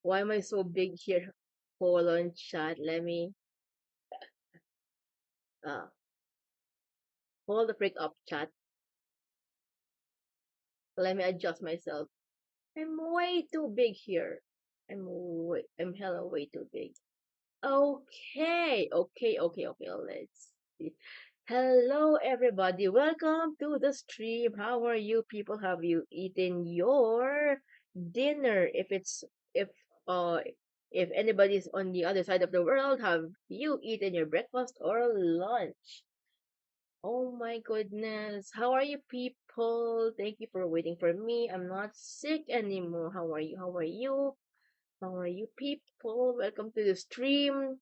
Why am I so big here? Hold on, chat. Let me uh hold the freak up, chat. Let me adjust myself. I'm way too big here. I'm hella way too big. Okay. Let's see. Hello, everybody. Welcome to the stream. How are you people? Have you eaten your dinner? If if anybody's on the other side of the world, have you eaten your breakfast or lunch? Oh my goodness. How are you people? Thank you for waiting for me. I'm not sick anymore. How are you? How are you? How are you people? Welcome to the stream.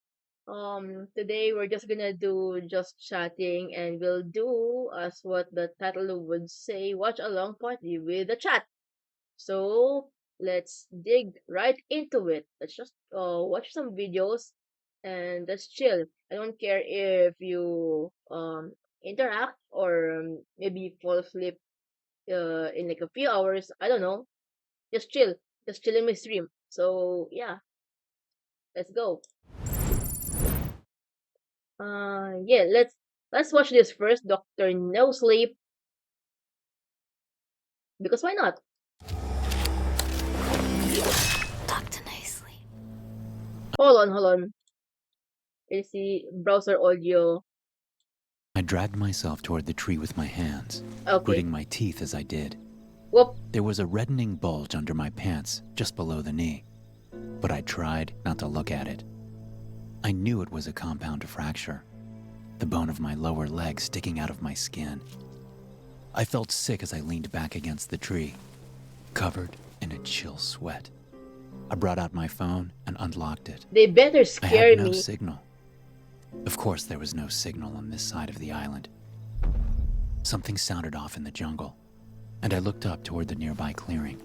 Today we're just gonna do just chatting and we'll do as what the title would say, watch along party with the chat. So let's dig right into it. Let's just watch some videos and let's chill. I don't care if you interact or maybe fall asleep in like a few hours. I don't know. Just chill. Just chill in my stream. So yeah, let's go. Yeah, let's watch this first, Doctor No Sleep, because why not? Dr. Nicely. Hold on. Let's see browser audio. I dragged myself toward the tree with my hands, Okay. gritting my teeth as I did. Whoop. There was a reddening bulge under my pants just below the knee, but I tried not to look at it. I knew it was a compound fracture, the bone of my lower leg sticking out of my skin. I felt sick as I leaned back against the tree, covered in a chill sweat. I brought out my phone and unlocked it. They better I had scare no me. signal. Of course, there was no signal on this side of the island. Something sounded off in the jungle, and I looked up toward the nearby clearing.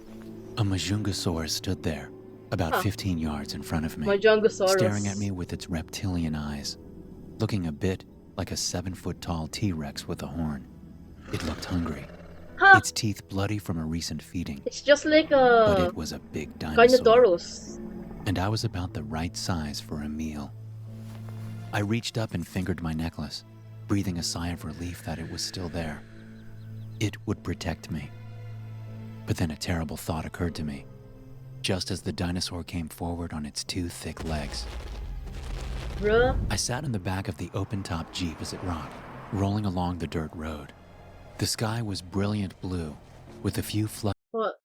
A Majungasaurus stood there, about 15 yards in front of me, Majungasaurus. staring at me with its reptilian eyes, looking a bit like a 7-foot-tall T-Rex with a horn. It looked hungry, its teeth bloody from a recent feeding. It's just like But a it was a big dinosaur, Carnotaurus. and I was about the right size for a meal. I reached up and fingered my necklace, breathing a sigh of relief that it was still there. It would protect me. But then a terrible thought occurred to me, just as the dinosaur came forward on its 2 thick legs. Bruh. I sat in the back of the open-top Jeep as it rocked, rolling along the dirt road. The sky was brilliant blue, with a few What?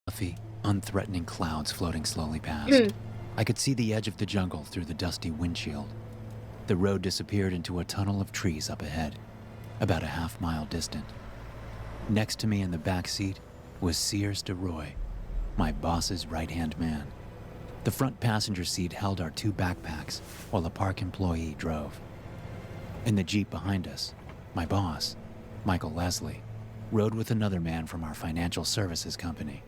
fluffy, unthreatening clouds floating slowly past. I could see the edge of the jungle through the dusty windshield. The road disappeared into a tunnel of trees up ahead, about a half-mile distant. Next to me in the back seat was Sears DeRoy, my boss's right-hand man. The front passenger seat held our 2 backpacks while a park employee drove. In the Jeep behind us, my boss, Michael Leslie, rode with another man from our financial services company.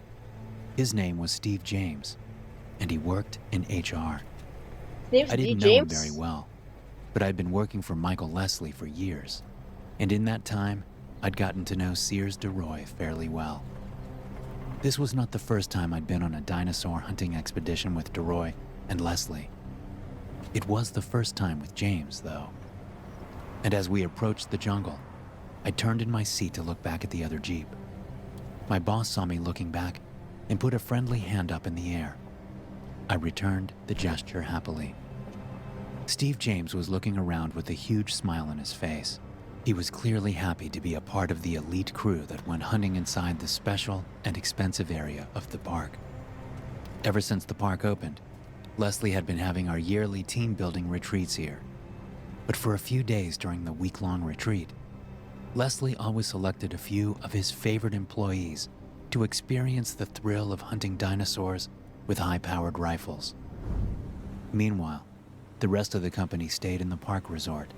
His name was Steve James, and he worked in HR. I didn't know him very well, but I'd been working for Michael Leslie for years, and in that time, I'd gotten to know Sears DeRoy fairly well. This was not the first time I'd been on a dinosaur hunting expedition with DeRoy and Leslie. It was the first time with James, though. And as we approached the jungle, I turned in my seat to look back at the other Jeep. My boss saw me looking back and put a friendly hand up in the air. I returned the gesture happily. Steve James was looking around with a huge smile on his face. He was clearly happy to be a part of the elite crew that went hunting inside the special and expensive area of the park. Ever since the park opened, Leslie had been having our yearly team-building retreats here. But for a few days during the week-long retreat, Leslie always selected a few of his favorite employees to experience the thrill of hunting dinosaurs with high-powered rifles. Meanwhile, the rest of the company stayed in the park resort,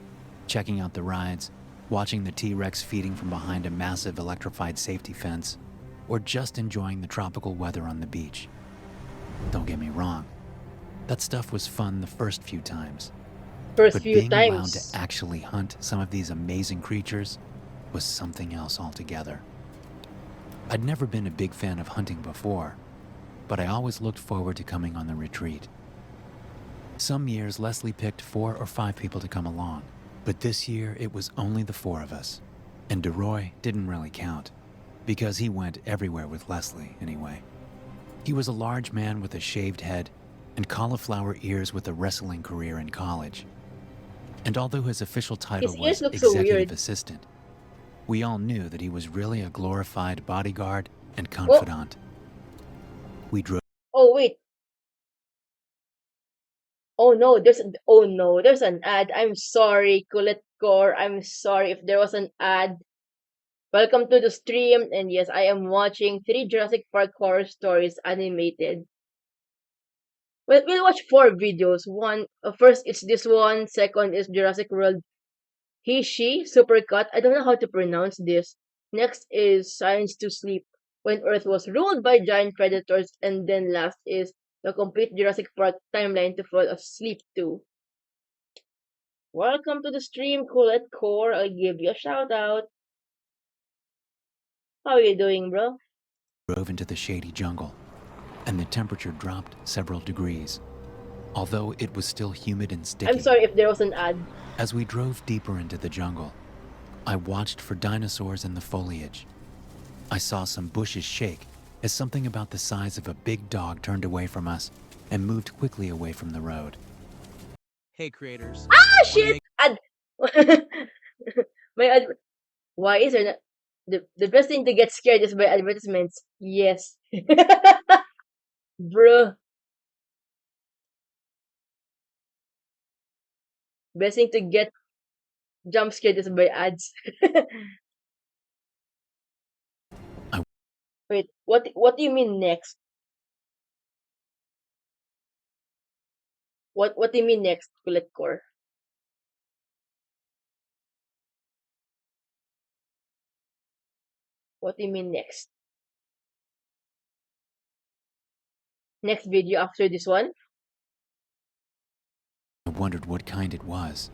checking out the rides, watching the T-Rex feeding from behind a massive electrified safety fence, or just enjoying the tropical weather on the beach. Don't get me wrong, that stuff was fun the first few times. But being allowed to actually hunt some of these amazing creatures was something else altogether. I'd never been a big fan of hunting before, but I always looked forward to coming on the retreat. Some years Leslie picked 4 or 5 people to come along, but this year it was only the 4 of us, and DeRoy didn't really count, because he went everywhere with Leslie anyway. He was a large man with a shaved head and cauliflower ears with a wrestling career in college. And although his official title was executive assistant, we all knew that he was really a glorified bodyguard and confidant. We drove. Oh wait. Oh no, there's an ad. I'm sorry, Kulit Core. I'm sorry if there was an ad. Welcome to the stream, and yes, I am watching three Jurassic Park horror stories animated. We'll watch four videos. One, first it's this one. Second is Jurassic World. He, she, supercut. I don't know how to pronounce this. Next is Science to Sleep. When Earth was ruled by giant predators, and then last is the complete Jurassic Park timeline to fall asleep to. Welcome to the stream, Coolette Core. I'll give you a shout out. How are you doing, bro? Drove into the shady jungle, and the temperature dropped several degrees, although it was still humid and sticky. I'm sorry if there was an ad. As we drove deeper into the jungle, I watched for dinosaurs in the foliage. I saw some bushes shake as something about the size of a big dog turned away from us and moved quickly away from the road. Hey creators. Ah, shit! Ad! My ad. Why is there not. The best thing to get scared is by advertisements. Yes. Bruh. Best thing to get jump scared is by ads. I Wait, what do you mean next? What do you mean next, Bullet Core? What do you mean next? Next video after this one? wondered what kind it was,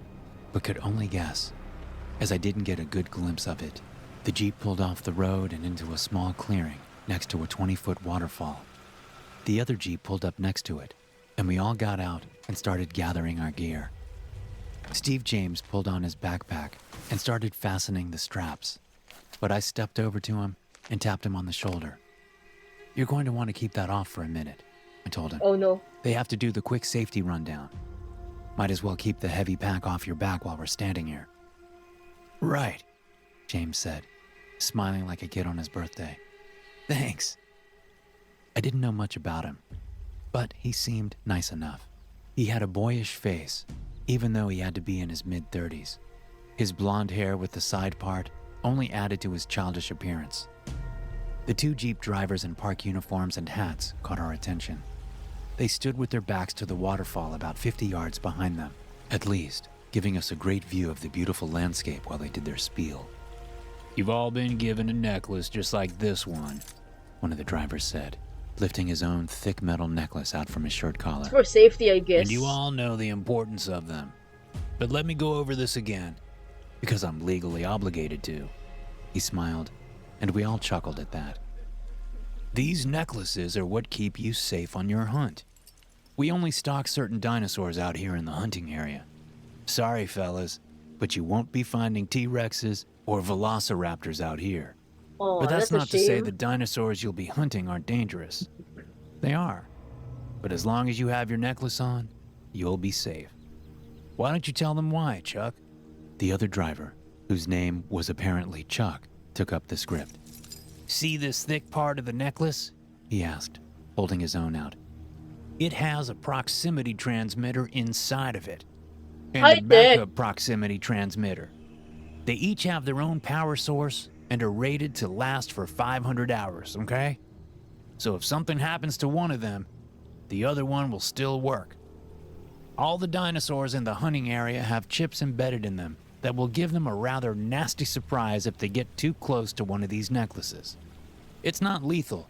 but could only guess, as I didn't get a good glimpse of it. The Jeep pulled off the road and into a small clearing next to a 20-foot waterfall. The other Jeep pulled up next to it, and we all got out and started gathering our gear. Steve James pulled on his backpack and started fastening the straps, but I stepped over to him and tapped him on the shoulder. "You're going to want to keep that off for a minute," I told him. Oh no. "They have to do the quick safety rundown. Might as well keep the heavy pack off your back while we're standing here." "Right," James said, smiling like a kid on his birthday. "Thanks." I didn't know much about him, but he seemed nice enough. He had a boyish face, even though he had to be in his mid-30s. His blonde hair with the side part only added to his childish appearance. The two Jeep drivers in park uniforms and hats caught our attention. They stood with their backs to the waterfall about 50 yards behind them, at least, giving us a great view of the beautiful landscape while they did their spiel. "You've all been given a necklace just like this one," one of the drivers said, lifting his own thick metal necklace out from his shirt collar. For safety, I guess. "And you all know the importance of them. But let me go over this again, because I'm legally obligated to." He smiled, and we all chuckled at that. "These necklaces are what keep you safe on your hunt. We only stock certain dinosaurs out here in the hunting area. Sorry, fellas, but you won't be finding T-Rexes or velociraptors out here. Oh, But that's a not to say shame. the dinosaurs you'll be hunting aren't dangerous. They are. But as long as you have your necklace on, you'll be safe. Why don't you tell them why, Chuck?" The other driver, whose name was apparently Chuck, took up the script. "See this thick part of the necklace?" he asked, holding his own out. "It has a proximity transmitter inside of it, and a High-tech. backup proximity transmitter. They each have their own power source and are rated to last for 500 hours, okay? So if something happens to one of them, the other one will still work. All the dinosaurs in the hunting area have chips embedded in them that will give them a rather nasty surprise if they get too close to one of these necklaces. It's not lethal,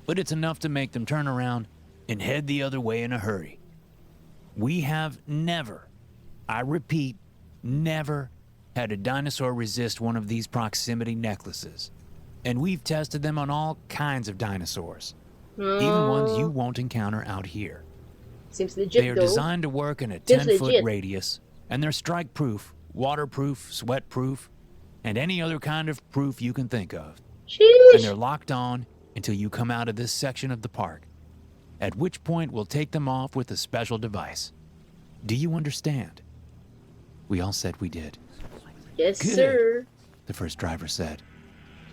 but it's enough to make them turn around and head the other way in a hurry. We have never, I repeat, never had a dinosaur resist one of these proximity necklaces. And we've tested them on all kinds of dinosaurs, even ones you won't encounter out here. Seems legit They are though. designed to work in a Seems 10-foot legit. radius, and they're strike-proof, waterproof, sweat-proof, and any other kind of proof you can think of. And they're Sheesh. locked on until you come out of this section of the park, at which point we'll take them off with a special device. Do you understand?" We all said we did. Yes, Good. sir. The first driver said.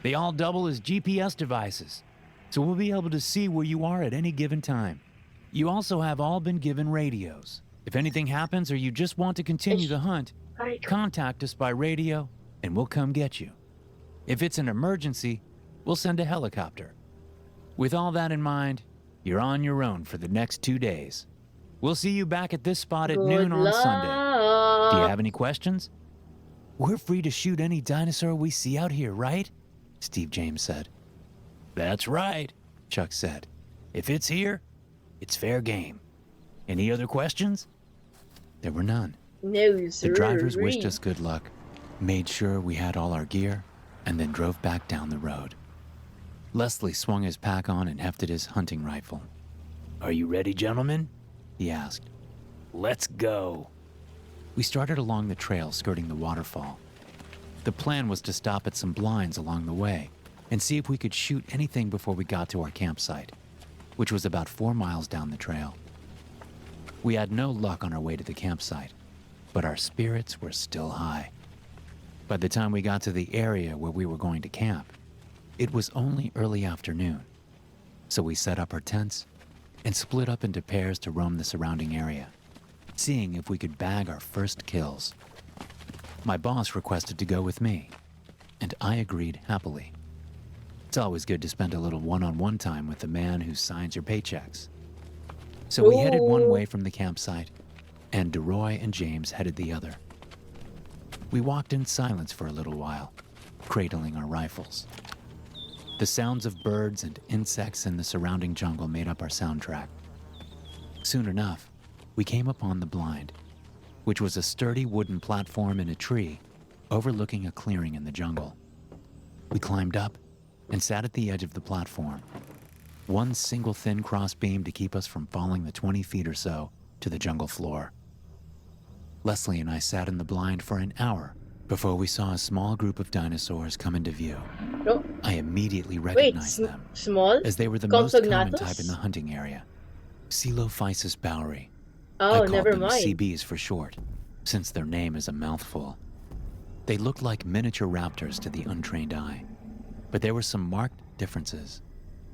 "They all double as GPS devices, so we'll be able to see where you are at any given time. You also have all been given radios. If anything happens or you just want to continue the hunt, Aray, contact us by radio and we'll come get you. If it's an emergency, we'll send a helicopter. With all that in mind, you're on your own for the next 2 days. We'll see you back at this spot at good noon on Sunday. Do you luck. have any questions? We're free to shoot any dinosaur we see out here, right? Steve James said. That's right, Chuck said. If it's here, it's fair game. Any other questions? There were none. No, sir. The drivers wished us good luck, made sure we had all our gear, and then drove back down the road. Leslie swung his pack on and hefted his hunting rifle. Are you ready, gentlemen? He asked. Let's go. We started along the trail skirting the waterfall. The plan was to stop at some blinds along the way and see if we could shoot anything before we got to our campsite, which was about 4 miles down the trail. We had no luck on our way to the campsite, but our spirits were still high. By the time we got to the area where we were going to camp, it was only early afternoon, so we set up our tents and split up into pairs to roam the surrounding area, seeing if we could bag our first kills. My boss requested to go with me, and I agreed happily. It's always good to spend a little one-on-one time with the man who signs your paychecks. So we headed one way from the campsite, and DeRoy and James headed the other. We walked in silence for a little while, cradling our rifles. The sounds of birds and insects in the surrounding jungle made up our soundtrack. Soon enough, we came upon the blind, which was a sturdy wooden platform in a tree overlooking a clearing in the jungle. We climbed up and sat at the edge of the platform, one single thin crossbeam to keep us from falling the 20 feet or so to the jungle floor. Leslie and I sat in the blind for an hour before we saw a small group of dinosaurs come into view. Oh, I immediately wait, recognized them, small? as they were the most common Compsognathus? type in the hunting area. Coelophysis bowery. I Oh, called never them mind. CBs for short, since their name is a mouthful. They looked like miniature raptors to the untrained eye, but there were some marked differences.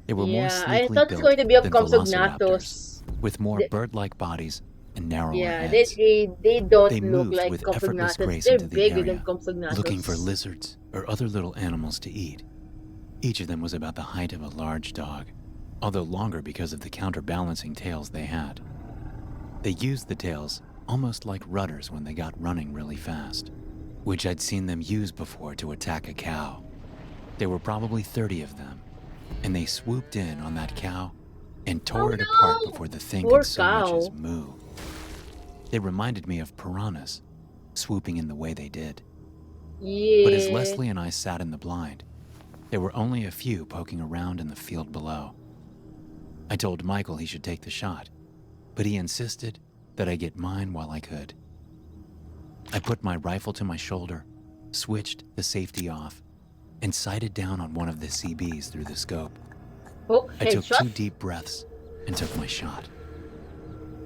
They were more Yeah, I sleekly thought it's built going to be a than Compsognathus. velociraptors, with more They- bird-like bodies and narrower Yeah, heads. they don't They look moved like with effortless Compsognathus. grace They're into the bigger than area, Compsognathus. looking for lizards or other little animals to eat. Each of them was about the height of a large dog, although longer because of the counterbalancing tails they had. They used the tails almost like rudders when they got running really fast, which I'd seen them use before to attack a cow. There were probably 30 of them, and they swooped in on that cow and tore it apart no! before the thing Poor could so much as cow. moo. They reminded me of piranhas, swooping in the way they did. Yeah. But as Leslie and I sat in the blind, there were only a few poking around in the field below. I told Michael he should take the shot, but he insisted that I get mine while I could. I put my rifle to my shoulder, switched the safety off, and sighted down on one of the CBs through the scope. Oh, I took headshot? 2 deep breaths and took my shot.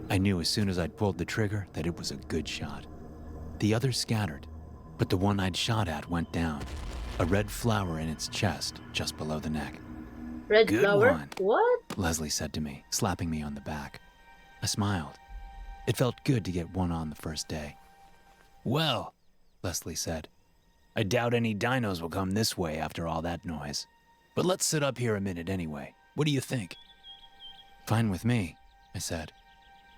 I knew as soon as I'd pulled the trigger that it was a good shot. The others scattered, but the one I'd shot at went down, a red flower in its chest just below the neck. Red Good flower? one. What? Leslie said to me, slapping me on the back. I smiled. It felt good to get one on the first day. Well, Leslie said, I doubt any dinos will come this way after all that noise. But let's sit up here a minute anyway. What do you think? Fine with me, I said,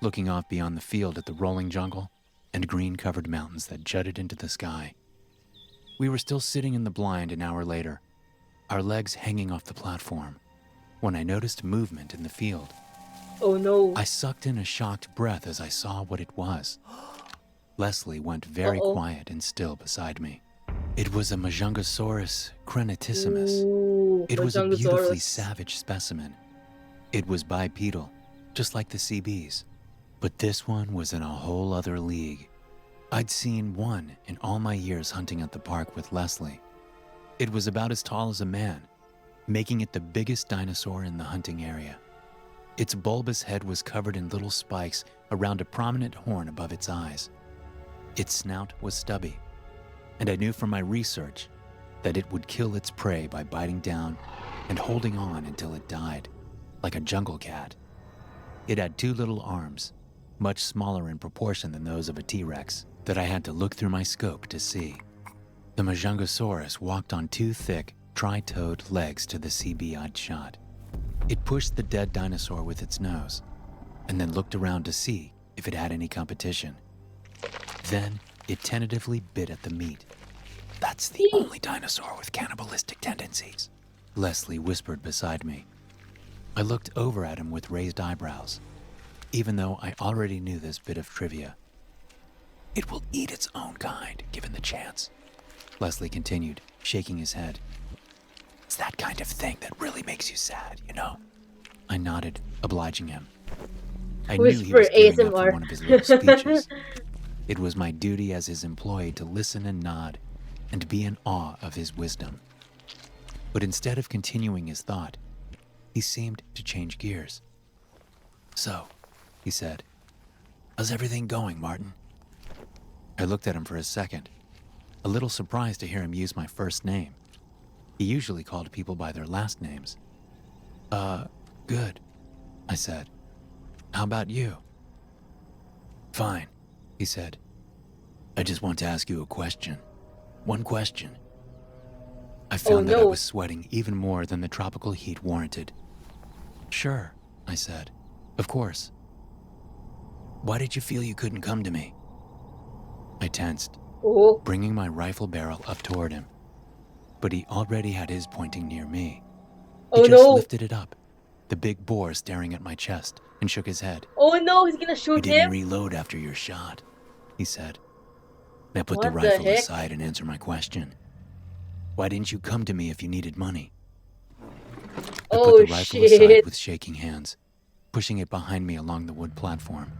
looking off beyond the field at the rolling jungle and green-covered mountains that jutted into the sky. We were still sitting in the blind an hour later, our legs hanging off the platform, when I noticed movement in the field. Oh no. I sucked in a shocked breath as I saw what it was. Leslie went very Uh-oh. quiet and still beside me. It was a Majungasaurus crenitissimus. Ooh, It was a beautifully Majungasaurus. savage specimen. It was bipedal, just like the CBs. But this one was in a whole other league. I'd seen one in all my years hunting at the park with Leslie. It was about as tall as a man, making it the biggest dinosaur in the hunting area. Its bulbous head was covered in little spikes around a prominent horn above its eyes. Its snout was stubby, and I knew from my research that it would kill its prey by biting down and holding on until it died, like a jungle cat. It had 2 little arms, much smaller in proportion than those of a T-Rex, that I had to look through my scope to see. The Majungasaurus walked on two thick, tri-toed legs to the CB I'd shot. It pushed the dead dinosaur with its nose, and then looked around to see if it had any competition. Then it tentatively bit at the meat. "That's the only dinosaur with cannibalistic tendencies," Leslie whispered beside me. I looked over at him with raised eyebrows, even though I already knew this bit of trivia. "It will eat its own kind, given the chance," Leslie continued, shaking his head. "It's that kind of thing that really makes you sad, you know?" I nodded, obliging him. I knew he was gearing up for one of his little speeches. It was my duty as his employee to listen and nod and be in awe of his wisdom. But instead of continuing his thought, he seemed to change gears. "So," he said, "how's everything going, Martin?" I looked at him for a second, a little surprised to hear him use my first name. He usually called people by their last names. Good," I said. "How about you?" "Fine," he said. "I just want to ask you a question. One question." I found that I was sweating even more than the tropical heat warranted. "Sure," I said. "Of course." "Why did you feel you couldn't come to me?" I tensed, bringing my rifle barrel up toward him. But he already had his pointing near me. He just lifted it up, the big boar staring at my chest, and shook his head. Oh no, he's gonna shoot "You him? didn't reload after your shot," he said. "Now put the rifle aside and answer my question. Why didn't you come to me if you needed money?" I put the rifle aside with shaking hands, pushing it behind me along the wood platform.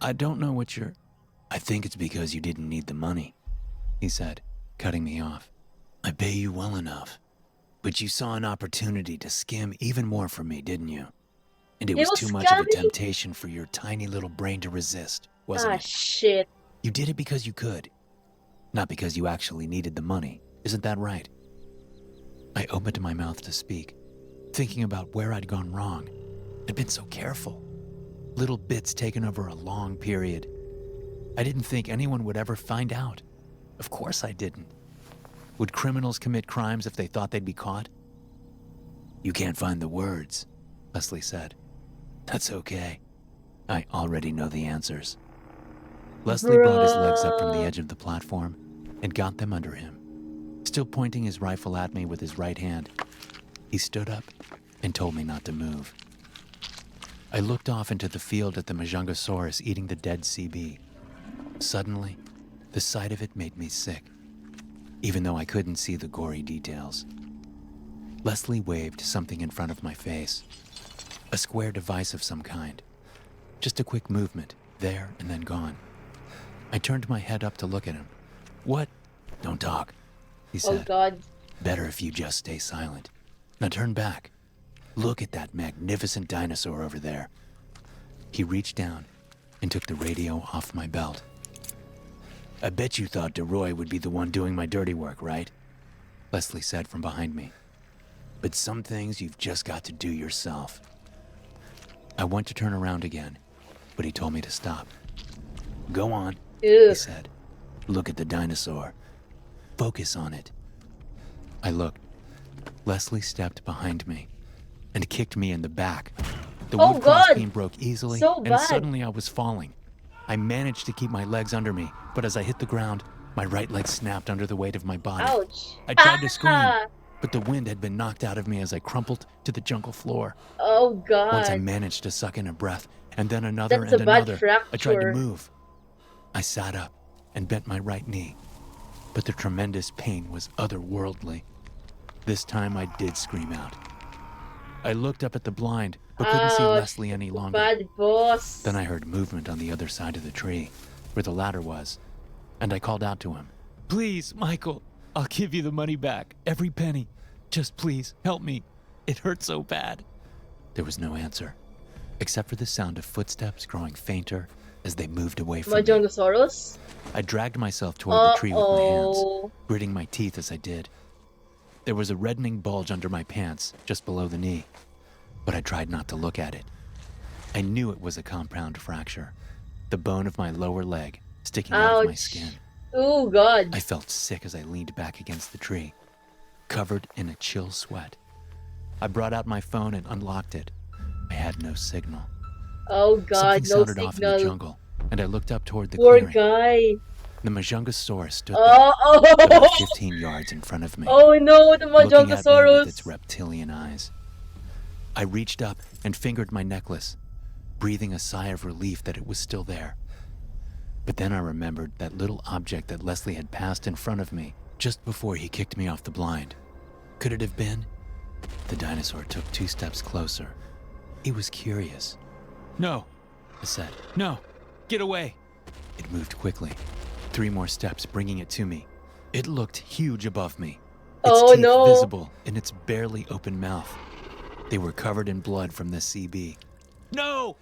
I don't know what you're... "I think it's because you didn't need the money," he said, cutting me off. "I pay you well enough, but you saw an opportunity to skim even more from me, didn't you? And it was too much of a temptation for your tiny little brain to resist, wasn't it? Shit. You did it because you could, not because you actually needed the money. Isn't that right?" I opened my mouth to speak, thinking about where I'd gone wrong. I'd been so careful. Little bits taken over a long period. I didn't think anyone would ever find out. Of course I didn't. Would criminals commit crimes if they thought they'd be caught? "You can't find the words," Leslie said. "That's okay. I already know the answers." Leslie brought his legs up from the edge of the platform and got them under him. Still pointing his rifle at me with his right hand, he stood up and told me not to move. I looked off into the field at the Majungasaurus eating the dead CB. Suddenly, the sight of it made me sick, even though I couldn't see the gory details. Leslie waved something in front of my face, a square device of some kind. Just a quick movement, there and then gone. I turned my head up to look at him. "What?" "Don't talk," he said. "Oh God. "Better if you just stay silent. Now turn back. Look at that magnificent dinosaur over there." He reached down and took the radio off my belt. "I bet you thought DeRoy would be the one doing my dirty work, right?" Leslie said from behind me. "But some things you've just got to do yourself." I went to turn around again, but he told me to stop. "Go on," he said. "Look at the dinosaur. Focus on it." I looked. Leslie stepped behind me and kicked me in the back. The wood crossbeam broke easily, and suddenly I was falling. I managed to keep my legs under me, but as I hit the ground, my right leg snapped under the weight of my body. Ouch. I tried to scream, but the wind had been knocked out of me as I crumpled to the jungle floor. Oh God. Once I managed to suck in a breath, and then another and another, I tried to move. I sat up and bent my right knee, but the tremendous pain was otherworldly. This time I did scream out. I looked up at the blind, but couldn't see Leslie any longer. Bad boss. Then I heard movement on the other side of the tree, where the ladder was, and I called out to him. "Please, Michael, I'll give you the money back, every penny. Just please, help me. It hurts so bad." There was no answer, except for the sound of footsteps growing fainter as they moved away from me. Majungasaurus? I dragged myself toward the tree with my hands, gritting my teeth as I did. There was a reddening bulge under my pants, just below the knee, but I tried not to look at it. I knew it was a compound fracture, the bone of my lower leg sticking out of my skin. Ouch. Oh God. I felt sick as I leaned back against the tree, covered in a chill sweat. I brought out my phone and unlocked it. I had no signal. Oh God, Something no sounded off in the signal. jungle, and I looked up toward the Poor clearing. guy. The Majangasaurus stood Oh, there, about oh, 15 yards in front of me, oh no, the looking at me with its Majangasaurus. reptilian eyes. I reached up and fingered my necklace, breathing a sigh of relief that it was still there. But then I remembered that little object that Leslie had passed in front of me just before he kicked me off the blind. Could it have been? The dinosaur took 2 steps closer. He was curious. "No," I said. "No, get away." It moved quickly. 3 more steps, bringing it to me. It looked huge above me, its Oh teeth no. visible in its barely open mouth. They were covered in blood from the CB. "No!"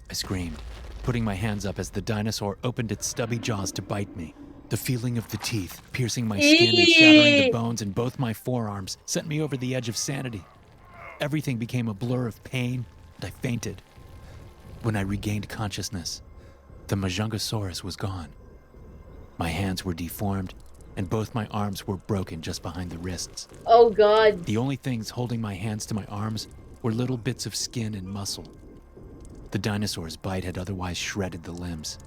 I screamed, putting my hands up as the dinosaur opened its stubby jaws to bite me. The feeling of the teeth piercing my skin and shattering the Eee. bones in both my forearms sent me over the edge of sanity. Everything became a blur of pain, and I fainted. When I regained consciousness, the Majangasaurus was gone. My hands were deformed, and both my arms were broken just behind the wrists. Oh God. The only things holding my hands to my arms were little bits of skin and muscle. The dinosaur's bite had otherwise shredded the limbs.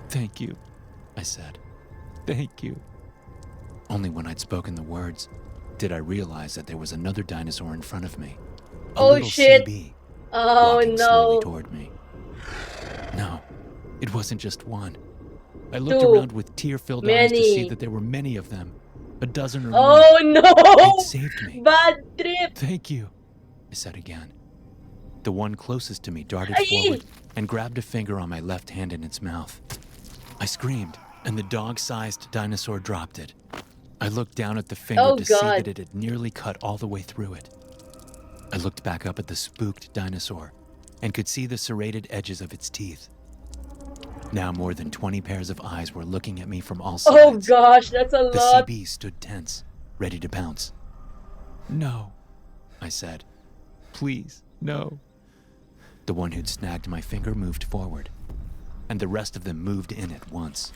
"Thank you," I said. "Thank you." Only when I'd spoken the words did I realize that there was another dinosaur in front of me. A Oh little shit. CB, Oh walking slowly no. toward me. No, it wasn't just one. I looked 2. around with tear-filled eyes to see Many. that there were many of them, a dozen or more. Oh They'd no. saved me. Bad trip. "Thank you," I said again. The one closest to me darted Ay. forward and grabbed a finger on my left hand in its mouth. I screamed, and the dog-sized dinosaur dropped it. I looked down at the finger Oh to see God. that it had nearly cut all the way through it. I looked back up at the spooked dinosaur and could see the serrated edges of its teeth. Now more than 20 pairs of eyes were looking at me from all Oh sides. gosh, that's a The lot. CB stood tense, ready to pounce. "No," I said. "Please, no." The one who'd snagged my finger moved forward, and the rest of them moved in at once.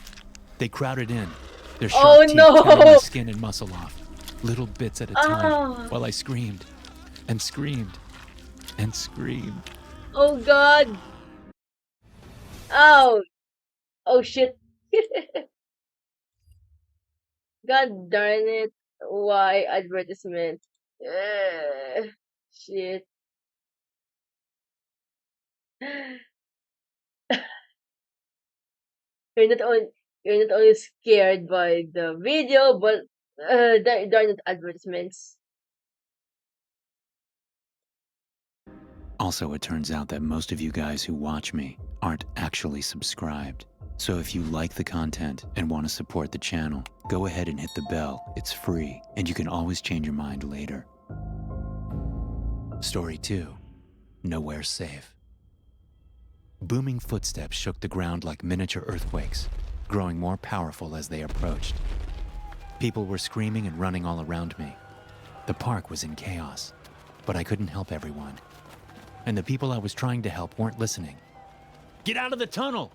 They crowded in, their sharp Oh teeth no. tearing my skin and muscle off, little bits at a time, Ah. while I screamed and screamed and screamed. Oh God. Oh. Oh shit. God darn it. Why advertisement? Shit. You're not only you're not only scared by the video, but darn it advertisements. Also, it turns out that most of you guys who watch me aren't actually subscribed. So if you like the content and want to support the channel, go ahead and hit the bell. It's free, and you can always change your mind later. Story 2. Nowhere Safe. Booming footsteps shook the ground like miniature earthquakes, growing more powerful as they approached. People were screaming and running all around me. The park was in chaos, but I couldn't help everyone. And the people I was trying to help weren't listening. "Get out of the tunnel!"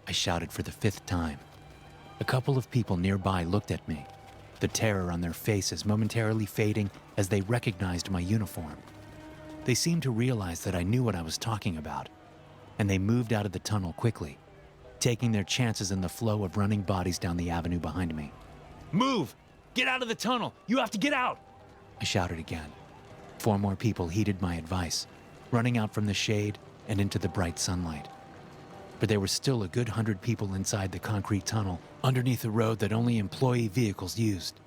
I shouted for the 5th time. A couple of people nearby looked at me, the terror on their faces momentarily fading as they recognized my uniform. They seemed to realize that I knew what I was talking about, and they moved out of the tunnel quickly, taking their chances in the flow of running bodies down the avenue behind me. "Move! Get out of the tunnel! You have to get out!" I shouted again. 4 more people heeded my advice, running out from the shade and into the bright sunlight. But there were still a good 100 people inside the concrete tunnel underneath a road that only employee vehicles used.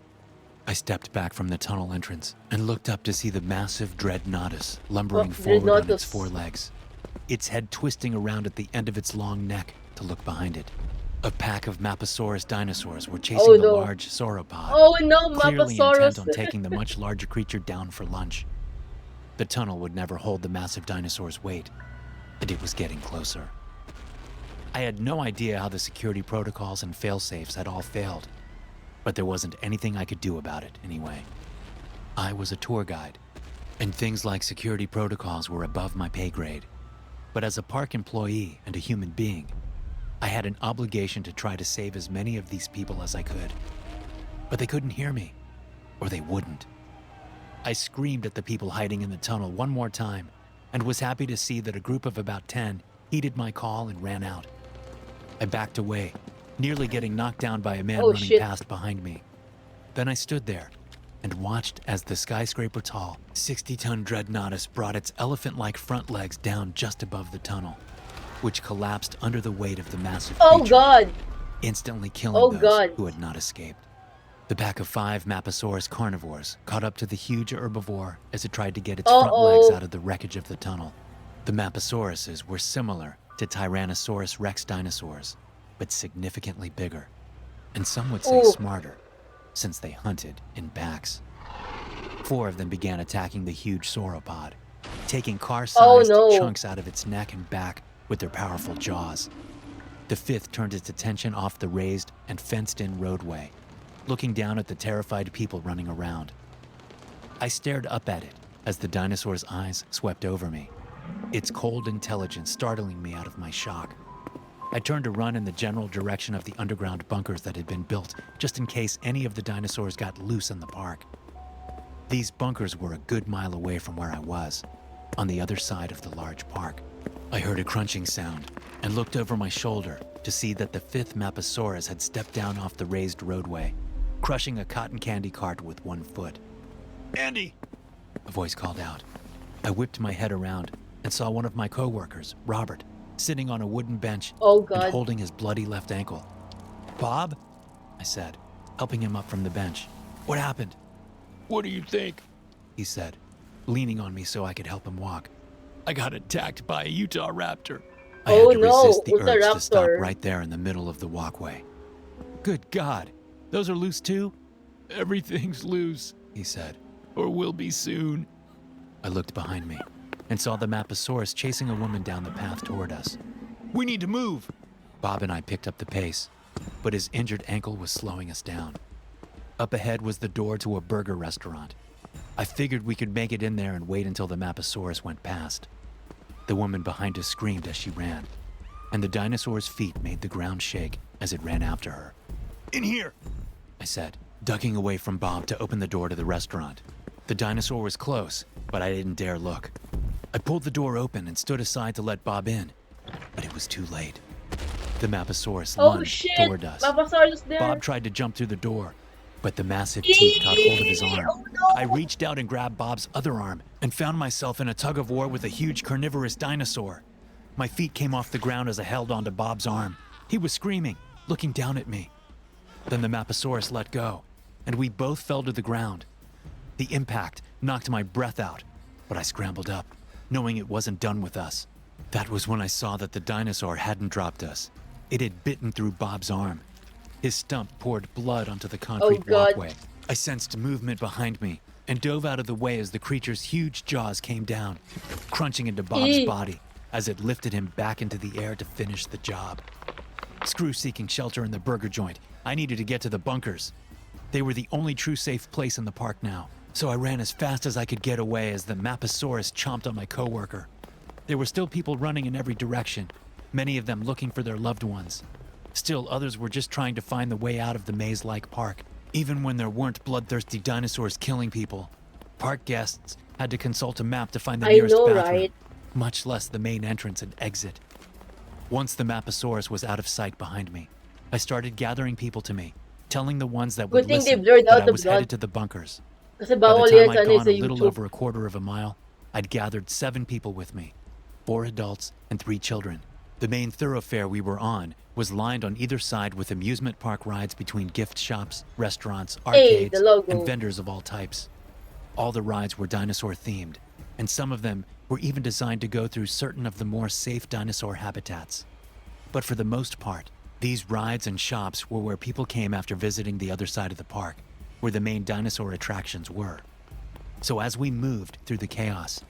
I stepped back from the tunnel entrance and looked up to see the massive Dreadnoughtus lumbering forward on its Dreadnoughtus. 4 legs, its head twisting around at the end of its long neck to look behind it. A pack of Maposaurus dinosaurs were chasing Oh the no. large sauropod, Oh no, clearly Maposaurus. intent on taking the much larger creature down for lunch. The tunnel would never hold the massive dinosaur's weight, and it was getting closer. I had no idea how the security protocols and fail-safes had all failed, but there wasn't anything I could do about it anyway. I was a tour guide, and things like security protocols were above my pay grade. But as a park employee and a human being, I had an obligation to try to save as many of these people as I could. But they couldn't hear me, or they wouldn't. I screamed at the people hiding in the tunnel one more time and was happy to see that a group of about 10 heeded my call and ran out. I backed away, nearly getting knocked down by a man Oh running shit. past behind me. Then I stood there and watched as the skyscraper-tall, 60-ton dreadnoughtus brought its elephant-like front legs down just above the tunnel, which collapsed under the weight of the massive Oh creature, god. instantly killing Oh those god. who had not escaped. The pack of 5 Maposaurus carnivores caught up to the huge herbivore as it tried to get its front legs out of the wreckage of the tunnel. The Mapasauruses were similar to Tyrannosaurus rex dinosaurs, but significantly bigger, and some would say smarter, since they hunted in packs. 4 of them began attacking the huge sauropod, taking car-sized chunks out of its neck and back with their powerful jaws. The 5th turned its attention off the raised and fenced-in roadway, looking down at the terrified people running around. I stared up at it as the dinosaur's eyes swept over me, its cold intelligence startling me out of my shock. I turned to run in the general direction of the underground bunkers that had been built just in case any of the dinosaurs got loose in the park. These bunkers were a good mile away from where I was, on the other side of the large park. I heard a crunching sound and looked over my shoulder to see that the 5th Maposaurus had stepped down off the raised roadway, crushing a cotton candy cart with one foot. "Andy!" a voice called out. I whipped my head around and saw one of my co-workers, Robert, sitting on a wooden bench and holding his bloody left ankle. "Bob?" I said, helping him up from the bench. "What happened?" "What do you think?" he said, leaning on me so I could help him walk. "I got attacked by a Utah raptor." I had to resist the urge to stop right there in the middle of the walkway. "Good God, those are loose too?" "Everything's loose," he said, "or will be soon." I looked behind me and saw the Maposaurus chasing a woman down the path toward us. "We need to move!" Bob and I picked up the pace, but his injured ankle was slowing us down. Up ahead was the door to a burger restaurant. I figured we could make it in there and wait until the Maposaurus went past. The woman behind us screamed as she ran, and the dinosaur's feet made the ground shake as it ran after her. "In here!" I said, ducking away from Bob to open the door to the restaurant. The dinosaur was close, but I didn't dare look. I pulled the door open and stood aside to let Bob in, but it was too late. The Maposaurus lunged toward us. Bob tried to jump through the door, but the massive teeth caught hold of his arm. I reached out and grabbed Bob's other arm and found myself in a tug-of-war with a huge carnivorous dinosaur. My feet came off the ground as I held onto Bob's arm. He was screaming, looking down at me. Then the Maposaurus let go, and we both fell to the ground. The impact knocked my breath out, but I scrambled up, knowing it wasn't done with us. That was when I saw that the dinosaur hadn't dropped us. It had bitten through Bob's arm. His stump poured blood onto the concrete walkway. I sensed movement behind me and dove out of the way as the creature's huge jaws came down, crunching into Bob's body as it lifted him back into the air to finish the job. Screw seeking shelter in the burger joint, I needed to get to the bunkers. They were the only true safe place in the park now, so I ran as fast as I could get away as the Maposaurus chomped on my coworker. There were still people running in every direction, many of them looking for their loved ones. Still, others were just trying to find the way out of the maze-like park. Even when there weren't bloodthirsty dinosaurs killing people, park guests had to consult a map to find the nearest bathroom, much less the main entrance and exit. Once the Maposaurus was out of sight behind me, I started gathering people to me, telling the ones that would listen that I was headed to the bunkers. By the time I'd gone a little over a quarter of a mile, I'd gathered 7 people with me, 4 adults and 3 children. The main thoroughfare we were on was lined on either side with amusement park rides between gift shops, restaurants, arcades, and vendors of all types. All the rides were dinosaur-themed, and some of them were even designed to go through certain of the more safe dinosaur habitats. But for the most part, these rides and shops were where people came after visiting the other side of the park, where the main dinosaur attractions were. So as we moved through the chaos,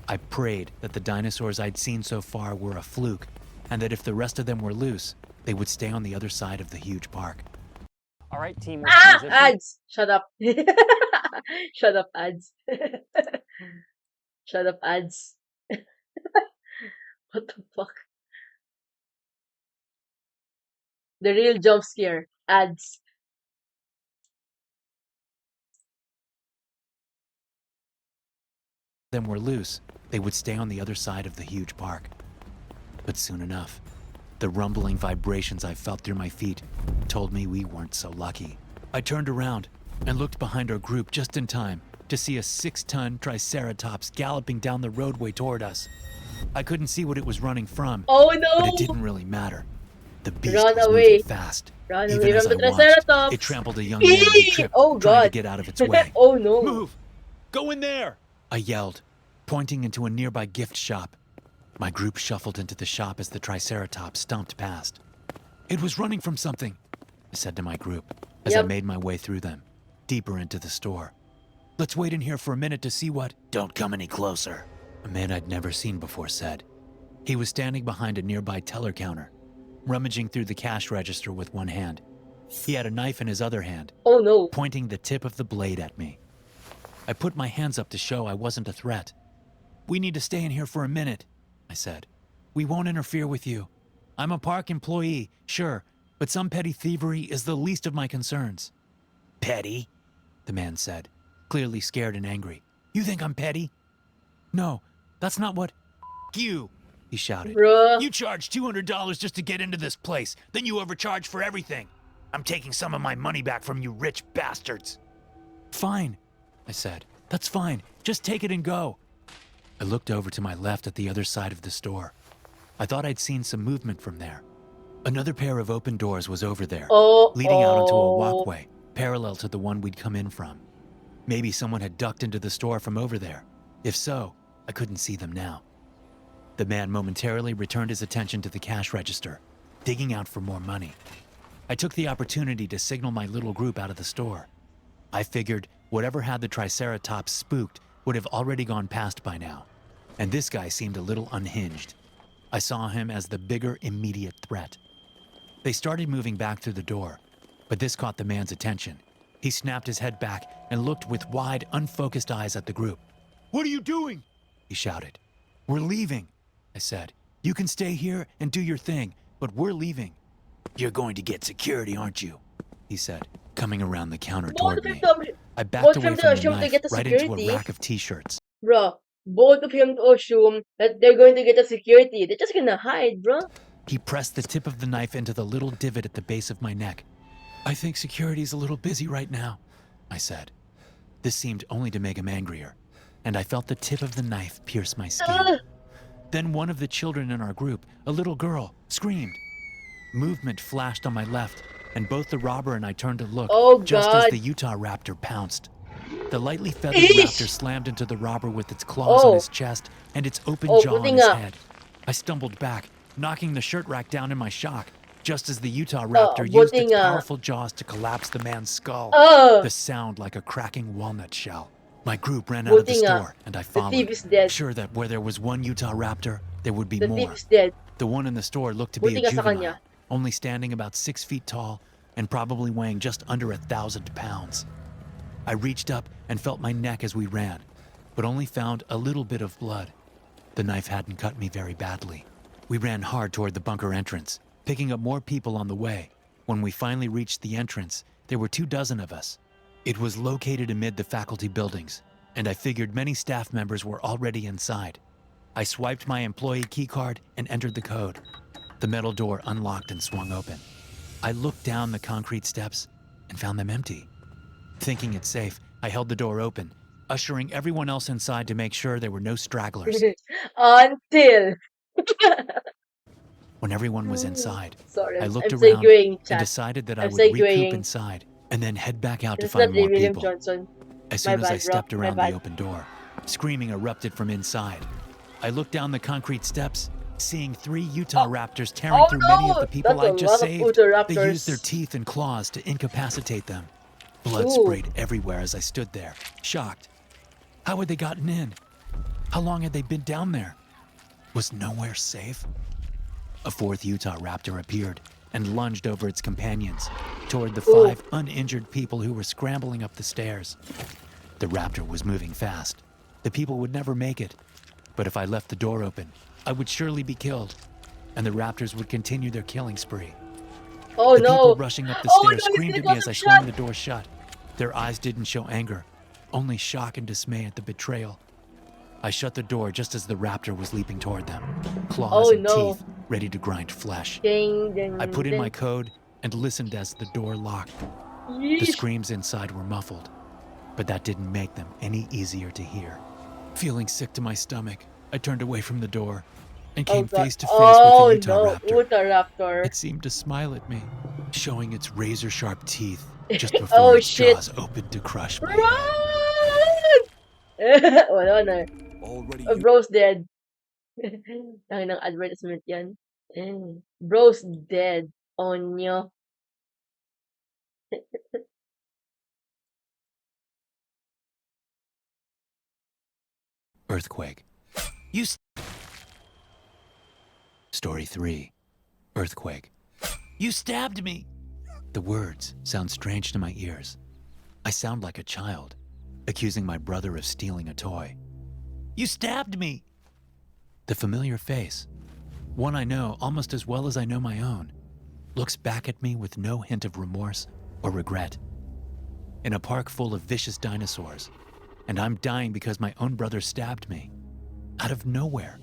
I prayed that the dinosaurs I'd seen so far were a fluke, and that if the rest of them were loose, they would stay on the other side of the huge park. All right, team. Ads! Shut up. Shut up, ads. Shut up, ads. What the fuck? The real jump scare ads. Them were loose, they would stay on the other side of the huge park. But soon enough, the rumbling vibrations I felt through my feet told me we weren't so lucky. I turned around and looked behind our group just in time to see a 6-ton Triceratops galloping down the roadway toward us. I couldn't see what it was running from, Oh but it no! didn't really matter. The beast Run was away. moving fast. Run Even away as from I the watched, it Triceratops! trampled a young man who tripped, Oh trying to god! get out of its way. Oh no! Move! Go in there! I yelled, pointing into a nearby gift shop. My group shuffled into the shop as the Triceratops stomped past. It was running from something, I said to my group as I Yep. made my way through them, deeper into the store. Let's wait in here for a minute to see what... Don't come any closer, a man I'd never seen before said. He was standing behind a nearby teller counter, rummaging through the cash register with one hand. He had a knife in his other hand, Oh no! pointing the tip of the blade at me. I put my hands up to show I wasn't a threat. We need to stay in here for a minute, I said. We won't interfere with you. I'm a park employee, sure, but some petty thievery is the least of my concerns. Petty? The man said, clearly scared and angry. You think I'm petty? No, that's not what... You, he shouted. Bruh. You charge $200 just to get into this place, then you overcharge for everything. I'm taking some of my money back from you rich bastards. Fine, I said. That's fine. Just take it and go. I looked over to my left at the other side of the store. I thought I'd seen some movement from there. Another pair of open doors was over there, leading out onto a walkway parallel to the one we'd come in from. Maybe someone had ducked into the store from over there. If so, I couldn't see them now. The man momentarily returned his attention to the cash register, digging out for more money. I took the opportunity to signal my little group out of the store. I figured whatever had the Triceratops spooked would have already gone past by now, and this guy seemed a little unhinged. I saw him as the bigger, immediate threat. They started moving back through the door, but this caught the man's attention. He snapped his head back and looked with wide, unfocused eyes at the group. What are you doing? He shouted. We're leaving, I said. You can stay here and do your thing, but we're leaving. You're going to get security, aren't you? He said, coming around the counter toward me. I backed away from the knife right into a rack of t-shirts. Bruh, both of him to assume that they're going to get the security. They're just gonna hide, bruh. He pressed the tip of the knife into the little divot at the base of my neck. I think security's a little busy right now, I said. This seemed only to make him angrier, and I felt the tip of the knife pierce my skin. Then one of the children in our group, a little girl, screamed. Movement flashed on my left, and both the robber and I turned to look, just as the Utah raptor pounced. The lightly feathered raptor slammed into the robber with its claws on his chest and its open jaw on his head. I stumbled back, knocking the shirt rack down in my shock, just as the Utah raptor used its powerful jaws to collapse the man's skull, the sound like a cracking walnut shell. My group ran out of the store, and I followed, sure that where there was one Utah raptor, there would be more. The one in the store looked to be a juvenile, only standing about 6 feet tall and probably weighing just under 1,000 pounds. I reached up and felt my neck as we ran, but only found a little bit of blood. The knife hadn't cut me very badly. We ran hard toward the bunker entrance, picking up more people on the way. When we finally reached the entrance, there were 24 of us. It was located amid the faculty buildings, and I figured many staff members were already inside. I swiped my employee keycard and entered the code. The metal door unlocked and swung open. I looked down the concrete steps and found them empty. Thinking it safe, I held the door open, ushering everyone else inside to make sure there were no stragglers. Until. When everyone was inside, Sorry, I looked I'm around segueing, and chat. decided that I I'm would recoup segueing. inside and then head back out to It's find not more William people. Johnson. As My soon as I bad, bro. stepped My around bad. the open door, screaming erupted from inside. I looked down the concrete steps, seeing 3 Utah raptors tearing through many of the people That's a I'd just lot of saved. Utah They raptors. used their teeth and claws to incapacitate them. Blood Ooh. sprayed everywhere as I stood there, shocked. How had they gotten in? How long had they been down there? Was nowhere safe? A 4th Utah raptor appeared and lunged over its companions toward the 5 uninjured people who were scrambling up the stairs. The raptor was moving fast. The people would never make it. But if I left the door open, I would surely be killed, and the raptors would continue their killing spree. Oh The people no. rushing up the Oh stairs no, screamed he's at gonna me as I get swung shot. the door shut. Their eyes didn't show anger, only shock and dismay at the betrayal. I shut the door just as the raptor was leaping toward them, claws Oh and no. teeth ready to grind flesh. Ding, ding, I put in ding. my code and listened as the door locked. The Yeesh. screams inside were muffled, but that didn't make them any easier to hear. Feeling sick to my stomach, I turned away from the door and Oh came god. face to face Oh with the no. Utah raptor. Raptor. It seemed to smile at me, showing its razor-sharp teeth just before Oh its shit. jaws opened to crush my Run! head. Wala na. Already Oh, bro's dead. Tangin ng advertisement yan. Bro's dead. Onyo. Earthquake. Story 3. Earthquake. You stabbed me! The words sound strange to my ears. I sound like a child, accusing my brother of stealing a toy. You stabbed me! The familiar face, one I know almost as well as I know my own, looks back at me with no hint of remorse or regret. In a park full of vicious dinosaurs, and I'm dying because my own brother stabbed me. Out of nowhere.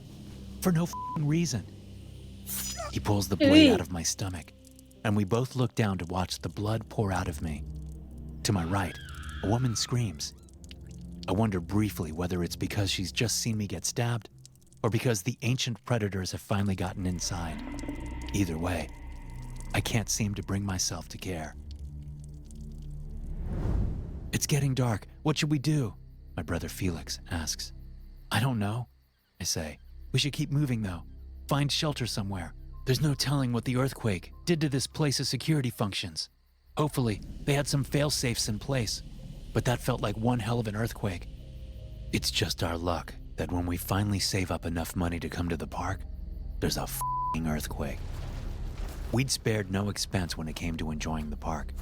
For no reason. He pulls the blade out of my stomach, and we both look down to watch the blood pour out of me. To my right, a woman screams. I wonder briefly whether it's because she's just seen me get stabbed, or because the ancient predators have finally gotten inside. Either way, I can't seem to bring myself to care. It's getting dark. What should we do? My brother Felix asks. I don't know, I say. We should keep moving though. Find shelter somewhere. There's no telling what the earthquake did to this place's security functions. Hopefully, they had some fail-safes in place, but that felt like one hell of an earthquake. It's just our luck that when we finally save up enough money to come to the park, there's a f***ing earthquake. We'd spared no expense when it came to enjoying the park.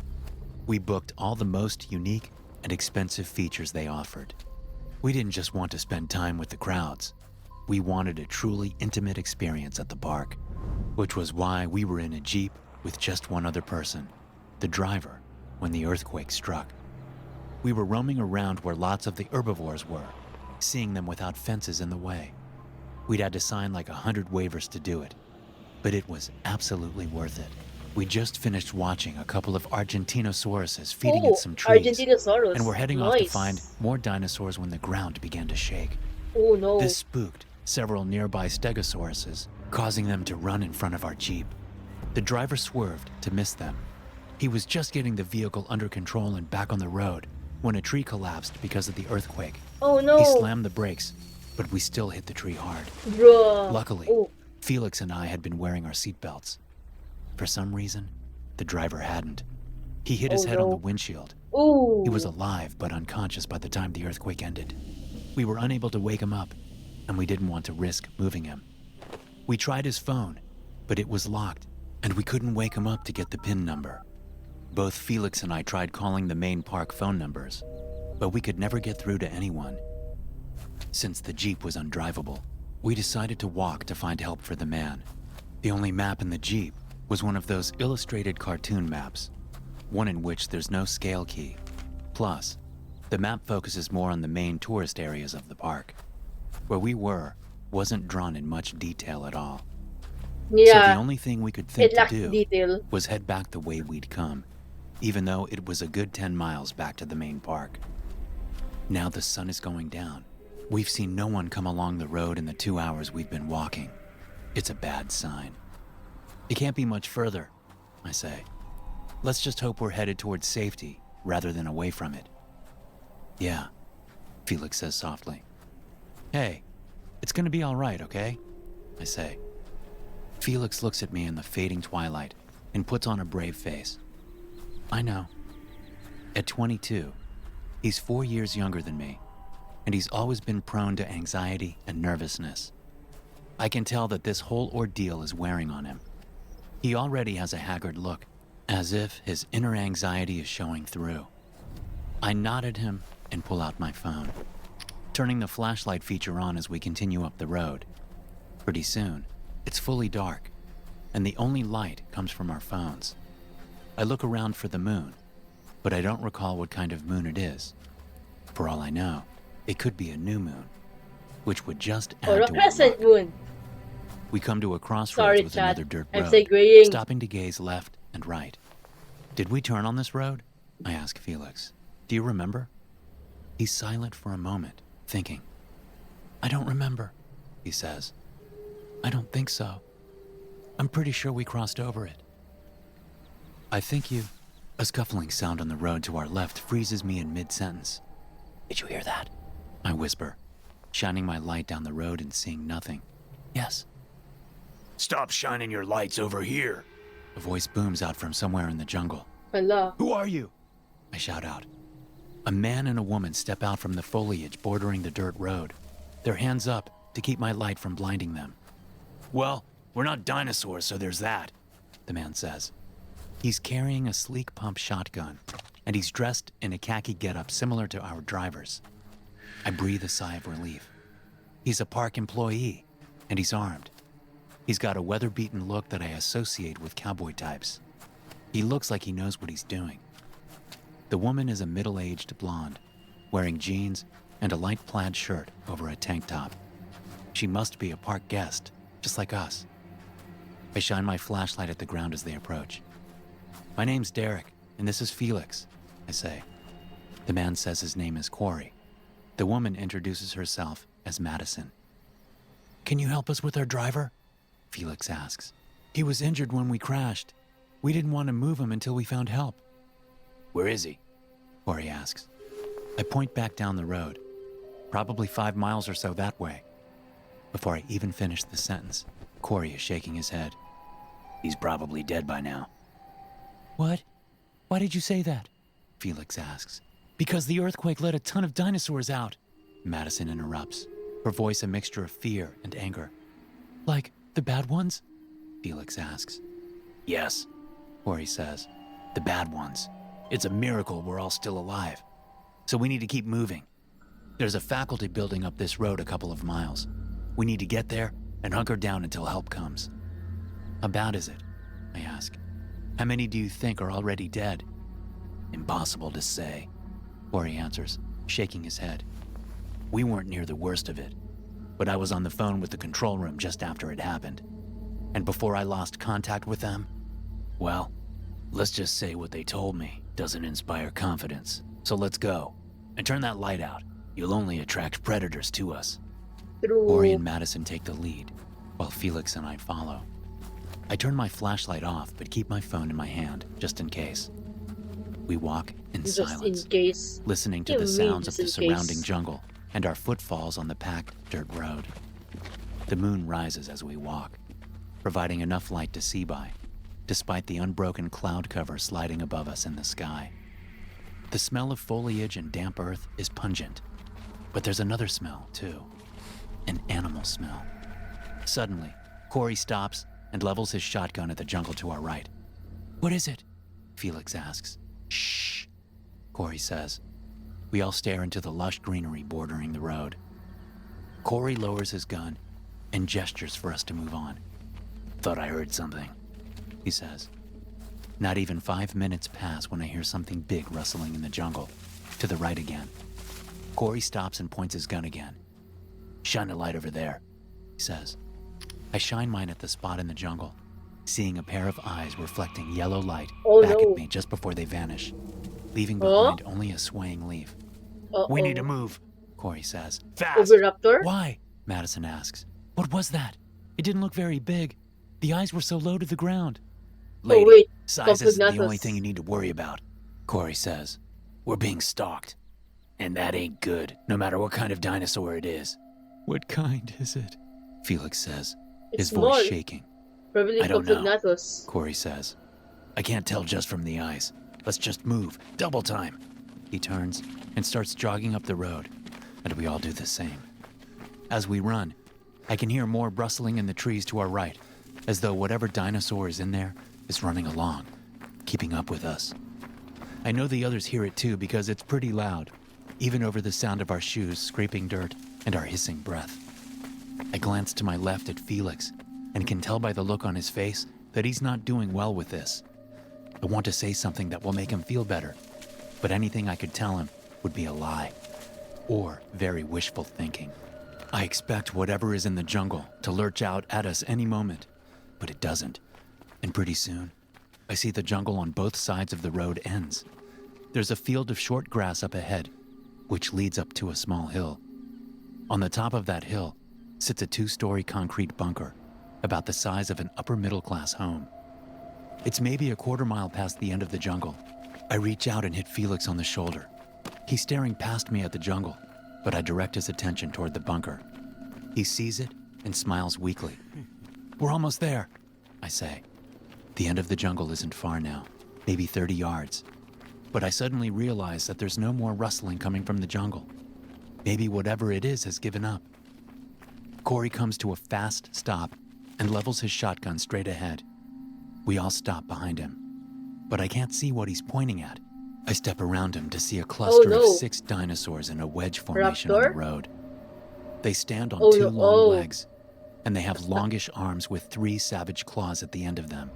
We booked all the most unique and expensive features they offered. We didn't just want to spend time with the crowds. We wanted a truly intimate experience at the park, which was why we were in a Jeep with just one other person, the driver, when the earthquake struck. We were roaming around where lots of the herbivores were, seeing them without fences in the way. We'd had to sign like 100 waivers to do it, but it was absolutely worth it. We just finished watching a couple of Argentinosauruses feeding at some trees, Argentinosaurus. and we're heading off to find more dinosaurs when the ground began to shake. Oh no. This spooked several nearby stegosauruses, causing them to run in front of our Jeep. The driver swerved to miss them. He was just getting the vehicle under control and back on the road when a tree collapsed because of the earthquake. Oh no. He slammed the brakes, but we still hit the tree hard. Bruh. Luckily, Oh. Felix and I had been wearing our seatbelts. For some reason, the driver hadn't. He hit his Oh, head on no. the windshield. Ooh. He was alive but unconscious by the time the earthquake ended. We were unable to wake him up, and we didn't want to risk moving him. We tried his phone, but it was locked, and we couldn't wake him up to get the PIN number. Both Felix and I tried calling the main park phone numbers, but we could never get through to anyone. Since the Jeep was undrivable, we decided to walk to find help for the man. The only map in the Jeep was one of those illustrated cartoon maps, one in which there's no scale key. Plus, the map focuses more on the main tourist areas of the park. Where we were wasn't drawn in much detail at all. So the Yeah. only thing we could think It to lacks do detail. was head back the way we'd come, even though it was a good 10 miles back to the main park. Now the sun is going down. We've seen no one come along the road in the 2 hours we've been walking. It's a bad sign. It can't be much further, I say. Let's just hope we're headed towards safety rather than away from it. Yeah, Felix says softly. Hey, it's gonna be all right, okay? I say. Felix looks at me in the fading twilight and puts on a brave face. I know. At 22, he's 4 years younger than me, and he's always been prone to anxiety and nervousness. I can tell that this whole ordeal is wearing on him. He already has a haggard look, as if his inner anxiety is showing through. I nod at him and pull out my phone, turning the flashlight feature on as we continue up the road. Pretty soon, it's fully dark, and the only light comes from our phones. I look around for the moon, but I don't recall what kind of moon it is. For all I know, it could be a new moon, which would just Or add a to our crescent luck. moon. We come to a crossroads Sorry, with chat. another dirt I'm road, segueing. stopping to gaze left and right. Did we turn on this road? I ask Felix. Do you remember? He's silent for a moment, thinking. I don't remember, he says. I don't think so. I'm pretty sure we crossed over it. I think you... A scuffling sound on the road to our left freezes me in mid-sentence. Did you hear that? I whisper, shining my light down the road and seeing nothing. Yes. Stop shining your lights over here. A voice booms out from somewhere in the jungle. Hala. Who are you? I shout out. A man and a woman step out from the foliage bordering the dirt road, their hands up to keep my light from blinding them. Well, we're not dinosaurs, so there's that, the man says. He's carrying a sleek pump shotgun, and he's dressed in a khaki getup similar to our driver's. I breathe a sigh of relief. He's a park employee, and he's armed. He's got a weather-beaten look that I associate with cowboy types. He looks like he knows what he's doing. The woman is a middle-aged blonde, wearing jeans and a light plaid shirt over a tank top. She must be a park guest, just like us. I shine my flashlight at the ground as they approach. My name's Derek, and this is Felix, I say. The man says his name is Corey. The woman introduces herself as Madison. Can you help us with our driver? Felix asks. He was injured when we crashed. We didn't want to move him until we found help. Where is he? Corey asks. I point back down the road, probably 5 miles or so that way. Before I even finish the sentence, Corey is shaking his head. He's probably dead by now. What? Why did you say that? Felix asks. Because the earthquake let a ton of dinosaurs out, Madison interrupts, her voice a mixture of fear and anger. Like the bad ones? Felix asks. Yes, Corey says. The bad ones. It's a miracle we're all still alive. So we need to keep moving. There's a faculty building up this road a couple of miles. We need to get there and hunker down until help comes. How bad is it? I ask. How many do you think are already dead? Impossible to say, Corey answers, shaking his head. We weren't near the worst of it, but I was on the phone with the control room just after it happened. And before I lost contact with them, well, let's just say what they told me doesn't inspire confidence. So let's go. And turn that light out. You'll only attract predators to us. True. Corey and Madison take the lead, while Felix and I follow. I turn my flashlight off, but keep my phone in my hand, just in case. We walk in Just silence, in case. listening to You the mean sounds of just the in surrounding case. jungle and our footfalls on the packed dirt road. The moon rises as we walk, providing enough light to see by, despite the unbroken cloud cover sliding above us in the sky. The smell of foliage and damp earth is pungent, but there's another smell, too. An animal smell. Suddenly, Corey stops and levels his shotgun at the jungle to our right. What is it? Felix asks. Shh, Corey says. We all stare into the lush greenery bordering the road. Corey lowers his gun and gestures for us to move on. Thought I heard something, he says. Not even 5 minutes pass when I hear something big rustling in the jungle, to the right again. Corey stops and points his gun again. Shine a light over there, he says. I shine mine at the spot in the jungle, seeing a pair of eyes reflecting yellow light back at me just before they vanish, leaving behind only a swaying leaf. We need to move, Corey says. Fast! Oviraptor? Why? Madison asks. What was that? It didn't look very big. The eyes were so low to the ground. Lady, wait. size isn't the Compugnathus. only thing you need to worry about, Corey says. We're being stalked. And that ain't good, no matter what kind of dinosaur it is. What kind is it? Felix says, It's his voice small. shaking. Probably I don't know. Compugnathus. Corey says. I can't tell just from the eyes. Let's just move. Double time. He turns and starts jogging up the road, and we all do the same. As we run, I can hear more rustling in the trees to our right, as though whatever dinosaur is in there is running along, keeping up with us. I know the others hear it too because it's pretty loud, even over the sound of our shoes scraping dirt and our hissing breath. I glance to my left at Felix and can tell by the look on his face that he's not doing well with this. I want to say something that will make him feel better, but anything I could tell him would be a lie or very wishful thinking. I expect whatever is in the jungle to lurch out at us any moment, but it doesn't. And pretty soon, I see the jungle on both sides of the road ends. There's a field of short grass up ahead, which leads up to a small hill. On the top of that hill sits a 2-story concrete bunker, about the size of an upper-middle-class home. It's maybe a quarter-mile past the end of the jungle. I reach out and hit Felix on the shoulder. He's staring past me at the jungle, but I direct his attention toward the bunker. He sees it and smiles weakly. "We're almost there," I say. The end of the jungle isn't far now, maybe 30 yards. But I suddenly realize that there's no more rustling coming from the jungle. Maybe whatever it is has given up. Corey comes to a fast stop and levels his shotgun straight ahead. We all stop behind him, but I can't see what he's pointing at. I step around him to see a cluster of 6 dinosaurs in a wedge formation on the road. They stand on 2 long legs, and they have longish arms with 3 savage claws at the end of them.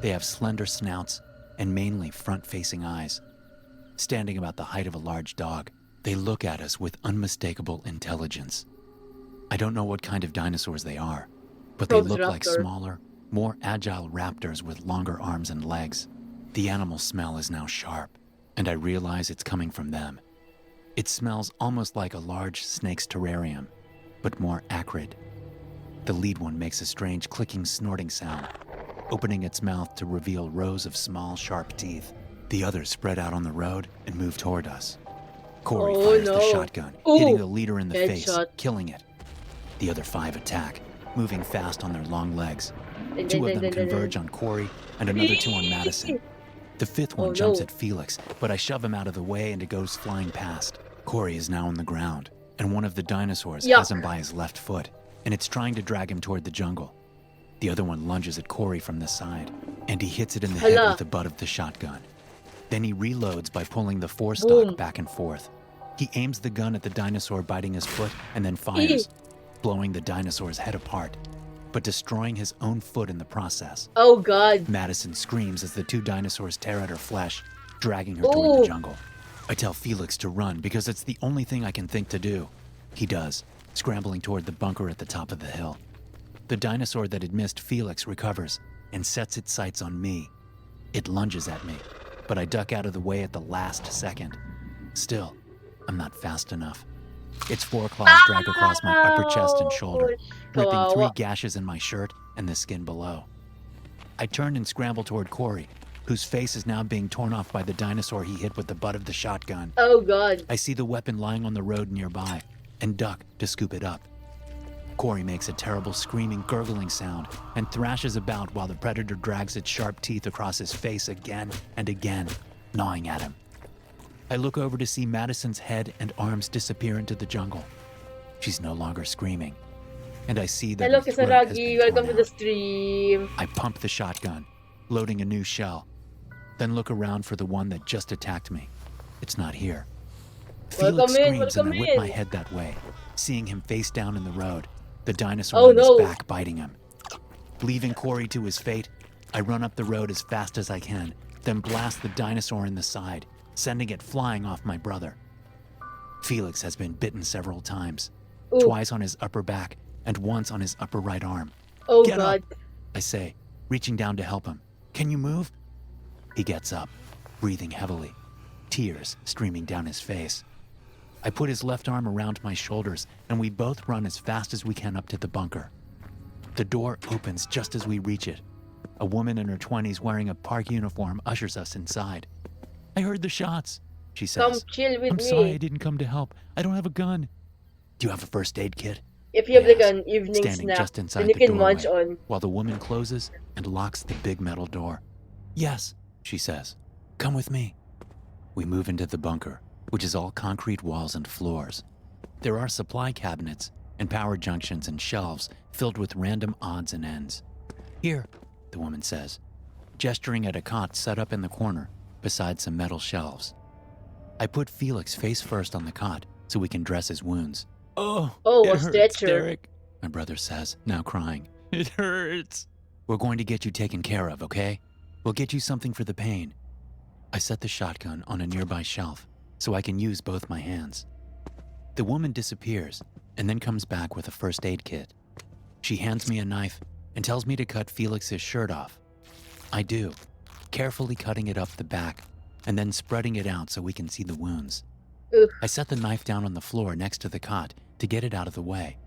They have slender snouts and mainly front-facing eyes. Standing about the height of a large dog, they look at us with unmistakable intelligence. I don't know what kind of dinosaurs they are, but they look like smaller, more agile raptors with longer arms and legs. The animal smell is now sharp, and I realize it's coming from them. It smells almost like a large snake's terrarium, but more acrid. The lead one makes a strange clicking, snorting sound, opening its mouth to reveal rows of small, sharp teeth. The others spread out on the road and move toward us. Corey fires the shotgun, hitting the leader in the face, killing it. The other 5 attack, moving fast on their long legs. 2 of them converge on Corey and another 2 on Madison. The 5th one jumps at Felix, but I shove him out of the way and it goes flying past. Corey is now on the ground, and one of the dinosaurs has him by his left foot, and it's trying to drag him toward the jungle. The other one lunges at Corey from the side, and he hits it in the head with the butt of the shotgun. Then he reloads by pulling the forestock back and forth. He aims the gun at the dinosaur biting his foot and then fires, blowing the dinosaur's head apart, but destroying his own foot in the process. Oh God. Madison screams as the 2 dinosaurs tear at her flesh, dragging her toward the jungle. I tell Felix to run because it's the only thing I can think to do. He does, scrambling toward the bunker at the top of the hill. The dinosaur that had missed Felix recovers and sets its sights on me. It lunges at me, but I duck out of the way at the last second. Still, I'm not fast enough. Its 4 claws drag across my upper chest and shoulder, ripping 3 gashes in my shirt and the skin below. I turn and scramble toward Corey, whose face is now being torn off by the dinosaur he hit with the butt of the shotgun. Oh God. I see the weapon lying on the road nearby and duck to scoop it up. Corey makes a terrible screaming, gurgling sound and thrashes about while the predator drags its sharp teeth across his face again and again, gnawing at him. I look over to see Madison's head and arms disappear into the jungle. She's no longer screaming, and I see that Hello, her throat has been Kasaragi. Welcome torn to the out. stream. I pump the shotgun, loading a new shell, then look around for the one that just attacked me. It's not here. Felix screams and I whip my head that way, seeing him face down in the road, the dinosaur on his back biting him. Leaving Corey to his fate, I run up the road as fast as I can, then blast the dinosaur in the side, sending it flying off my brother. Felix has been bitten several times, twice on his upper back and once on his upper right arm. Oh Get God. up, I say, reaching down to help him. Can you move? He gets up, breathing heavily, tears streaming down his face. I put his left arm around my shoulders, and we both run as fast as we can up to the bunker. The door opens just as we reach it. A woman in her 20s wearing a park uniform ushers us inside. I heard the shots, she says. Come chill with I'm me. sorry I didn't come to help. I don't have a gun. Do you have a first aid kit? If you have like Yes, an evening standing snack, just inside then you the can munch doorway, on. while the woman closes and locks the big metal door. Yes, she says. Come with me. We move into the bunker, which is all concrete walls and floors. There are supply cabinets and power junctions and shelves filled with random odds and ends. Here, the woman says, gesturing at a cot set up in the corner beside some metal shelves. I put Felix face first on the cot so we can dress his wounds. Oh, Oh, it a hurts, stretcher. Derek, my brother says, now crying. It hurts. We're going to get you taken care of, okay? We'll get you something for the pain. I set the shotgun on a nearby shelf so I can use both my hands. The woman disappears and then comes back with a first aid kit. She hands me a knife and tells me to cut Felix's shirt off. I do, carefully cutting it up the back and then spreading it out so we can see the wounds. Oof. I set the knife down on the floor next to the cot to get it out of the way.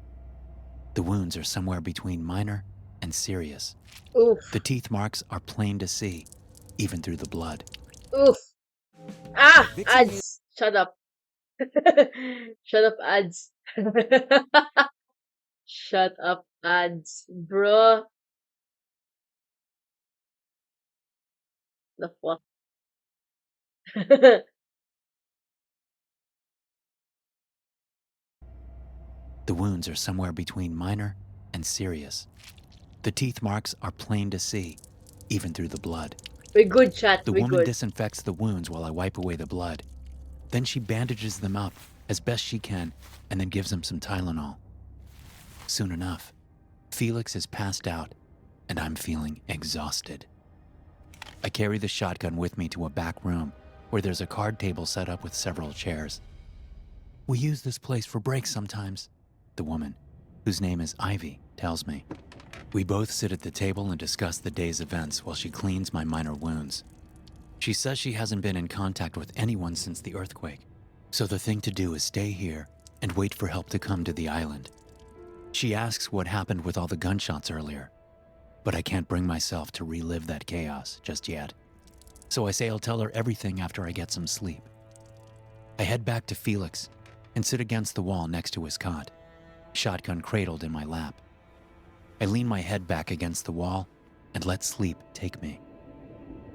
The wounds are somewhere between minor and serious. Oof. The teeth marks are plain to see, even through the blood. Oof. Ah! Fixing you. Ads! Shut up. Shut up, ads. Shut up, ads. Bruh. The fuck? The wounds are somewhere between minor and serious. The teeth marks are plain to see, even through the blood. We good, chat. The We woman good. disinfects the wounds while I wipe away the blood. Then she bandages them up as best she can and then gives him some Tylenol. Soon enough, Felix is passed out and I'm feeling exhausted. I carry the shotgun with me to a back room where there's a card table set up with several chairs. We use this place for breaks sometimes, the woman, whose name is Ivy, tells me. We both sit at the table and discuss the day's events while she cleans my minor wounds. She says she hasn't been in contact with anyone since the earthquake, so the thing to do is stay here and wait for help to come to the island. She asks what happened with all the gunshots earlier, but I can't bring myself to relive that chaos just yet. So I say I'll tell her everything after I get some sleep. I head back to Felix and sit against the wall next to his cot, shotgun cradled in my lap. I lean my head back against the wall and let sleep take me.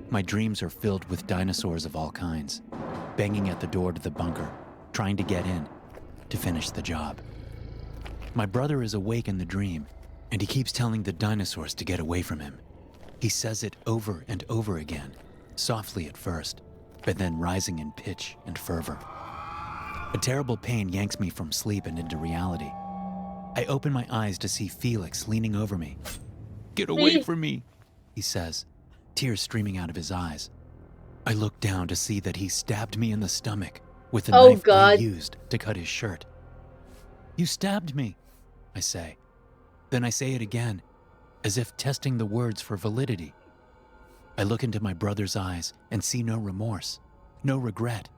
My dreams are filled with dinosaurs of all kinds, banging at the door to the bunker, trying to get in, to finish the job. My brother is awake in the dream, and he keeps telling the dinosaurs to get away from him. He says it over and over again, softly at first, but then rising in pitch and fervor. A terrible pain yanks me from sleep and into reality. I open my eyes to see Felix leaning over me. "Get away from me," he says, tears streaming out of his eyes. I look down to see that he stabbed me in the stomach with the Oh, knife God. I used to cut his shirt. "You stabbed me," I say. Then I say it again, as if testing the words for validity. I look into my brother's eyes and see no remorse, no regret.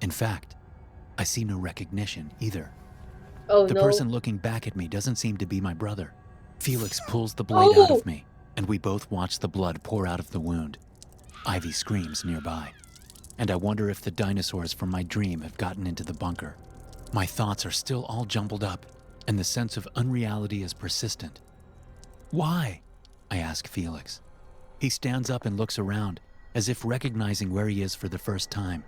In fact, I see no recognition either. Oh The no. person looking back at me doesn't seem to be my brother. Felix pulls the blade out Oh! of me, and we both watch the blood pour out of the wound. Ivy screams nearby, and I wonder if the dinosaurs from my dream have gotten into the bunker. My thoughts are still all jumbled up, and the sense of unreality is persistent. "Why?" I ask Felix. He stands up and looks around, as if recognizing where he is for the first time.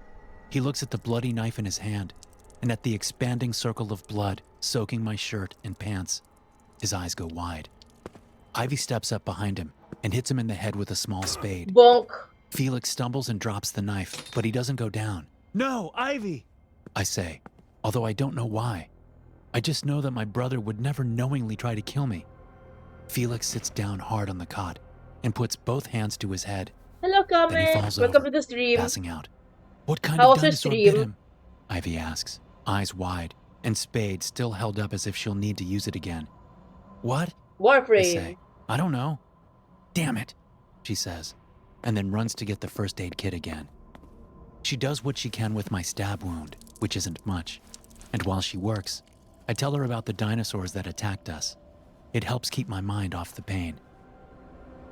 He looks at the bloody knife in his hand, and at the expanding circle of blood soaking my shirt and pants. His eyes go wide. Ivy steps up behind him and hits him in the head with a small spade. Bonk. Felix stumbles and drops the knife, but he doesn't go down. "No, Ivy!" I say, although I don't know why. I just know that my brother would never knowingly try to kill me. Felix sits down hard on the cot and puts both hands to his head. Hello, Then he Kame. falls Welcome over, to the stream. passing out. "What kind How of was your dinosaur bit stream? him?" Ivy asks, eyes wide, and spade still held up as if she'll need to use it again. "What?" I Warframe. say. "I don't know." "Damn it," she says, and then runs to get the first aid kit again. She does what she can with my stab wound, which isn't much, and while she works, I tell her about the dinosaurs that attacked us. It helps keep my mind off the pain.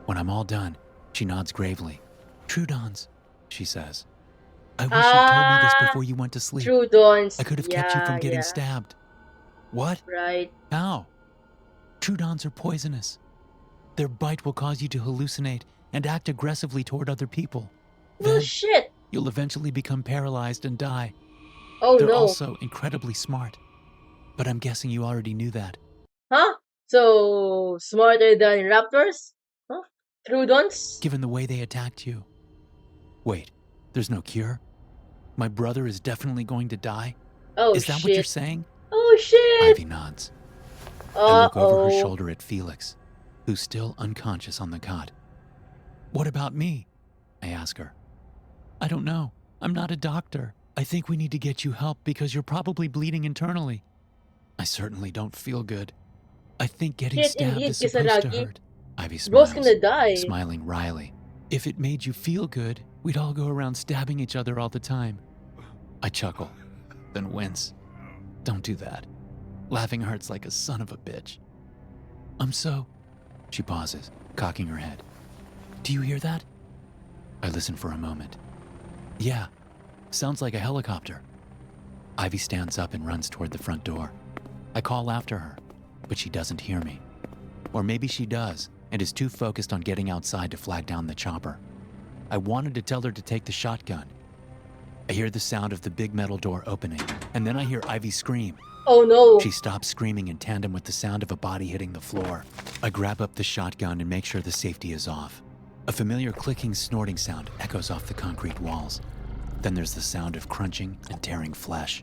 When I'm all done, she nods gravely. "Troodons," she says. "I wish you'd told me this before you went to sleep. True Dawns. I could have kept you from getting stabbed." "What? Right. How?" "Troodons are poisonous. Their bite will cause you to hallucinate and act aggressively toward other people. Oh Then shit. you'll eventually become paralyzed and die. Oh They're no. also incredibly smart. But I'm guessing you already knew that." Huh? So smarter than raptors? Huh? True Dawns? Given the way they attacked you. Wait, there's no cure? My brother is definitely going to die? Oh Is that what you're shit. saying? Oh shit. Ivy nods. I look over her Uh-oh. shoulder at Felix, who's still unconscious on the cot. What about me? I ask her. I don't know. I'm not a doctor. I think we need to get you help because you're probably bleeding internally. I certainly don't feel good. I think getting Shit, stabbed indeed, is supposed to Kisaragi. hurt. Ivy Bro's smiles, gonna die. smiling wryly. If it made you feel good, we'd all go around stabbing each other all the time. I chuckle, then wince. Don't do that. Laughing hurts like a son of a bitch. She pauses, cocking her head. Do you hear that? I listen for a moment. Yeah, sounds like a helicopter. Ivy stands up and runs toward the front door. I call after her, but she doesn't hear me. Or maybe she does and is too focused on getting outside to flag down the chopper. I wanted to tell her to take the shotgun. I hear the sound of the big metal door opening, and then I hear Ivy scream. Oh no. She stops screaming in tandem with the sound of a body hitting the floor. I grab up the shotgun and make sure the safety is off. A familiar clicking, snorting sound echoes off the concrete walls. Then there's the sound of crunching and tearing flesh.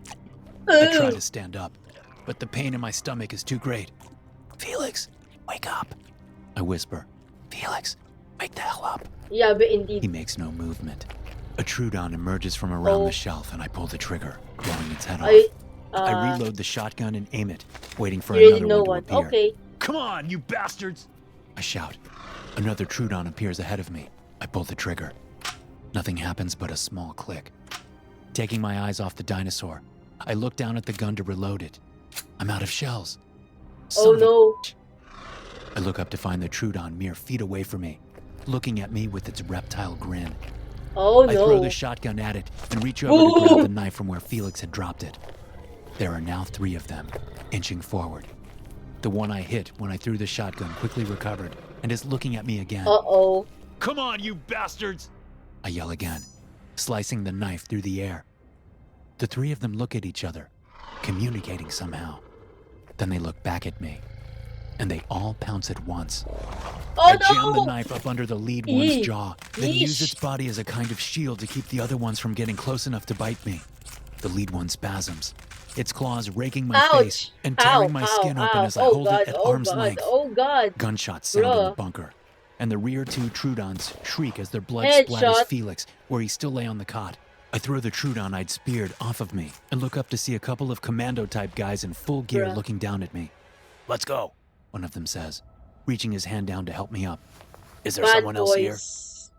I try to stand up, but the pain in my stomach is too great. Felix, wake up, I whisper. Felix, wake the hell up. Yeah, but indeed. He makes no movement. A Trudon emerges from around Oh. the shelf and I pull the trigger, blowing its head off. I I reload the shotgun and aim it, waiting for you really another know one one. to appear. Okay. Come on, you bastards! I shout. Another Trudon appears ahead of me. I pull the trigger. Nothing happens but a small click. Taking my eyes off the dinosaur, I look down at the gun to reload it. I'm out of shells. Oh Son of a no. bitch. I look up to find the Trudon mere feet away from me, looking at me with its reptile grin. Oh I throw no. the shotgun at it and reach over to grab the knife from where Felix had dropped it. There are now 3 of them, inching forward. The one I hit when I threw the shotgun quickly recovered and is looking at me again. Uh-oh. Come on, you bastards! I yell again, slicing the knife through the air. The 3 of them look at each other, communicating somehow. Then they look back at me, and they all pounce at once. Oh I jam the no. knife up under the lead one's Eee. jaw, then use Yeesh. its body as a kind of shield to keep the other ones from getting close enough to bite me. The lead one spasms, its claws raking my face Ouch. and Ow, tearing my ow, skin open ow. as I Oh hold god. it at Oh arm's god. length. Oh god. Gunshots sound in the Bruh. bunker, and the rear 2 Trudons shriek as their blood Headshot. splatters Felix, where he still lay on the cot. I throw the Trudon I'd speared off of me and look up to see a couple of commando-type guys in full gear Bruh. looking down at me. Let's go, one of them says, reaching his hand down to help me up. Is there Bad someone else here? boys.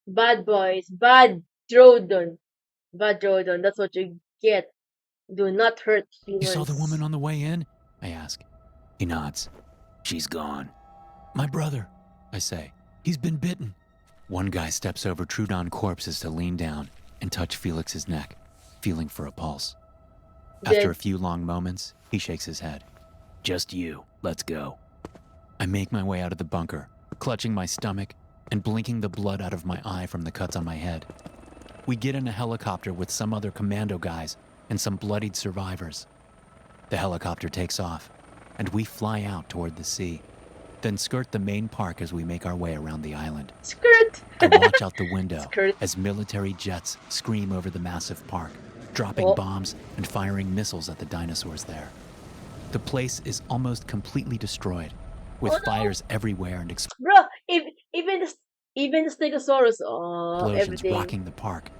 Bad boys. Bad Drodon. Bad Drodon. That's what you get. Do not hurt humans. You saw the woman on the way in? I ask. He nods. She's gone. My brother, I say. He's been bitten. One guy steps over Trudon corpses to lean down and touch Felix's neck, feeling for a pulse. After Dead. a few long moments, he shakes his head. Just you. Let's go. I make my way out of the bunker, clutching my stomach and blinking the blood out of my eye from the cuts on my head. We get in a helicopter with some other commando guys and some bloodied survivors. The helicopter takes off, and we fly out toward the sea, then skirt the main park as we make our way around the island. Skirt. I watch out the window Skirt. as military jets scream over the massive park, dropping Oh. bombs and firing missiles at the dinosaurs there. The place is almost completely destroyed, with Oh, no. fires everywhere and Bro, even the Stegosaurus. Oh, explosions everything. rocking the park.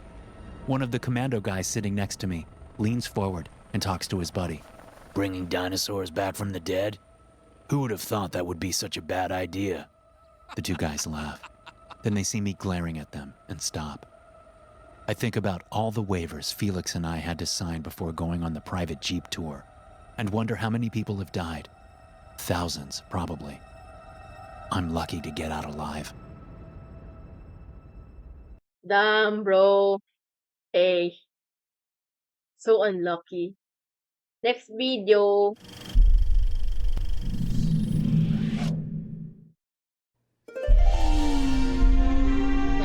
One of the commando guys sitting next to me leans forward and talks to his buddy. Bringing dinosaurs back from the dead? Who would have thought that would be such a bad idea? The 2 guys laugh. Then they see me glaring at them and stop. I think about all the waivers Felix and I had to sign before going on the private Jeep tour and wonder how many people have died. Thousands, probably. I'm lucky to get out alive. Damn, bro. Hey. So unlucky. Next video.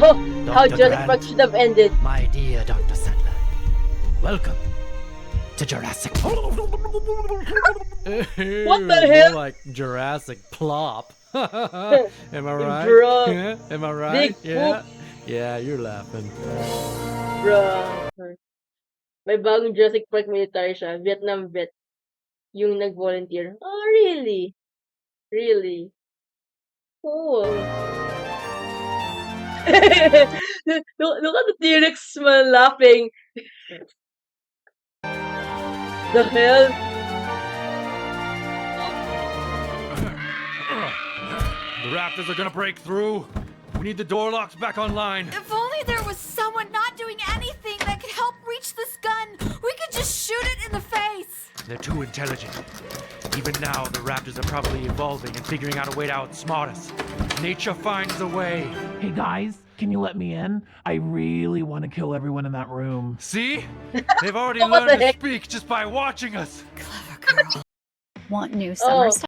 Oh, how Dr. Jurassic Park Grant. should have ended. My dear Dr. Sadler, welcome to Jurassic Park. What the hell? More like Jurassic Plop. Am I right? Bro. Yeah? Am I right? Big Yeah. Yeah, you're laughing. Bro. May bagong Jurassic Park military siya. Vietnam vet. Yung nag-volunteer. Oh, really? really? Really? Cool. Look at the T-Rex man laughing. The hell? The raptors are gonna break through. We need the door locks back online. If only there was someone not doing anything that could help reach this gun. We could just shoot it in the face. They're too intelligent. Even now, the raptors are probably evolving and figuring out a way to outsmart us. Nature finds a way. Hey guys, can you let me in? I really want to kill everyone in that room. See? They've already What learned the to heck? speak just by watching us. Clever girl. Want new summer stuff?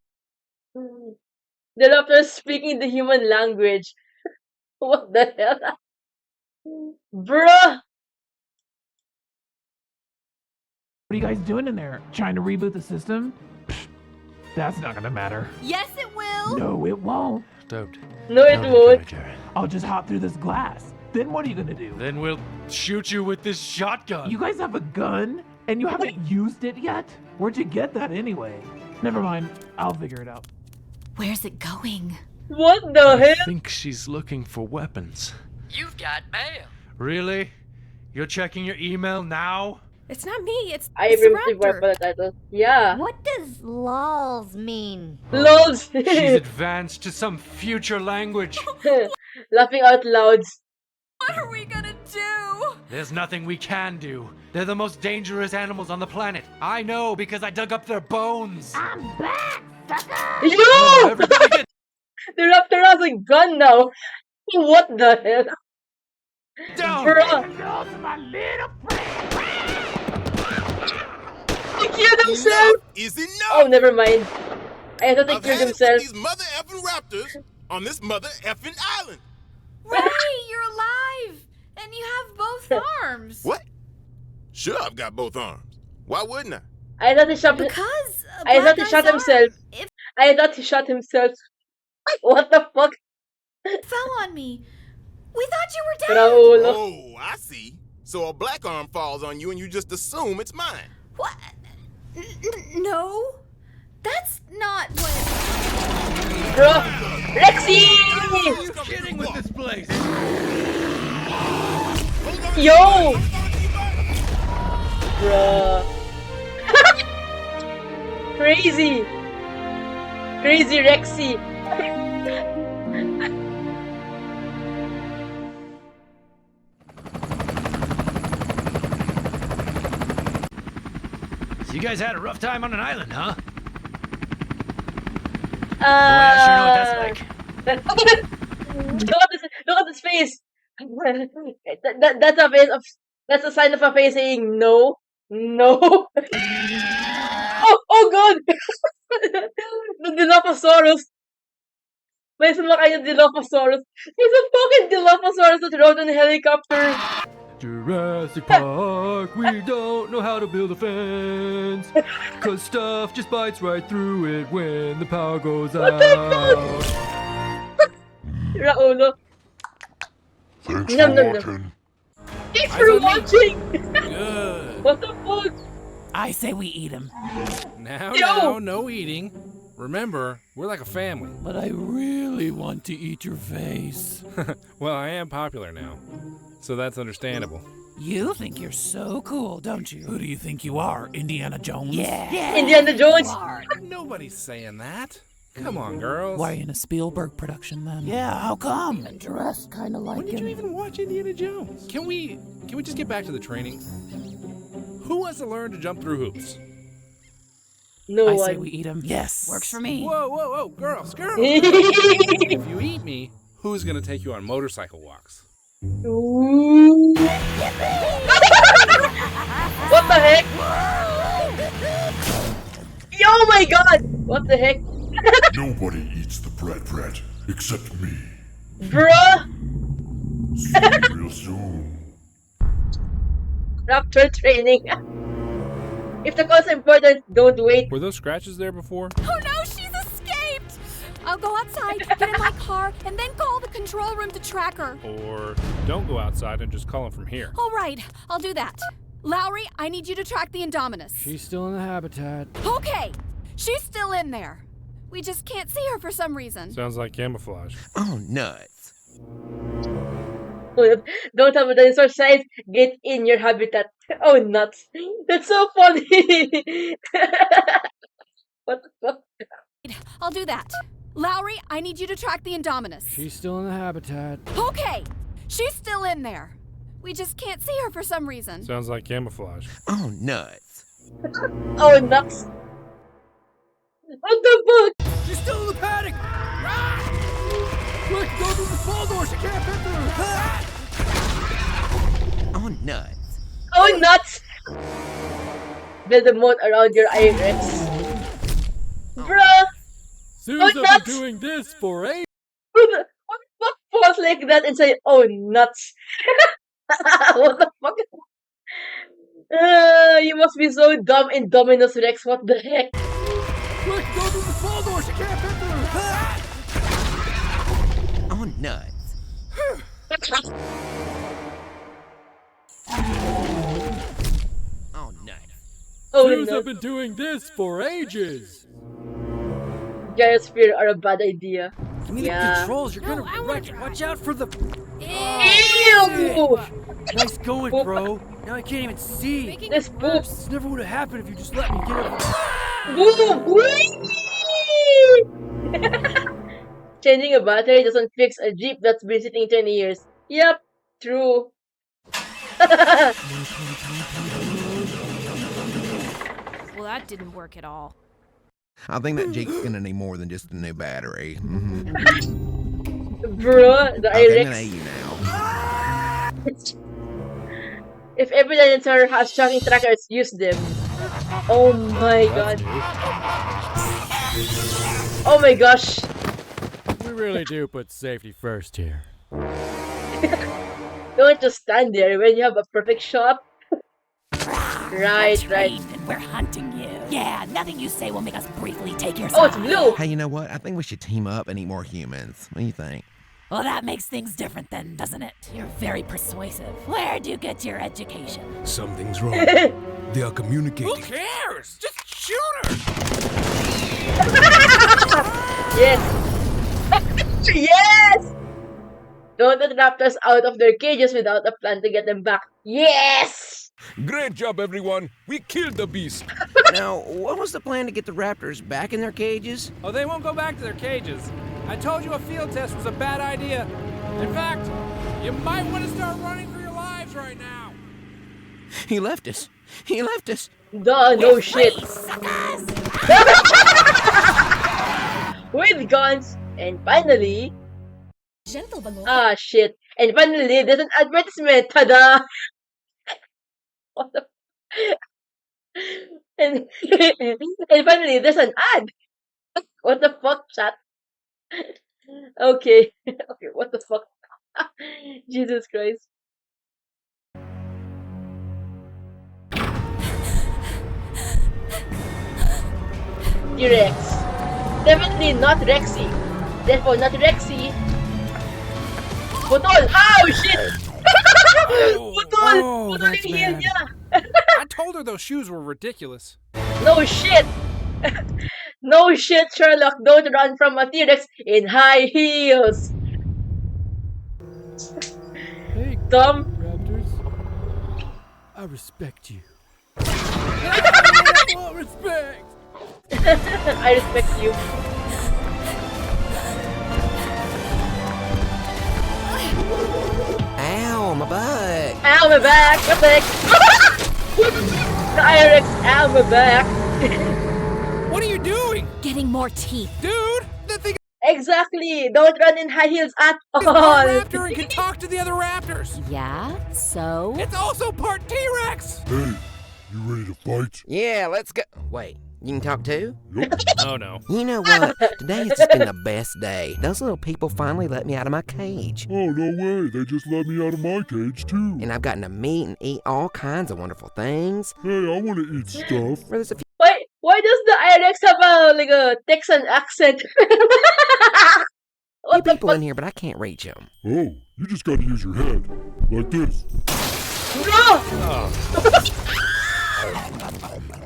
The raptor is speaking the human language. What the hell? Bruh! What are you guys doing in there? Trying to reboot the system? Pfft, that's not gonna matter. Yes, it will. No, it won't. Don't. No, it won't. I'll just hop through this glass. Then what are you gonna do? Then we'll shoot you with this shotgun. You guys have a gun? And you haven't used it yet? Where'd you get that anyway? Never mind. I'll figure it out. Where's it going? What the hell? I think she's looking for weapons. You've got mail. Really? You're checking your email now? It's not me, it's I the previously raptor. wrote for the title. Yeah. What does lols mean? LOLs! She's advanced to some future language. Laughing out loud. What are we gonna do? There's nothing we can do. They're the most dangerous animals on the planet. I know because I dug up their bones. I'm back, sucker! Yo! Oh, everybody get The raptor has a gun now. What the hell? down! Bruh! My little friend. He killed himself! Is enough? Oh, never mind. I thought he I've killed had it with himself. these mother effing raptors on this mother effing island. Ray, you're alive! And you have both arms. What? Sure, I've got both arms. Why wouldn't I? I thought he shot. Because I thought he shot himself. It I thought he shot himself. What the fuck? fell on me. We thought you were dead. Raul. Oh, I see. So a black arm falls on you and you just assume it's mine. What? No. That's not what. Bro. Lexi! You're kidding with this place! Yo! Bruh. Crazy! Crazy Rexy! So you guys had a rough time on an island, huh? Boy, I sure know what that's like. Look at his face! That's a face of. That's a sign of a face saying no. No. Oh god! The Dilophosaurus. May sumakay yung Dilophosaurus. There's a fucking Dilophosaurus that rode on a helicopter. Jurassic Park, we don't know how to build a fence. Cause stuff just bites right through it when the power goes out. Raulo. Thanks Nom, for nom, nom. watching. Thanks for watching! Good. What the fuck? I say we eat him. Now, Yo! no eating. Remember, we're like a family. But I really want to eat your face. Well, I am popular now, so that's understandable. You think you're so cool, don't you? Who do you think you are, Indiana Jones? Yeah. Indiana Jones? Nobody's saying that. Come on, girls. Why in a Spielberg production then? Yeah, how come? And dressed kind of like When did you even watch Indiana Jones? Can we just get back to the training? Who wants to learn to jump through hoops? No I say one. we eat him. Yes. Works for me. Whoa, girls. If you eat me, who's gonna take you on motorcycle walks? Ooh. What the heck? Oh my god! What the heck? Nobody eats the brat except me. Bruh! See you real soon. Raptor training. If the cause is important, don't wait. Were those scratches there before? Oh no, she's escaped! I'll go outside, get in my car, and then call the control room to track her. Or don't go outside and just call them from here. All right, I'll do that. Lowry, I need you to track the Indominus. She's still in the habitat. Okay, she's still in there. We just can't see her for some reason. Sounds like camouflage. Oh, nuts. Don't have a dinosaur size. Get in your habitat. Oh, nuts. That's so funny. What the fuck? I'll do that. Lowry, I need you to track the Indominus. She's still in the habitat. Okay, she's still in there. We just can't see her for some reason. Sounds like camouflage. Oh, nuts. Oh, nuts. What the fuck? She's still in the paddock! Ah! Quick, go through the small door! She can't fit through! Oh, nuts. Oh, nuts. Build a moat around your IRX. Bruh. Sue's nuts! been doing this for ages! What the fuck falls like that and say, oh, nuts? What the fuck? You must be so dumb in Dominus Rex. What the heck? Quick, go through the small door! She can't fit through! Oh, nuts. Oh, nuts. Oh, Sue's nuts. been doing this for ages! Gyrosphere are a bad idea. Give me Yeah. the controls, you're gonna wreck it! Watch out for the... Ew! Nice going, bro! Now I can't even see! This poop. This never would have happened if you just let me get over... Changing a battery doesn't fix a Jeep that's been sitting 20 years. Yep, true. Well, that didn't work at all. I think that Jeep's gonna need more than just a new battery. Mm-hmm. Bruh, the Okay, I'm gonna IRX. you now. If every dinosaur has shocking trackers, use them. Oh my god. Oh my gosh. We really do put safety first here. Don't just stand there when you have a perfect shot. Right. And we're hunting you. Yeah, nothing you say will make us briefly take your Oh, it's side. blue. Hey, you know what? I think we should team up and eat more humans. What do you think? Well, that makes things different then, doesn't it? You're very persuasive. Where'd you get your education? Something's wrong. They are communicating. cares? Just shoot her! Yes. Yes. Don't let raptors out of their cages without a plan to get them back. Yes. Great job, everyone. We killed the beast. Now, what was the plan to get the raptors back in their cages? Oh, they won't go back to their cages. I told you a field test was a bad idea. In fact, you might want to start running for your lives right now. He left us. He left us. Duh, no shit. Suckers! With guns. And finally, Gentle below. shit. And finally, there's an advertisement. Tada! What the and, and finally, there's an ad. What the fuck, chat? Okay. Okay, what the fuck? Jesus Christ. T-Rex. Definitely not Rexy. Therefore, not Rexy. Putol! Oh, shit! Putol! Putol that's yung heel bad. niya. I told her those shoes were ridiculous. No shit! No shit, Sherlock. Don't run from a T-Rex in high heels. Hey, Dumb. raptors. I respect you. What respect? I respect you. Ow, my butt. Ow, my back. What the heck? The IRX. Ow, my back. What are you doing? Getting more teeth. Dude, that thing Exactly. Don't run in high heels at is a all. raptor and can talk to the other raptors. Yeah, so? It's also part T-Rex. Hey, you ready to fight? Yeah, let's go. Wait, you can talk too? Oh no. You know what? Today has just been the best day. Those little people finally let me out of my cage. Oh, no way. They just let me out of my cage, too. And I've gotten to meet and eat all kinds of wonderful things. Hey, I want to eat stuff. Where there's a few Why does the IRX have a Texan accent? What the people fuck? in here, but I can't reach them. Oh, you just gotta use your head. Like this. No!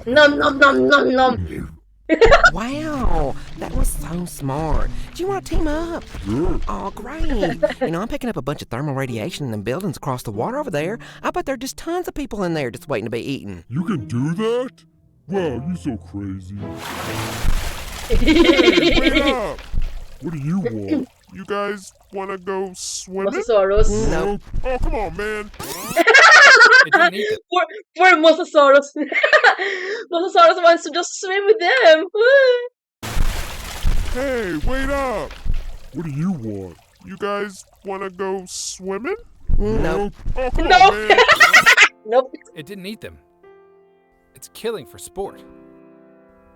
Nom nom nom nom nom. Wow, that was so smart. Do you want to team up? Yeah. Oh, great. I'm picking up a bunch of thermal radiation in the buildings across the water over there. I bet there are just tons of people in there just waiting to be eaten. You can do that? Wow, you so crazy. Hey, wait up! What do you want? You guys wanna go swimming? Mosasaurus. Nope. Oh, come on, man. It didn't eat them. Poor Mosasaurus. Mosasaurus wants to just swim with them. Hey, wait up! What do you want? You guys wanna go swimming? Nope. Oh, come No. on, man. Nope. It didn't eat them. It's killing for sport.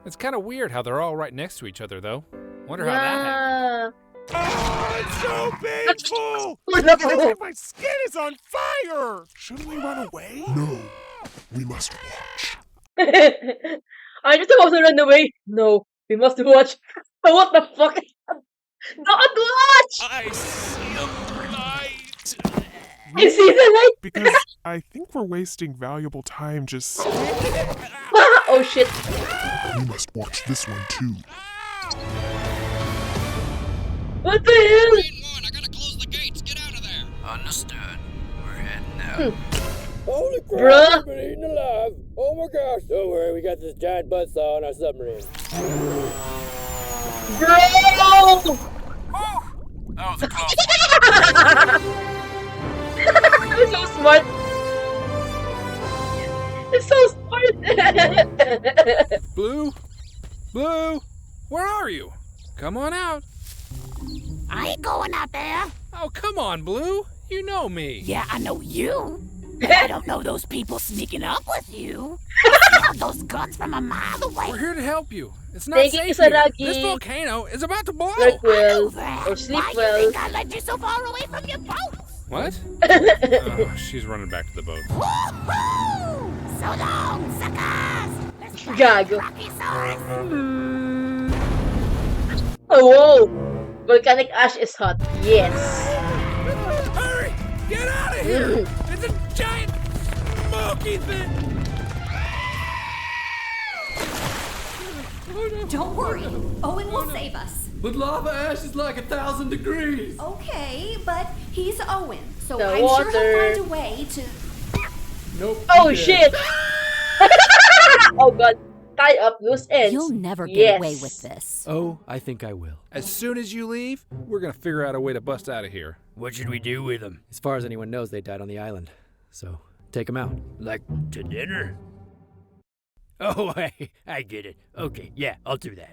It's kind of weird how they're all right next to each other, though. Wonder how that happened. Oh, it's so painful! No. My skin is on fire! Shouldn't we run away? No, we must watch. I just supposed to run away. No, we must watch. What the fuck? Don't watch! I see the light! I see the light. Because I think we're wasting valuable time just... Oh shit. We must watch this one too. What the hell? Green 1, I gotta close the gates. Get out of there. Understood. We're heading out. Holy crap, Bruh. we've been eaten alive. Oh my gosh. Don't worry, we got this giant buzzsaw on our submarine. Bro! That was a close one. You're so smart. You're so smart. Blue? Blue? Where are you? Come on out. I ain't going out there. Oh, come on, Blue. You know me. Yeah, I know you. But I don't know those people sneaking up with you. I smell those guns from a mile away. We're here to help you. It's not Thank you, safe here. Saragi. This volcano is about to blow. Work well, That. or sleep Why well. you think I let you so far away from your boat? What? Oh, she's running back to the boat. Woohoo! So long, suckers! Gago. Brachiosaurus. Oh, whoa! Volcanic ash is hot. Yes. Hurry! Get out of here! It's a giant smoky thing! Don't worry. Owen will save us. But lava ash is like 1,000 degrees. Okay, but he's Owen, so The I'm water. sure he'll find a way to... Nope. Oh he shit! Oh god. Tie up loose ends. You'll never get Yes. away with this. Oh, I think I will. As soon as you leave, we're gonna figure out a way to bust out of here. What should we do with them? As far as anyone knows, they died on the island. So, take them out. Like to dinner? Oh, I get it. Okay, yeah, I'll do that.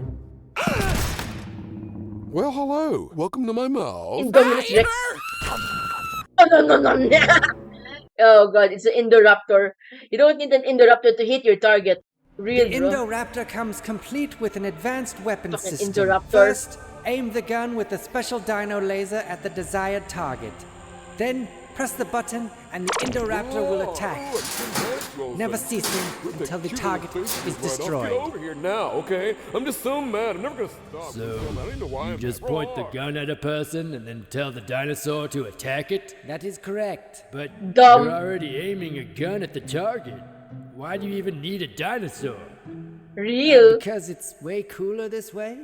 Well, hello. Welcome to my mouth. Indominus Rex. Oh, no. Oh god, it's an Indoraptor. You don't need an Indoraptor to hit your target. Real, The bro. Indoraptor comes complete with an advanced weapon Fucking system. Indoraptor. First, aim the gun with a special dino laser at the desired target. Then, press the button and the Indoraptor will attack, never ceasing until the target is destroyed. Get over here now, okay? I'm just so mad. I'm never gonna stop. So, you just point the gun at a person and then tell the dinosaur to attack it? That is correct. But Dumb. you're already aiming a gun at the target. Why do you even need a dinosaur? Real. Because it's way cooler this way?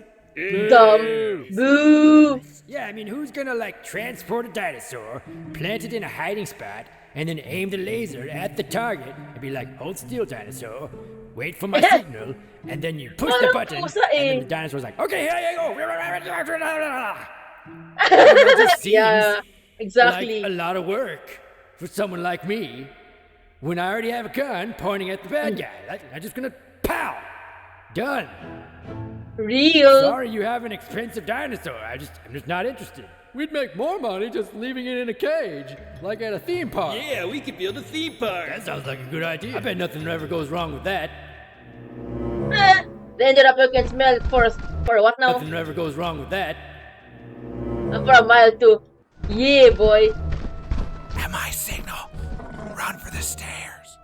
Dumb. Boo. Yeah, I mean, who's gonna, like, transport a dinosaur, plant it in a hiding spot, and then aim the laser at the target and be like, hold still, dinosaur, wait for my signal, and then you push the button, and then the dinosaur's like, okay, here you go. That just seems Yeah, exactly. like a lot of work for someone like me when I already have a gun pointing at the bad guy. I'm just gonna pow! Done. Real. Sorry you have an expensive dinosaur. I'm just not interested. We'd make more money just leaving it in a cage, like at a theme park. Yeah, we could build a theme park. That sounds like a good idea. I bet nothing ever goes wrong with that. The Indoraptor can smell for what now? Nothing ever goes wrong with that. For a mile too. Yeah, boy. MI signal. Run for the stairs.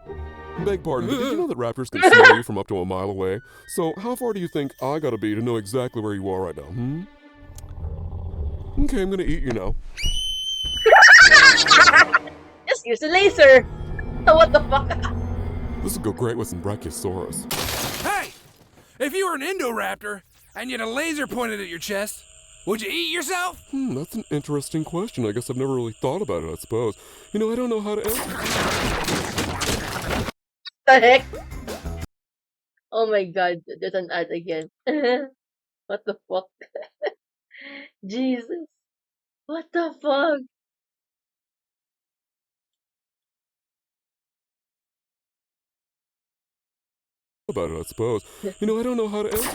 Beg pardon, but did you know that raptors can smell you from up to a mile away? So how far do you think I gotta be to know exactly where you are right now, Okay, I'm gonna eat you now. Just use a laser. What the fuck? This would go great with some Brachiosaurus. Hey! if you were an Indoraptor and you had a laser pointed at your chest, would you eat yourself? That's an interesting question. I guess I've never really thought about it, I suppose. You know, I don't know how to answer. The heck? Oh my god, there's an ad again. What the fuck? Jesus. What the fuck? About it, I suppose. You know, I don't know how to answer.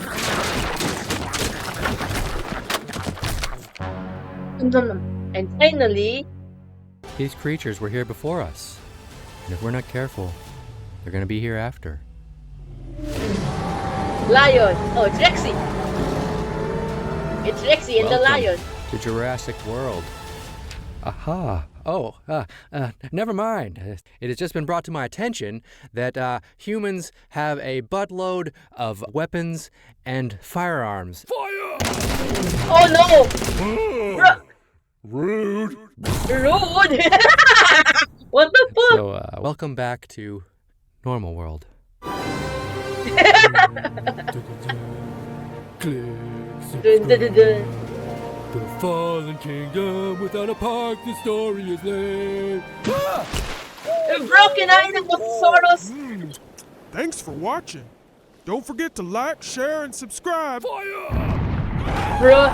And finally, These creatures were here before us. And if we're not careful, they're gonna be here after. lion. Oh, it's Rexy. It's Rexy and the lion. To Jurassic World. Aha. Oh, never mind. It has just been brought to my attention that humans have a buttload of weapons and firearms. Fire! Oh no! Rude. Rude! What the fuck? So, welcome back to normal world. The fallen kingdom without a park, the story is late. A broken island of sorrows. Thanks for watching. Don't forget to like, share, and subscribe. Bruh.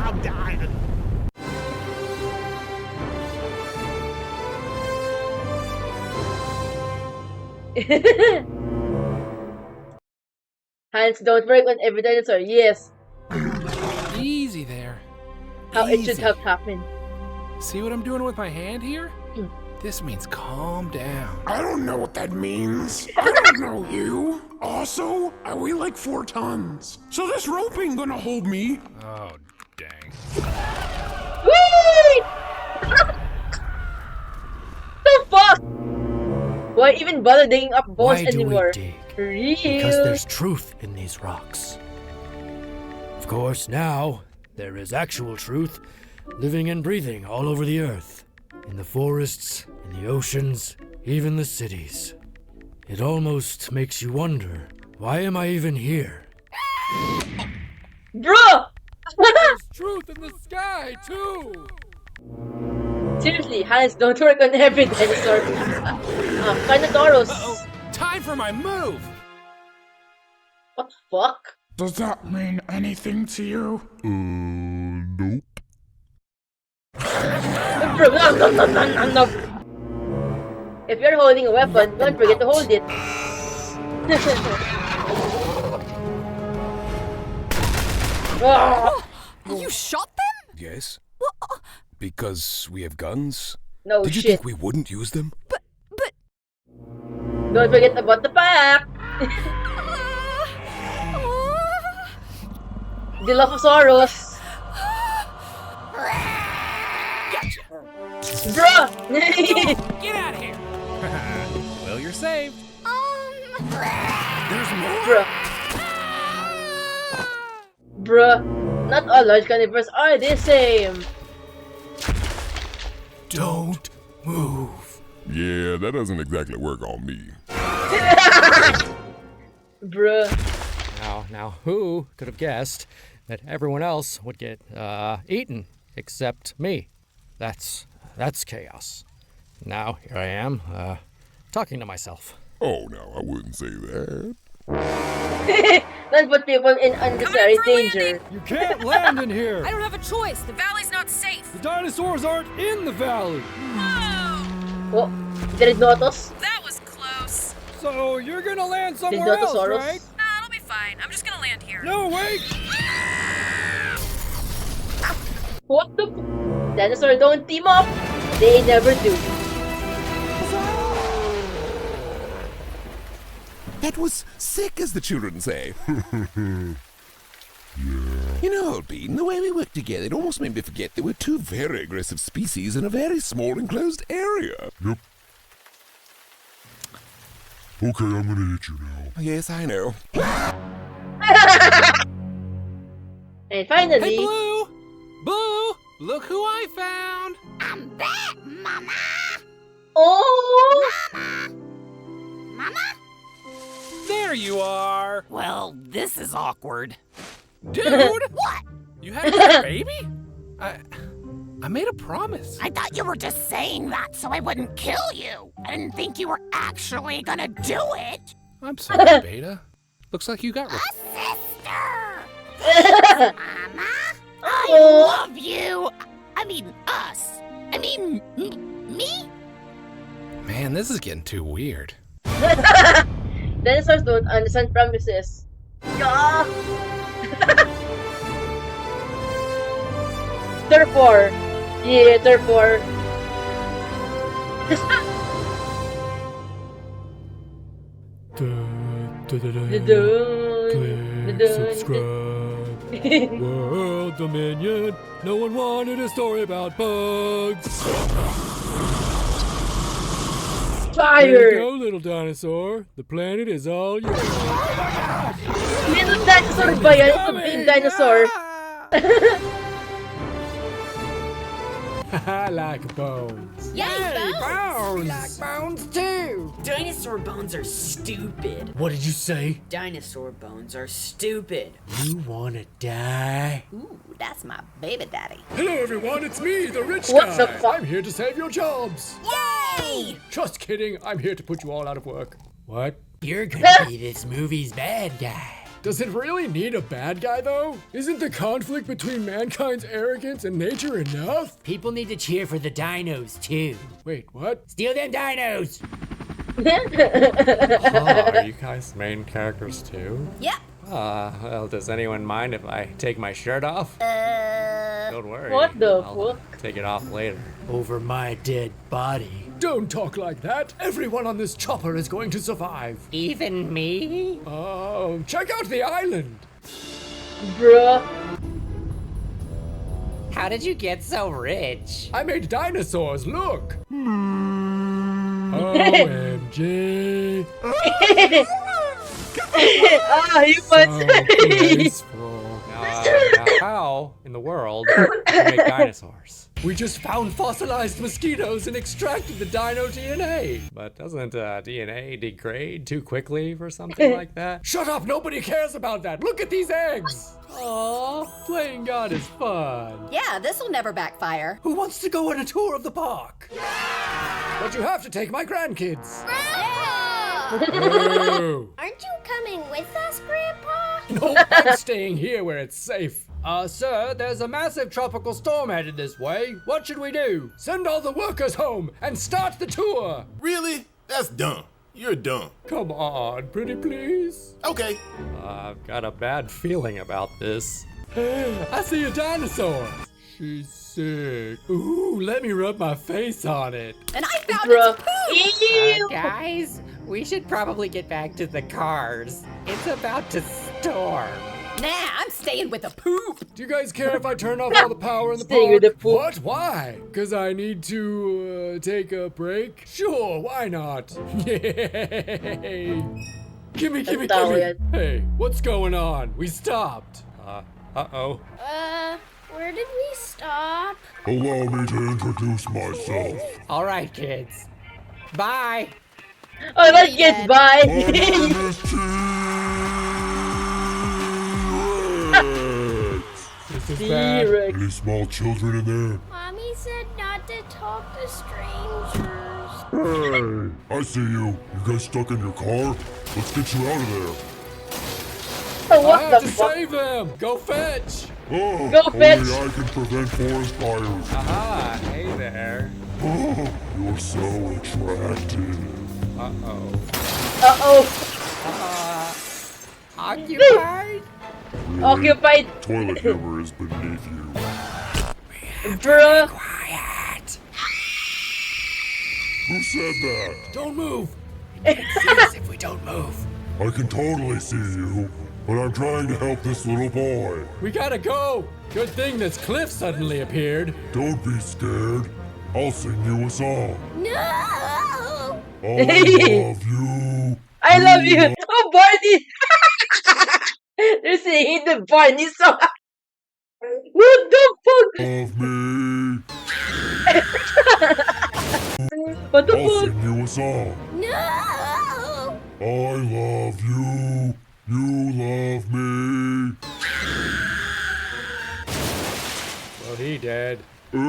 I'm dying. Hands don't work on every dinosaur. Yes. Easy there. How it should have happened. See what I'm doing with my hand here? This means calm down. I don't know what that means. I don't know you. Also, I weigh like 4 tons. So this rope ain't gonna hold me. Oh, dang. Whee! The fuck? Why even bother digging up bones Why do anymore? we dig? Real. Because there's truth in these rocks. Of course, now there is actual truth living and breathing all over the earth. In the forests, in the oceans, even the cities. It almost makes you wonder, why am I even here? Bro! There's truth in the sky, too! Seriously, hands don't work on every dinosaur. Carnotaurus. Uh-oh. Time for my move! What the fuck? Does that mean anything to you? Nope. Bro, no. If you're holding a weapon, don't forget to hold it. You shot them? Yes. Because we have guns? No Did you shit. think we wouldn't use them? Don't forget about the pack. Dilophosaurus. Gotcha. Bruh! Get out of here! Well, you're saved. There's more? Bruh. Not all large carnivores are the same. Don't move. Yeah, that doesn't exactly work on me. Bruh. Now, who could have guessed that everyone else would get eaten except me? That's chaos. Now here I am, talking to myself. Oh, no, I wouldn't say that. Don't put people in unnecessary danger. You can't land in here. I don't have a choice. The valley's not safe. The dinosaurs aren't in the valley. Oh, Drednotos. That was close. So you're gonna land somewhere else, right? It'll be fine. I'm just gonna land here. No, wait. What the? Dinosaurs don't team up. They never do. That was sick, as the children say. You know, old Bean, the way we worked together, it almost made me forget there were 2 very aggressive species in a very small enclosed area. Yep. Okay, I'm gonna eat you now. Yes, I know. And finally... Hey, Blue! Blue! Look who I found! I'm back, Mama! Oh! Mama? There you are! there. Well, this is awkward. Dude! What? You had a baby? I made a promise. I thought you were just saying that so I wouldn't kill you. I didn't think you were actually gonna do it. I'm sorry, Beta. Looks like you got... A sister! Mama, I love you. I mean, us. I mean, me? Man, this is getting too weird. Dinosaurs don't understand promises. Yeah. Therefore. Yeah, therefore. Click subscribe. World Dominion. No one wanted a story about bugs. Fire! There you go, little dinosaur. The planet is all yours. Little dinosaur ba yan? It's a big dinosaur. I like bones. Yay, bones! We like bones too. Dinosaur bones are stupid. What did you say? Dinosaur bones are stupid. You wanna die? Ooh, that's my baby daddy. Hello, everyone. It's me, the rich What guy. the fuck? I'm here to save your jobs. Yay! Just kidding. I'm here to put you all out of work. What? You're gonna be this movie's bad guy. Does it really need a bad guy, though? Isn't the conflict between mankind's arrogance and nature enough? People need to cheer for the dinos too. Wait, what? Steal them dinos! Are you guys main characters too? Yep. Well, does anyone mind if I take my shirt off? Don't worry. What the I'll fuck? take it off later. Over my dead body. Don't talk like that. Everyone on this chopper is going to survive. Even me? Oh, check out the island. Bruh. How did you get so rich? I made dinosaurs, look. OMG. Ah, you must. Now, how in the world do you make dinosaurs? We just found fossilized mosquitoes and extracted the dino DNA. But doesn't DNA degrade too quickly for something like that? Shut up, nobody cares about that. Look at these eggs. Aw, playing God is fun. Yeah, this'll never backfire. Who wants to go on a tour of the park? But you have to take my grandkids. Boo. Aren't you coming with us, Grandpa? No, I'm staying here where it's safe. Sir, there's a massive tropical storm headed this way. What should we do? Send all the workers home and start the tour. Really? That's dumb. You're dumb. Come on, pretty please. Okay. I've got a bad feeling about this. I see a dinosaur. She's sick. Ooh, let me rub my face on it. And I found its poop! Guys, we should probably get back to the cars. It's about to storm. Nah, I'm staying with the poop. Do you guys care if I turn off all the power in the Staying park? with the poop. What? Why? Because I need to take a break? Sure, why not? Yay! Gimme. Hey, what's going on? We stopped. Uh-oh. Where did we stop? Allow me to introduce myself. All right, kids. Bye. Oh, let's get by. My name is This is bad. T-Rex. Any small children in there? Mommy said not to talk to strangers. Hey, I see you. You guys stuck in your car? Let's get you out of there. Oh, what I have the to fuck? save them. Go fetch. Oh, Go only fetch. I can prevent forest fires. Aha, hey there. Oh, you're so attractive. Uh-oh. Occupied? Really? Occupied. Toilet humor is beneath you. Bruh. Quiet. Who said that? Don't move. See us if we don't move. I can totally see you, but I'm trying to help this little boy. We gotta go. Good thing this cliff suddenly appeared. Don't be scared. I'll sing you a song. No! I love you. I love you. Oh, Barney. They're singing the Barney song. What the fuck? Love me. What the I'll fuck? sing you a song. No! I love you. You love me. Well, he dead. Oops.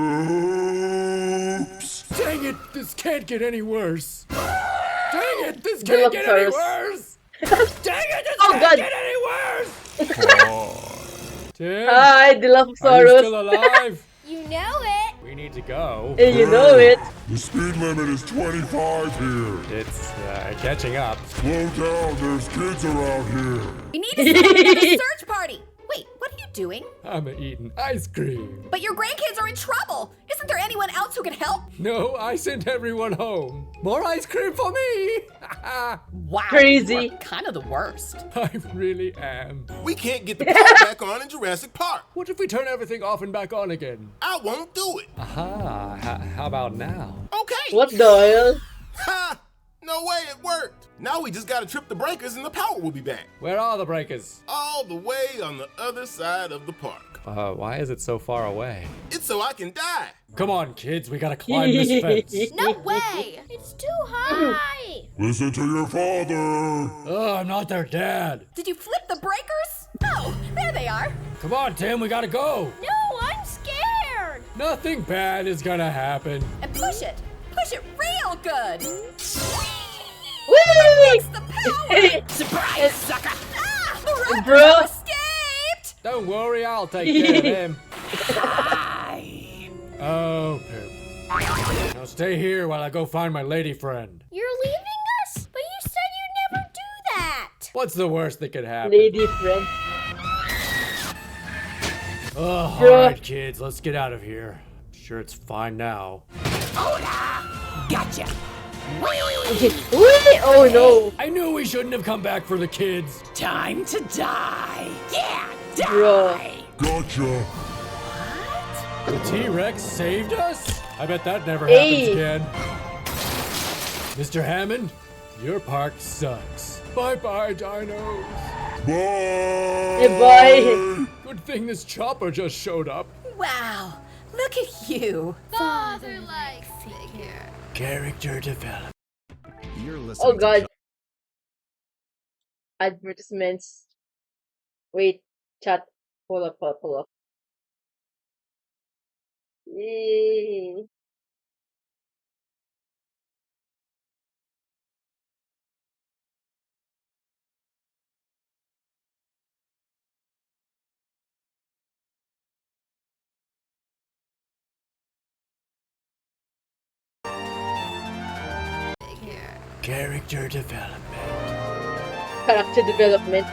Dang it! This can't get any worse. Dang it! This can't get any worse. Dang it! This can't get any worse. Tim, Hi, are you Dilophosaurus. still alive? You know it. We need to go. And you know it. The speed limit is 25 here. It's catching up. Slow down, there's kids around here. We need to set up another search party. Wait, what are you doing? I'm eating ice cream. But your grandkids are in trouble. Isn't there anyone else who can help? No, I sent everyone home. More ice cream for me. Wow. Crazy. You are kind of the worst. I really am. We can't get the power back on in Jurassic Park. What if we turn everything off and back on again? I won't do it. Aha, how about now? Okay. What the hell? Ha! No way, it worked. Now we just gotta trip the breakers and the power will be back. Where are the breakers? All the way on the other side of the park. Why is it so far away? It's so I can die. Come on, kids, we gotta climb this fence. No way. It's too high. Listen to your father. Oh, I'm not their dad. Did you flip the breakers? Oh, there they are. Come on, Tim, we gotta go. No, I'm scared. Nothing bad is gonna happen. And push it. Push it real good. Woo! Fix the power. Surprise, sucker! Ah, the raptor Bro. escaped. Don't worry, I'll take care of him. Oh, Pip. Now stay here while I go find my lady friend. You're leaving us? But you said you'd never do that. What's the worst that could happen? Lady friend. Oh, Bro. alright, kids, let's get out of here. I'm sure it's fine now. Hola! Gotcha! Oh no. I knew we shouldn't have come back for the kids. Time to die! Yeah, die! Bro. Gotcha. The T-Rex saved us? I bet that never Hey. happens again. Mr. Hammond, your park sucks. Bye-bye, dinos. Bye. Goodbye. Good thing this chopper just showed up. Wow, look at you. Father likes figure. Character development. You're listening Oh to god. Advertisements. Wait, chat. Pull up. Yay. Character development. Character development.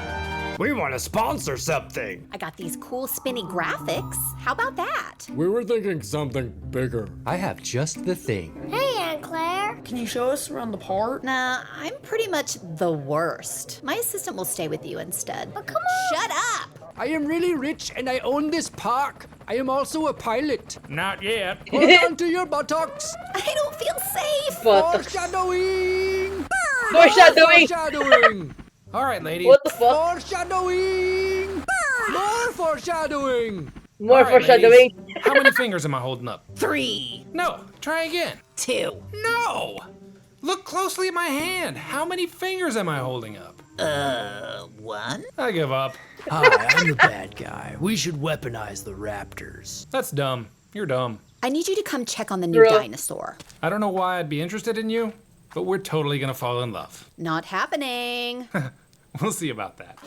We want to sponsor something. I got these cool spinny graphics. How about that? We were thinking something bigger. I have just the thing. Hey, Aunt Claire. Can you show us around the park? Nah, I'm pretty much the worst. My assistant will stay with you instead. But come on. Shut up! I am really rich and I own this park. I am also a pilot. Not yet. Hold on to your buttocks. I don't feel safe! Buttocks. Foreshadowing. Foreshadowing. Foreshadowing. All right, lady. What the fuck? Foreshadowing. More foreshadowing. More All right, foreshadowing. ladies. How many fingers am I holding up? 3, No. Try again. 2, No. Look closely at my hand. How many fingers am I holding up? 1. I give up. Hi, I'm the bad guy. We should weaponize the raptors. That's dumb. You're dumb. I need you to come check on the new Bro. dinosaur. I don't know why I'd be interested in you, but we're totally gonna fall in love. Not happening. We'll see about that.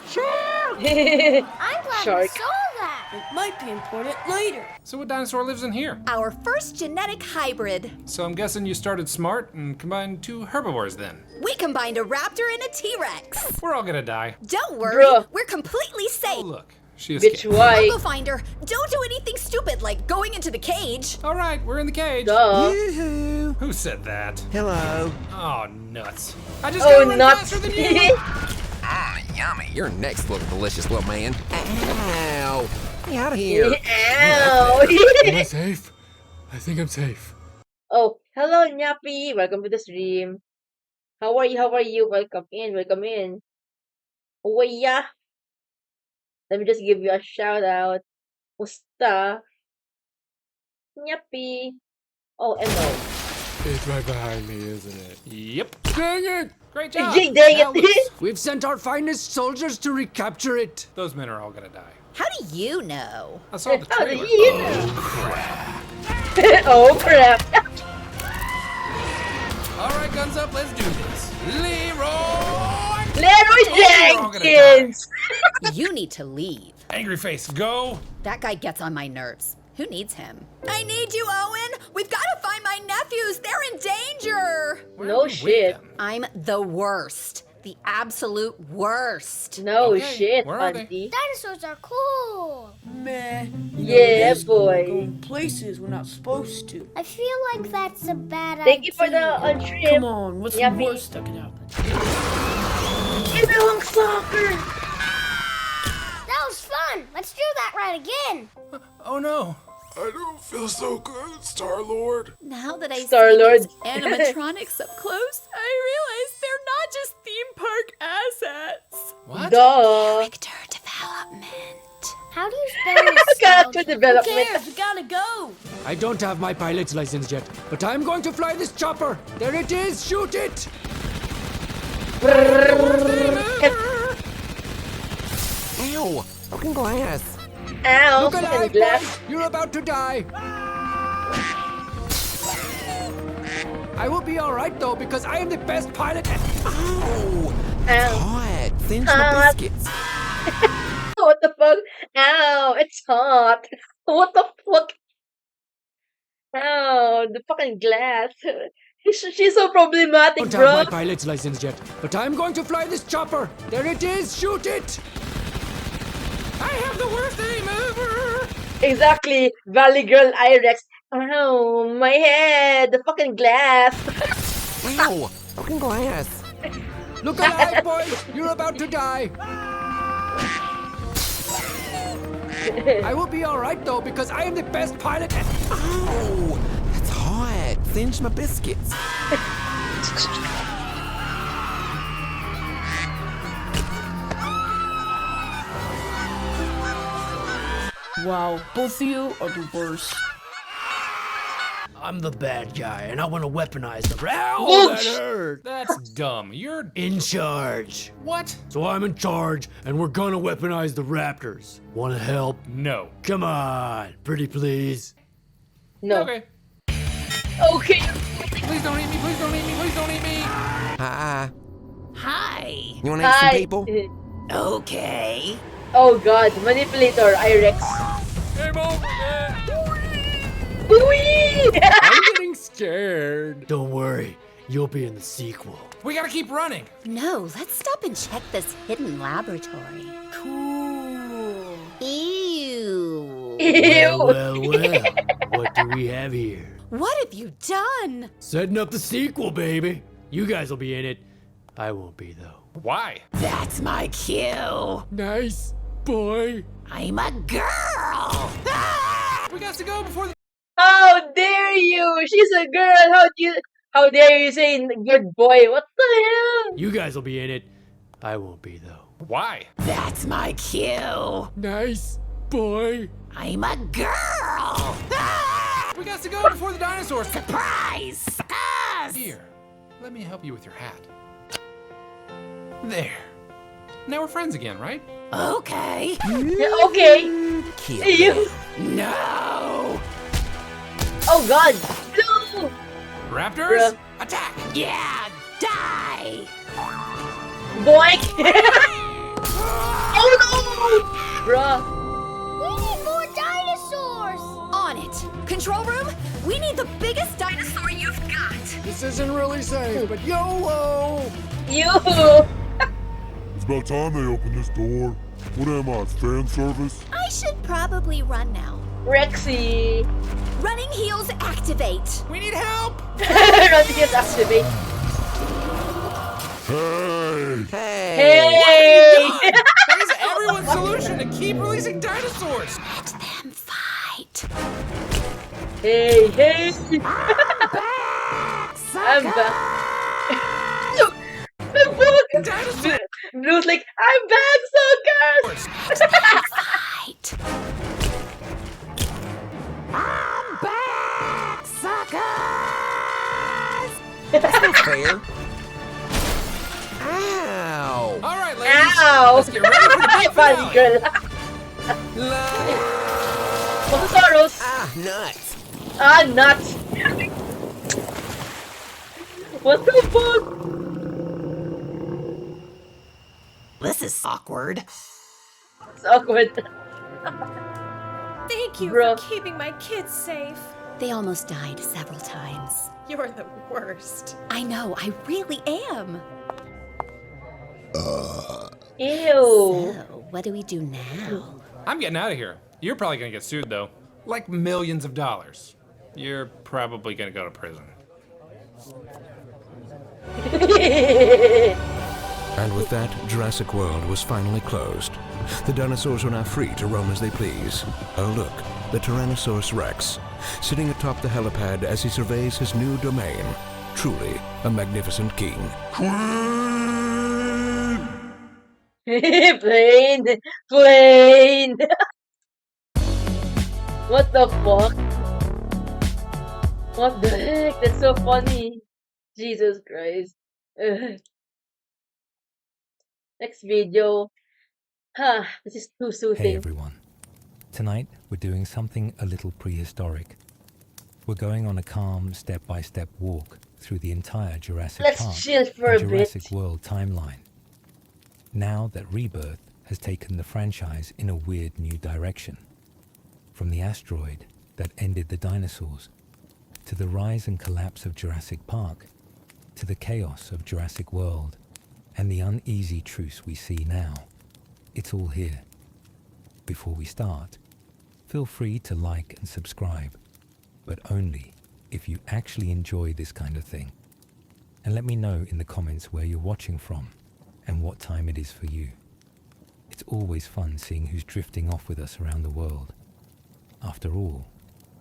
I'm glad Shark. you saw that. It might be important later. So what dinosaur lives in here? Our first genetic hybrid. So I'm guessing you started smart and combined two herbivores then. We combined a raptor and a T-Rex. We're all gonna die. Don't worry, Bruh. we're completely safe. Oh look, she Bitch, escaped. why? I'll go find her. Don't do anything stupid like going into the cage. All right, we're in the cage. Duh. Yoo-hoo. Who said that? Hello. Oh, nuts. I just Oh, gotta run nuts. faster than you. Yummy. Your next little delicious little man. Ow. Get out of here. Ow. Am I safe? I think I'm safe. Oh, hello, Nyappy. Welcome to the stream. How are you? Welcome in. Oh, yeah. Let me just give you a shout out. Musta? Nyappy. Oh, Emo. It's right behind me, isn't it? Yep. Dang it! Great job. Dang it! We've sent our finest soldiers to recapture it. Those men are all gonna die. How do you know? I saw the How do trailer. you know? Oh crap! All right, guns up. Let's do this. Leroy Jenkins! You need to leave. Angry face, go. That guy gets on my nerves. Who needs him? I need you, Owen! We've got to find my nephews! They're in danger! No shit. I'm the worst. The absolute worst. No Okay, shit, where are they? Auntie. Dinosaurs are cool. Meh. Yeah, boy. Going places we're not supposed to. I feel like that's a bad Thank you idea. for the trip. Come on, what's the Yuppie. worst that could happen? Ginawang soccer! That was fun. Let's do that right again. Oh no. I don't feel so good, Star-Lord. Now that I Star-Lord. see these animatronics up close, I realize they're not just theme park assets. What? Duh. Character development. How do you spell Character nostalgia? development. Who cares? We gotta go. I don't have my pilot's license yet, but I'm going to fly this chopper. There it is. Shoot it. Ow! Broken glass. Ow, Look fucking alive, glass. boys. You're about to die. I will be all right though because I am the best pilot. Ow! Ow. Hot. Singe my biscuits. What the fuck? Ow, it's hot. What the fuck? Ow, the fucking glass. She's so problematic, Don't bro. have my pilot's license yet, but I'm going to fly this chopper. There it is. Shoot it. I have the worst aim ever. Exactly, Valley Girl Irex. Ow, my head, the fucking glass. Ow! Broken glass. Look alive, boys. You're about to die. I will be all right though because I am the best pilot. Ow! That's hot. Singe my biscuits. Wow, both of you are the worst. I'm the bad guy, and I want to weaponize the Ow, Ouch! that hurt. That's dumb. You're In charge. what? So I'm in charge, and we're gonna weaponize the raptors. Want to help? No. Come on, pretty please. No. Okay. Okay. Please don't eat me. Please don't eat me. Please don't eat me. Hi. Hi. You want to eat some Hi. people? Okay. Oh god, manipulator Irex. Game over. Whee! I'm getting scared. Don't worry, you'll be in the sequel. We gotta keep running. No, let's stop and check this hidden laboratory. Cool. Ew. Ew. Well, what do we have here? What have you done? Setting up the sequel, baby. You guys will be in it. I won't be, though. Why? That's my cue. Nice boy. I'm a girl. We got to go before the. How dare you? She's a girl. How dare you say good boy? What the hell? You guys will be in it. I won't be, though. Why? That's my cue. Nice boy. I'm a girl. We got to go before the dinosaurs. Surprise! Us! Here, let me help you with your hat. There. Now we're friends again, right? Okay. Okay. Kill You. No. Oh god. No. Raptors, Bruh. attack! Yeah, die. Boink. Oh no. Bruh. We need more dinosaurs. On it. Control room, we need the biggest dinosaur you've got. This isn't really safe, but YOLO! You. It's about time they open this door. What am I, fan service? I should probably run now. Rexy. Running heels activate. We need help! Running is activate. Hey! Hey. That is everyone's solution to keep releasing dinosaurs! Let them fight. Hey. I'm I'm back. I'm back. Dinosaur Blue's like, I'm back, suckers. Fight. I'm back, sucker. fair. Ow! All right, ladies. Ow! Let's get ready for the big Funny finale. girl. Mosasaurus. Ah, nuts. Ah, nuts. What the fuck? This is awkward. It's awkward. Thank you Bruh. for keeping my kids safe. They almost died several times. You're the worst. I know, I really am. Ew. So, what do we do now? I'm getting out of here. You're probably gonna get sued though, like millions of dollars. You're probably gonna go to prison. And with that, Jurassic World was finally closed. The dinosaurs are now free to roam as they please. Oh look, the Tyrannosaurus Rex, sitting atop the helipad as he surveys his new domain. Truly a magnificent king. Plain. Plain. What the fuck? What the heck? That's so funny. Jesus Christ. Ugh. Next video. This is too soothing. Hey everyone. Tonight we're doing something a little prehistoric. We're going on a calm step-by-step walk through the entire Jurassic Let's Park chill for and a bit. Jurassic World timeline. Now that Rebirth has taken the franchise in a weird new direction. From the asteroid that ended the dinosaurs, to the rise and collapse of Jurassic Park, to the chaos of Jurassic World, and the uneasy truce we see now. It's all here. Before we start, feel free to like and subscribe, but only if you actually enjoy this kind of thing. And let me know in the comments where you're watching from and what time it is for you. It's always fun seeing who's drifting off with us around the world. After all,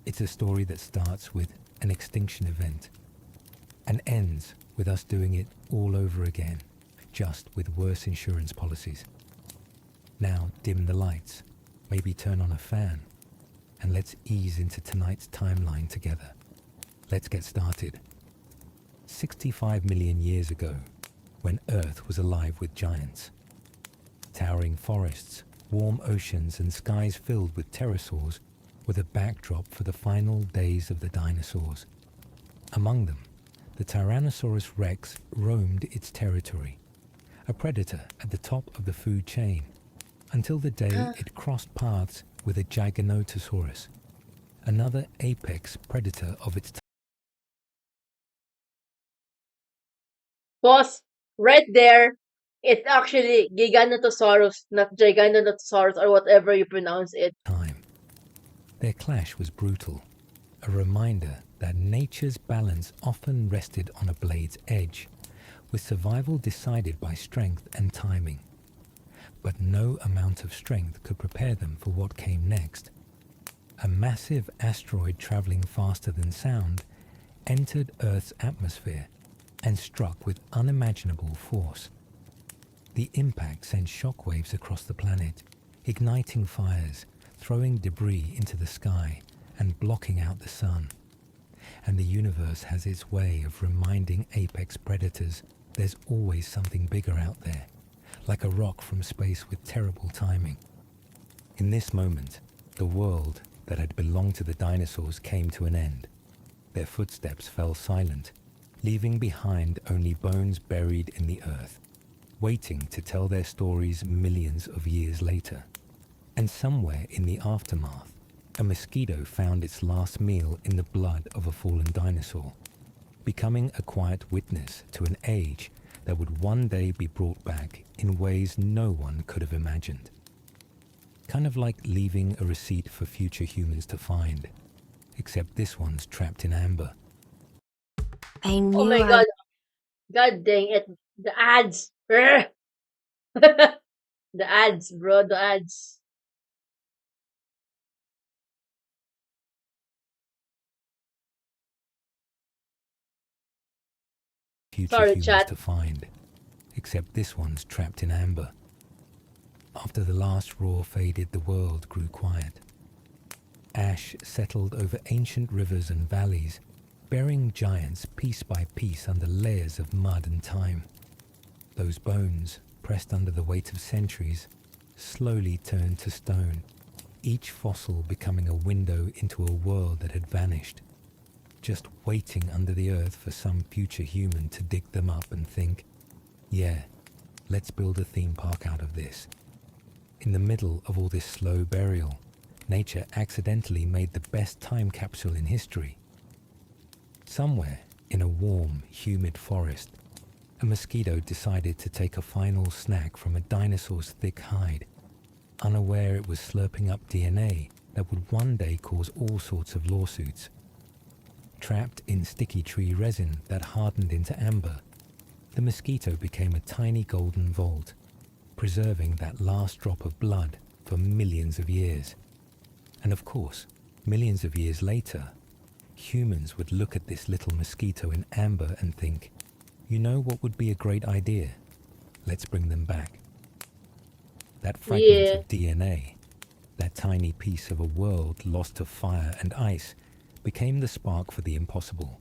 it's a story that starts with an extinction event and ends with us doing it all over again, just with worse insurance policies. Now dim the lights, maybe turn on a fan, and let's ease into tonight's timeline together. Let's get started. 65 million years ago, when Earth was alive with giants. Towering forests, warm oceans, and skies filled with pterosaurs were the backdrop for the final days of the dinosaurs. Among them, the Tyrannosaurus Rex roamed its territory, a predator at the top of the food chain, until the day it crossed paths with a Giganotosaurus, another apex predator of its time. Boss, right there, it's actually Giganotosaurus, not Giganotosaurus or whatever you pronounce it. Their clash was brutal, a reminder that nature's balance often rested on a blade's edge, with survival decided by strength and timing. But no amount of strength could prepare them for what came next. A massive asteroid traveling faster than sound entered Earth's atmosphere and struck with unimaginable force. The impact sent shockwaves across the planet, igniting fires, throwing debris into the sky, and blocking out the sun. And the universe has its way of reminding apex predators there's always something bigger out there, like a rock from space with terrible timing. In this moment, the world that had belonged to the dinosaurs came to an end. Their footsteps fell silent, leaving behind only bones buried in the earth, waiting to tell their stories millions of years later. And somewhere in the aftermath, a mosquito found its last meal in the blood of a fallen dinosaur, becoming a quiet witness to an age that would one day be brought back in ways no one could have imagined. Kind of like leaving a receipt for future humans to find, except this one's trapped in amber. I knew Oh my god. God dang it. The ads. Urgh. The ads, bro. The ads. Future Sorry, humans chat. to find, except this one's trapped in amber. After the last roar faded, the world grew quiet. Ash settled over ancient rivers and valleys, burying giants piece by piece under layers of mud and time. Those bones, pressed under the weight of centuries, slowly turned to stone, each fossil becoming a window into a world that had vanished, just waiting under the earth for some future human to dig them up and think, yeah, let's build a theme park out of this. In the middle of all this slow burial, nature accidentally made the best time capsule in history. Somewhere in a warm, humid forest, a mosquito decided to take a final snack from a dinosaur's thick hide, unaware it was slurping up DNA that would one day cause all sorts of lawsuits. Trapped in sticky tree resin that hardened into amber, the mosquito became a tiny golden vault, preserving that last drop of blood for millions of years. And of course, millions of years later, humans would look at this little mosquito in amber and think, you know what would be a great idea? Let's bring them back. That fragment of DNA, that tiny piece of a world lost to fire and ice, became the spark for the impossible,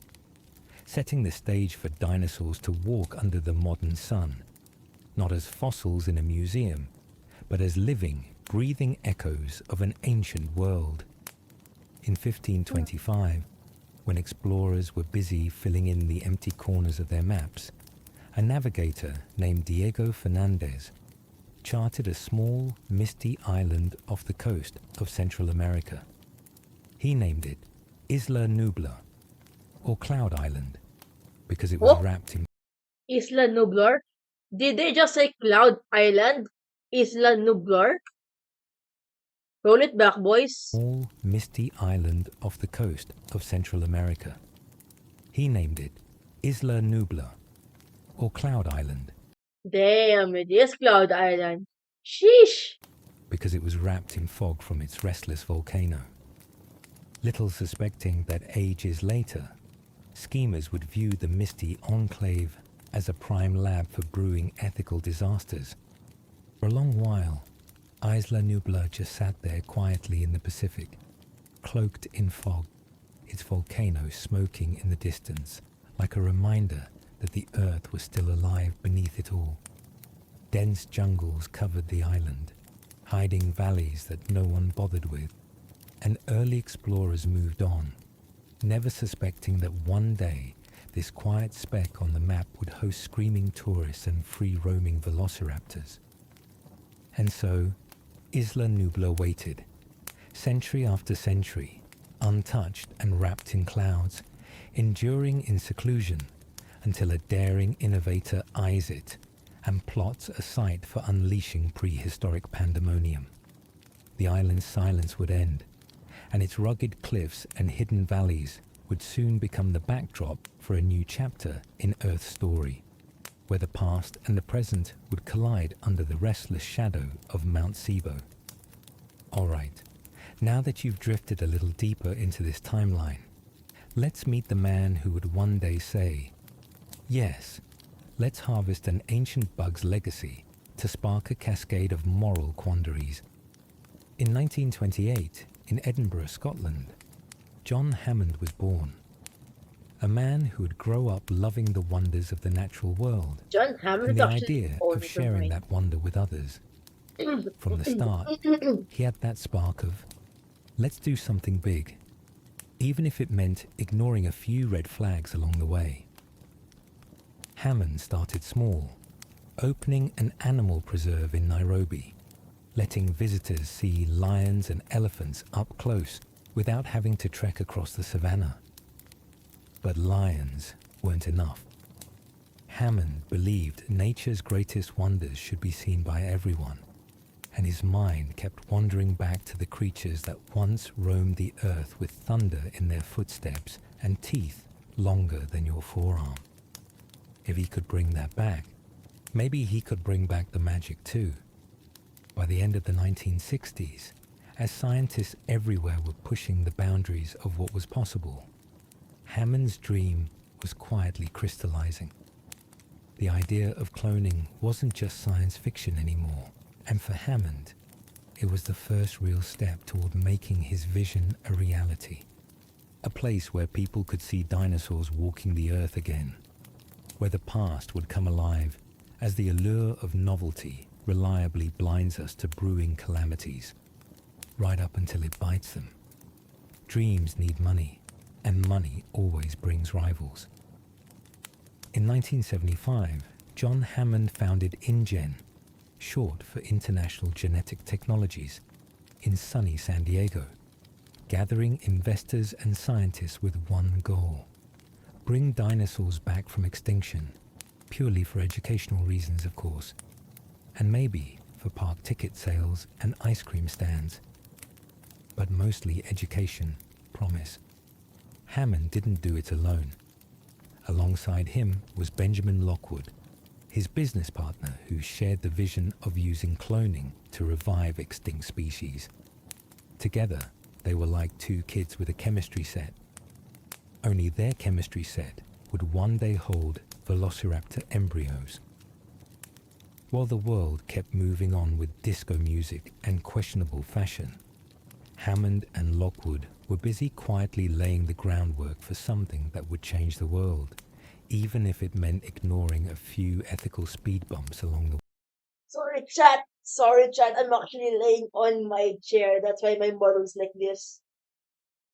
setting the stage for dinosaurs to walk under the modern sun, not as fossils in a museum, but as living, breathing echoes of an ancient world. In 1525, when explorers were busy filling in the empty corners of their maps, a navigator named Diego Fernandez charted a small, misty island off the coast of Central America. He named it Isla Nublar, or Cloud Island, because it was wrapped in... Isla Nublar? Did they just say Cloud Island? Isla Nublar? Roll it back, boys. Small, misty island off the coast of Central America. He named it Isla Nublar, or Cloud Island. Damn, it is Cloud Island. Sheesh! Because it was wrapped in fog from its restless volcano. Little suspecting that ages later, schemers would view the misty enclave as a prime lab for brewing ethical disasters. For a long while, Isla Nublar just sat there quietly in the Pacific, cloaked in fog, its volcano smoking in the distance, like a reminder that the earth was still alive beneath it all. Dense jungles covered the island, hiding valleys that no one bothered with, and early explorers moved on, never suspecting that one day this quiet speck on the map would host screaming tourists and free-roaming velociraptors. And so, Isla Nublar waited, century after century, untouched and wrapped in clouds, enduring in seclusion, until a daring innovator eyes it and plots a site for unleashing prehistoric pandemonium. The island's silence would end, and its rugged cliffs and hidden valleys would soon become the backdrop for a new chapter in Earth's story, where the past and the present would collide under the restless shadow of Mount Sibo. Alright, now that you've drifted a little deeper into this timeline, let's meet the man who would one day say, yes, let's harvest an ancient bug's legacy to spark a cascade of moral quandaries. In 1928, in Edinburgh, Scotland, John Hammond was born. A man who would grow up loving the wonders of the natural world John Hammond and the idea of sharing that wonder with others. From the start, he had that spark of, let's do something big, even if it meant ignoring a few red flags along the way. Hammond started small, opening an animal preserve in Nairobi, letting visitors see lions and elephants up close without having to trek across the savannah. But lions weren't enough. Hammond believed nature's greatest wonders should be seen by everyone, and his mind kept wandering back to the creatures that once roamed the earth with thunder in their footsteps and teeth longer than your forearm. If he could bring that back, maybe he could bring back the magic too. By the end of the 1960s, as scientists everywhere were pushing the boundaries of what was possible, Hammond's dream was quietly crystallizing. The idea of cloning wasn't just science fiction anymore, and for Hammond, it was the first real step toward making his vision a reality. a place where people could see dinosaurs walking the earth again, where the past would come alive as the allure of novelty reliably blinds us to brewing calamities, right up until it bites them. Dreams need money, and money always brings rivals. In 1975, John Hammond founded InGen, short for International Genetic Technologies, in sunny San Diego, gathering investors and scientists with one goal: bring dinosaurs back from extinction, purely for educational reasons, of course, and maybe for park ticket sales and ice cream stands. But mostly education, promise. Hammond didn't do it alone. Alongside him was Benjamin Lockwood, his business partner who shared the vision of using cloning to revive extinct species. Together, they were like two kids with a chemistry set. Only their chemistry set would one day hold velociraptor embryos. While the world kept moving on with disco music and questionable fashion, Hammond and Lockwood were busy quietly laying the groundwork for something that would change the world, even if it meant ignoring a few ethical speed bumps along the way. Sorry, chat. I'm actually laying on my chair. That's why my model's like this.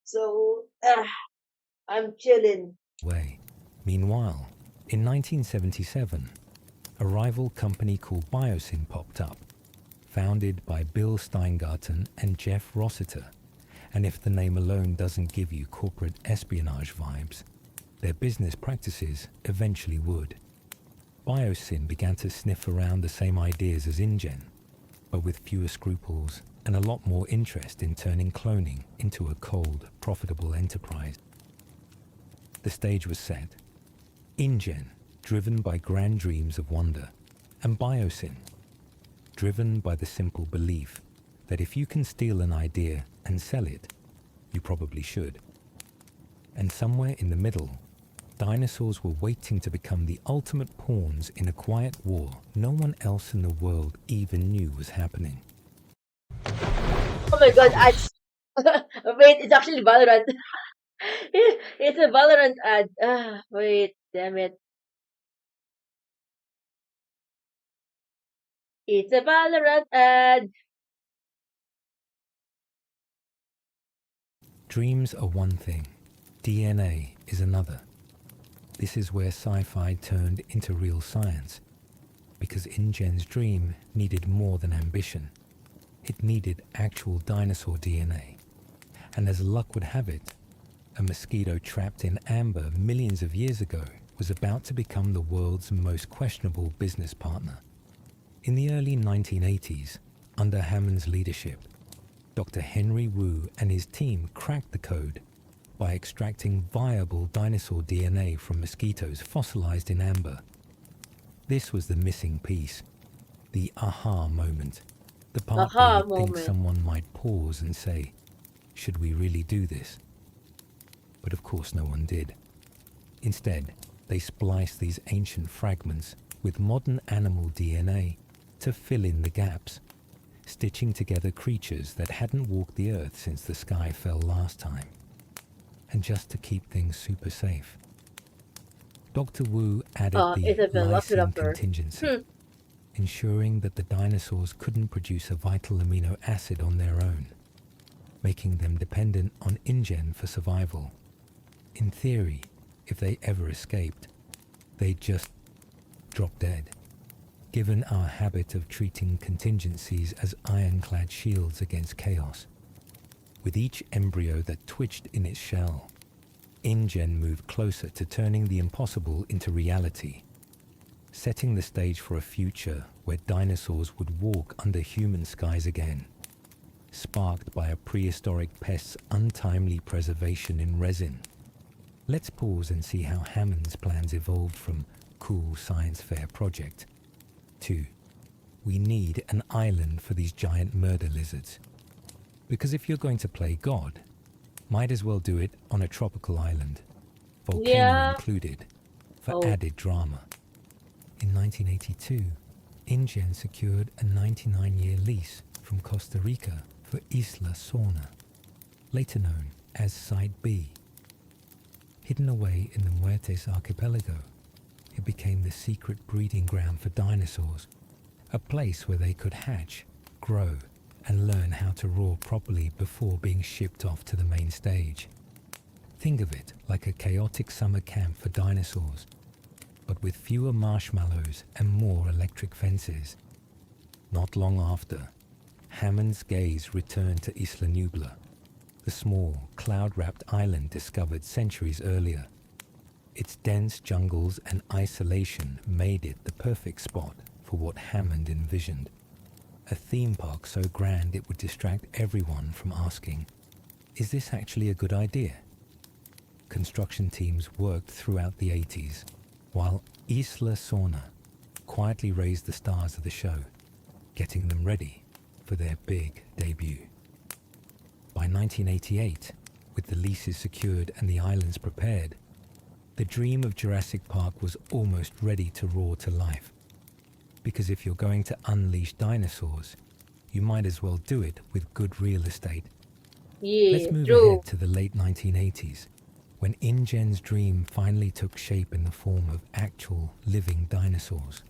So, I'm chilling. Meanwhile, in 1977, a rival company called Biosyn popped up, founded by Bill Steingarten and Jeff Rossiter. And if the name alone doesn't give you corporate espionage vibes, their business practices eventually would. Biosyn began to sniff around the same ideas as InGen, but with fewer scruples and a lot more interest in turning cloning into a cold, profitable enterprise. The stage was set. InGen, driven by grand dreams of wonder, and Biosyn, driven by the simple belief that if you can steal an idea and sell it, you probably should. And somewhere in the middle, dinosaurs were waiting to become the ultimate pawns in a quiet war no one else in the world even knew was happening. Oh my god, ads. Wait, it's actually Valorant. It's a Valorant ad. Wait, damn it. It's a Valorant ad. Dreams are one thing, DNA is another. This is where sci-fi turned into real science, because InGen's dream needed more than ambition. It needed actual dinosaur DNA. And as luck would have it, a mosquito trapped in amber millions of years ago was about to become the world's most questionable business partner. In the early 1980s, under Hammond's leadership, Dr. Henry Wu and his team cracked the code by extracting viable dinosaur DNA from mosquitoes fossilized in amber. This was the missing piece, the aha moment, the part where you think someone might pause and say, should we really do this? But of course no one did. Instead, they spliced these ancient fragments with modern animal DNA to fill in the gaps, stitching together creatures that hadn't walked the earth since the sky fell last time. And just to keep things super safe, Dr. Wu added the lysine contingency, ensuring that the dinosaurs couldn't produce a vital amino acid on their own, making them dependent on InGen for survival. In theory, if they ever escaped, they'd just drop dead. Given our habit of treating contingencies as ironclad shields against chaos, with each embryo that twitched in its shell, InGen moved closer to turning the impossible into reality, setting the stage for a future where dinosaurs would walk under human skies again, sparked by a prehistoric pest's untimely preservation in resin. Let's pause and see how Hammond's plans evolved from cool science fair project to we need an island for these giant murder lizards. Because if you're going to play God, might as well do it on a tropical island, volcano included, for added drama. In 1982, InGen secured a 99-year lease from Costa Rica for Isla Sorna, later known as Site B, Hidden away in the Muertes archipelago, it became the secret breeding ground for dinosaurs, a place where they could hatch, grow, and learn how to roar properly before being shipped off to the main stage. Think of it like a chaotic summer camp for dinosaurs, but with fewer marshmallows and more electric fences. Not long after, Hammond's gaze returned to Isla Nublar, the small, cloud-wrapped island discovered centuries earlier. Its dense jungles and isolation made it the perfect spot for what Hammond envisioned. A theme park so grand it would distract everyone from asking, is this actually a good idea? Construction teams worked throughout the 80s, while Isla Sorna quietly raised the stars of the show, getting them ready for their big debut. By 1988, with the leases secured and the islands prepared, the dream of Jurassic Park was almost ready to roar to life. Because if you're going to unleash dinosaurs, you might as well do it with good real estate. Yeah, Let's move true. ahead to the late 1980s, when InGen's dream finally took shape in the form of actual living dinosaurs.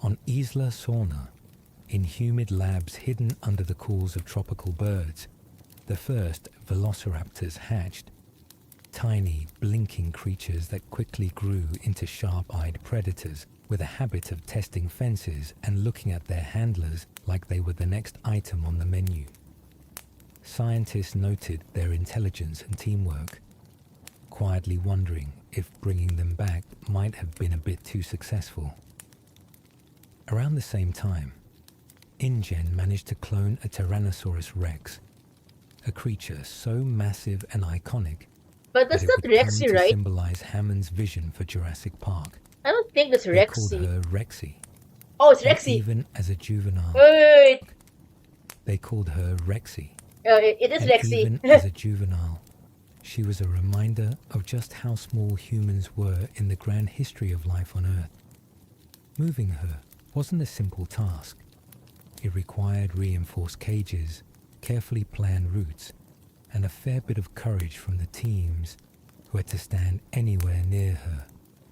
On Isla Sorna, in humid labs hidden under the calls of tropical birds, the first velociraptors hatched. Tiny, blinking creatures that quickly grew into sharp-eyed predators with a habit of testing fences and looking at their handlers like they were the next item on the menu. Scientists noted their intelligence and teamwork, quietly wondering if bringing them back might have been a bit too successful. Around the same time, InGen managed to clone a Tyrannosaurus Rex, a creature so massive and iconic But that that's it not would come Rexy, to right? symbolize Hammond's vision for Jurassic Park. I don't think that's They called Rexy. her Rexy. Oh, it's And Rexy. even as a juvenile, Wait. they called her Rexy. It is And Rexy. even as a juvenile, she was a reminder of just how small humans were in the grand history of life on Earth. Moving her wasn't a simple task. It required reinforced cages, carefully planned routes, and a fair bit of courage from the teams who had to stand anywhere near her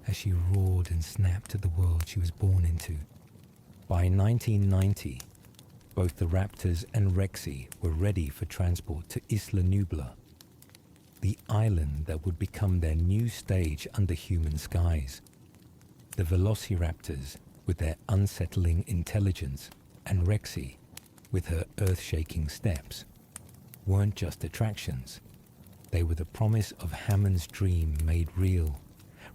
as she roared and snapped at the world she was born into. By 1990, both the Raptors and Rexy were ready for transport to Isla Nublar, the island that would become their new stage under human skies. The Velociraptors, with their unsettling intelligence, and Rexy, with her earth-shaking steps, weren't just attractions. They were the promise of Hammond's dream made real,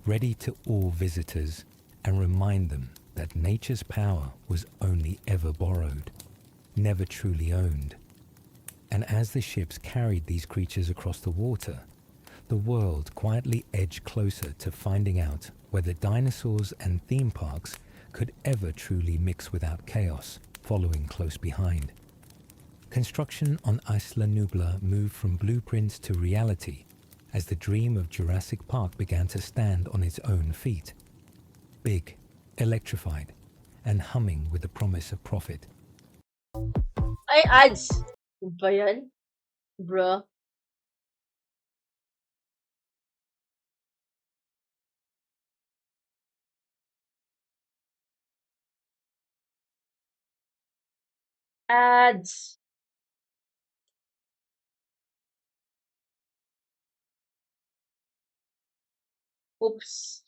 ready to awe visitors and remind them that nature's power was only ever borrowed, never truly owned. And as the ships carried these creatures across the water, the world quietly edged closer to finding out whether dinosaurs and theme parks could ever truly mix without chaos following close behind. Construction on Isla Nublar moved from blueprints to reality as the dream of Jurassic Park began to stand on its own feet. Big, electrified, and humming with the promise of profit. Ay, ads. Ano ba yan? Bruh. Ads. Oops.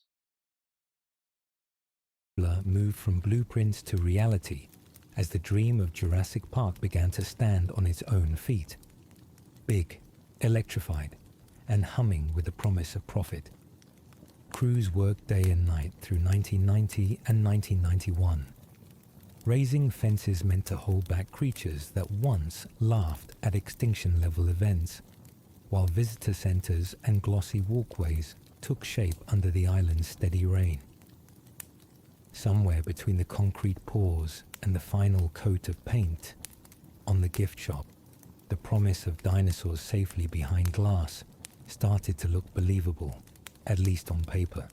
Moved from blueprints to reality as the dream of Jurassic Park began to stand on its own feet. Big, electrified, and humming with the promise of profit. Crews worked day and night through 1990 and 1991. Raising fences meant to hold back creatures that once laughed at extinction-level events, while visitor centers and glossy walkways took shape under the island's steady rain. Somewhere between the concrete pours and the final coat of paint, on the gift shop, the promise of dinosaurs safely behind glass started to look believable, at least on paper.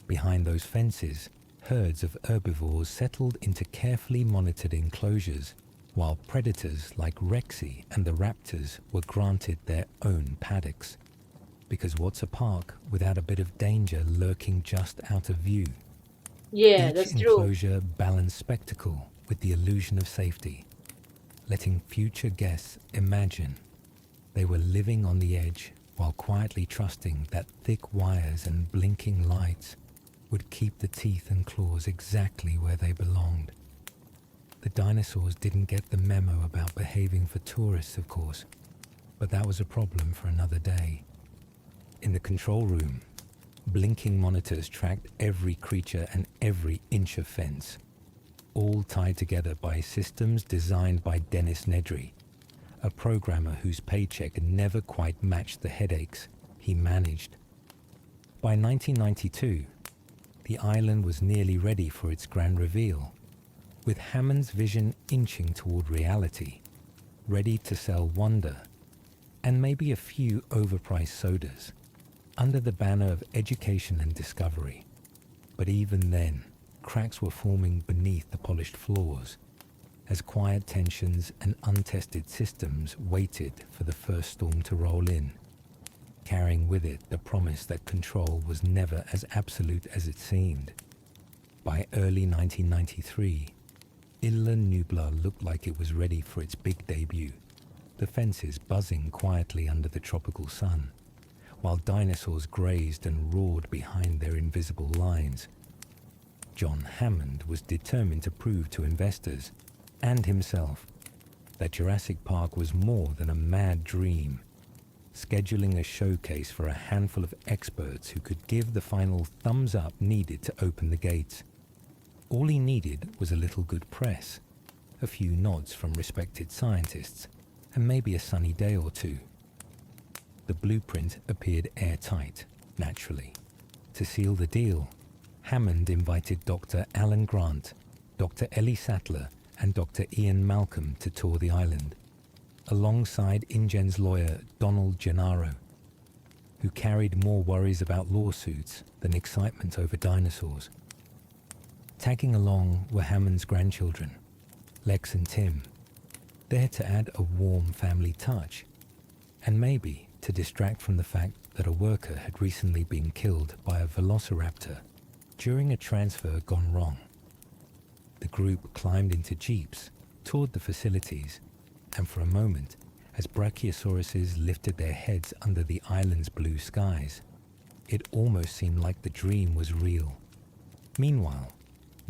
Behind those fences, herds of herbivores settled into carefully monitored enclosures, while predators like Rexy and the raptors were granted their own paddocks. Because what's a park without a bit of danger lurking just out of view? Yeah, Each that's true. enclosure balanced spectacle with the illusion of safety, letting future guests imagine they were living on the edge while quietly trusting that thick wires and blinking lights would keep the teeth and claws exactly where they belonged. The dinosaurs didn't get the memo about behaving for tourists, of course, but that was a problem for another day. In the control room, blinking monitors tracked every creature and every inch of fence, all tied together by systems designed by Dennis Nedry, a programmer whose paycheck never quite matched the headaches he managed. By 1992, the island was nearly ready for its grand reveal, with Hammond's vision inching toward reality, ready to sell wonder and maybe a few overpriced sodas under the banner of education and discovery. But even then, cracks were forming beneath the polished floors as quiet tensions and untested systems waited for the first storm to roll in, carrying with it the promise that control was never as absolute as it seemed. By early 1993, Isla Nublar looked like it was ready for its big debut, the fences buzzing quietly under the tropical sun, while dinosaurs grazed and roared behind their invisible lines. John Hammond was determined to prove to investors and himself that Jurassic Park was more than a mad dream, scheduling a showcase for a handful of experts who could give the final thumbs up needed to open the gates. All he needed was a little good press, a few nods from respected scientists, and maybe a sunny day or two. The blueprint appeared airtight, naturally. To seal the deal, Hammond invited Dr. Alan Grant, Dr. Ellie Sattler, and Dr. Ian Malcolm to tour the island, alongside InGen's lawyer Donald Gennaro, who carried more worries about lawsuits than excitement over dinosaurs. Tagging along were Hammond's grandchildren, Lex and Tim, there to add a warm family touch, and maybe to distract from the fact that a worker had recently been killed by a velociraptor during a transfer gone wrong. The group climbed into jeeps, toured the facilities, and for a moment, as brachiosauruses lifted their heads under the island's blue skies, it almost seemed like the dream was real. Meanwhile,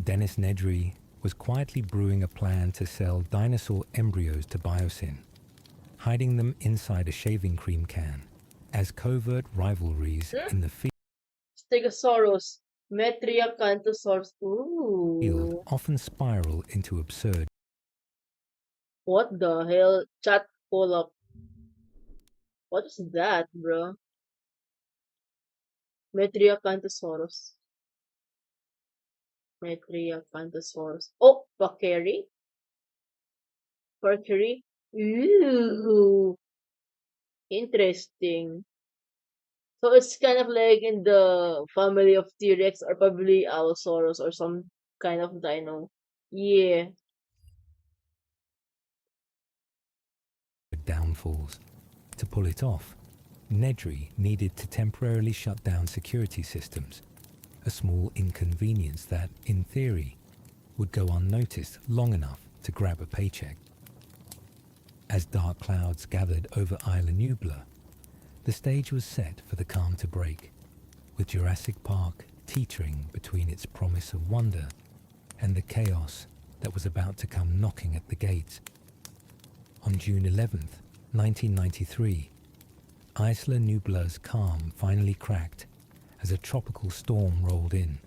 Dennis Nedry was quietly brewing a plan to sell dinosaur embryos to Biosyn, hiding them inside a shaving cream can, as covert rivalries in the Stegosaurus, Metriacanthosaurus. Ooh. field often spiral into absurd. What the hell? Chat pull up. What is that, bro? Metriacanthosaurus. Metriacanthosaurus. Oh, Pakeri? Porkery? Ooh. Interesting. So it's kind of like in the family of T-Rex or probably Allosaurus or some kind of dino. Yeah. Downfalls. To pull it off, Nedry needed to temporarily shut down security systems, a small inconvenience that, in theory, would go unnoticed long enough to grab a paycheck. As dark clouds gathered over Isla Nublar, the stage was set for the calm to break, with Jurassic Park teetering between its promise of wonder and the chaos that was about to come knocking at the gates. On June 11th, 1993, Isla Nublar's calm finally cracked as a tropical storm rolled in,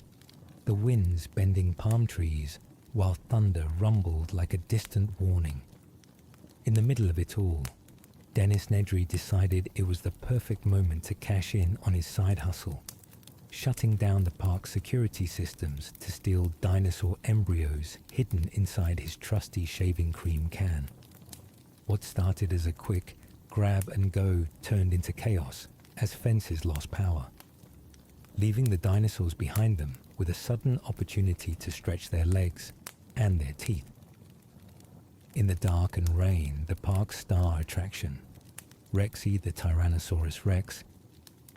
the winds bending palm trees while thunder rumbled like a distant warning. In the middle of it all, Dennis Nedry decided it was the perfect moment to cash in on his side hustle, shutting down the park's security systems to steal dinosaur embryos hidden inside his trusty shaving cream can. What started as a quick grab and go turned into chaos as fences lost power, leaving the dinosaurs behind them with a sudden opportunity to stretch their legs and their teeth. In the dark and rain, the park's star attraction, Rexy the Tyrannosaurus Rex,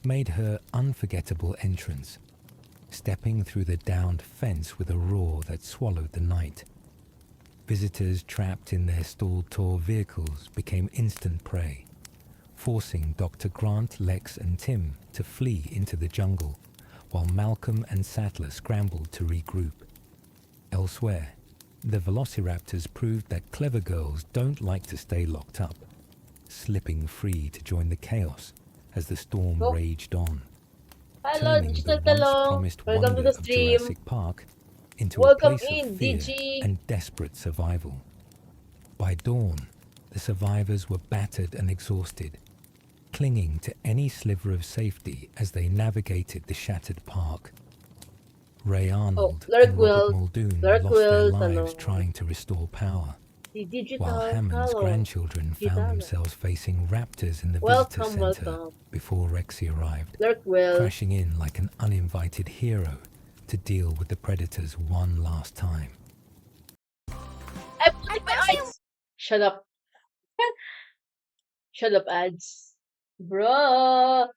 made her unforgettable entrance, stepping through the downed fence with a roar that swallowed the night. Visitors trapped in their stalled tour vehicles became instant prey, forcing Dr. Grant, Lex, and Tim to flee into the jungle, while Malcolm and Sattler scrambled to regroup. Elsewhere, the Velociraptors proved that clever girls don't like to stay locked up, slipping free to join the chaos as the storm raged on, Hello, turning the Digital once Hello. promised Welcome to wonder the of stream. Jurassic Park into Welcome a place in, of fear DG. and desperate survival. By dawn, the survivors were battered and exhausted, clinging to any sliver of safety as they navigated the shattered park. Ray Arnold and Robert Muldoon lost their lives trying to restore power, while Hammond's grandchildren found themselves facing raptors in the visitor center before Rexy arrived, crashing in like an uninvited hero to deal with the predators one last time. I put my eyes. Shut up. Shut up, ads. Bruh.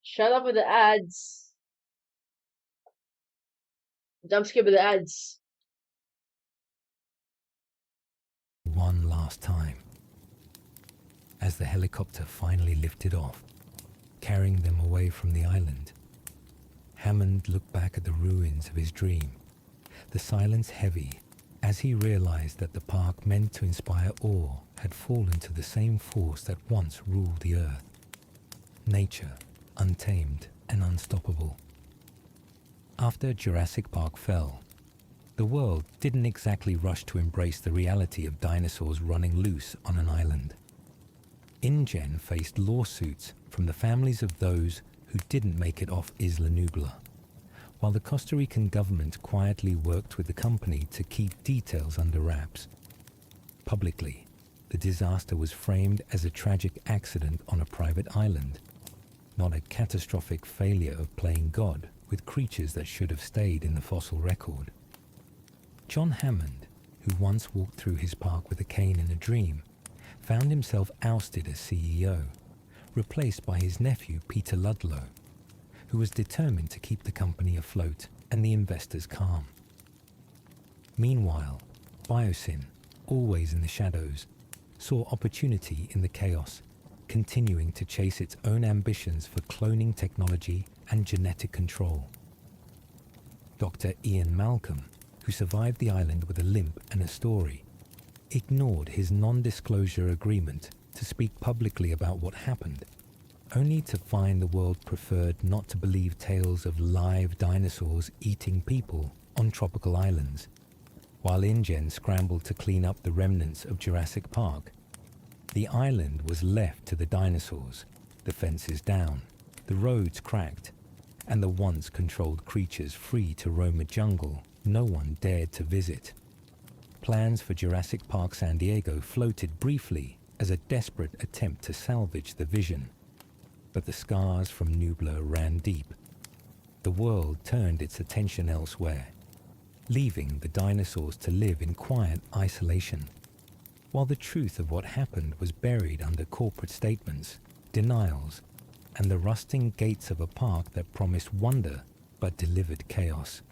Shut up with the ads. Jump skip with the ads. One last time. As the helicopter finally lifted off, carrying them away from the island, Hammond looked back at the ruins of his dream, the silence heavy as he realized that the park meant to inspire awe had fallen to the same force that once ruled the earth. Nature, untamed and unstoppable. After Jurassic Park fell, the world didn't exactly rush to embrace the reality of dinosaurs running loose on an island. InGen faced lawsuits from the families of those who didn't make it off Isla Nublar, while the Costa Rican government quietly worked with the company to keep details under wraps. Publicly, the disaster was framed as a tragic accident on a private island, not a catastrophic failure of playing God with creatures that should have stayed in the fossil record. John Hammond, who once walked through his park with a cane in a dream, found himself ousted as CEO, replaced by his nephew Peter Ludlow, who was determined to keep the company afloat and the investors calm. Meanwhile, Biosyn, always in the shadows, saw opportunity in the chaos, continuing to chase its own ambitions for cloning technology and genetic control. Dr. Ian Malcolm, who survived the island with a limp and a story, ignored his non-disclosure agreement to speak publicly about what happened, only to find the world preferred not to believe tales of live dinosaurs eating people on tropical islands, while InGen scrambled to clean up the remnants of Jurassic Park. The island was left to the dinosaurs, the fences down, the roads cracked, and the once controlled creatures free to roam a jungle no one dared to visit. Plans for Jurassic Park San Diego floated briefly as a desperate attempt to salvage the vision, but the scars from Nublar ran deep. The world turned its attention elsewhere, leaving the dinosaurs to live in quiet isolation, while the truth of what happened was buried under corporate statements, denials, and the rusting gates of a park that promised wonder but delivered chaos.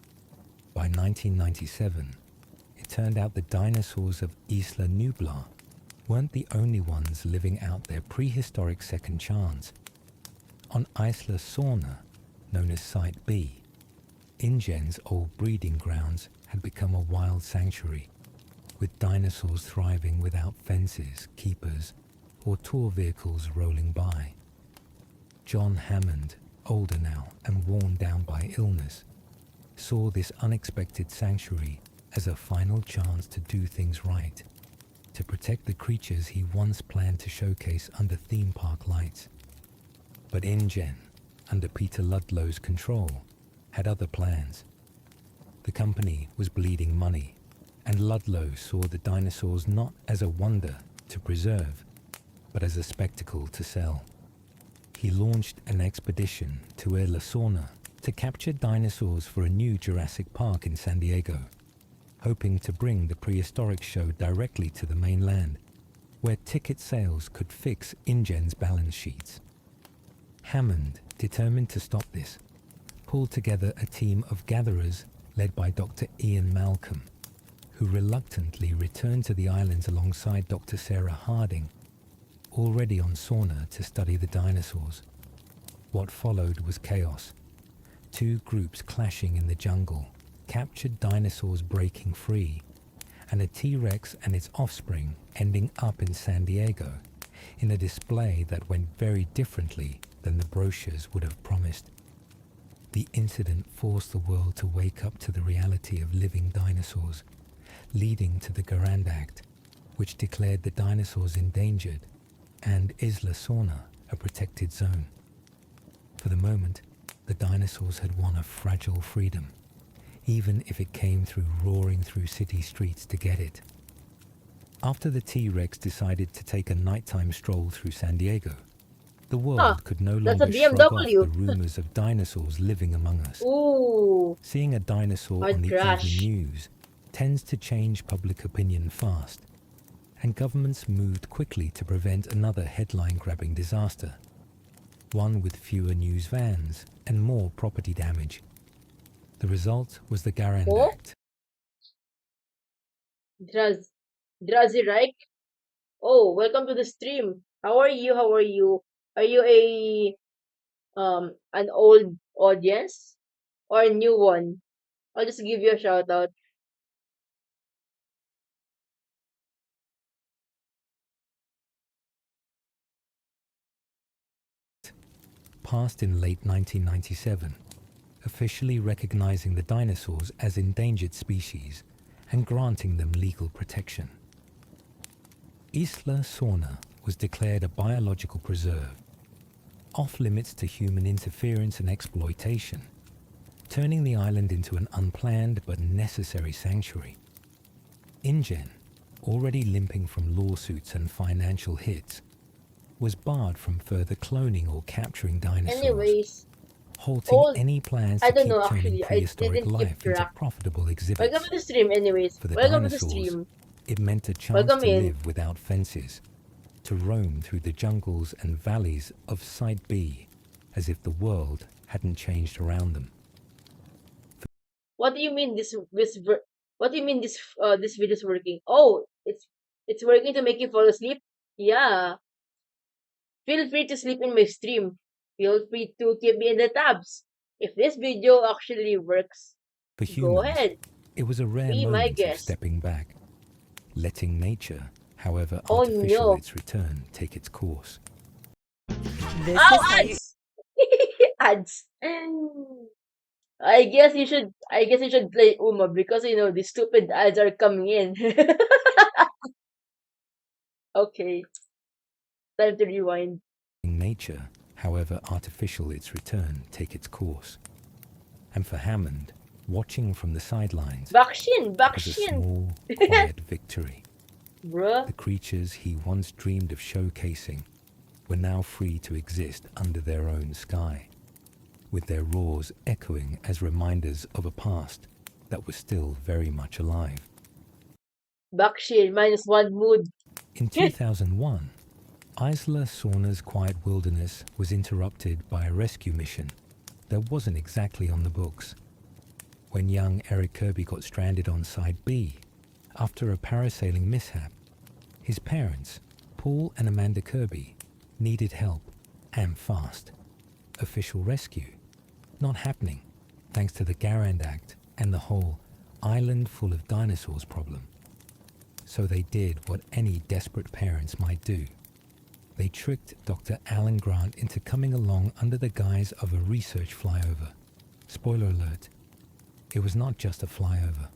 By 1997, it turned out the dinosaurs of Isla Nublar weren't the only ones living out their prehistoric second chance. On Isla Sorna, known as Site B, InGen's old breeding grounds had become a wild sanctuary, with dinosaurs thriving without fences, keepers, or tour vehicles rolling by. John Hammond, older now and worn down by illness, saw this unexpected sanctuary as a final chance to do things right, to protect the creatures he once planned to showcase under theme park lights. But InGen, under Peter Ludlow's control, had other plans. The company was bleeding money, and Ludlow saw the dinosaurs not as a wonder to preserve, but as a spectacle to sell. He launched an expedition to Isla Sorna to capture dinosaurs for a new Jurassic Park in San Diego, hoping to bring the prehistoric show directly to the mainland, where ticket sales could fix InGen's balance sheets. Hammond determined to stop this, pulled together a team of gatherers led by Dr. Ian Malcolm, who reluctantly returned to the islands alongside Dr. Sarah Harding, already on Sorna to study the dinosaurs. What followed was chaos. Two groups clashing in the jungle, captured dinosaurs breaking free, and a T-Rex and its offspring ending up in San Diego, in a display that went very differently than the brochures would have promised. The incident forced the world to wake up to the reality of living dinosaurs, leading to the Garand Act, which declared the dinosaurs endangered and Isla Sorna a protected zone. For the moment, the dinosaurs had won a fragile freedom, even if it came through roaring through city streets to get it. After the T-Rex decided to take a nighttime stroll through San Diego, the world could no longer shrug off the rumors of dinosaurs living among us. Ooh. Seeing a dinosaur on the evening news tends to change public opinion fast, and governments moved quickly to prevent another headline-grabbing disaster, one with fewer news vans and more property damage. The result was the Garand Act. Drazi Reich? Oh, welcome to the stream. How are you? How are you? Are you an old audience or a new one? I'll just give you a shout out. Passed in late 1997, officially recognizing the dinosaurs as endangered species and granting them legal protection. Isla Sorna was declared a biological preserve, off limits to human interference and exploitation, turning the island into an unplanned but necessary sanctuary. InGen, already limping from lawsuits and financial hits, was barred from further cloning or capturing dinosaurs, Anyways, halting any plans to I don't keep know turning actually. I prehistoric didn't keep life into track. profitable exhibits. Welcome to the stream, anyways. For the Welcome to the dinosaurs, stream. it meant a chance Welcome to in. live without fences, to roam through the jungles and valleys of Site B, as if the world hadn't changed around them. What do you mean what do you mean this video is working? Oh, it's working to make you fall asleep? Yeah. Feel free to sleep in my stream. Feel free to keep me in the tabs. If this video actually works, For go humans, ahead. it was a rare Be my moment of guest. stepping back, letting nature, however Oh, artificial no. its return, take its course. Ow, ads! Ads. I guess you should play Uma because you know the stupid ads are coming in. Okay. Time to rewind. Nature, however artificial its return, take its course. And for Hammond, watching from the sidelines, Vaccine, was a vaccine. small, quiet victory. Bruh. The creatures he once dreamed of showcasing were now free to exist under their own sky, with their roars echoing as reminders of a past that was still very much alive. Vaccine -1 mood. In 2001, Isla Sorna's quiet wilderness was interrupted by a rescue mission that wasn't exactly on the books. When young Eric Kirby got stranded on Side B after a parasailing mishap, his parents, Paul and Amanda Kirby, needed help, and fast. Official rescue? Not happening, thanks to the Garand Act and the whole island full of dinosaurs problem. So they did what any desperate parents might do. They tricked Dr. Alan Grant into coming along under the guise of a research flyover. Spoiler alert, it was not just a flyover.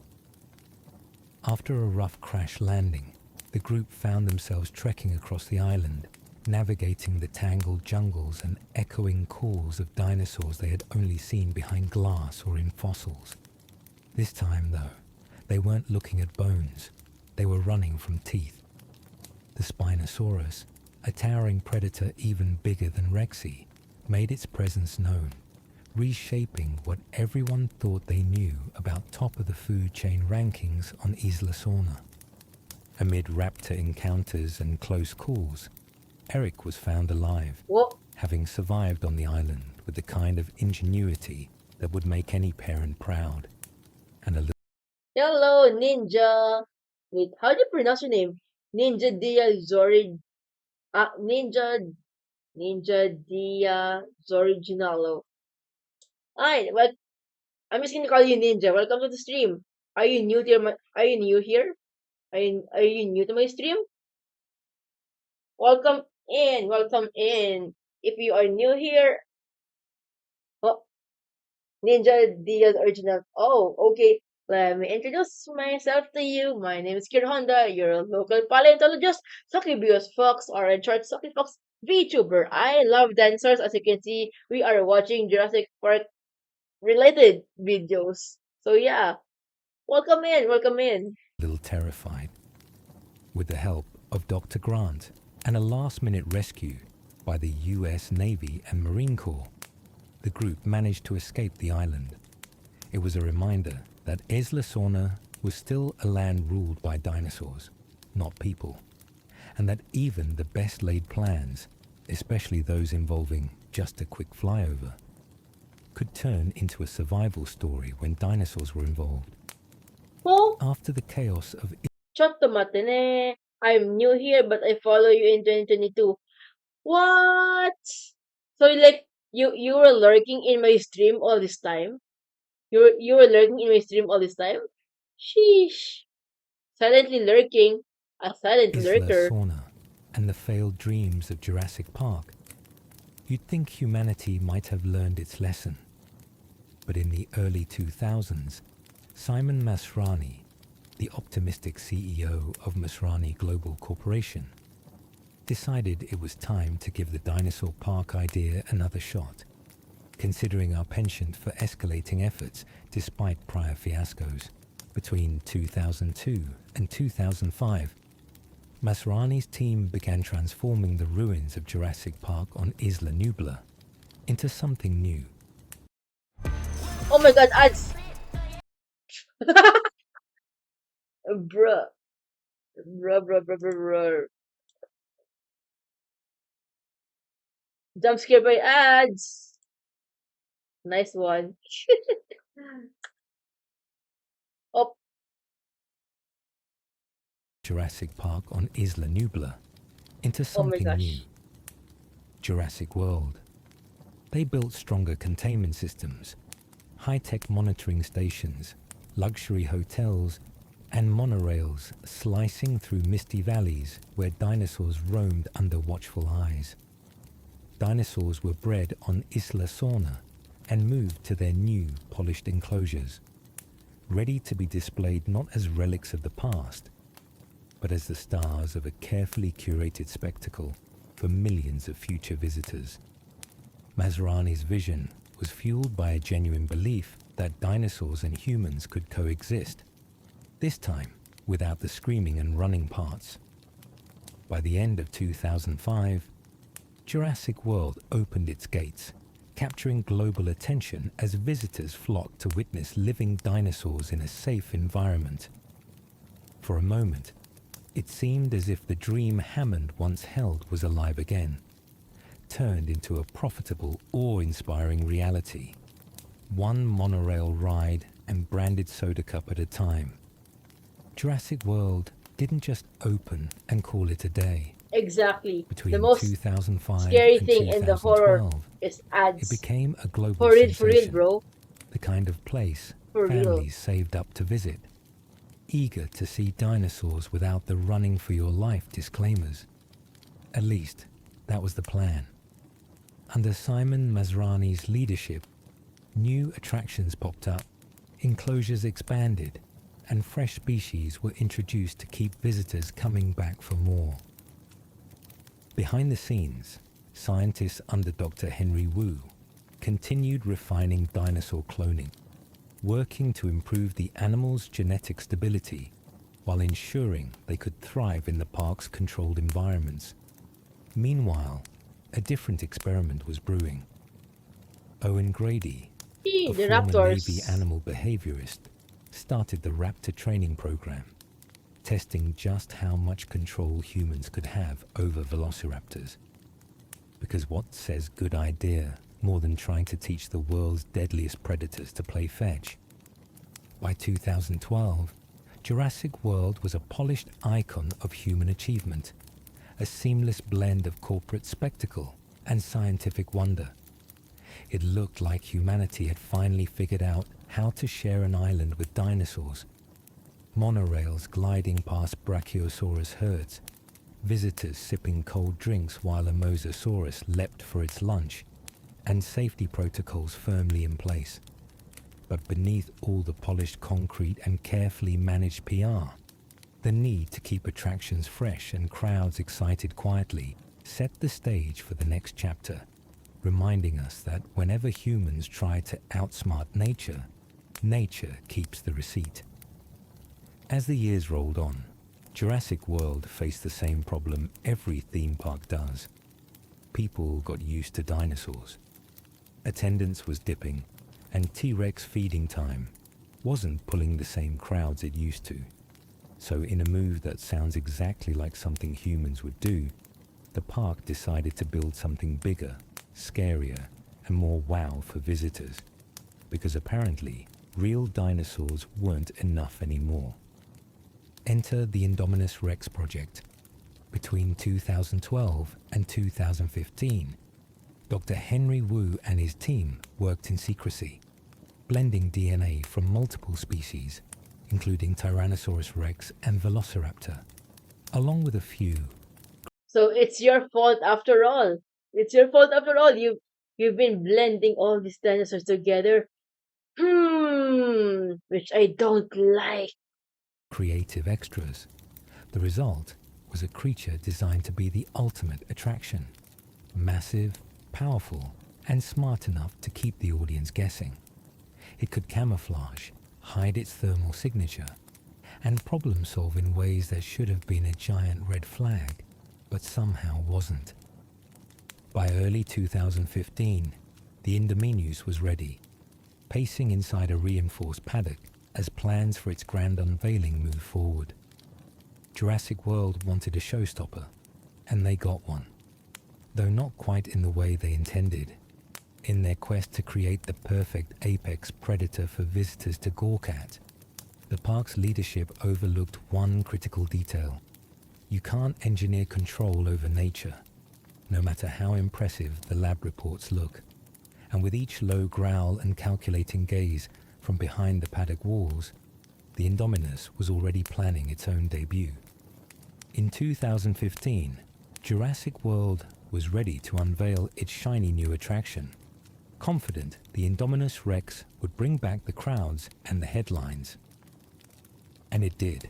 After a rough crash landing, the group found themselves trekking across the island, navigating the tangled jungles and echoing calls of dinosaurs they had only seen behind glass or in fossils. This time, though, they weren't looking at bones. They were running from teeth. The Spinosaurus, a towering predator even bigger than Rexy, made its presence known, reshaping what everyone thought they knew about top-of-the-food chain rankings on Isla Sorna. Amid raptor encounters and close calls, Eric was found alive, having survived on the island with the kind of ingenuity that would make any parent proud. And a little Hello, Ninja. Wait, how do you pronounce your name? Ninja Dia Zori. Ninja Dia Zoriginalo. Hi, well, I'm just gonna call you Ninja. Welcome to the stream. Are you new to Are you new here? Are you new to my stream? Welcome in. Welcome in. If you are new here, oh, Ninja Diaz Original. Oh, okay. Let me introduce myself to you. My name is Kir Honda, your local paleontologist, Succubius Fox, or in short, Sucky Fox VTuber. I love dinosaurs. As you can see, we are watching Jurassic Park related videos. So yeah, welcome in, welcome in. terrified. With the help of Dr. Grant and a last-minute rescue by the US Navy and Marine Corps, the group managed to escape the island. It was a reminder that Isla Sorna was still a land ruled by dinosaurs, not people, and that even the best-laid plans, especially those involving just a quick flyover, could turn into a survival story when dinosaurs were involved. Oh, After the chaos of Chot matine. I'm new here, but I follow you in 2022. What? So like you were lurking in my stream all this time? You were lurking in my stream all this time? Sheesh. Silently lurking. A silent Isla lurker. Sorna and the failed dreams of Jurassic Park, you'd think humanity might have learned its lesson. But in the early 2000s, Simon Masrani, the optimistic CEO of Masrani Global Corporation, decided it was time to give the dinosaur park idea another shot, considering our penchant for escalating efforts despite prior fiascos. Between 2002 and 2005, Masrani's team began transforming the ruins of Jurassic Park on Isla Nublar into something new. Oh my god, ads! Bruh. Bruh. Jump scare by ads! Nice one. Oh, Jurassic Park on Isla Nublar into oh my something gosh. new. Jurassic World. They built stronger containment systems, high-tech monitoring stations, luxury hotels, and monorails slicing through misty valleys where dinosaurs roamed under watchful eyes. Dinosaurs were bred on Isla Sorna and moved to their new polished enclosures, ready to be displayed not as relics of the past, but as the stars of a carefully curated spectacle for millions of future visitors. Masrani's vision was fueled by a genuine belief that dinosaurs and humans could coexist, this time without the screaming and running parts. By the end of 2005, Jurassic World opened its gates, capturing global attention as visitors flocked to witness living dinosaurs in a safe environment. For a moment, it seemed as if the dream Hammond once held was alive again, turned into a profitable, awe-inspiring reality. One monorail ride and branded soda cup at a time. Jurassic World didn't just open and call it a day. Exactly. Between The most 2005 scary and thing in the horror 2012, is it ads. became a global For real, sensation. bro. The kind of place For real. families saved up to visit, eager to see dinosaurs without the running for your life disclaimers. At least, that was the plan. Under Simon Masrani's leadership, new attractions popped up, enclosures expanded, and fresh species were introduced to keep visitors coming back for more. Behind the scenes, scientists under Dr. Henry Wu continued refining dinosaur cloning, working to improve the animals' genetic stability while ensuring they could thrive in the park's controlled environments. Meanwhile, a different experiment was brewing. Owen Grady, a The former raptors. Navy animal behaviorist, started the raptor training program, testing just how much control humans could have over velociraptors. Because what says good idea more than trying to teach the world's deadliest predators to play fetch. By 2012, Jurassic World was a polished icon of human achievement, a seamless blend of corporate spectacle and scientific wonder. It looked like humanity had finally figured out how to share an island with dinosaurs. Monorails gliding past Brachiosaurus herds, visitors sipping cold drinks while a Mosasaurus leapt for its lunch, and safety protocols firmly in place. But beneath all the polished concrete and carefully managed PR, the need to keep attractions fresh and crowds excited quietly set the stage for the next chapter, reminding us that whenever humans try to outsmart nature, nature keeps the receipt. As the years rolled on, Jurassic World faced the same problem every theme park does. People got used to dinosaurs. Attendance was dipping, and T-Rex feeding time wasn't pulling the same crowds it used to. So in a move that sounds exactly like something humans would do, the park decided to build something bigger, scarier, and more wow for visitors, because apparently real dinosaurs weren't enough anymore. Enter the Indominus Rex project. Between 2012 and 2015, Dr. Henry Wu and his team worked in secrecy, blending DNA from multiple species, including Tyrannosaurus Rex and Velociraptor, along with a few. So it's your fault after all. It's your fault after all. You've been blending all these dinosaurs together. Which I don't like. Creative extras. The result was a creature designed to be the ultimate attraction. Massive, powerful, and smart enough to keep the audience guessing. It could camouflage, hide its thermal signature, and problem solve in ways that should have been a giant red flag, but somehow wasn't. By early 2015, the Indominus was ready, pacing inside a reinforced paddock as plans for its grand unveiling moved forward. Jurassic World wanted a showstopper, and they got one, though not quite in the way they intended. In their quest to create the perfect apex predator for visitors to gawk at, the park's leadership overlooked one critical detail. You can't engineer control over nature, no matter how impressive the lab reports look. And with each low growl and calculating gaze from behind the paddock walls, the Indominus was already planning its own debut. In 2015, Jurassic World was ready to unveil its shiny new attraction, confident the Indominus Rex would bring back the crowds and the headlines. And it did,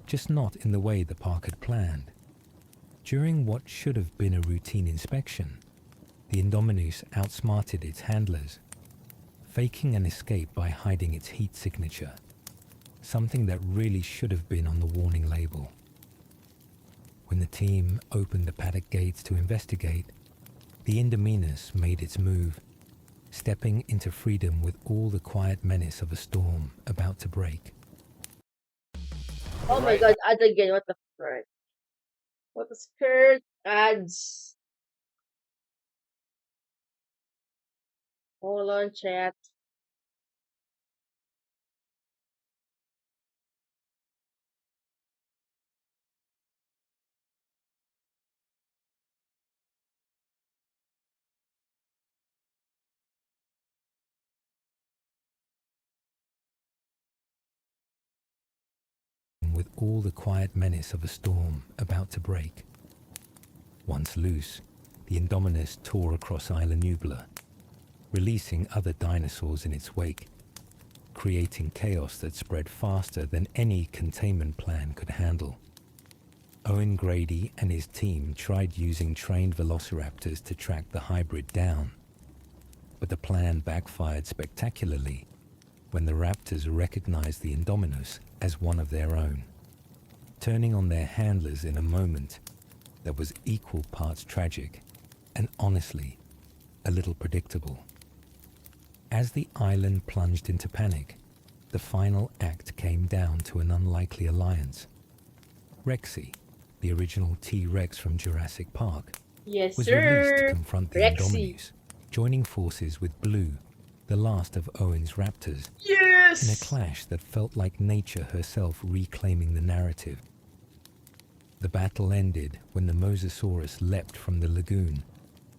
just not in the way the park had planned. During what should have been a routine inspection, the Indominus outsmarted its handlers, faking an escape by hiding its heat signature, something that really should have been on the warning label. When the team opened the paddock gates to investigate, the Indominus made its move, stepping into freedom with all the quiet menace of a storm about to break. Oh my god, ads again, what the frick? What the skirt ads? Hold on, chat. With all the quiet menace of a storm about to break. Once loose, the Indominus tore across Isla Nublar, releasing other dinosaurs in its wake, creating chaos that spread faster than any containment plan could handle. Owen Grady and his team tried using trained velociraptors to track the hybrid down, but the plan backfired spectacularly when the raptors recognized the Indominus as one of their own, turning on their handlers in a moment that was equal parts tragic and honestly a little predictable. As the island plunged into panic, the final act came down to an unlikely alliance. Rexy, the original T-Rex from Jurassic Park, Yes, was sir. released to confront the Rexy. Indominus, joining forces with Blue, the last of Owen's raptors, Yes! in a clash that felt like nature herself reclaiming the narrative. The battle ended when the Mosasaurus leapt from the lagoon,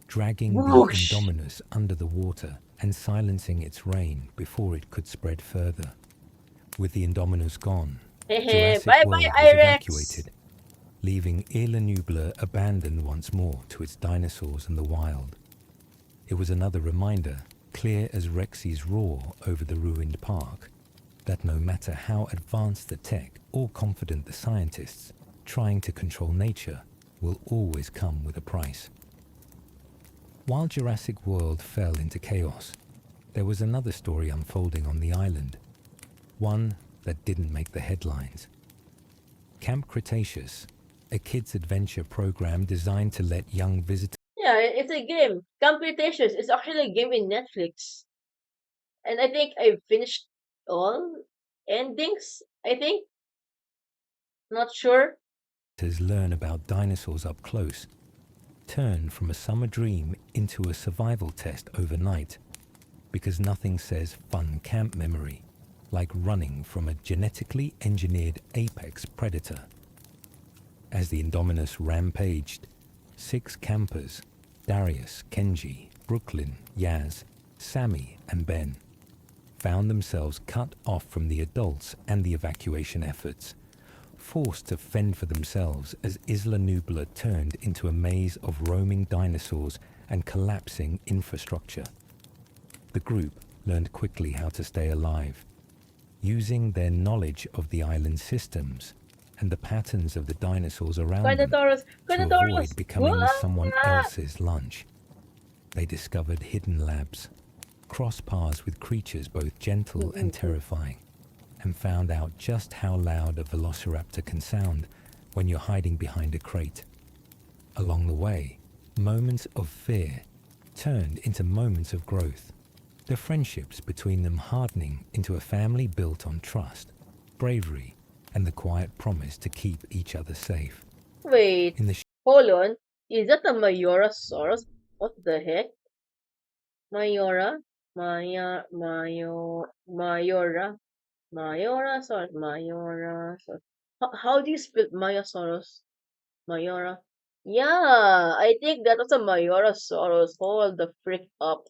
dragging Whoosh! the Indominus under the water and silencing its reign before it could spread further. With the Indominus gone, Jurassic Bye-bye, World was Irex! evacuated, leaving Isla Nublar abandoned once more to its dinosaurs and the wild. It was another reminder, clear as Rexy's roar over the ruined park, that no matter how advanced the tech or confident the scientists, trying to control nature will always come with a price. While Jurassic World fell into chaos, there was another story unfolding on the island, one that didn't make the headlines. Camp Cretaceous, a kids' adventure program designed to let young visitors Yeah, it's a game. Computations is actually a game in Netflix. And I think I finished all endings, I think. Not sure. learn about dinosaurs up close, turn from a summer dream into a survival test overnight, because nothing says fun camp memory like running from a genetically engineered apex predator. As the Indominus rampaged, 6 campers, Darius, Kenji, Brooklyn, Yaz, Sammy, and Ben, found themselves cut off from the adults and the evacuation efforts, forced to fend for themselves as Isla Nublar turned into a maze of roaming dinosaurs and collapsing infrastructure. The group learned quickly how to stay alive, using their knowledge of the island's systems and the patterns of the dinosaurs around them to avoid becoming someone else's lunch. They discovered hidden labs, crossed paths with creatures both gentle and terrifying, and found out just how loud a velociraptor can sound when you're hiding behind a crate. Along the way, moments of fear turned into moments of growth, the friendships between them hardening into a family built on trust, bravery, and the quiet promise to keep each other safe. Wait, hold on. Is that a Mayorasaurus? What the heck? Mayora? Mayora? Mayorasaurus? Mayorasaurus. How do you spell Mayosaurus? Mayora? Yeah, I think that was a Mayorasaurus. Hold the frick up.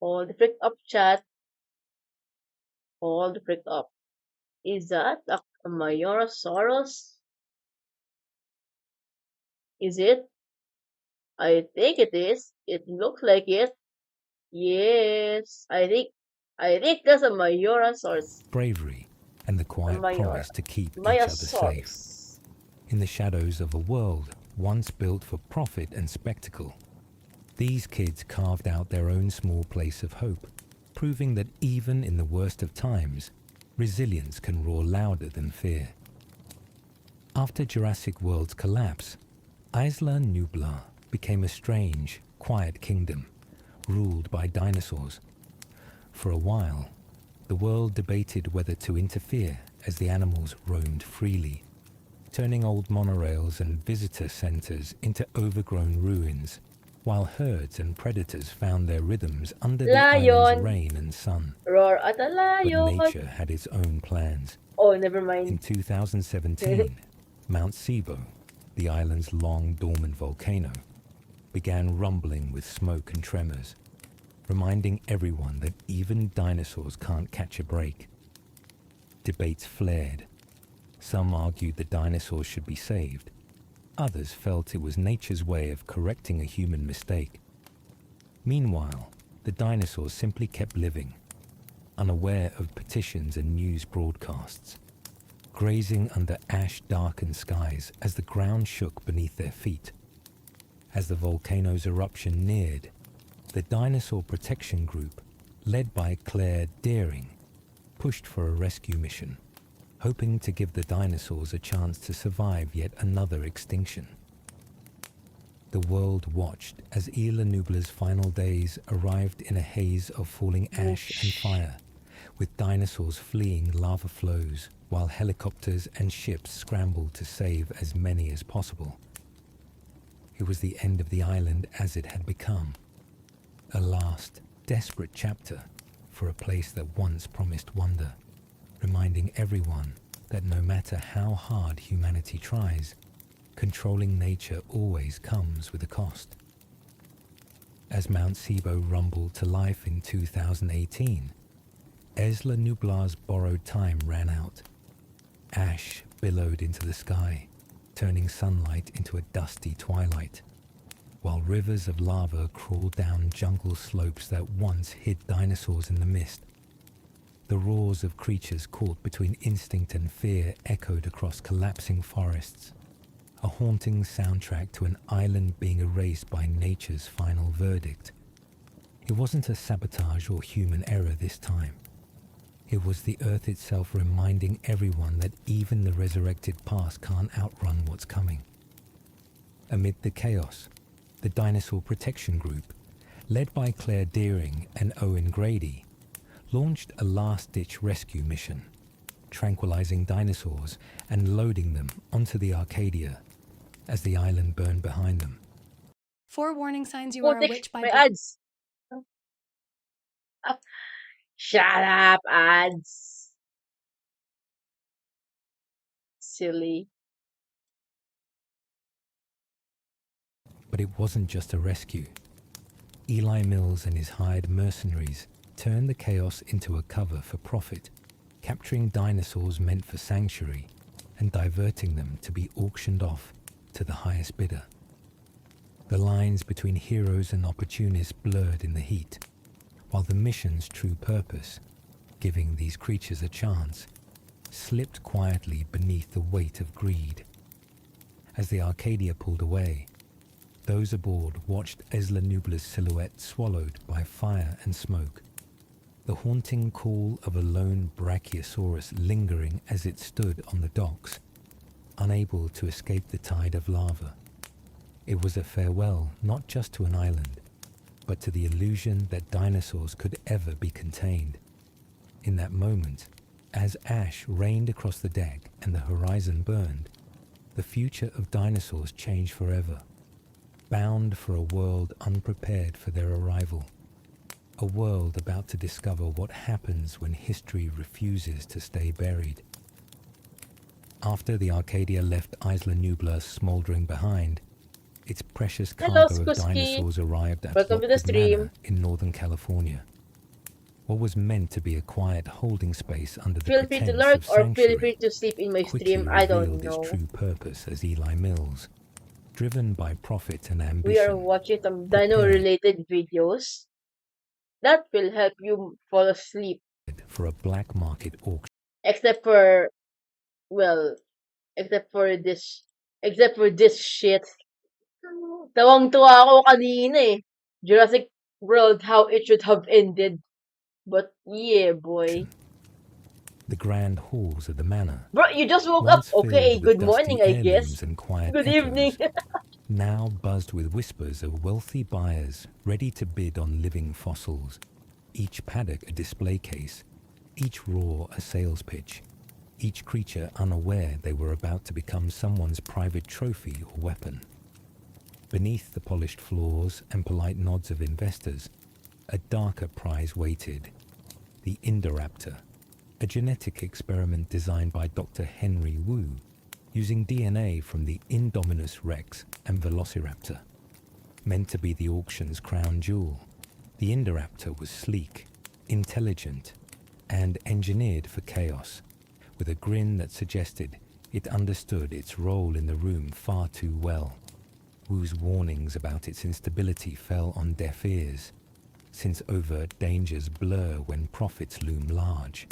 Hold the frick up, chat. Hold the frick up. Is that a Mayorasaurus? Is it? I think it is. It looks like it. Yes, I think that's a Mayorasaurus. Bravery and the quiet promise to keep each other safe. In the shadows of a world once built for profit and spectacle, these kids carved out their own small place of hope, proving that even in the worst of times, resilience can roar louder than fear. After Jurassic World's collapse, Isla Nublar became a strange, quiet kingdom, ruled by dinosaurs. For a while, the world debated whether to interfere as the animals roamed freely, turning old monorails and visitor centers into overgrown ruins, while herds and predators found their rhythms under the island's rain and sun. Roar at a lion! But nature had its own plans. Oh, never mind. In 2017, Mount Sibo, the island's long dormant volcano, began rumbling with smoke and tremors, reminding everyone that even dinosaurs can't catch a break. Debates flared. Some argued the dinosaurs should be saved. Others felt it was nature's way of correcting a human mistake. Meanwhile, the dinosaurs simply kept living, unaware of petitions and news broadcasts, grazing under ash-darkened skies as the ground shook beneath their feet. As the volcano's eruption neared, the Dinosaur Protection Group, led by Claire Deering, pushed for a rescue mission, hoping to give the dinosaurs a chance to survive yet another extinction. The world watched as Isla Nublar's final days arrived in a haze of falling ash and fire, with dinosaurs fleeing lava flows while helicopters and ships scrambled to save as many as possible. It was the end of the island as it had become. A last, desperate chapter for a place that once promised wonder, reminding everyone that no matter how hard humanity tries, controlling nature always comes with a cost. As Mount Sibo rumbled to life in 2018, Isla Nublar's borrowed time ran out. Ash billowed into the sky, turning sunlight into a dusty twilight, while rivers of lava crawled down jungle slopes that once hid dinosaurs in the mist. The roars of creatures caught between instinct and fear echoed across collapsing forests, a haunting soundtrack to an island being erased by nature's final verdict. It wasn't a sabotage or human error this time. It was the Earth itself reminding everyone that even the resurrected past can't outrun what's coming. Amid the chaos, the Dinosaur Protection Group, led by Claire Deering and Owen Grady, launched a last-ditch rescue mission, tranquilizing dinosaurs and loading them onto the Arcadia as the island burned behind them. 4 warning signs you are a witch by my ads. Shut up, ads. Silly. But it wasn't just a rescue. Eli Mills and his hired mercenaries turned the chaos into a cover for profit, capturing dinosaurs meant for sanctuary and diverting them to be auctioned off to the highest bidder. The lines between heroes and opportunists blurred in the heat, while the mission's true purpose, giving these creatures a chance, slipped quietly beneath the weight of greed. As the Arcadia pulled away, those aboard watched Isla Nublar's silhouette swallowed by fire and smoke, the haunting call of a lone Brachiosaurus lingering as it stood on the docks, unable to escape the tide of lava. It was a farewell not just to an island, but to the illusion that dinosaurs could ever be contained. In that moment, as ash rained across the deck and the horizon burned, the future of dinosaurs changed forever, bound for a world unprepared for their arrival, a world about to discover what happens when history refuses to stay buried. After the Arcadia left Isla Nublar smoldering behind, its precious cargo of dinosaurs arrived at Lockwood Manor in Northern California. What was meant to be a quiet holding space under the Feel free to pretense lurk of or feel sanctuary free to sleep in my quickly stream. I don't revealed know. its true purpose as Eli Mills, driven by profit and ambition. We are watching some dino-related videos that will help you fall asleep. For a black market auction. Except for, well, except for this shit. Tawang-tuwa ako kanina eh. Jurassic World, how it should have ended. But yeah, boy. The grand halls of the manor. Bro, you just woke up. Okay, good morning, I guess. And quiet Good echoes, evening. now buzzed with whispers of wealthy buyers ready to bid on living fossils. Each paddock a display case, each roar a sales pitch, each creature unaware they were about to become someone's private trophy or weapon. Beneath the polished floors and polite nods of investors, a darker prize waited. The Indoraptor, a genetic experiment designed by Dr. Henry Wu, using DNA from the Indominus Rex and Velociraptor. Meant to be the auction's crown jewel, the Indoraptor was sleek, intelligent, and engineered for chaos, with a grin that suggested it understood its role in the room far too well. Wu's warnings about its instability fell on deaf ears, since overt dangers blur when profits loom large,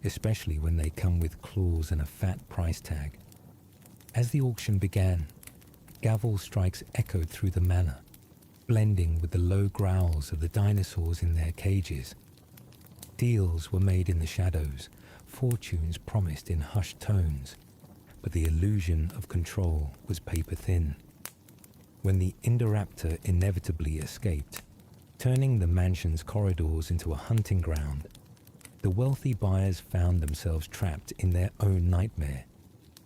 especially when they come with claws and a fat price tag. As the auction began, gavel strikes echoed through the manor, blending with the low growls of the dinosaurs in their cages. Deals were made in the shadows, fortunes promised in hushed tones, but the illusion of control was paper thin. When the Indoraptor inevitably escaped, turning the mansion's corridors into a hunting ground, the wealthy buyers found themselves trapped in their own nightmare,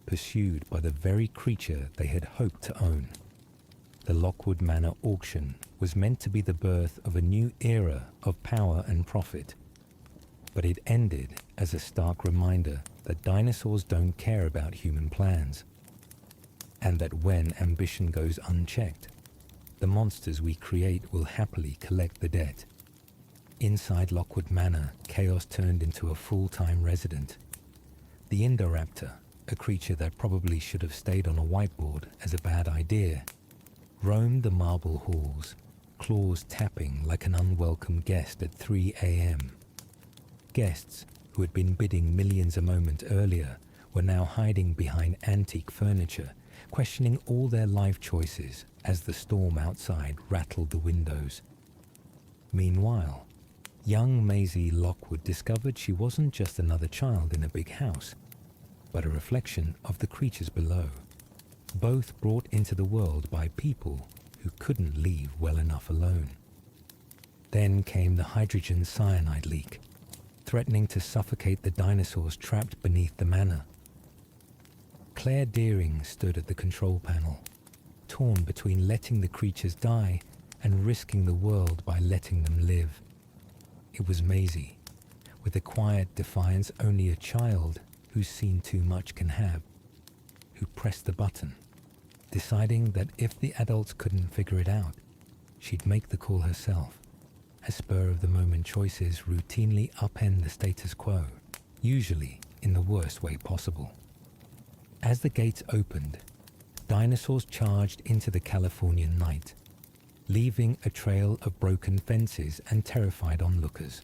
pursued by the very creature they had hoped to own. the Lockwood Manor auction was meant to be the birth of a new era of power and profit. But it ended as a stark reminder that dinosaurs don't care about human plans, and that when ambition goes unchecked, the monsters we create will happily collect the debt. Inside Lockwood Manor, chaos turned into a full-time resident. The Indoraptor, a creature that probably should have stayed on a whiteboard as a bad idea, roamed the marble halls, claws tapping like an unwelcome guest at 3 a.m. Guests who had been bidding millions a moment earlier were now hiding behind antique furniture, questioning all their life choices as the storm outside rattled the windows. Meanwhile, young Maisie Lockwood discovered she wasn't just another child in a big house, but a reflection of the creatures below, both brought into the world by people who couldn't leave well enough alone. Then came the hydrogen cyanide leak, threatening to suffocate the dinosaurs trapped beneath the manor. Claire Deering stood at the control panel, torn between letting the creatures die and risking the world by letting them live. It was Maisie, with the quiet defiance only a child who's seen too much can have, who pressed the button, deciding that if the adults couldn't figure it out, she'd make the call herself, as spur-of-the-moment choices routinely upend the status quo, usually in the worst way possible. As the gates opened, dinosaurs charged into the Californian night, leaving a trail of broken fences and terrified onlookers.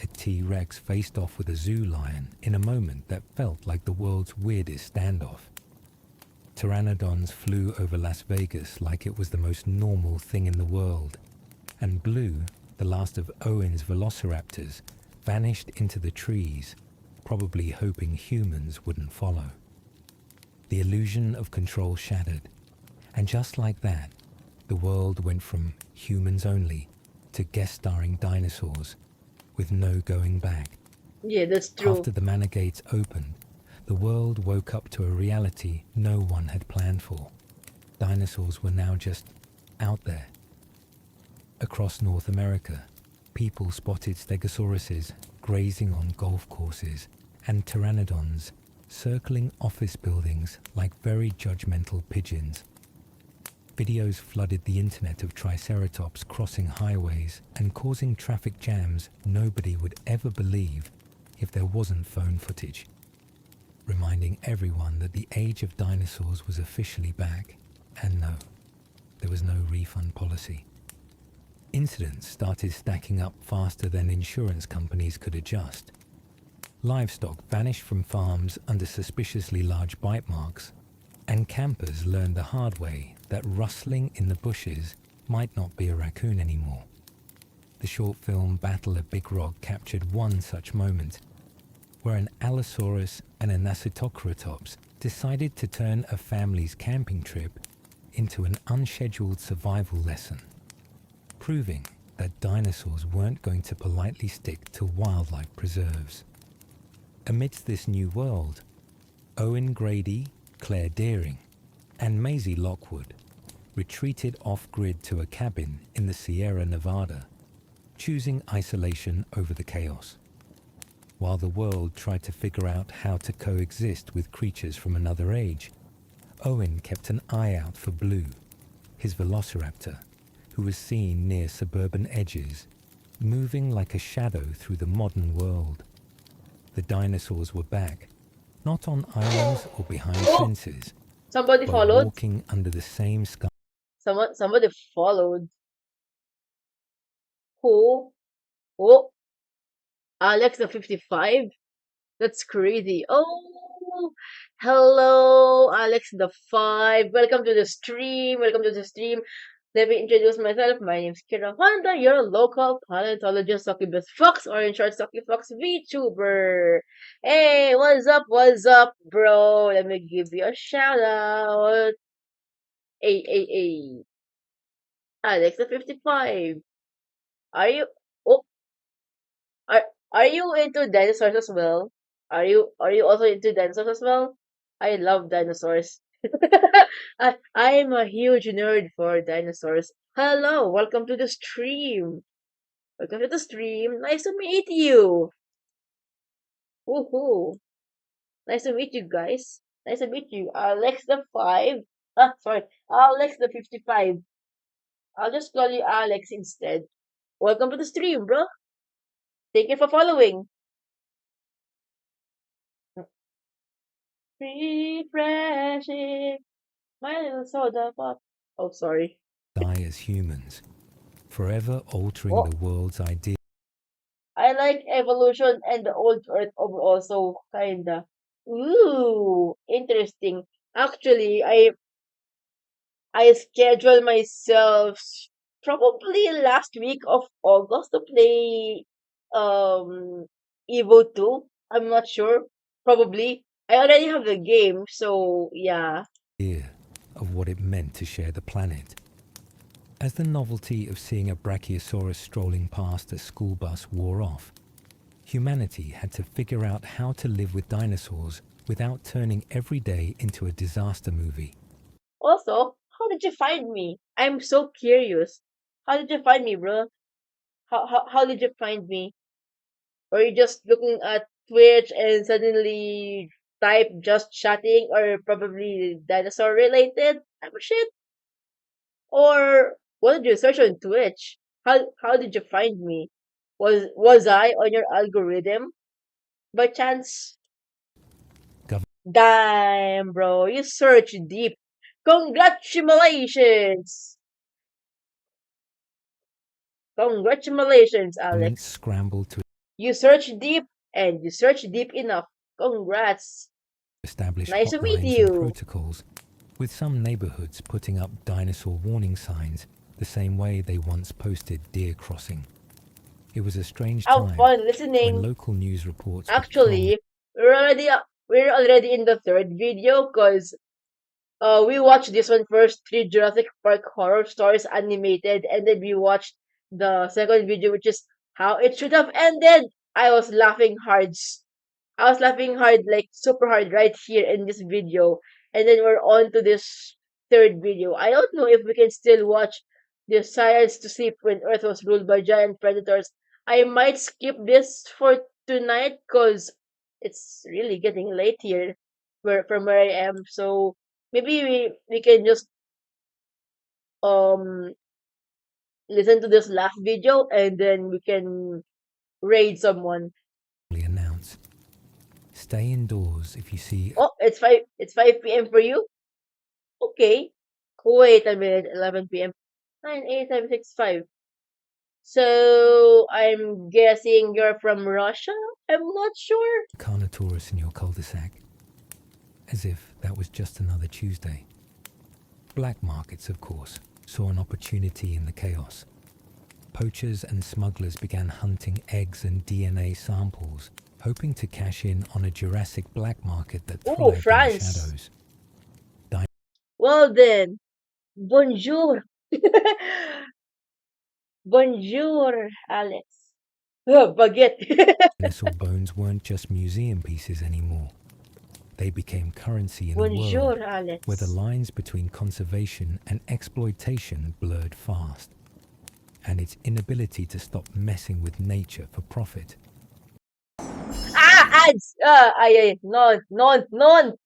A T-Rex faced off with a zoo lion in a moment that felt like the world's weirdest standoff. Pteranodons flew over Las Vegas like it was the most normal thing in the world, and Blue, the last of Owen's velociraptors, vanished into the trees, probably hoping humans wouldn't follow. The illusion of control shattered, and just like that, the world went from humans only to guest-starring dinosaurs, with no going back. Yeah, that's true. After the manor gates opened, the world woke up to a reality no one had planned for. Dinosaurs were now just out there. Across North America, people spotted stegosauruses grazing on golf courses and pteranodons circling office buildings like very judgmental pigeons. Videos flooded the internet of triceratops crossing highways and causing traffic jams nobody would ever believe if there wasn't phone footage, reminding everyone that the age of dinosaurs was officially back, and no, there was no refund policy. Incidents started stacking up faster than insurance companies could adjust. Livestock vanished from farms under suspiciously large bite marks, and campers learned the hard way that rustling in the bushes might not be a raccoon anymore. The short film Battle at Big Rock captured one such moment, where an Allosaurus and a Nacitoceratops decided to turn a family's camping trip into an unscheduled survival lesson, proving that dinosaurs weren't going to politely stick to wildlife preserves. Amidst this new world, Owen Grady, Claire Deering, and Maisie Lockwood retreated off-grid to a cabin in the Sierra Nevada, choosing isolation over the chaos. While the world tried to figure out how to coexist with creatures from another age, Owen kept an eye out for Blue, his velociraptor, who was seen near suburban edges, moving like a shadow through the modern world. The dinosaurs were back, not on islands or behind fences, Somebody but followed. walking under the same sky. Somebody followed. Who? Oh, Alex the 55? That's crazy. Oh, hello, Alex the 5. Welcome to the stream. Welcome to the stream. Let me introduce myself. My name is Kira Honda, your local paleontologist, Succubus Fox, or in short, Succubus VTuber. Hey, what's up? What's up, bro? Let me give you a shout out. Hey. Alex the 55. Are you? Oh, are are you into dinosaurs as well? Are you also into dinosaurs as well? I love dinosaurs. I'm a huge nerd for dinosaurs. Hello, welcome to the stream. Welcome to the stream. Nice to meet you. Woohoo. Nice to meet you guys. Nice to meet you. Alex the 5. Sorry. Alex the 55. I'll just call you Alex instead. Welcome to the stream, bro. Thank you for following. Refreshing. My little soda pop. Oh, sorry. Die as humans, forever altering the world's idea. I like evolution and the old earth overall, so kinda. Ooh, interesting. Actually, I scheduled myself probably last week of August to play Evo 2. I'm not sure. Probably. I already have the game, so yeah. Of what it meant to share the planet. As the novelty of seeing a brachiosaurus strolling past a school bus wore off, humanity had to figure out how to live with dinosaurs without turning every day into a disaster movie. Also, how did you find me? I'm so curious. How did you find me, bro? How did you find me? Or you just looking at Twitch and suddenly type just chatting or probably dinosaur related type of shit? Or what did you search on Twitch? How did you find me? Was I on your algorithm by chance? Damn, bro, you search deep. Congratulations! Congratulations, Alex. Scrambled to You search deep and you search deep enough. Congrats. establish Nice to meet hotlines and you. protocols, with some neighborhoods putting up dinosaur warning signs the same way they once posted deer crossing. It was a strange Have time fun listening. when local news reports Actually, we're already in the third video because we watched this one first, 3 Jurassic Park horror stories animated, and then we watched the second video, which is how it should have ended. I was laughing hard. I was laughing hard, like super hard, right here in this video. And then we're on to this third video. I don't know if we can still watch the Science to Sleep when Earth was ruled by giant predators. I might skip this for tonight because it's really getting late here from where I am. So maybe we can just um listen to this last video and then we can raid someone. announce. Stay indoors if you see. Oh, it's 5 p.m. for you? Okay. Wait a minute, 11 p.m. 9, 8, 7, 6, 5. So I'm guessing you're from Russia? I'm not sure. Carnotaurus in your cul-de-sac. As if that was just another Tuesday. Black markets, of course, saw an opportunity in the chaos. Poachers and smugglers began hunting eggs and DNA samples, hoping to cash in on a Jurassic black market that thrived in the France. shadows. Well then, bonjour. Bonjour, Alex. Baguette. Dinosaur bones weren't just museum pieces anymore. They became currency in a Bonjour, world Alex. where the lines between conservation and exploitation blurred fast, and its inability to stop messing with nature for profit. Ads! Ay, non. Oh, no.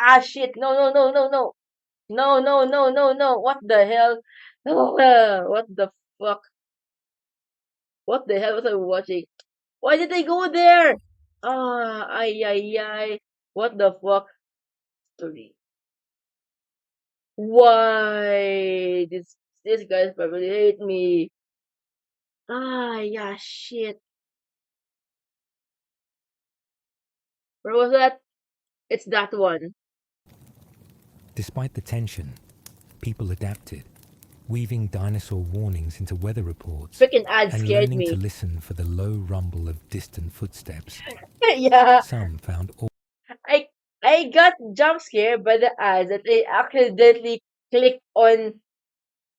Ah, shit. No. No. What the hell? What the fuck? What the hell was I watching? Why did they go there? Ay. What the fuck? Story. Why? This guys probably hate me. Yeah, shit. Where was that? It's that one. Despite the tension, people adapted, weaving dinosaur warnings into weather reports Freaking ad and scared learning me. to listen for the low rumble of distant footsteps. Yeah. Some found I got jump scared by the ads that I accidentally clicked on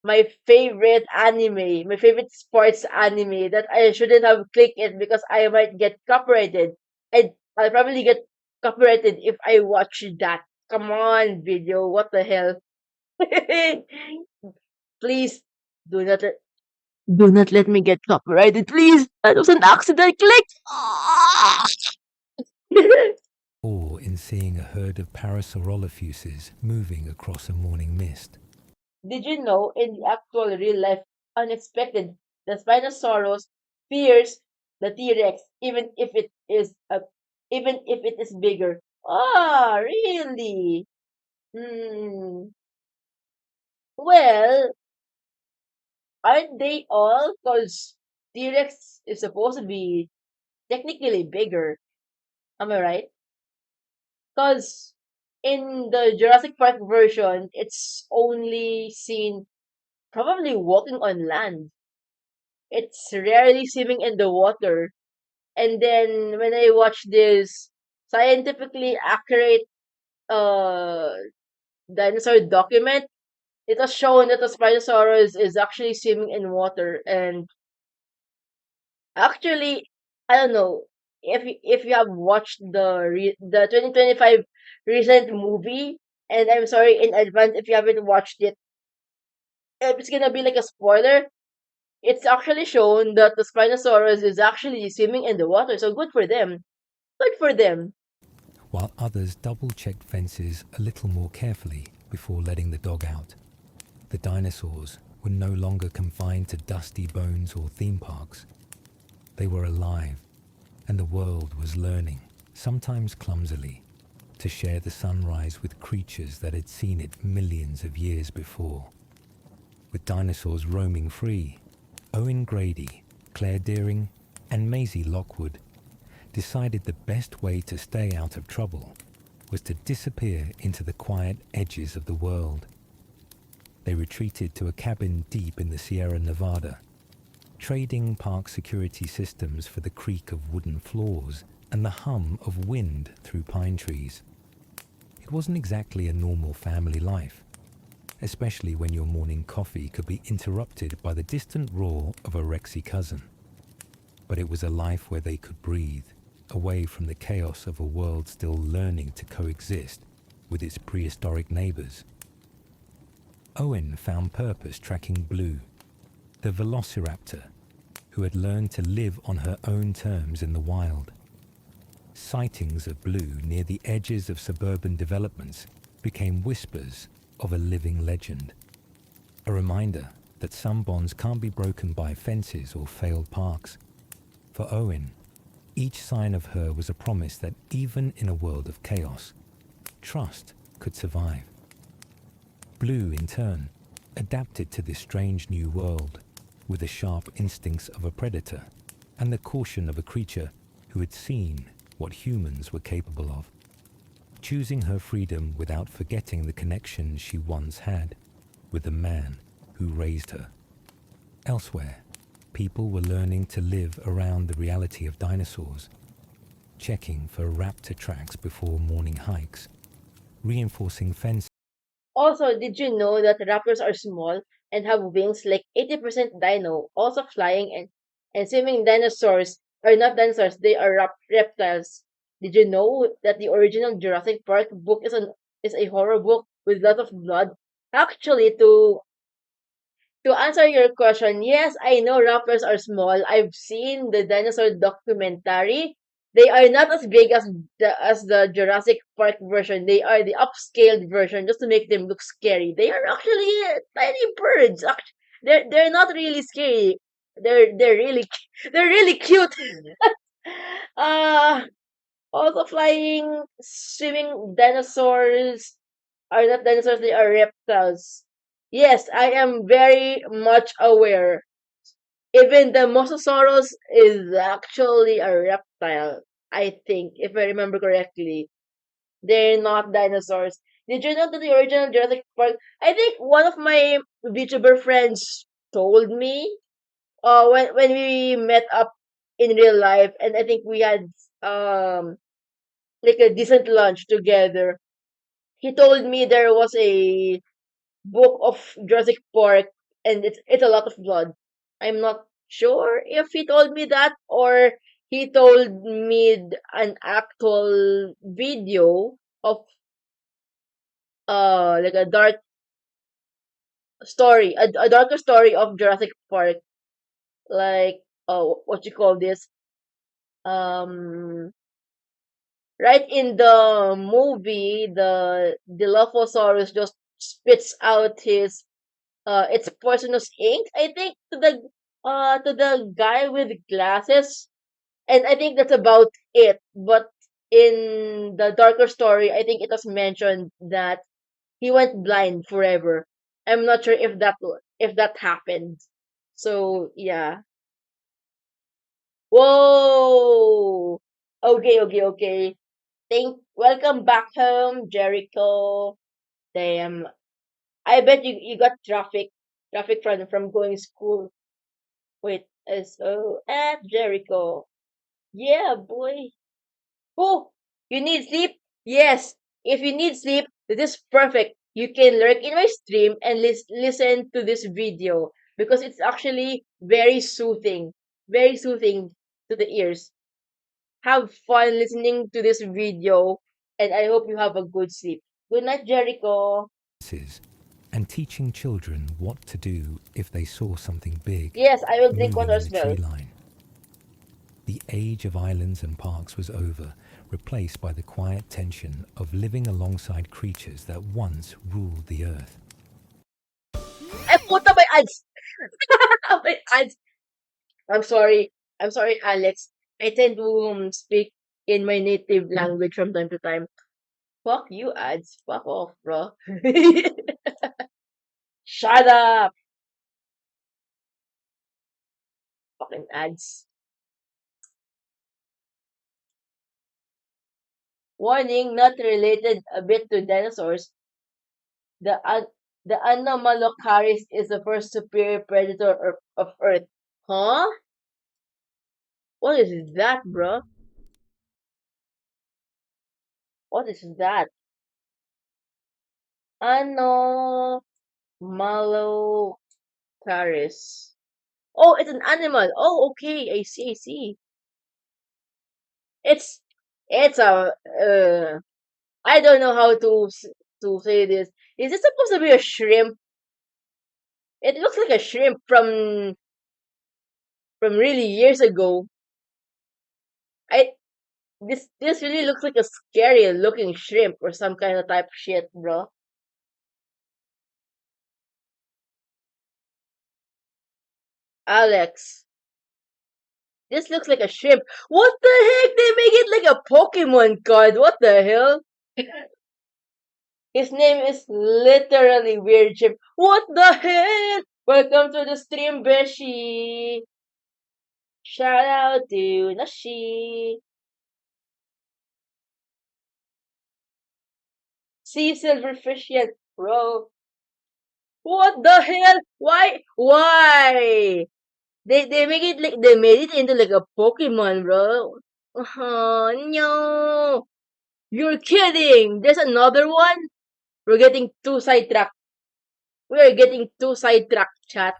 my favorite anime, my favorite sports anime that I shouldn't have clicked it because I might get copyrighted. And I'll probably get copyrighted if I watch that. Come on, video. What the hell? Please do not let, do not let me get copyrighted, please. That was an accident. Click. Or in seeing a herd of Parasaurolophuses moving across a morning mist. Did you know in the actual real life unexpected the Spinosaurus fears the T-Rex even if it is bigger? Ah, really? Hmm. Well, aren't they all? Because T-Rex is supposed to be technically bigger. Am I right? Because in the Jurassic Park version, it's only seen probably walking on land. It's rarely swimming in the water. And then when I watch this scientifically accurate uh dinosaur document, it was shown that the Spinosaurus is actually swimming in water. And actually, I don't know if you have watched the 2025 recent movie, and I'm sorry in advance if you haven't watched it. If it's gonna be like a spoiler, it's actually shown that the Spinosaurus is actually swimming in the water. So good for them. Good for them. While others double-checked fences a little more carefully before letting the dog out. The dinosaurs were no longer confined to dusty bones or theme parks. They were alive, and the world was learning, sometimes clumsily, to share the sunrise with creatures that had seen it millions of years before. With dinosaurs roaming free, Owen Grady, Claire Deering, and Maisie Lockwood decided the best way to stay out of trouble was to disappear into the quiet edges of the world. They retreated to a cabin deep in the Sierra Nevada, trading park security systems for the creak of wooden floors and the hum of wind through pine trees. It wasn't exactly a normal family life, especially when your morning coffee could be interrupted by the distant roar of a Rexy cousin. But it was a life where they could breathe, away from the chaos of a world still learning to coexist with its prehistoric neighbors. Owen found purpose tracking Blue, the velociraptor, who had learned to live on her own terms in the wild. Sightings of Blue near the edges of suburban developments became whispers of a living legend, a reminder that some bonds can't be broken by fences or failed parks. For Owen, each sign of her was a promise that even in a world of chaos, trust could survive. Blue, in turn, adapted to this strange new world with the sharp instincts of a predator and the caution of a creature who had seen what humans were capable of, choosing her freedom without forgetting the connection she once had with the man who raised her. Elsewhere, people were learning to live around the reality of dinosaurs, checking for raptor tracks before morning hikes, reinforcing fences. Also, did you know that raptors are small and have wings like 80% dino? Also, flying and swimming dinosaurs are not dinosaurs, they are reptiles. Did you know that the original Jurassic Park book is a horror book with lots of blood? Actually, to answer your question, yes, I know raptors are small. I've seen the dinosaur documentary. They are not as big as the Jurassic Park version. They are the upscaled version just to make them look scary. They are actually tiny birds. They're not really scary. They're really they're really cute. uh Also flying, swimming dinosaurs are not dinosaurs, they are reptiles. Yes, I am very much aware. Even the Mosasaurus is actually a reptile, I think, if I remember correctly. They're not dinosaurs. Did you know that the original Jurassic Park? I think one of my VTuber friends told me when we met up in real life, and I think we had like a decent lunch together. He told me there was a book of Jurassic Park, and it's a lot of blood. I'm not sure if he told me that or he told me an actual video of like a dark story, a darker story of Jurassic Park, like what you call this, um right in the movie, the Dilophosaurus just spits out his it's poisonous ink, I think, to the guy with glasses, and I think that's about it. But in the darker story, I think it was mentioned that he went blind forever. I'm not sure if that happened. So yeah. Whoa. Okay, okay, okay. Welcome back home, Jericho. Damn. I bet you got traffic from going school. Wait, so at Jericho. Yeah, boy. Oh, you need sleep? Yes. If you need sleep, this is perfect. You can lurk in my stream and listen to this video because it's actually very soothing to the ears. Have fun listening to this video, and I hope you have a good sleep. Good night, Jericho. And teaching children what to do if they saw something big Yes, I will drink moving water in as the well. tree line. The age of islands and parks was over, replaced by the quiet tension of living alongside creatures that once ruled the earth. I put up my ads. My ads. I'm sorry. I'm sorry, Alex. I tend to speak in my native language from time to time. Fuck you, ads. Fuck off, bro. Shut up. Fucking ads. Warning, not related a bit to dinosaurs. The Anomalocaris is the first superior predator of Earth. Huh? What is that, bro? What is that? Anomalocaris. Oh, it's an animal. Oh, okay. I see. I see. It's it's a I don't know how to say this. Is it supposed to be a shrimp? It looks like a shrimp from really years ago. I this really looks like a scary looking shrimp or some kind of type shit, bro. Alex, this looks like a shrimp. What the heck? They make it like a Pokemon card. What the hell? His name is literally Weird Shrimp. What the hell? Welcome to the stream, Beshi. Shout out to Nashi. Sea silverfish yet, bro. What the hell? Why? Why? They make it like they made it into like a Pokemon, bro. Oh no. You're kidding. There's another one? We're getting too sidetracked. We're getting too sidetracked, chat.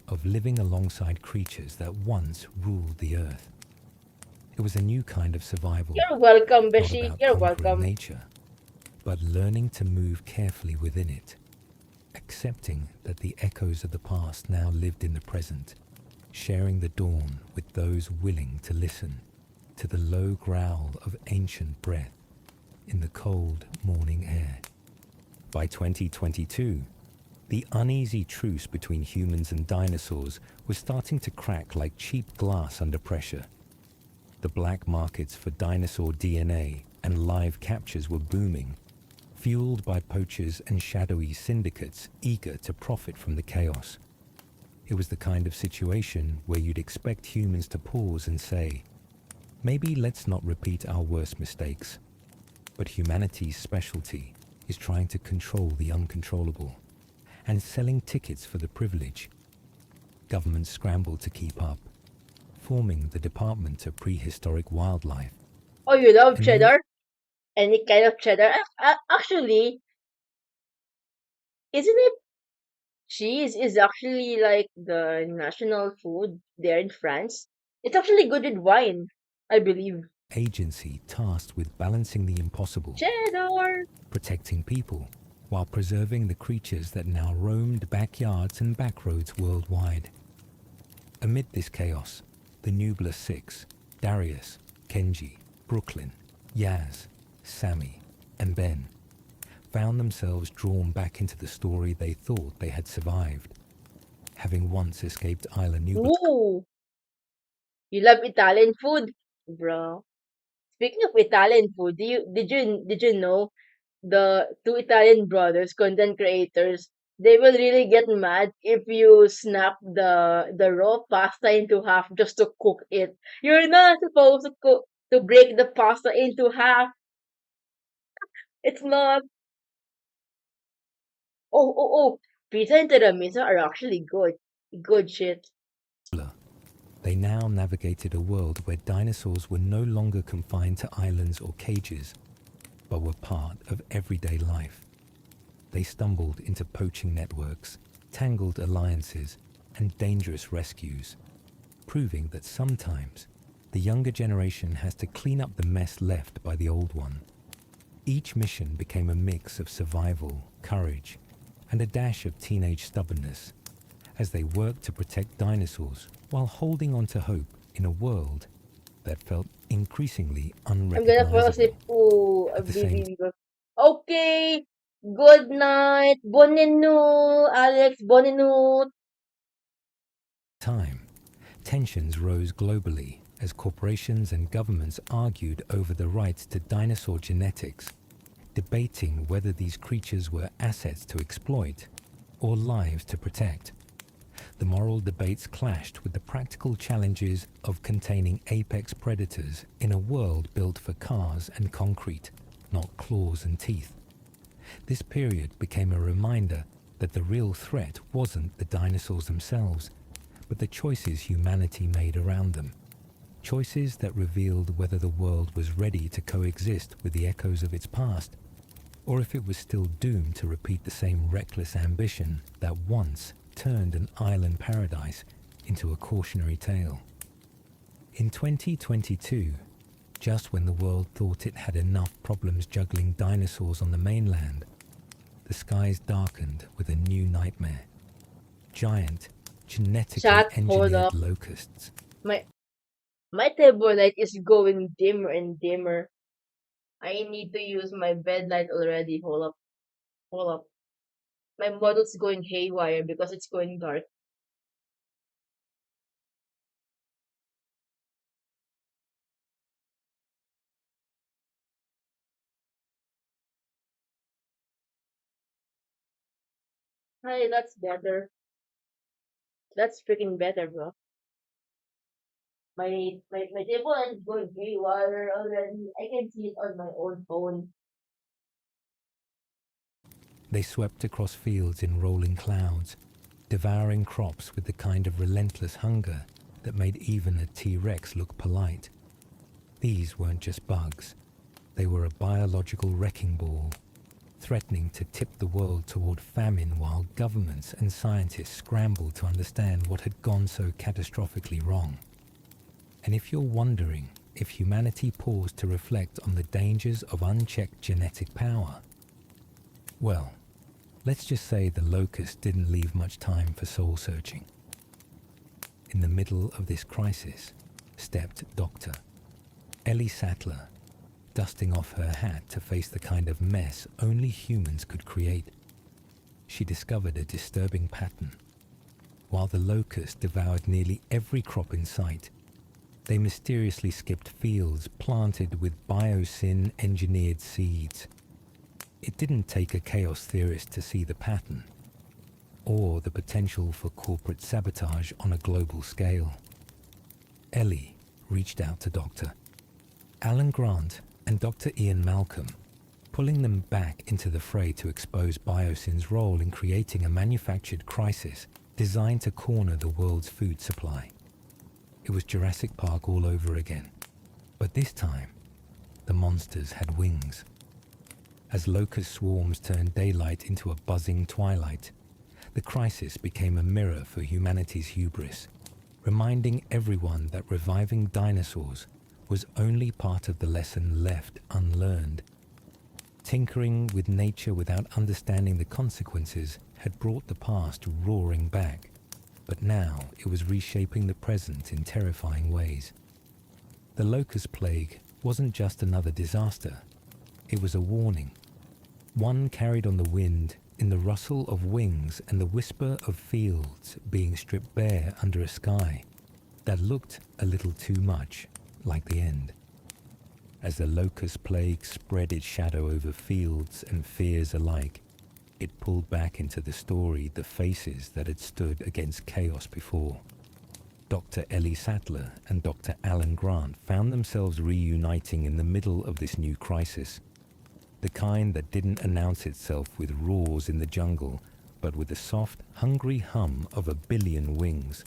Of living alongside creatures that once ruled the earth. It was a new kind of survival. You're welcome, Not Beshi. about You're conquering welcome. nature, but learning to move carefully within it, accepting that the echoes of the past now lived in the present, sharing the dawn with those willing to listen to the low growl of ancient breath in the cold morning air. By 2022, the uneasy truce between humans and dinosaurs was starting to crack like cheap glass under pressure. The black markets for dinosaur DNA and live captures were booming, fueled by poachers and shadowy syndicates eager to profit from the chaos. It was the kind of situation where you'd expect humans to pause and say, maybe let's not repeat our worst mistakes. But humanity's specialty is trying to control the uncontrollable and selling tickets for the privilege. Governments scrambled to keep up, forming the Department of Prehistoric Wildlife. Oh, you love cheddar? Any kind of cheddar? Actually, isn't it? Cheese is actually like the national food there in France. It's actually good with wine, I believe. Agency tasked with balancing the impossible, Cheddar! protecting people, while preserving the creatures that now roamed backyards and backroads worldwide. Amid this chaos, the Nublar Six, Darius, Kenji, Brooklyn, Yaz, Sammy, and Ben, found themselves drawn back into the story they thought they had survived, having once escaped Isla Nublar. Ooh! You love Italian food, bro. Speaking of Italian food, did you know the two Italian brothers, content creators, they will really get mad if you snap the raw pasta into half just to cook it. You're not supposed to break the pasta into half. It's not. Oh. Pizza and tiramisu are actually good. Good shit. They now navigated a world where dinosaurs were no longer confined to islands or cages, but were part of everyday life. They stumbled into poaching networks, tangled alliances, and dangerous rescues, proving that sometimes the younger generation has to clean up the mess left by the old one. Each mission became a mix of survival, courage, and a dash of teenage stubbornness, as they worked to protect dinosaurs while holding on to hope in a world that felt increasingly I'm gonna fall asleep. unrecognizable. Ooh, At the same okay. Good night. Bonne Alex. Bonne time, tensions rose globally as corporations and governments argued over the rights to dinosaur genetics, debating whether these creatures were assets to exploit or lives to protect. The moral debates clashed with the practical challenges of containing apex predators in a world built for cars and concrete, not claws and teeth. This period became a reminder that the real threat wasn't the dinosaurs themselves, but the choices humanity made around them. Choices that revealed whether the world was ready to coexist with the echoes of its past, or if it was still doomed to repeat the same reckless ambition that once turned an island paradise into a cautionary tale. In 2022, just when the world thought it had enough problems juggling dinosaurs on the mainland, the skies darkened with a new nightmare. Giant, genetically Chat, hold engineered up. locusts. My table light is going dimmer and dimmer. I need to use my bed light already. Hold up. My model's going haywire because it's going dark. Hi, that's better. That's freaking better, bro. My table light is going haywire already. I can see it on my own phone. They swept across fields in rolling clouds, devouring crops with the kind of relentless hunger that made even a T-Rex look polite. These weren't just bugs. They were a biological wrecking ball, threatening to tip the world toward famine while governments and scientists scrambled to understand what had gone so catastrophically wrong. And if you're wondering if humanity paused to reflect on the dangers of unchecked genetic power, well, let's just say the locust didn't leave much time for soul-searching. In the middle of this crisis stepped Dr. Ellie Sattler, dusting off her hat to face the kind of mess only humans could create. She discovered a disturbing pattern. While the locust devoured nearly every crop in sight, they mysteriously skipped fields planted with biosyn-engineered seeds. It didn't take a chaos theorist to see the pattern, or the potential for corporate sabotage on a global scale. Ellie reached out to Dr. Alan Grant and Dr. Ian Malcolm, pulling them back into the fray to expose biosyn's role in creating a manufactured crisis designed to corner the world's food supply. It was Jurassic Park all over again, but this time, the monsters had wings. As locust swarms turned daylight into a buzzing twilight, the crisis became a mirror for humanity's hubris, reminding everyone that reviving dinosaurs was only part of the lesson left unlearned. Tinkering with nature without understanding the consequences had brought the past roaring back, but now it was reshaping the present in terrifying ways. The locust plague wasn't just another disaster, it was a warning. One carried on the wind in the rustle of wings and the whisper of fields being stripped bare under a sky that looked a little too much like the end. As the locust plague spread its shadow over fields and fears alike, it pulled back into the story the faces that had stood against chaos before. Dr. Ellie Sattler and Dr. Alan Grant found themselves reuniting in the middle of this new crisis, the kind that didn't announce itself with roars in the jungle, but with the soft, hungry hum of a billion wings.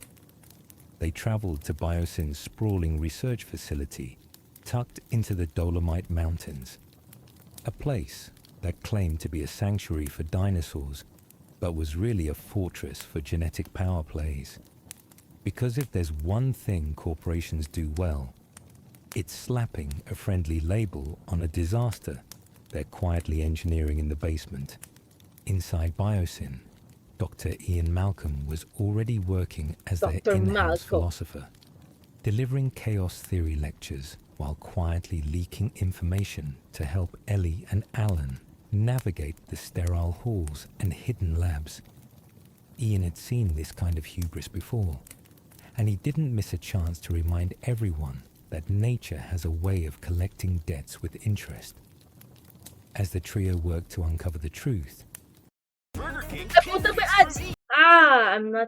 They traveled to Biosyn's sprawling research facility, tucked into the Dolomite Mountains, a place that claimed to be a sanctuary for dinosaurs, but was really a fortress for genetic power plays. Because if there's one thing corporations do well, it's slapping a friendly label on a disaster they're quietly engineering in the basement. Inside Biosyn, Dr. Ian Malcolm was already working as their in-house philosopher, delivering chaos theory lectures while quietly leaking information to help Ellie and Alan navigate the sterile halls and hidden labs. Ian had seen this kind of hubris before, and he didn't miss a chance to remind everyone that nature has a way of collecting debts with interest. As the trio worked to uncover the truth, I'm not.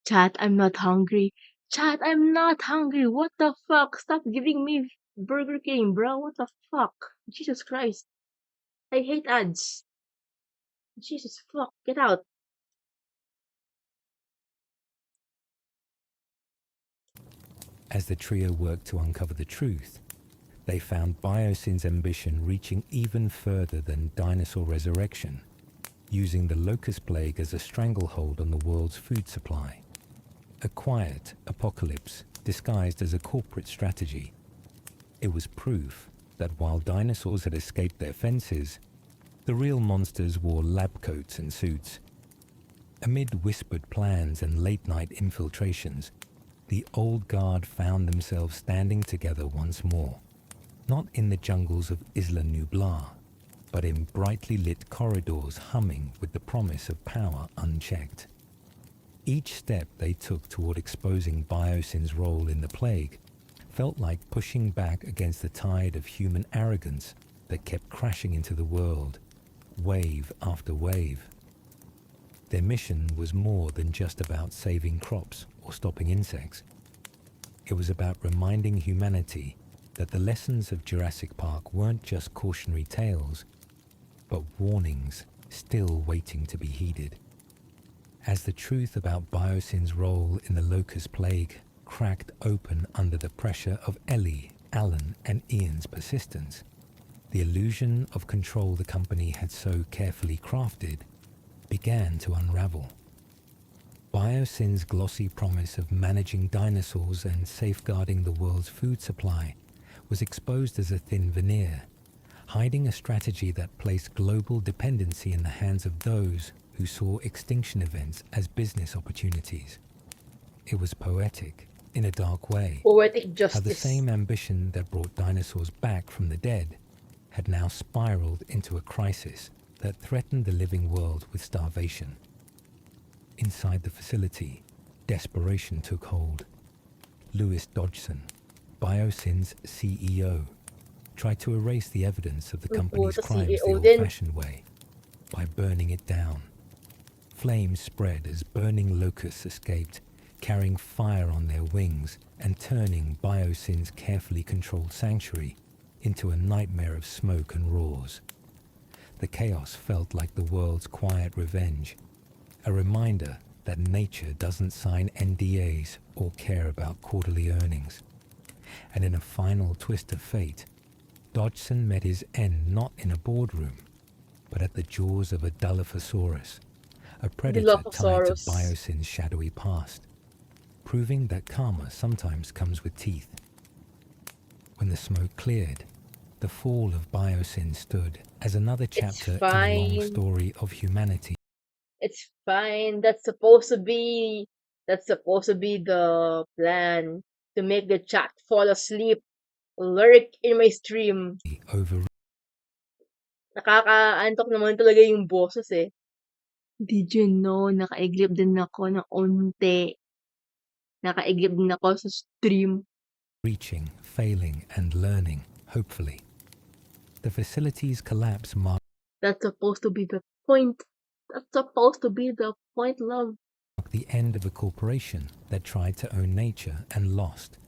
Chat, I'm not hungry. Chat, I'm not hungry. What the fuck? Stop giving me Burger King, bro. What the fuck? Jesus Christ. I hate ads. Jesus fuck. Get out. as the trio worked to uncover the truth, they found Biosyn's ambition reaching even further than dinosaur resurrection, using the locust plague as a stranglehold on the world's food supply. A quiet apocalypse disguised as a corporate strategy. It was proof that while dinosaurs had escaped their fences, the real monsters wore lab coats and suits. Amid whispered plans and late-night infiltrations, the old guard found themselves standing together once more, not in the jungles of Isla Nublar, but in brightly lit corridors humming with the promise of power unchecked. Each step they took toward exposing Biosyn's role in the plague felt like pushing back against the tide of human arrogance that kept crashing into the world, wave after wave. Their mission was more than just about saving crops or stopping insects. It was about reminding humanity that the lessons of Jurassic Park weren't just cautionary tales, but warnings still waiting to be heeded. As the truth about Biosyn's role in the locust plague cracked open under the pressure of Ellie, Alan, and Ian's persistence, the illusion of control the company had so carefully crafted began to unravel. Biosyn's glossy promise of managing dinosaurs and safeguarding the world's food supply was exposed as a thin veneer, hiding a strategy that placed global dependency in the hands of those who saw extinction events as business opportunities. It was poetic, in a dark way, Poetic justice. how the same ambition that brought dinosaurs back from the dead had now spiraled into a crisis that threatened the living world with starvation. Inside the facility, desperation took hold. Lewis Dodgson, Biosyn's CEO, tried to erase the evidence of the company's crimes the old-fashioned way, by burning it down. Flames spread as burning locusts escaped, carrying fire on their wings and turning Biosyn's carefully controlled sanctuary into a nightmare of smoke and roars. The chaos felt like the world's quiet revenge, a reminder that nature doesn't sign NDAs or care about quarterly earnings. And in a final twist of fate, Dodgson met his end not in a boardroom, but at the jaws of a Dilophosaurus, a predator tied to Biosyn's shadowy past. proving that karma sometimes comes with teeth. When the smoke cleared, the fall of Biosyn stood as another chapter in the long story of humanity. It's fine. That's supposed to be the plan to make the chat fall asleep. Lurk in my stream. Over Nakakaantok naman talaga yung boses eh. Did you know, nakaiglip din ako ng unti. Nakaiglip din ako sa stream. reaching, failing, and learning, hopefully. The facility's collapse marked That's supposed to be the point. That's supposed to be the point, love. the end of a corporation that tried to own nature and lost,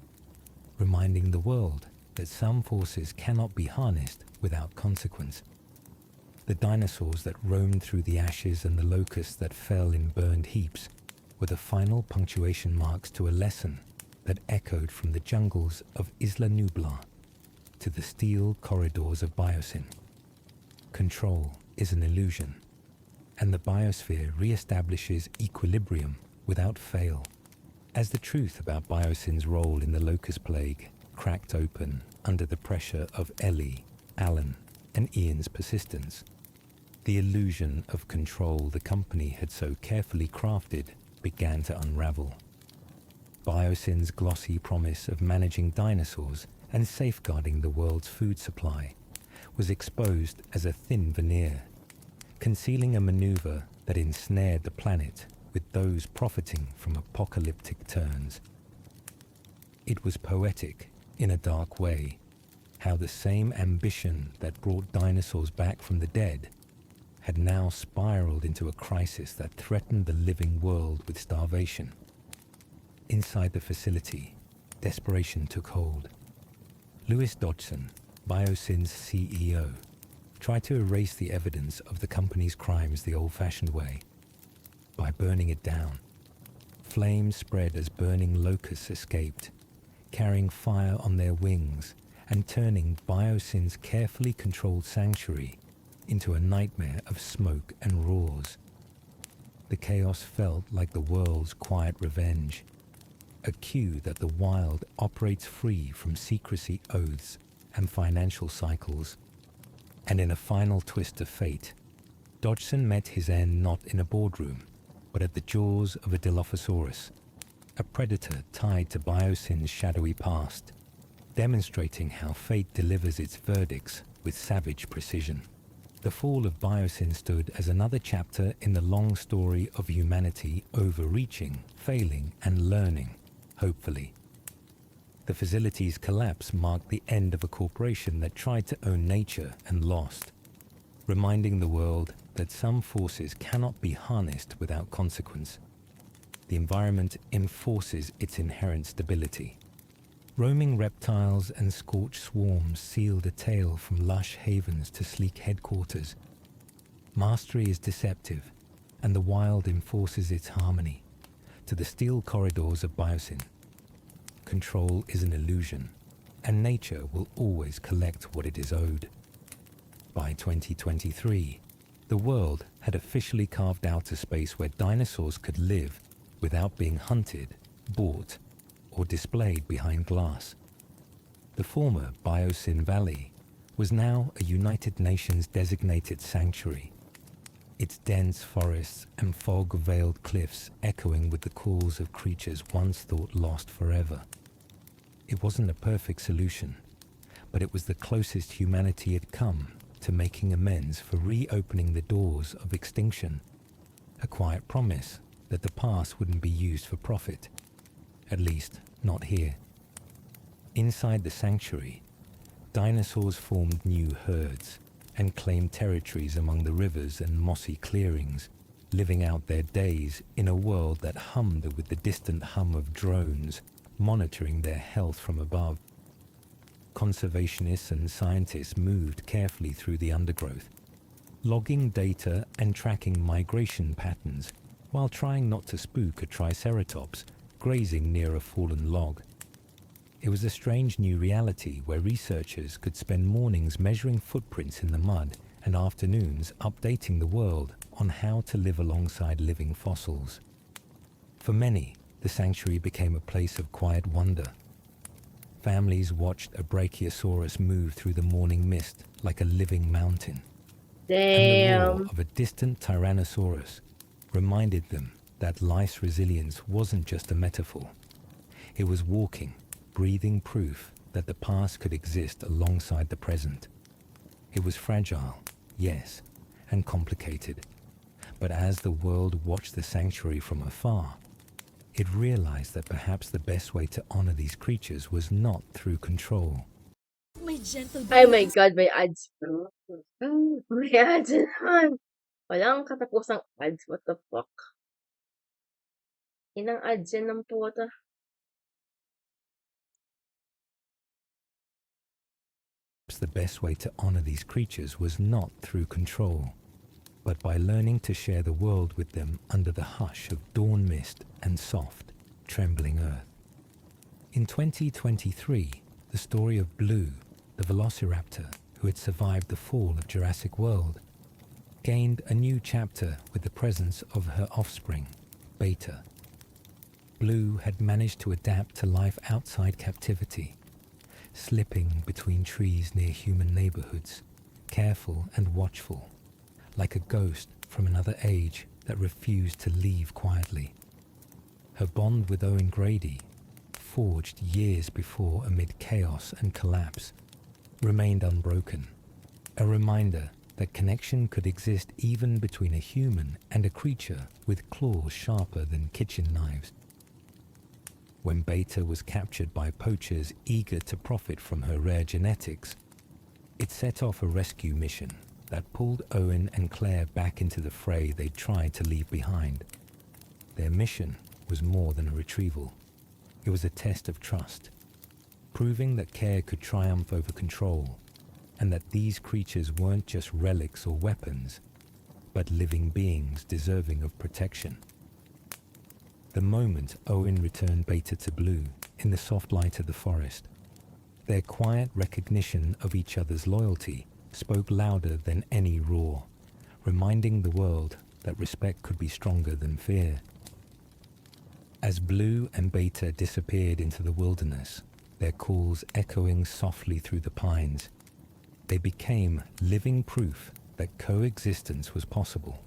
reminding the world that some forces cannot be harnessed without consequence. The dinosaurs that roamed through the ashes and the locusts that fell in burned heaps were the final punctuation marks to a lesson that echoed from the jungles of Isla Nublar to the steel corridors of Biosyn. Control is an illusion, and the biosphere re-establishes equilibrium without fail. As the truth about Biosyn's role in the locust plague cracked open under the pressure of Ellie, Alan, and Ian's persistence, the illusion of control the company had so carefully crafted began to unravel. Biosyn's glossy promise of managing dinosaurs and safeguarding the world's food supply was exposed as a thin veneer, concealing a maneuver that ensnared the planet with those profiting from apocalyptic turns. It was poetic, in a dark way, how the same ambition that brought dinosaurs back from the dead had now spiraled into a crisis that threatened the living world with starvation. Inside the facility, desperation took hold. Lewis Dodgson, Biosyn's CEO, tried to erase the evidence of the company's crimes the old-fashioned way, by burning it down. Flames spread as burning locusts escaped, carrying fire on their wings and turning Biosyn's carefully controlled sanctuary into a nightmare of smoke and roars. The chaos felt like the world's quiet revenge, a cue that the wild operates free from secrecy oaths and financial cycles. And in a final twist of fate, Dodgson met his end not in a boardroom, but at the jaws of a Dilophosaurus, a predator tied to Biosyn's shadowy past, demonstrating how fate delivers its verdicts with savage precision. The fall of Biosyn stood as another chapter in the long story of humanity overreaching, failing, and learning, hopefully. The facility's collapse marked the end of a corporation that tried to own nature and lost, reminding the world that some forces cannot be harnessed without consequence. The environment enforces its inherent stability. Roaming reptiles and scorched swarms sealed a tale from lush havens to sleek headquarters. Mastery is deceptive, and the wild enforces its harmony to the steel corridors of Biosyn. Control is an illusion, and nature will always collect what it is owed. By 2023, the world had officially carved out a space where dinosaurs could live without being hunted, bought, or displayed behind glass. The former Biosyn Valley was now a United Nations designated sanctuary, its dense forests and fog-veiled cliffs echoing with the calls of creatures once thought lost forever. It wasn't a perfect solution, but it was the closest humanity had come to making amends for reopening the doors of extinction, a quiet promise that the past wouldn't be used for profit, at least not here. Inside the sanctuary, dinosaurs formed new herds and claimed territories among the rivers and mossy clearings, living out their days in a world that hummed with the distant hum of drones monitoring their health from above. Conservationists and scientists moved carefully through the undergrowth, logging data and tracking migration patterns while trying not to spook a triceratops grazing near a fallen log. It was a strange new reality where researchers could spend mornings measuring footprints in the mud and afternoons updating the world on how to live alongside living fossils. For many, the sanctuary became a place of quiet wonder. Families watched a Brachiosaurus move through the morning mist like a living mountain. And the roar of a distant Tyrannosaurus reminded them that life's resilience wasn't just a metaphor. It was walking, breathing proof that the past could exist alongside the present. It was fragile, yes, and complicated. But as the world watched the sanctuary from afar, it realized that perhaps the best way to honor these creatures was not through control. Oh my god, may ads. May ads naman. Walang katapusang ads. What the fuck? Inang ads yan ng puta. The best way to honor these creatures was not through control, but by learning to share the world with them under the hush of dawn mist and soft, trembling earth. In 2023, the story of Blue, the velociraptor who had survived the fall of Jurassic World, gained a new chapter with the presence of her offspring, Beta. Blue had managed to adapt to life outside captivity, slipping between trees near human neighborhoods, careful and watchful, like a ghost from another age that refused to leave quietly. Her bond with Owen Grady, forged years before amid chaos and collapse, remained unbroken, a reminder that connection could exist even between a human and a creature with claws sharper than kitchen knives. When Beta was captured by poachers eager to profit from her rare genetics, it set off a rescue mission that pulled Owen and Claire back into the fray they tried to leave behind. Their mission was more than a retrieval. It was a test of trust, proving that care could triumph over control, and that these creatures weren't just relics or weapons, but living beings deserving of protection. The moment Owen returned Beta to Blue in the soft light of the forest, their quiet recognition of each other's loyalty spoke louder than any roar, reminding the world that respect could be stronger than fear. As Blue and Beta disappeared into the wilderness, their calls echoing softly through the pines, they became living proof that coexistence was possible,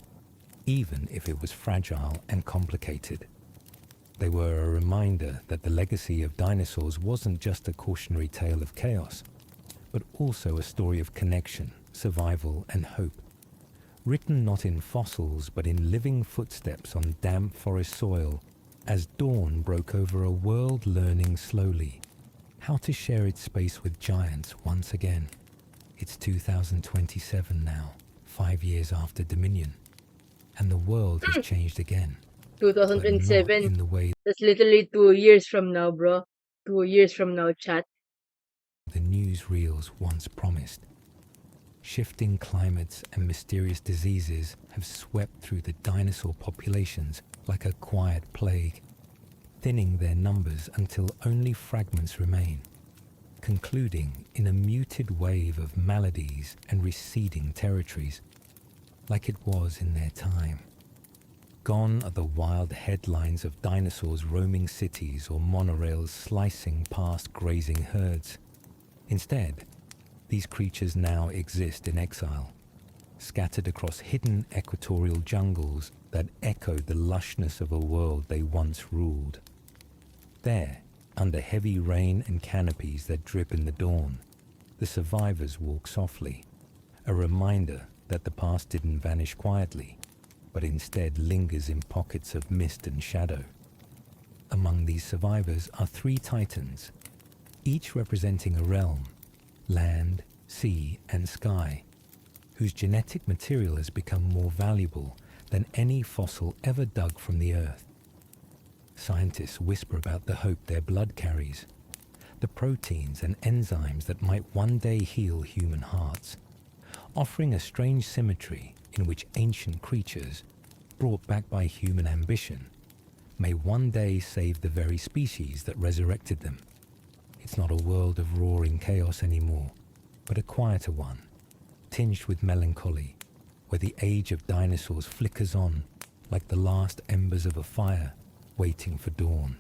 even if it was fragile and complicated. They were a reminder that the legacy of dinosaurs wasn't just a cautionary tale of chaos, but also a story of connection, survival, and hope, written not in fossils but in living footsteps on damp forest soil as dawn broke over a world learning slowly how to share its space with giants once again. It's 2027 now, 5 years after Dominion, and the world has changed again. 2027. In the way That's literally 2 years from now, bro. 2 years from now, chat. the newsreels once promised. Shifting climates and mysterious diseases have swept through the dinosaur populations like a quiet plague, thinning their numbers until only fragments remain, concluding in a muted wave of maladies and receding territories, like it was in their time. Gone are the wild headlines of dinosaurs roaming cities or monorails slicing past grazing herds. Instead, these creatures now exist in exile, scattered across hidden equatorial jungles that echoed the lushness of a world they once ruled. There, under heavy rain and canopies that drip in the dawn, the survivors walk softly, a reminder that the past didn't vanish quietly, but instead lingers in pockets of mist and shadow. Among these survivors are 3 titans, each representing a realm, land, sea, and sky, whose genetic material has become more valuable than any fossil ever dug from the earth. Scientists whisper about the hope their blood carries, the proteins and enzymes that might one day heal human hearts, offering a strange symmetry in which ancient creatures, brought back by human ambition, may one day save the very species that resurrected them. It's not a world of roaring chaos anymore, but a quieter one, tinged with melancholy, where the age of dinosaurs flickers on like the last embers of a fire, waiting for dawn.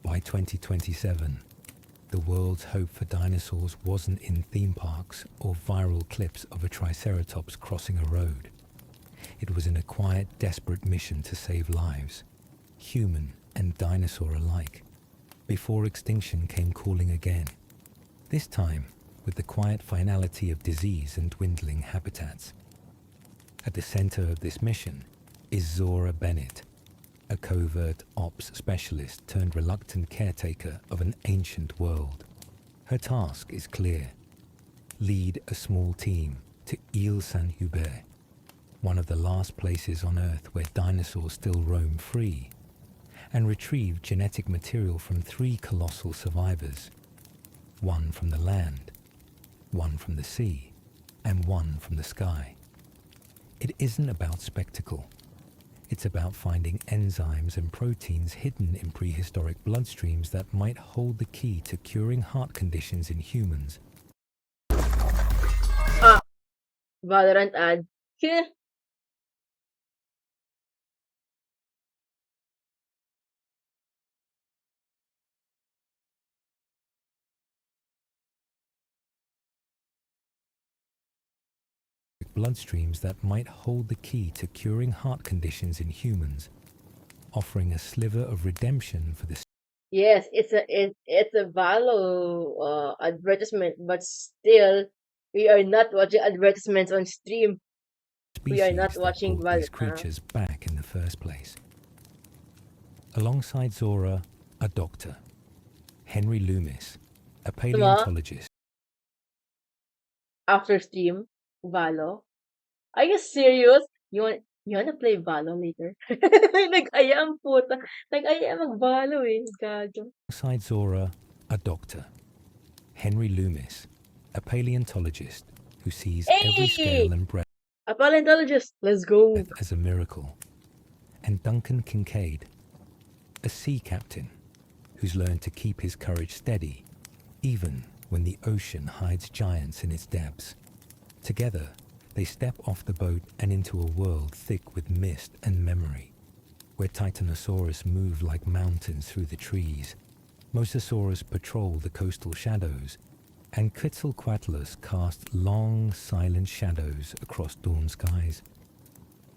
By 2027, the world's hope for dinosaurs wasn't in theme parks or viral clips of a triceratops crossing a road. It was in a quiet, desperate mission to save lives, human and dinosaur alike, before extinction came calling again. This time, with the quiet finality of disease and dwindling habitats. At the center of this mission is Zora Bennett, a covert ops specialist turned reluctant caretaker of an ancient world. Her task is clear: lead a small team to Île Saint-Hubert, one of the last places on Earth where dinosaurs still roam free, and retrieve genetic material from 3 colossal survivors, one from the land, one from the sea, and one from the sky. It isn't about spectacle. It's about finding enzymes and proteins hidden in prehistoric bloodstreams that might hold the key to curing heart conditions in humans. Valorant ad. Bloodstreams that might hold the key to curing heart conditions in humans, offering a sliver of redemption for the Yes, it's a Valo advertisement, but still, we are not watching advertisements on stream. We are not species that watching brought Valo. these creatures back in the first place. Alongside Zora, a doctor, Henry Loomis, a paleontologist. After stream, Valo. Are you serious? You wanna play Valo later? Nag-ayam puta. Nag-ayam mag-Valo eh. Gago. Alongside Zora, a doctor, Henry Loomis, a paleontologist who sees every scale and breadth A paleontologist. Let's go. as a miracle, and Duncan Kincaid, a sea captain who's learned to keep his courage steady even when the ocean hides giants in its depths. Together, they step off the boat and into a world thick with mist and memory, where Titanosaurus move like mountains through the trees, Mosasaurus patrol the coastal shadows, and Quetzalcoatlus cast long, silent shadows across dawn skies.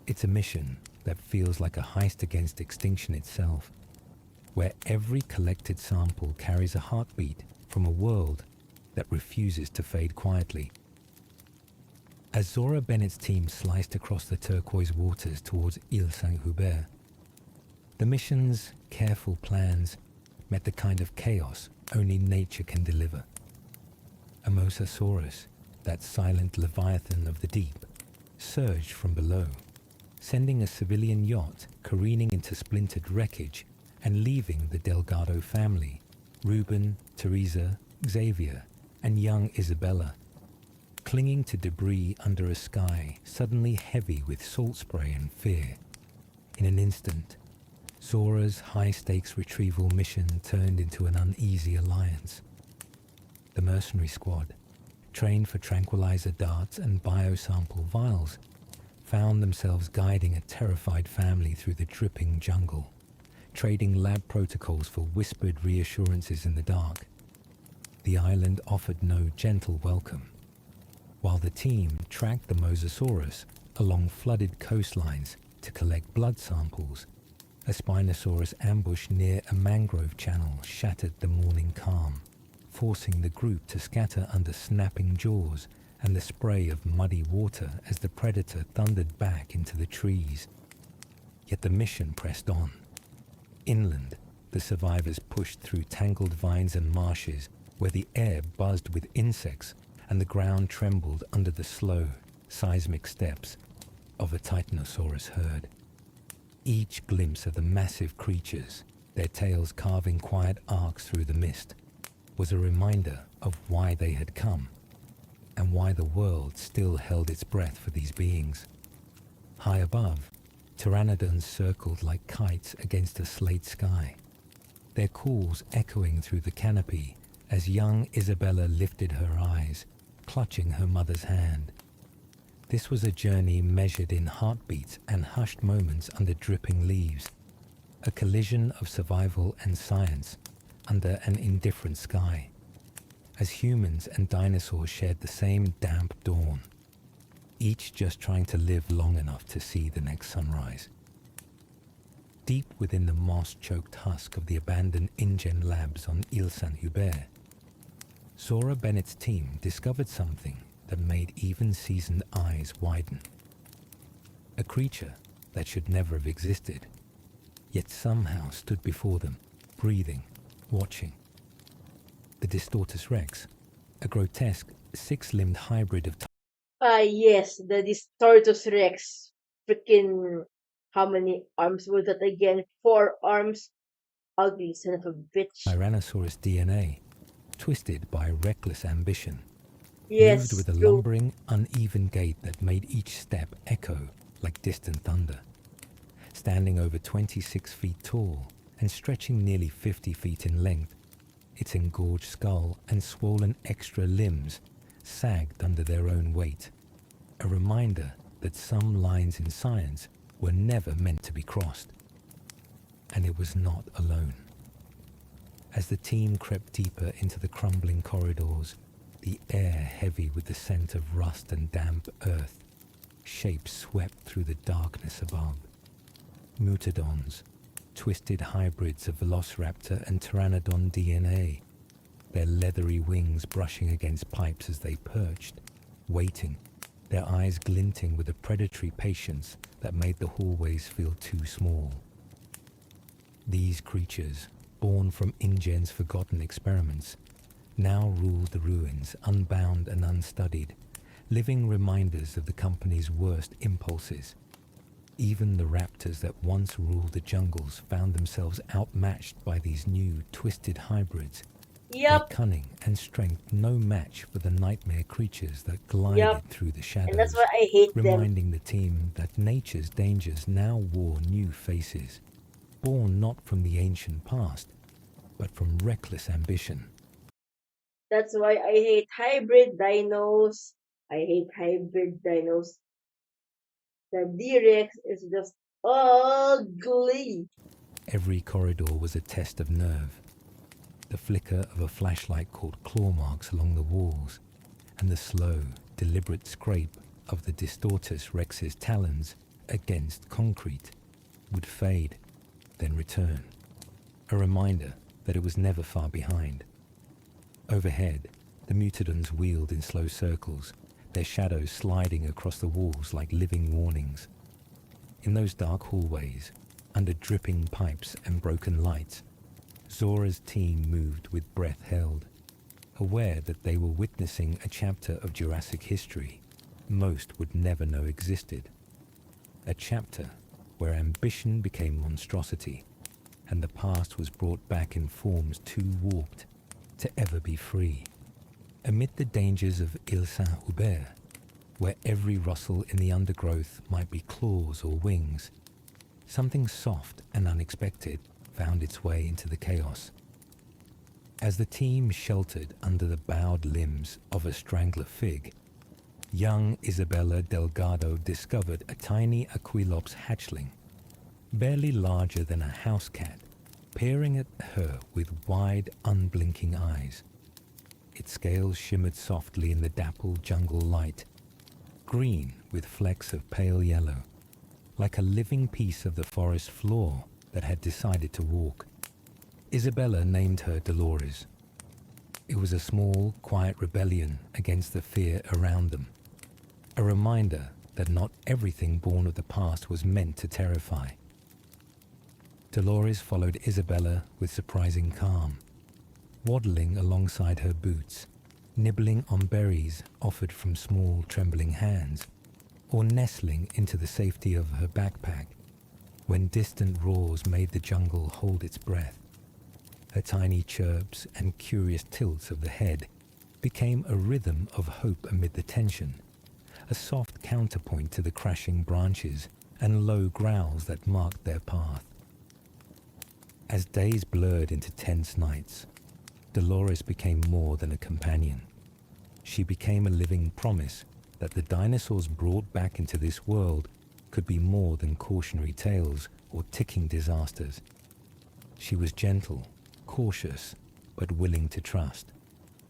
It's a mission that feels like a heist against extinction itself, where every collected sample carries a heartbeat from a world that refuses to fade quietly. As Zora Bennett's team sliced across the turquoise waters towards Île Saint-Hubert, the mission's careful plans met the kind of chaos only nature can deliver. A Mosasaurus, that silent leviathan of the deep, surged from below, sending a civilian yacht careening into splintered wreckage and leaving the Delgado family, Ruben, Teresa, Xavier, and young Isabella, clinging to debris under a sky suddenly heavy with salt spray and fear. In an instant, Zora's high-stakes retrieval mission turned into an uneasy alliance. The mercenary squad, trained for tranquilizer darts and biosample vials, found themselves guiding a terrified family through the dripping jungle, trading lab protocols for whispered reassurances in the dark. The island offered no gentle welcome, while the team tracked the Mosasaurus along flooded coastlines to collect blood samples. A Spinosaurus ambush near a mangrove channel shattered the morning calm, forcing the group to scatter under snapping jaws and the spray of muddy water as the predator thundered back into the trees. Yet the mission pressed on. Inland, the survivors pushed through tangled vines and marshes where the air buzzed with insects and the ground trembled under the slow, seismic steps of a Titanosaurus herd. Each glimpse of the massive creatures, their tails carving quiet arcs through the mist, was a reminder of why they had come, and why the world still held its breath for these beings. High above, pteranodons circled like kites against a slate sky, their calls echoing through the canopy as young Isabella lifted her eyes, clutching her mother's hand. This was a journey measured in heartbeats and hushed moments under dripping leaves, a collision of survival and science under an indifferent sky, as humans and dinosaurs shared the same damp dawn, each just trying to live long enough to see the next sunrise. Deep within the moss-choked husk of the abandoned InGen labs on Ile Saint-Hubert, Zora Bennett's team discovered something that made even seasoned eyes widen. A creature that should never have existed, yet somehow stood before them, breathing, watching. The Distortus Rex, a grotesque, six-limbed hybrid of Yes, the Distortus Rex. Freaking, how many arms was that again? 4 arms. Ugly son of a bitch. Tyrannosaurus DNA, twisted by reckless ambition, Yes, moved with a true. lumbering, uneven gait that made each step echo like distant thunder. Standing over 26 feet tall and stretching nearly 50 feet in length, its engorged skull and swollen extra limbs sagged under their own weight, a reminder that some lines in science were never meant to be crossed. And it was not alone. As the team crept deeper into the crumbling corridors, the air heavy with the scent of rust and damp earth, shapes swept through the darkness above. Mutodons, twisted hybrids of Velociraptor and Pteranodon DNA, their leathery wings brushing against pipes as they perched, waiting, their eyes glinting with a predatory patience that made the hallways feel too small. These creatures, born from InGen's forgotten experiments, now ruled the ruins, unbound and unstudied, living reminders of the company's worst impulses. Even the raptors that once ruled the jungles found themselves outmatched by these new, twisted hybrids. Their cunning and strength no match for the nightmare creatures that glided through the shadows, And that's why I hate reminding the team that nature's dangers now wore new faces, born not from the ancient past, but from reckless ambition. That's why I hate hybrid dinos. I hate hybrid dinos. The D-Rex is just ugly. Every corridor was a test of nerve. The flicker of a flashlight caught claw marks along the walls, and the slow, deliberate scrape of the Distortus Rex's talons against concrete would fade, then return. A reminder that it was never far behind. Overhead, the Mutodons wheeled in slow circles, their shadows sliding across the walls like living warnings. In those dark hallways, under dripping pipes and broken lights, Zora's team moved with breath held, aware that they were witnessing a chapter of Jurassic history most would never know existed. A chapter where ambition became monstrosity, and the past was brought back in forms too warped to ever be free. Amid the dangers of Ile Saint-Hubert, where every rustle in the undergrowth might be claws or wings, something soft and unexpected found its way into the chaos. As the team sheltered under the bowed limbs of a strangler fig, young Isabella Delgado discovered a tiny Aquilops hatchling, barely larger than a house cat, peering at her with wide, unblinking eyes. Its scales shimmered softly in the dappled jungle light, green with flecks of pale yellow, like a living piece of the forest floor that had decided to walk. Isabella named her Dolores. It was a small, quiet rebellion against the fear around them, a reminder that not everything born of the past was meant to terrify. Dolores followed Isabella with surprising calm, waddling alongside her boots, nibbling on berries offered from small, trembling hands, or nestling into the safety of her backpack when distant roars made the jungle hold its breath. Her tiny chirps and curious tilts of the head became a rhythm of hope amid the tension, a soft counterpoint to the crashing branches and low growls that marked their path. As days blurred into tense nights, Dolores became more than a companion. She became a living promise that the dinosaurs brought back into this world could be more than cautionary tales or ticking disasters. She was gentle, cautious, but willing to trust,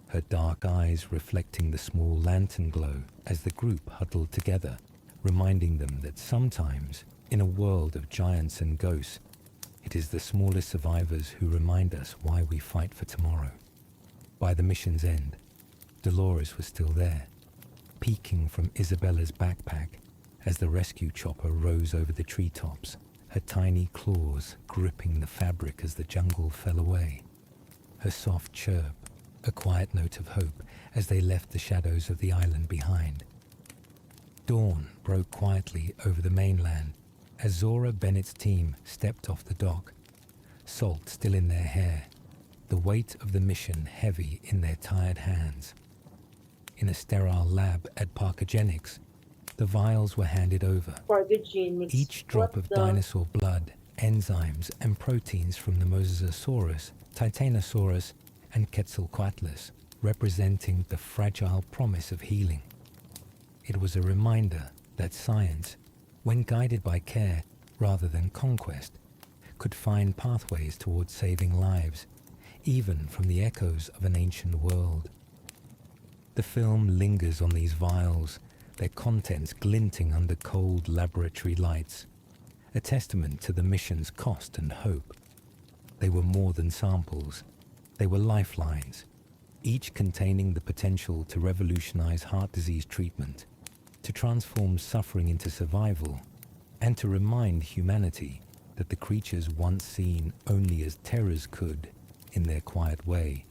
her dark eyes reflecting the small lantern glow as the group huddled together, reminding them that sometimes, in a world of giants and ghosts, it is the smallest survivors who remind us why we fight for tomorrow. By the mission's end, Dolores was still there, peeking from Isabella's backpack as the rescue chopper rose over the treetops, her tiny claws gripping the fabric as the jungle fell away. Her soft chirp, a quiet note of hope as they left the shadows of the island behind. Dawn broke quietly over the mainland as Zora Bennett's team stepped off the dock, salt still in their hair, the weight of the mission heavy in their tired hands. In a sterile lab at Parkogenics, the vials were handed over. Each drop of dinosaur blood, enzymes, and proteins from the Mosasaurus, Titanosaurus, and Quetzalcoatlus, representing the fragile promise of healing. It was a reminder that science, when guided by care rather than conquest, could find pathways towards saving lives, even from the echoes of an ancient world. The film lingers on these vials, their contents glinting under cold laboratory lights, a testament to the mission's cost and hope. They were more than samples. They were lifelines, each containing the potential to revolutionize heart disease treatment, to transform suffering into survival, and to remind humanity that the creatures once seen only as terrors could, in their quiet way,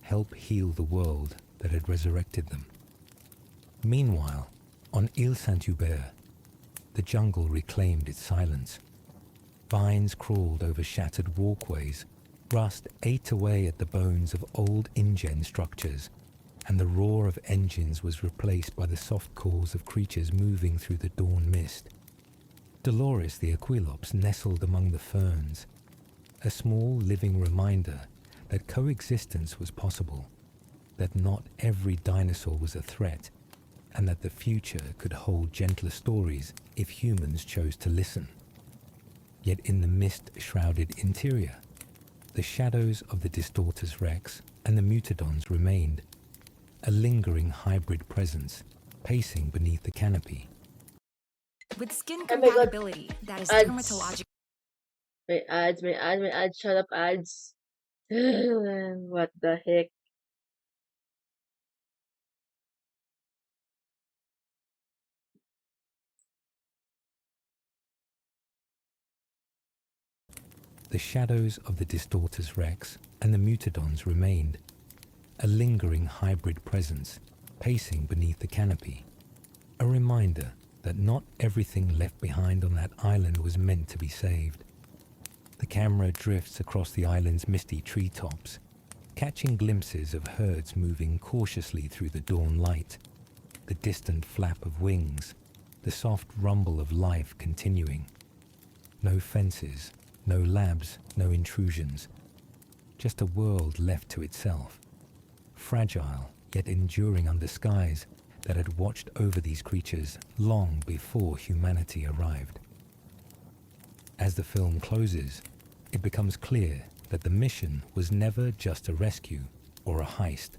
help heal the world that had resurrected them. Meanwhile, on Ile Saint-Hubert, the jungle reclaimed its silence. Vines crawled over shattered walkways, rust ate away at the bones of old InGen structures, and the roar of engines was replaced by the soft calls of creatures moving through the dawn mist. Dolores the Aquilops nestled among the ferns, a small living reminder that coexistence was possible, that not every dinosaur was a threat, and that the future could hold gentler stories if humans chose to listen. Yet in the mist-shrouded interior, the shadows of the Distortus Rex and the Mutodons remained, a lingering hybrid presence pacing beneath the canopy. With skin compatibility that is dermatological. My ads, shut up, ads. What the heck? The shadows of the Distortus Rex and the Mutodons remained, a lingering hybrid presence pacing beneath the canopy, a reminder that not everything left behind on that island was meant to be saved. The camera drifts across the island's misty treetops, catching glimpses of herds moving cautiously through the dawn light, the distant flap of wings, the soft rumble of life continuing. No fences, no labs, no intrusions. Just a world left to itself. Fragile, yet enduring under skies that had watched over these creatures long before humanity arrived. As the film closes, it becomes clear that the mission was never just a rescue or a heist.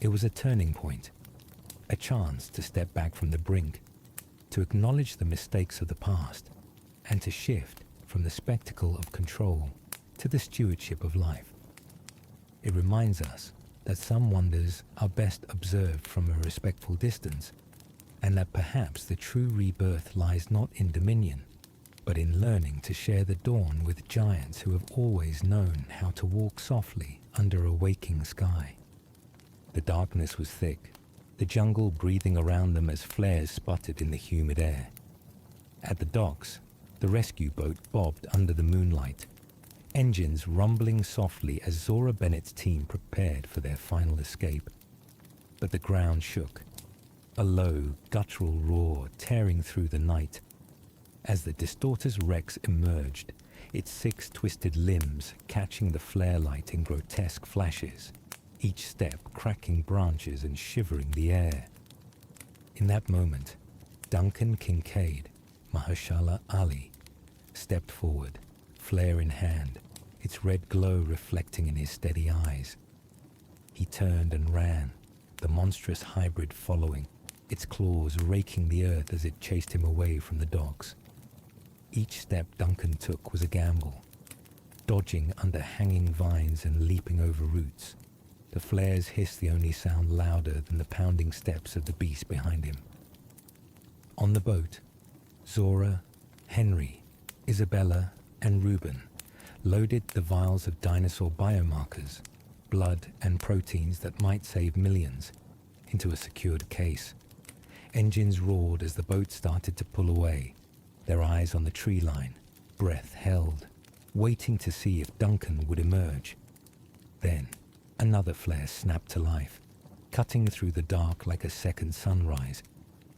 It was a turning point, a chance to step back from the brink, to acknowledge the mistakes of the past, and to shift from the spectacle of control to the stewardship of life. It reminds us that some wonders are best observed from a respectful distance, and that perhaps the true rebirth lies not in dominion, but in learning to share the dawn with giants who have always known how to walk softly under a waking sky. The darkness was thick, the jungle breathing around them as flares sputtered in the humid air. At the docks, the rescue boat bobbed under the moonlight, engines rumbling softly as Zora Bennett's team prepared for their final escape. But the ground shook, a low, guttural roar tearing through the night. As the Distortus Rex emerged, its 6 twisted limbs catching the flare light in grotesque flashes, each step cracking branches and shivering the air. In that moment, Duncan Kincaid, Mahershala Ali, stepped forward, flare in hand, its red glow reflecting in his steady eyes. He turned and ran, the monstrous hybrid following, its claws raking the earth as it chased him away from the dogs. Each step Duncan took was a gamble, dodging under hanging vines and leaping over roots. The flare's hiss the only sound louder than the pounding steps of the beast behind him. On the boat, Zora, Henry, Isabella, and Reuben loaded the vials of dinosaur biomarkers, blood and proteins that might save millions, into a secured case. Engines roared as the boat started to pull away, their eyes on the tree line, breath held, waiting to see if Duncan would emerge. Then, another flare snapped to life, cutting through the dark like a second sunrise,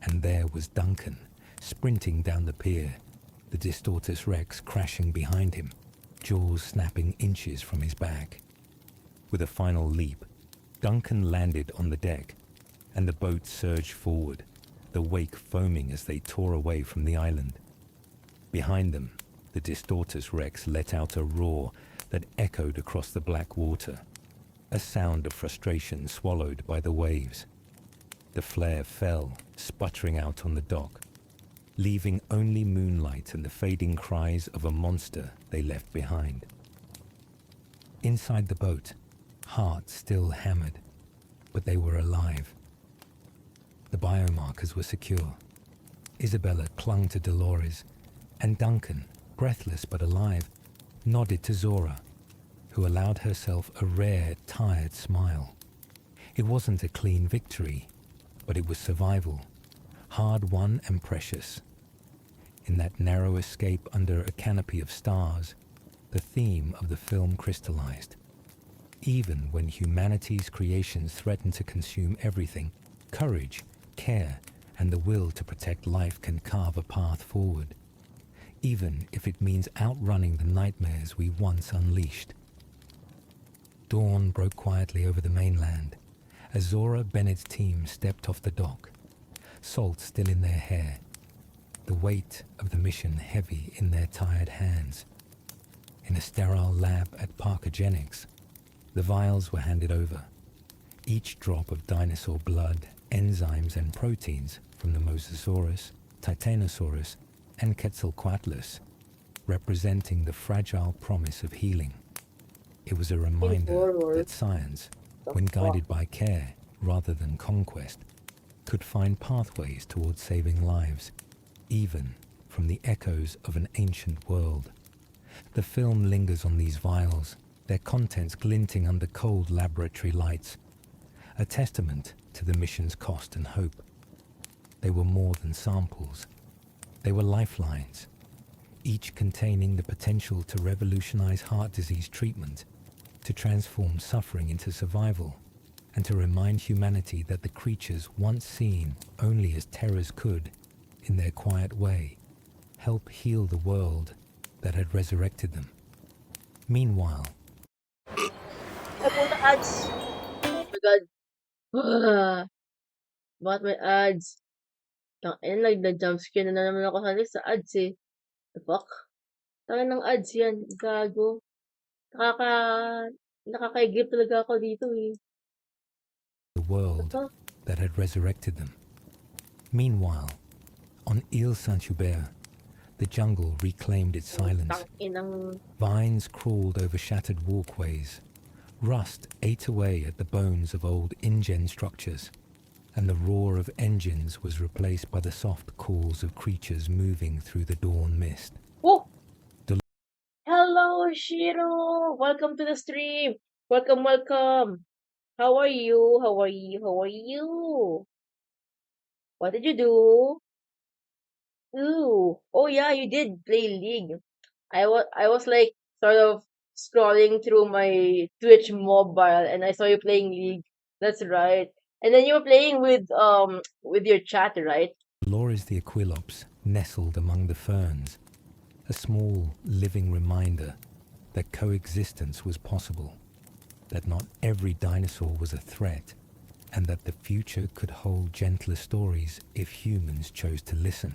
and there was Duncan, sprinting down the pier, the Distortus Rex crashing behind him, jaws snapping inches from his back. With a final leap, Duncan landed on the deck, and the boat surged forward, the wake foaming as they tore away from the island. Behind them, the Distortus Rex let out a roar that echoed across the black water, a sound of frustration swallowed by the waves. The flare fell, sputtering out on the dock, leaving only moonlight and the fading cries of a monster they left behind. Inside the boat, hearts still hammered, but they were alive. The biomarkers were secure. Isabella clung to Dolores, and Duncan, breathless but alive, nodded to Zora, who allowed herself a rare, tired smile. It wasn't a clean victory, but it was survival, hard-won and precious. In that narrow escape under a canopy of stars, the theme of the film crystallized. Even when humanity's creations threaten to consume everything, courage, care, and the will to protect life can carve a path forward, even if it means outrunning the nightmares we once unleashed. Dawn broke quietly over the mainland as Zora Bennett's team stepped off the dock, salt still in their hair, the weight of the mission heavy in their tired hands. In a sterile lab at Parkogenics, the vials were handed over, each drop of dinosaur blood, enzymes and proteins from the Mosasaurus, Titanosaurus, and Quetzalcoatlus, representing the fragile promise of healing. It was a reminder that science, when guided by care rather than conquest, could find pathways towards saving lives, even from the echoes of an ancient world. The film lingers on these vials, their contents glinting under cold laboratory lights, a testament to the mission's cost and hope. They were more than samples. They were lifelines, each containing the potential to revolutionize heart disease treatment, to transform suffering into survival, and to remind humanity that the creatures once seen only as terrors could, in their quiet way, help heal the world that had resurrected them. Meanwhile, ads. Oh my god. Bakit may ads? Tangin, nag-jumpscare na naman ako sa ads eh. The fuck? Tangin ng ads yan. Gago. Nakakaigip talaga ako dito eh. the world that had resurrected them. Meanwhile, on Ile Saint-Hubert, the jungle reclaimed its silence. Vines crawled over shattered walkways. Rust ate away at the bones of old InGen structures, and the roar of engines was replaced by the soft calls of creatures moving through the dawn mist. Oh! Hello, Shiro! Welcome to the stream! Welcome, welcome! How are you? How are you? How are you? What did you do? Ooh. Oh yeah, you did play League. I was like sort of scrolling through my Twitch mobile and I saw you playing League. That's right. And then you were playing with your chat, right? Dolores the Aquilops nestled among the ferns, a small living reminder that coexistence was possible, that not every dinosaur was a threat, and that the future could hold gentler stories if humans chose to listen.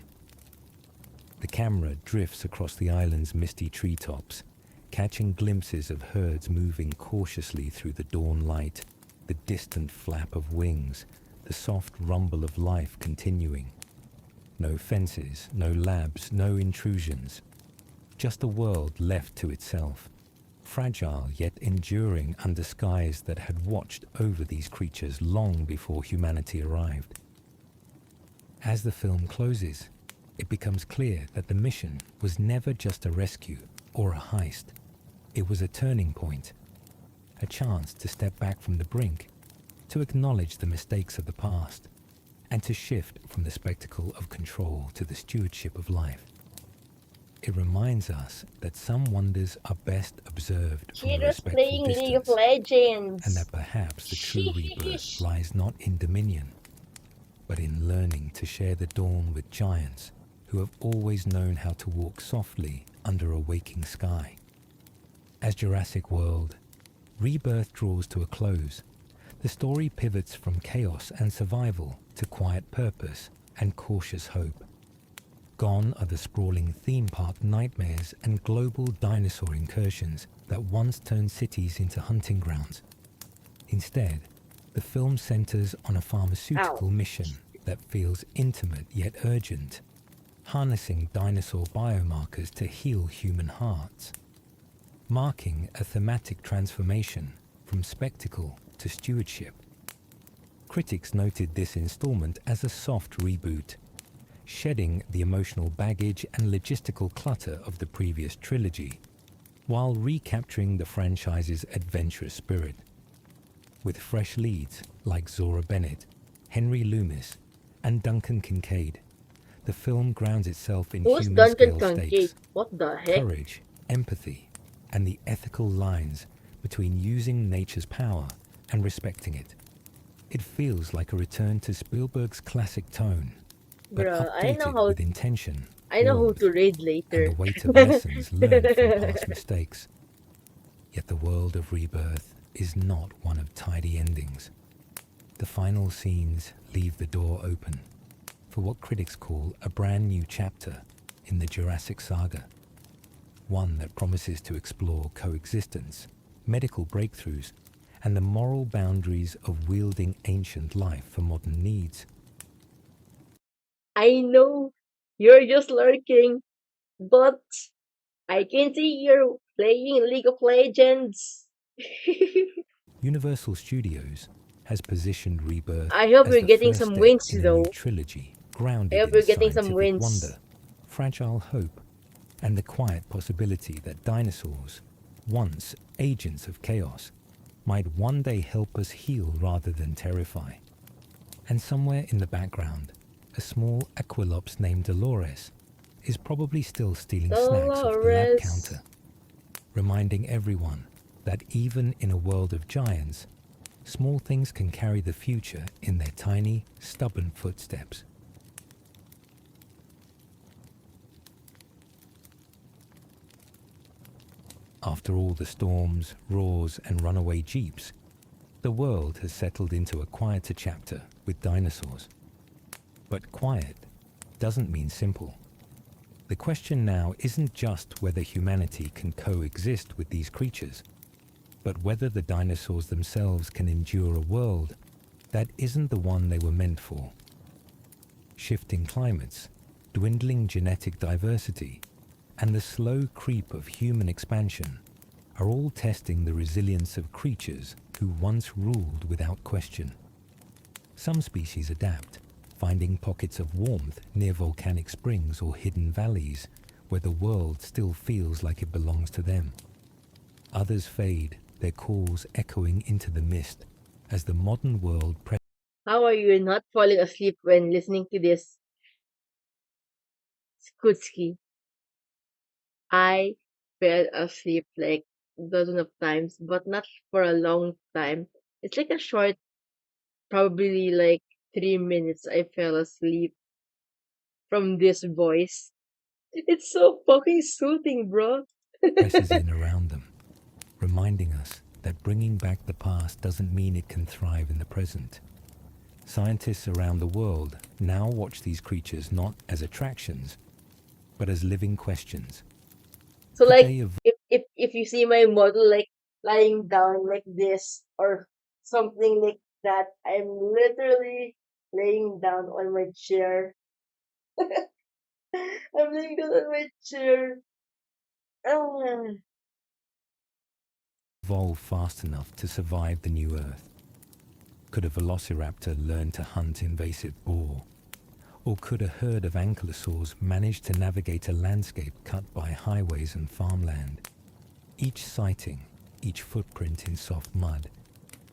The camera drifts across the island's misty treetops, catching glimpses of herds moving cautiously through the dawn light, the distant flap of wings, the soft rumble of life continuing. No fences, no labs, no intrusions. Just a world left to itself, fragile yet enduring under skies that had watched over these creatures long before humanity arrived. As the film closes, it becomes clear that the mission was never just a rescue or a heist. It was a turning point, a chance to step back from the brink, to acknowledge the mistakes of the past, and to shift from the spectacle of control to the stewardship of life. It reminds us that some wonders are best observed from a Kira's respectful playing League of distance, Legends. and that perhaps the true rebirth lies not in dominion, but in learning to share the dawn with giants who have always known how to walk softly under a waking sky. As Jurassic World Rebirth draws to a close, the story pivots from chaos and survival to quiet purpose and cautious hope. Gone are the sprawling theme park nightmares and global dinosaur incursions that once turned cities into hunting grounds. Instead, the film centers on a pharmaceutical mission that feels intimate yet urgent, harnessing dinosaur biomarkers to heal human hearts, marking a thematic transformation from spectacle to stewardship. Critics noted this installment as a soft reboot, shedding the emotional baggage and logistical clutter of the previous trilogy, while recapturing the franchise's adventurous spirit. With fresh leads like Zora Bennett, Henry Loomis, and Duncan Kincaid, the film grounds itself in Who's human-scale Duncan Kincaid? stakes, What the heck? courage, empathy, and the ethical lines between using nature's power and respecting it. It feels like a return to Spielberg's classic tone, but updated with intention, I know who warmth, to read later. and the weight of lessons learned from past mistakes. Yet the world of Rebirth is not one of tidy endings. The final scenes leave the door open for what critics call a brand new chapter in the Jurassic saga. One that promises to explore coexistence, medical breakthroughs, and the moral boundaries of wielding ancient life for modern needs. I know you're just lurking, but I can see you're playing League of Legends. Universal Studios has positioned Rebirth I hope as you're the getting first some step wins in a though. new trilogy grounded I hope in you're getting some scientific wins. wonder, fragile hope, and the quiet possibility that dinosaurs, once agents of chaos, might one day help us heal rather than terrify. And somewhere in the background, a small Aquilops named Dolores is probably still stealing snacks off the lab counter, reminding everyone that even in a world of giants, small things can carry the future in their tiny, stubborn footsteps. After all the storms, roars, and runaway jeeps, the world has settled into a quieter chapter with dinosaurs. But quiet doesn't mean simple. The question now isn't just whether humanity can coexist with these creatures, but whether the dinosaurs themselves can endure a world that isn't the one they were meant for. Shifting climates, dwindling genetic diversity, and the slow creep of human expansion are all testing the resilience of creatures who once ruled without question. Some species adapt, finding pockets of warmth near volcanic springs or hidden valleys where the world still feels like it belongs to them. Others fade, their calls echoing into the mist as the modern world How are you not falling asleep when listening to this? Skutski. I fell asleep like dozen of times, but not for a long time. It's like a short, probably like 3 minutes. I fell asleep from this voice. It's so fucking soothing, bro. presses in around them, reminding us that bringing back the past doesn't mean it can thrive in the present. Scientists around the world now watch these creatures not as attractions, but as living questions. So Could like they evolve? if you see my model like lying down like this or something like that, I'm literally laying down on my chair. I'm laying down on my chair. Ah. Evolve fast enough to survive the new Earth? Could a velociraptor learn to hunt invasive boar? Or could a herd of ankylosaurs manage to navigate a landscape cut by highways and farmland? Each sighting, each footprint in soft mud,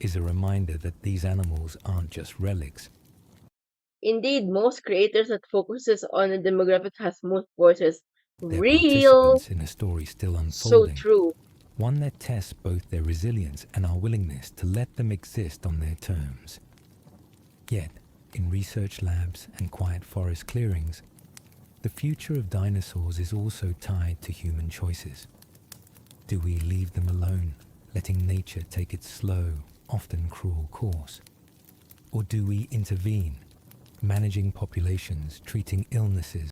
is a reminder that these animals aren't just relics. Indeed, most creators that focuses on the demographic has most voices. They're Real. participants in a story still So unfolding. true. One that tests both their resilience and our willingness to let them exist on their terms. Yet, in research labs and quiet forest clearings, the future of dinosaurs is also tied to human choices. Do we leave them alone, letting nature take its slow, often cruel course? Or do we intervene, managing populations, treating illnesses?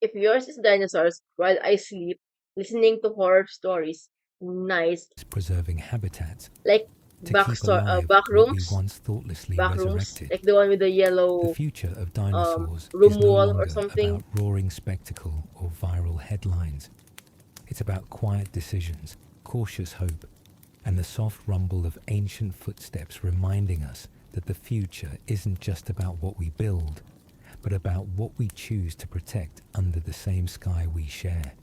If yours is dinosaurs while I sleep, listening to horror stories, nice. Preserving habitats, Like to back keep alive back what we rooms, once thoughtlessly back rooms, resurrected. like the one with the The yellow future of dinosaurs room is no wall or longer something. about roaring spectacle or viral headlines. It's about quiet decisions, cautious hope, and the soft rumble of ancient footsteps reminding us that the future isn't just about what we build, but about what we choose to protect under the same sky we share.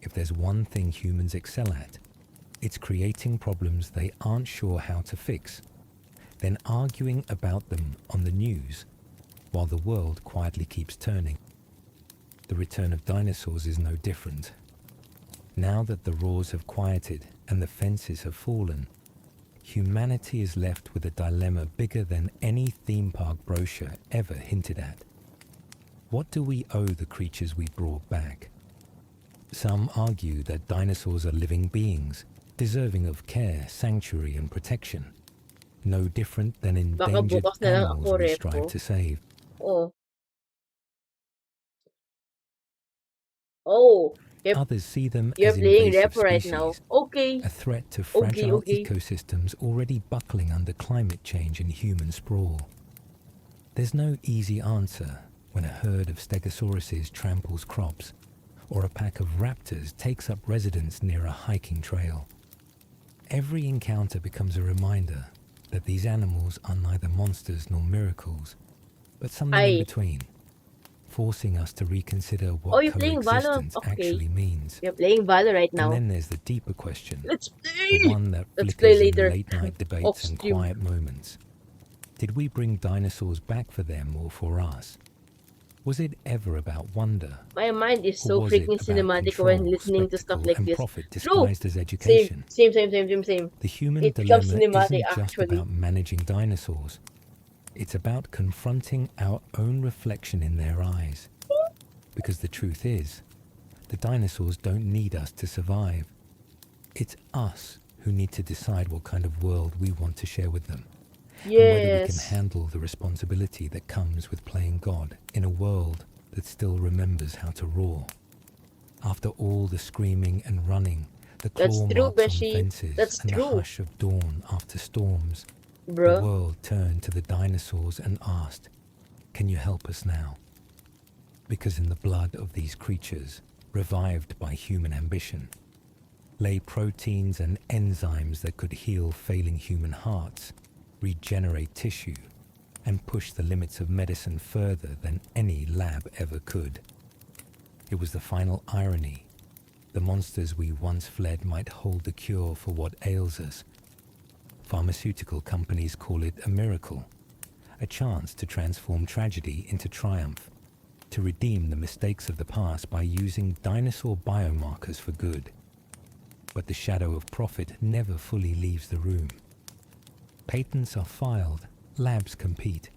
If there's one thing humans excel at, it's creating problems they aren't sure how to fix, then arguing about them on the news while the world quietly keeps turning. The return of dinosaurs is no different. Now that the roars have quieted and the fences have fallen, humanity is left with a dilemma bigger than any theme park brochure ever hinted at. What do we owe the creatures we brought back? Some argue that dinosaurs are living beings, deserving of care, sanctuary, and protection. No different than endangered bukas na lang animals ako, we repo. strive to save. Oh. Oh. Others see them You're as playing invasive repo right species, now. Okay. a threat to Okay, fragile okay. ecosystems already buckling under climate change and human sprawl. There's no easy answer when a herd of stegosauruses tramples crops, or a pack of raptors takes up residence near a hiking trail. Every encounter becomes a reminder that these animals are neither monsters nor miracles, but something in between, forcing us to reconsider Oh, what you're playing Valor? coexistence Okay. actually means. You're playing Valor right And now. then there's the deeper question, Let's the play! one that Let's play flickers in later. late-night debates Off and stream. quiet moments. Did we bring dinosaurs back for them or for us? Was it ever about wonder? My mind is Or so was it freaking about cinematic control, when listening to stuff spectacle, like and this. profit True. disguised as education? Same. The human It becomes dilemma cinematic isn't just actually. about managing dinosaurs. It's about confronting our own reflection in their eyes. Because the truth is, the dinosaurs don't need us to survive. It's us who need to decide what kind of world we want to share with them. And whether we can Yes. handle the responsibility that comes with playing God in a world that still remembers how to roar. After all the screaming and running, the That's claw true, marks on Beshi. fences, That's and the true. hush of dawn after storms, Bruh. the world turned to the dinosaurs and asked, "Can you help us now?" Because in the blood of these creatures, revived by human ambition, lay proteins and enzymes that could heal failing human hearts, regenerate tissue, and push the limits of medicine further than any lab ever could. It was the final irony. The monsters we once fled might hold the cure for what ails us. Pharmaceutical companies call it a miracle, a chance to transform tragedy into triumph, to redeem the mistakes of the past by using dinosaur biomarkers for good. But the shadow of profit never fully leaves the room. Patents are filed, labs compete,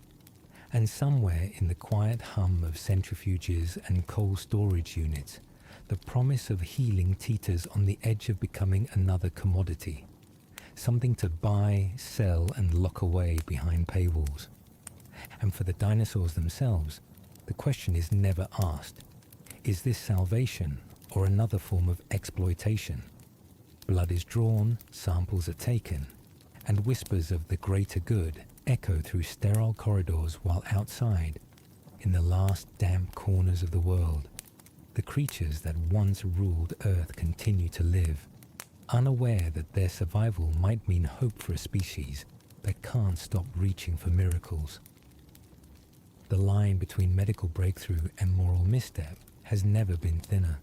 and somewhere in the quiet hum of centrifuges and cold storage units, the promise of healing teeters on the edge of becoming another commodity, something to buy, sell, and lock away behind paywalls. And for the dinosaurs themselves, the question is never asked. Is this salvation or another form of exploitation? Blood is drawn, samples are taken, and whispers of the greater good echo through sterile corridors while outside, in the last damp corners of the world, the creatures that once ruled Earth continue to live, unaware that their survival might mean hope for a species that can't stop reaching for miracles. The line between medical breakthrough and moral misstep has never been thinner.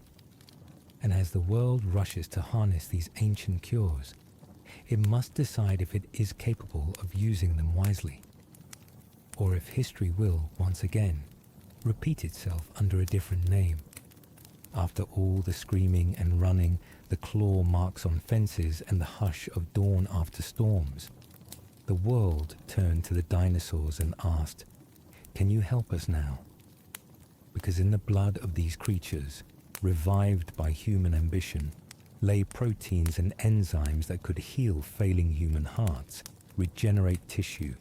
And as the world rushes to harness these ancient cures, it must decide if it is capable of using them wisely, or if history will, once again, repeat itself under a different name. After all the screaming and running, the claw marks on fences and the hush of dawn after storms, the world turned to the dinosaurs and asked, "Can you help us now?" Because in the blood of these creatures, revived by human ambition, lay proteins and enzymes that could heal failing human hearts, regenerate tissue,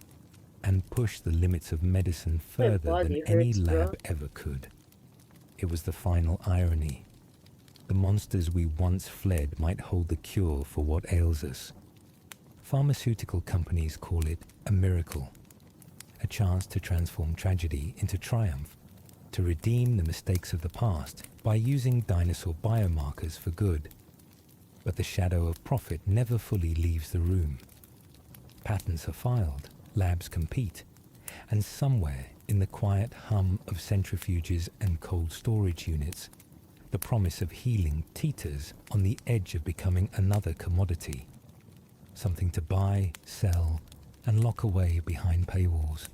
and push the limits of medicine further than any lab ever could. It was the final irony. The monsters we once fled might hold the cure for what ails us. Pharmaceutical companies call it a miracle, a chance to transform tragedy into triumph, to redeem the mistakes of the past by using dinosaur biomarkers for good. But the shadow of profit never fully leaves the room. Patents are filed, labs compete, and somewhere in the quiet hum of centrifuges and cold storage units, the promise of healing teeters on the edge of becoming another commodity, something to buy, sell, and lock away behind paywalls.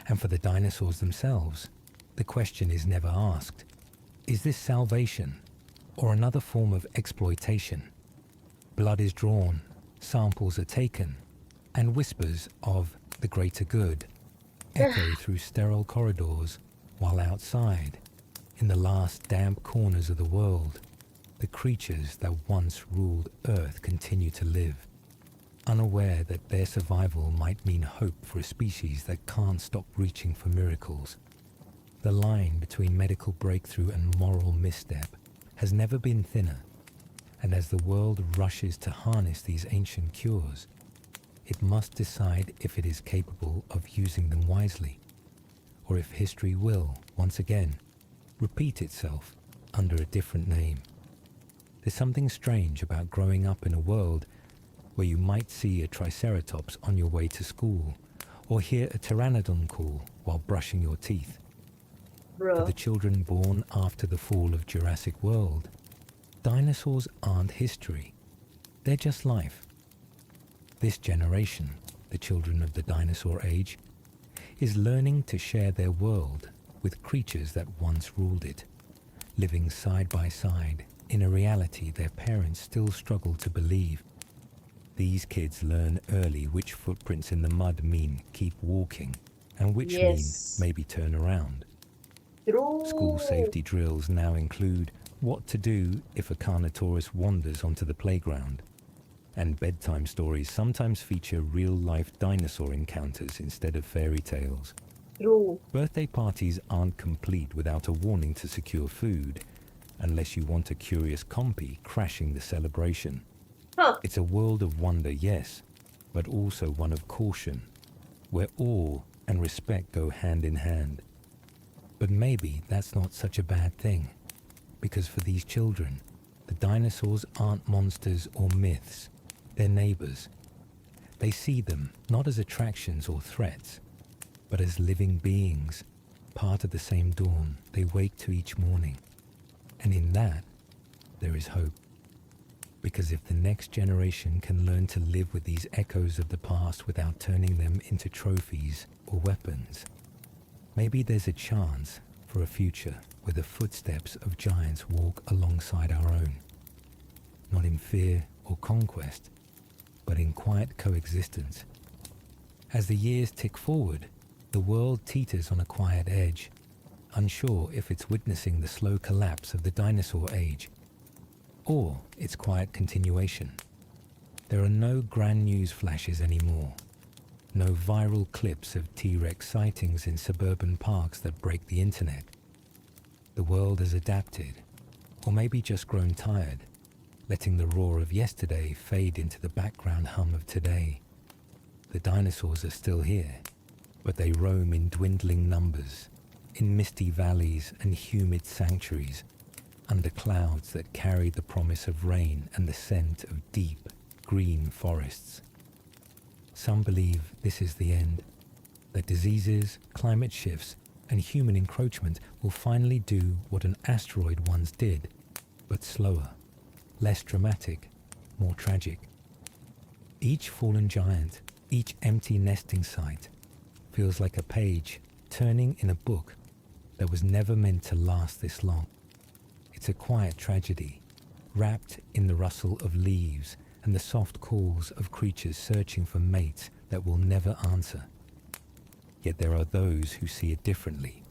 And for the dinosaurs themselves, the question is never asked, is this salvation or another form of exploitation? Blood is drawn, samples are taken, and whispers of the greater good echo through sterile corridors, while outside, in the last damp corners of the world, the creatures that once ruled Earth continue to live, unaware that their survival might mean hope for a species that can't stop reaching for miracles. The line between medical breakthrough and moral misstep has never been thinner, and as the world rushes to harness these ancient cures, it must decide if it is capable of using them wisely, or if history will, once again, repeat itself under a different name. There's something strange about growing up in a world where you might see a triceratops on your way to school, or hear a pteranodon call while brushing your teeth. For the children born after the fall of Jurassic World, dinosaurs aren't history. They're just life. This generation, the children of the dinosaur age, is learning to share their world with creatures that once ruled it, living side by side in a reality their parents still struggle to believe. These kids learn early which footprints in the mud mean keep walking, and which mean maybe turn around. School safety drills now include what to do if a Carnotaurus wanders onto the playground, and bedtime stories sometimes feature real-life dinosaur encounters instead of fairy tales. Birthday parties aren't complete without a warning to secure food, unless you want a curious compy crashing the celebration. It's a world of wonder, yes, but also one of caution, where awe and respect go hand in hand. But maybe that's not such a bad thing, because for these children, the dinosaurs aren't monsters or myths, they're neighbors. They see them not as attractions or threats, but as living beings, part of the same dawn they wake to each morning. And in that, there is hope. Because if the next generation can learn to live with these echoes of the past without turning them into trophies or weapons, maybe there's a chance for a future where the footsteps of giants walk alongside our own, not in fear or conquest, but in quiet coexistence. As the years tick forward, the world teeters on a quiet edge, unsure if it's witnessing the slow collapse of the dinosaur age, or its quiet continuation. There are no grand news flashes anymore. No viral clips of T-Rex sightings in suburban parks that break the internet. The world has adapted, or maybe just grown tired, letting the roar of yesterday fade into the background hum of today. The dinosaurs are still here, but they roam in dwindling numbers, in misty valleys and humid sanctuaries, under clouds that carry the promise of rain and the scent of deep, green forests. Some believe this is the end, that diseases, climate shifts, and human encroachment will finally do what an asteroid once did, but slower, less dramatic, more tragic. Each fallen giant, each empty nesting site, feels like a page turning in a book that was never meant to last this long. It's a quiet tragedy, wrapped in the rustle of leaves and the soft calls of creatures searching for mates that will never answer. Yet there are those who see it differently.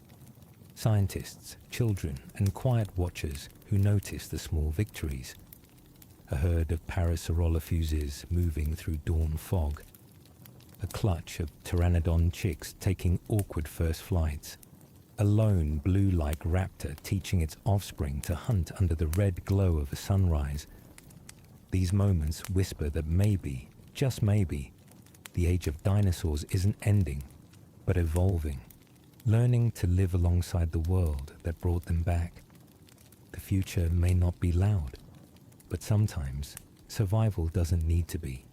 Scientists, children, and quiet watchers who notice the small victories. A herd of Parasaurolophus moving through dawn fog. A clutch of pteranodon chicks taking awkward first flights. A lone blue-like raptor teaching its offspring to hunt under the red glow of a sunrise. These moments whisper that maybe, just maybe, the age of dinosaurs isn't ending, but evolving, learning to live alongside the world that brought them back. The future may not be loud, but sometimes survival doesn't need to be.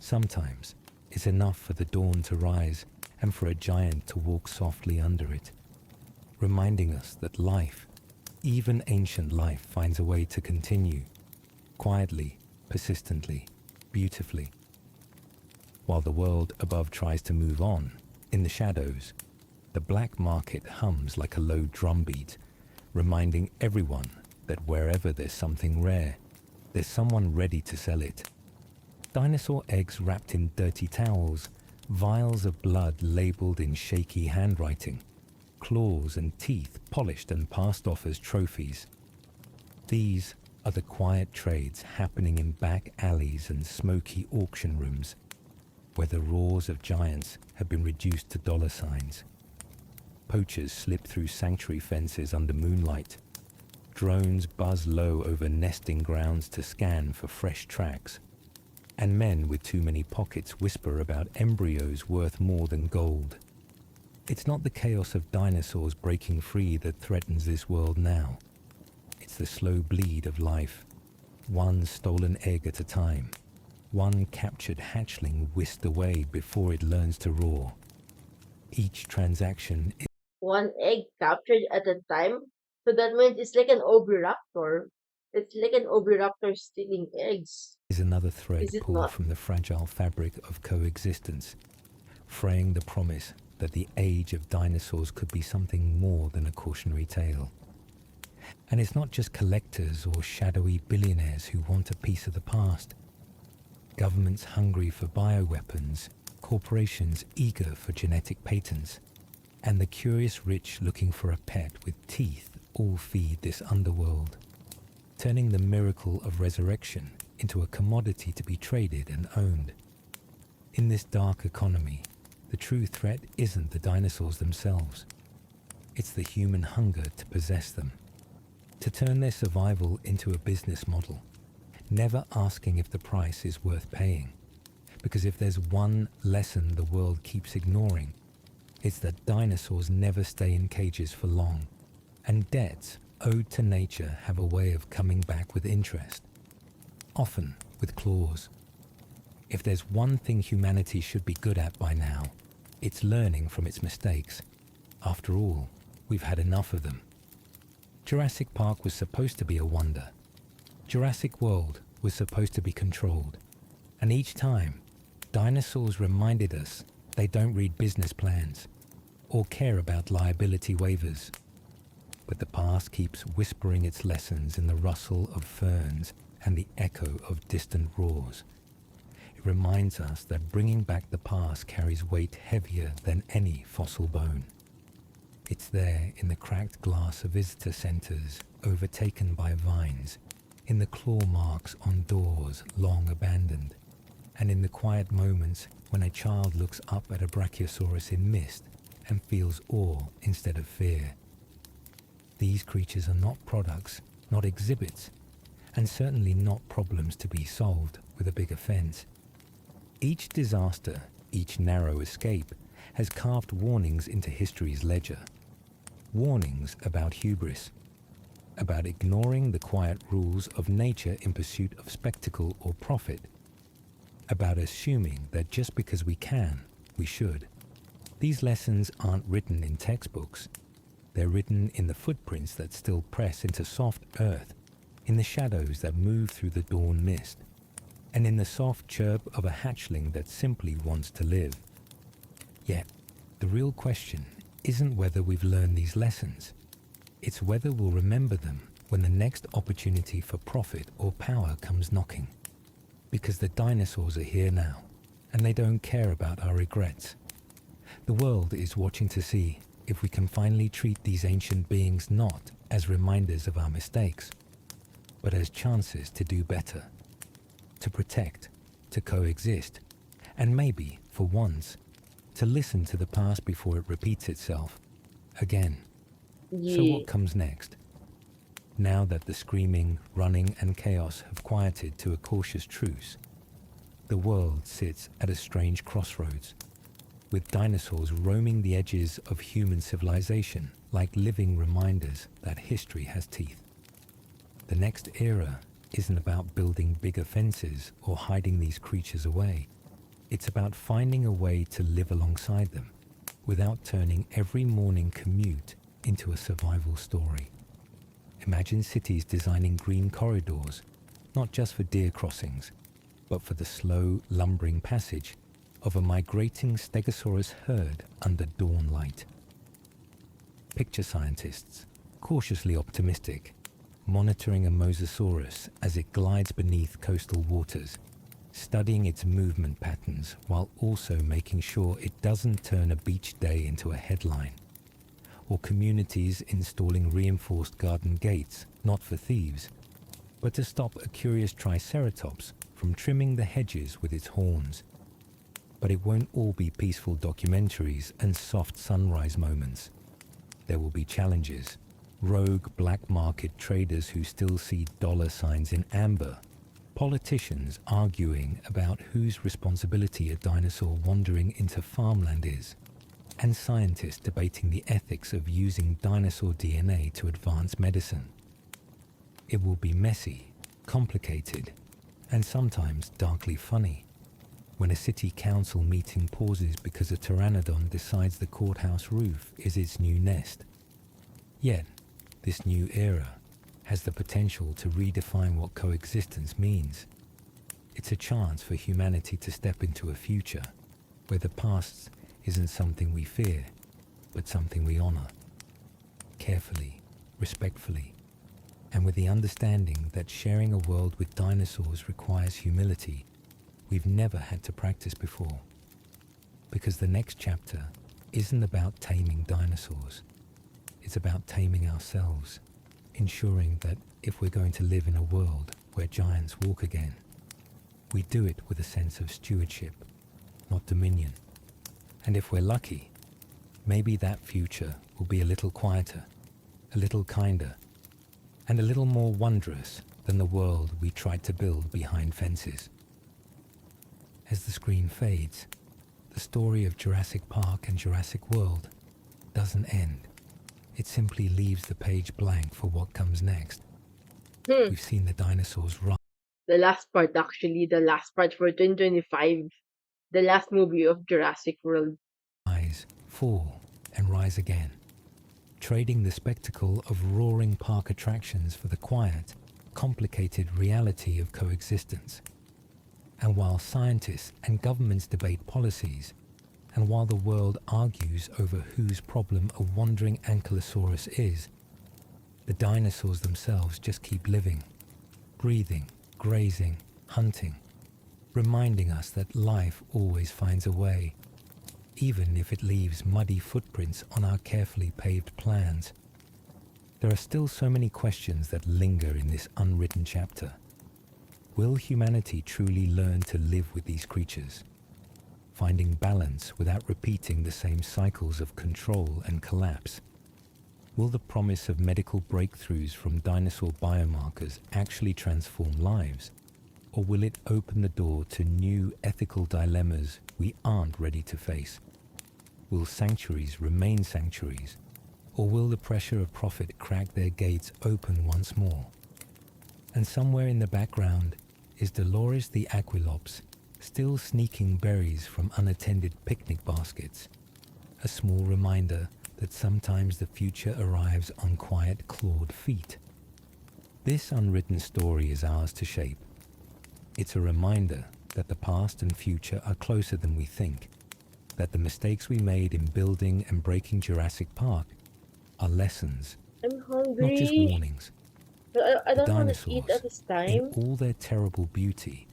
Sometimes it's enough for the dawn to rise and for a giant to walk softly under it, reminding us that life, even ancient life, finds a way to continue, quietly, persistently, beautifully. While the world above tries to move on, in the shadows, the black market hums like a low drumbeat, reminding everyone that wherever there's something rare, there's someone ready to sell it. Dinosaur eggs wrapped in dirty towels, vials of blood labeled in shaky handwriting, claws and teeth polished and passed off as trophies. These are the quiet trades happening in back alleys and smoky auction rooms, where the roars of giants have been reduced to dollar signs. Poachers slip through sanctuary fences under moonlight. Drones buzz low over nesting grounds to scan for fresh tracks. And men with too many pockets whisper about embryos worth more than gold. It's not the chaos of dinosaurs breaking free that threatens this world now. It's the slow bleed of life, one stolen egg at a time, one captured hatchling whisked away before it learns to roar. Each transaction is One egg captured at a time. So that means it's like an oviraptor. It's like an oviraptor stealing eggs. another thread Is it pulled not? from the fragile fabric of coexistence, fraying the promise that the age of dinosaurs could be something more than a cautionary tale. And it's not just collectors or shadowy billionaires who want a piece of the past. Governments hungry for bioweapons, corporations eager for genetic patents, and the curious rich looking for a pet with teeth all feed this underworld, turning the miracle of resurrection into a commodity to be traded and owned. In this dark economy, the true threat isn't the dinosaurs themselves. It's the human hunger to possess them, to turn their survival into a business model, never asking if the price is worth paying. Because if there's one lesson the world keeps ignoring, it's that dinosaurs never stay in cages for long, and debts owed to nature have a way of coming back with interest, often with claws. If there's one thing humanity should be good at by now, it's learning from its mistakes. After all, we've had enough of them. Jurassic Park was supposed to be a wonder. Jurassic World was supposed to be controlled. And each time, dinosaurs reminded us they don't read business plans or care about liability waivers. But the past keeps whispering its lessons in the rustle of ferns and the echo of distant roars. It reminds us that bringing back the past carries weight heavier than any fossil bone. It's there in the cracked glass of visitor centers overtaken by vines, in the claw marks on doors long abandoned, and in the quiet moments when a child looks up at a brachiosaurus in mist and feels awe instead of fear. These creatures are not products, not exhibits, and certainly not problems to be solved with a bigger fence. Each disaster, each narrow escape, has carved warnings into history's ledger. Warnings about hubris, about ignoring the quiet rules of nature in pursuit of spectacle or profit, about assuming that just because we can, we should. These lessons aren't written in textbooks. They're written in the footprints that still press into soft earth, in the shadows that move through the dawn mist, and in the soft chirp of a hatchling that simply wants to live. Yet, the real question isn't whether we've learned these lessons. It's whether we'll remember them when the next opportunity for profit or power comes knocking. Because the dinosaurs are here now, and they don't care about our regrets. The world is watching to see if we can finally treat these ancient beings not as reminders of our mistakes, but as chances to do better, to protect, to coexist, and maybe, for once, to listen to the past before it repeats itself again. Yeah. So what comes next? Now that the screaming, running, and chaos have quieted to a cautious truce, the world sits at a strange crossroads, with dinosaurs roaming the edges of human civilization like living reminders that history has teeth. The next era isn't about building bigger fences or hiding these creatures away. It's about finding a way to live alongside them without turning every morning commute into a survival story. Imagine cities designing green corridors, not just for deer crossings, but for the slow, lumbering passage of a migrating Stegosaurus herd under dawn light. Picture scientists, cautiously optimistic, monitoring a mosasaurus as it glides beneath coastal waters, studying its movement patterns while also making sure it doesn't turn a beach day into a headline. Or communities installing reinforced garden gates, not for thieves, but to stop a curious triceratops from trimming the hedges with its horns. But it won't all be peaceful documentaries and soft sunrise moments. There will be challenges, rogue black market traders who still see dollar signs in amber, politicians arguing about whose responsibility a dinosaur wandering into farmland is, and scientists debating the ethics of using dinosaur DNA to advance medicine. It will be messy, complicated, and sometimes darkly funny when a city council meeting pauses because a pteranodon decides the courthouse roof is its new nest. Yet, this new era has the potential to redefine what coexistence means. It's a chance for humanity to step into a future where the past isn't something we fear, but something we honor, carefully, respectfully, and with the understanding that sharing a world with dinosaurs requires humility we've never had to practice before. Because the next chapter isn't about taming dinosaurs, it's about taming ourselves, ensuring that if we're going to live in a world where giants walk again, we do it with a sense of stewardship, not dominion. And if we're lucky, maybe that future will be a little quieter, a little kinder, and a little more wondrous than the world we tried to build behind fences. As the screen fades, the story of Jurassic Park and Jurassic World doesn't end. It simply leaves the page blank for what comes next. We've seen the dinosaurs run. The last part, actually, the last part for 2025. The last movie of Jurassic World. Rise, fall, and rise again, trading the spectacle of roaring park attractions for the quiet, complicated reality of coexistence. And while scientists and governments debate policies, and while the world argues over whose problem a wandering ankylosaurus is, the dinosaurs themselves just keep living, breathing, grazing, hunting, reminding us that life always finds a way, even if it leaves muddy footprints on our carefully paved plans. There are still so many questions that linger in this unwritten chapter. Will humanity truly learn to live with these creatures, finding balance without repeating the same cycles of control and collapse? Will the promise of medical breakthroughs from dinosaur biomarkers actually transform lives? Or will it open the door to new ethical dilemmas we aren't ready to face? Will sanctuaries remain sanctuaries? Or will the pressure of profit crack their gates open once more? And somewhere in the background is Dolores the Aquilops, still sneaking berries from unattended picnic baskets. A small reminder that sometimes the future arrives on quiet, clawed feet. This unwritten story is ours to shape. It's a reminder that the past and future are closer than we think, that the mistakes we made in building and breaking Jurassic Park are lessons, I'm not just hungry. warnings. I The don't want to eat dinosaurs, at this in time. all their terrible beauty,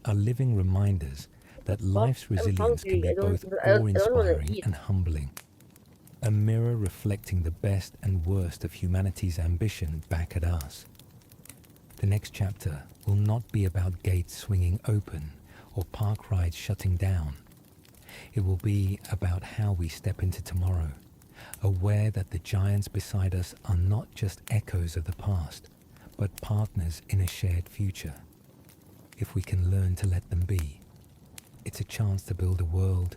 are living reminders that life's I'm resilience can hungry. be both I don't want to awe-inspiring eat. and humbling. A mirror reflecting the best and worst of humanity's ambition back at us. The next chapter will not be about gates swinging open or park rides shutting down. It will be about how we step into tomorrow, aware that the giants beside us are not just echoes of the past, but partners in a shared future. If we can learn to let them be, it's a chance to build a world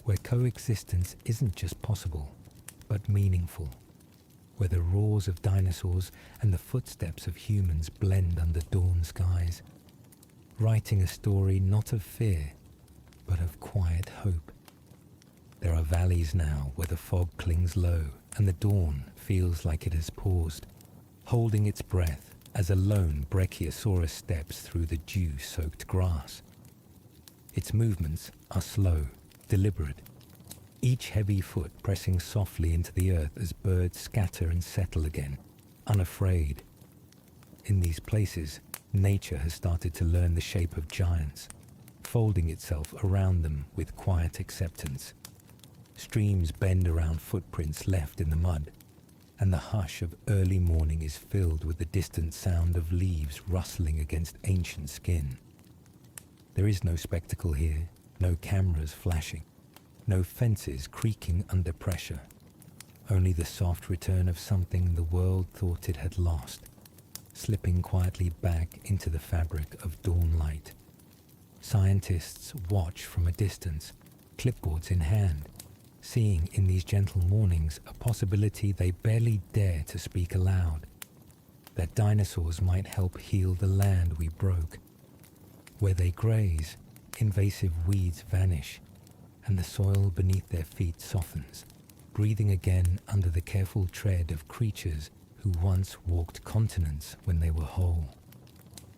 where coexistence isn't just possible, but meaningful, where the roars of dinosaurs and the footsteps of humans blend under dawn skies, writing a story not of fear, but of quiet hope. There are valleys now where the fog clings low and the dawn feels like it has paused, holding its breath as a lone Brachiosaurus steps through the dew-soaked grass. Its movements are slow, deliberate, each heavy foot pressing softly into the earth as birds scatter and settle again, unafraid. In these places, nature has started to learn the shape of giants, folding itself around them with quiet acceptance. Streams bend around footprints left in the mud, and the hush of early morning is filled with the distant sound of leaves rustling against ancient skin. There is no spectacle here, no cameras flashing, no fences creaking under pressure, only the soft return of something the world thought it had lost, slipping quietly back into the fabric of dawn light. Scientists watch from a distance, clipboards in hand, seeing in these gentle mornings a possibility they barely dare to speak aloud, that dinosaurs might help heal the land we broke. Where they graze, invasive weeds vanish, and the soil beneath their feet softens, breathing again under the careful tread of creatures who once walked continents when they were whole.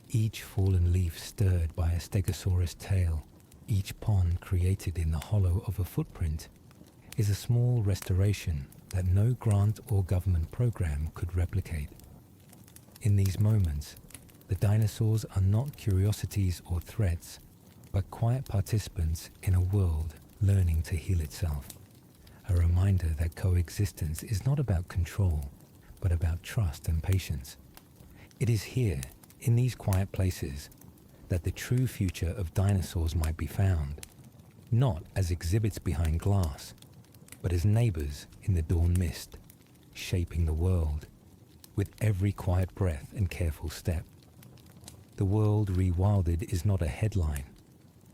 Each fallen leaf stirred by a stegosaurus tail, each pond created in the hollow of a footprint, is a small restoration that no grant or government program could replicate. In these moments, the dinosaurs are not curiosities or threats, but quiet participants in a world learning to heal itself. A reminder that coexistence is not about control, but about trust and patience. It is here, in these quiet places, that the true future of dinosaurs might be found, not as exhibits behind glass, but as neighbors in the dawn mist, shaping the world, with every quiet breath and careful step. The world rewilded is not a headline,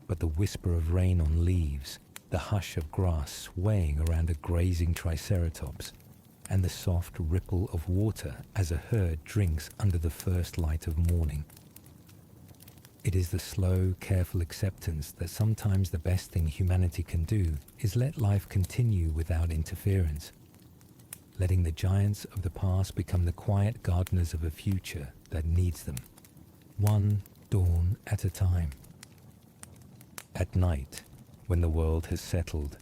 but the whisper of rain on leaves, the hush of grass swaying around a grazing triceratops, and the soft ripple of water as a herd drinks under the first light of morning. It is the slow, careful acceptance that sometimes the best thing humanity can do is let life continue without interference, letting the giants of the past become the quiet gardeners of a future that needs them, one dawn at a time. At night, when the world has settled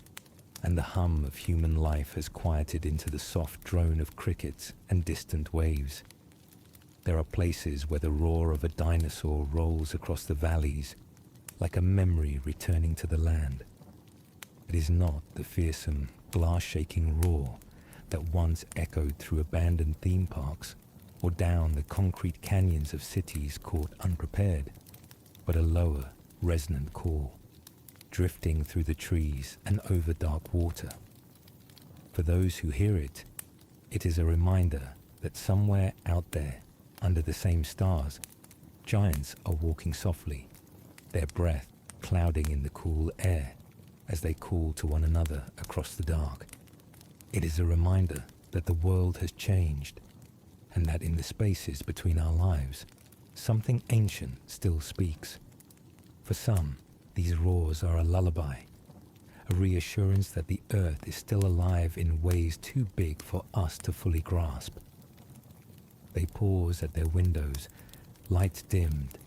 and the hum of human life has quieted into the soft drone of crickets and distant waves, there are places where the roar of a dinosaur rolls across the valleys like a memory returning to the land. It is not the fearsome, glass-shaking roar that once echoed through abandoned theme parks or down the concrete canyons of cities caught unprepared, but a lower, resonant call, drifting through the trees and over dark water. For those who hear it, It is a reminder that somewhere out there, under the same stars, giants are walking softly, their breath clouding in the cool air as they call to one another across the dark. It is a reminder that the world has changed, and that in the spaces between our lives, something ancient still speaks. For some, these roars are a lullaby, a reassurance that the earth is still alive in ways too big for us to fully grasp. They pause at their windows, lights dimmed,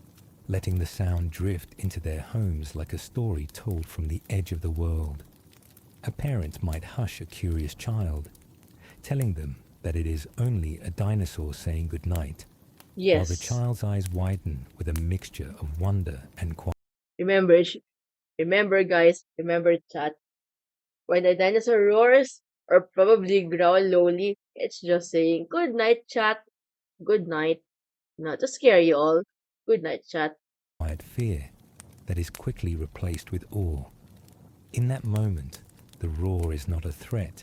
letting the sound drift into their homes like a story told from the edge of the world. A parent might hush a curious child, telling them that it is only a dinosaur saying goodnight, while the Yes. child's eyes widen with a mixture of wonder and quiet. Remember, guys, remember chat. When a dinosaur roars or probably growl lowly, it's just saying good night, chat. Good night. Not to scare you all. Good night, chat. Fear that is quickly replaced with awe. In that moment, the roar is not a threat,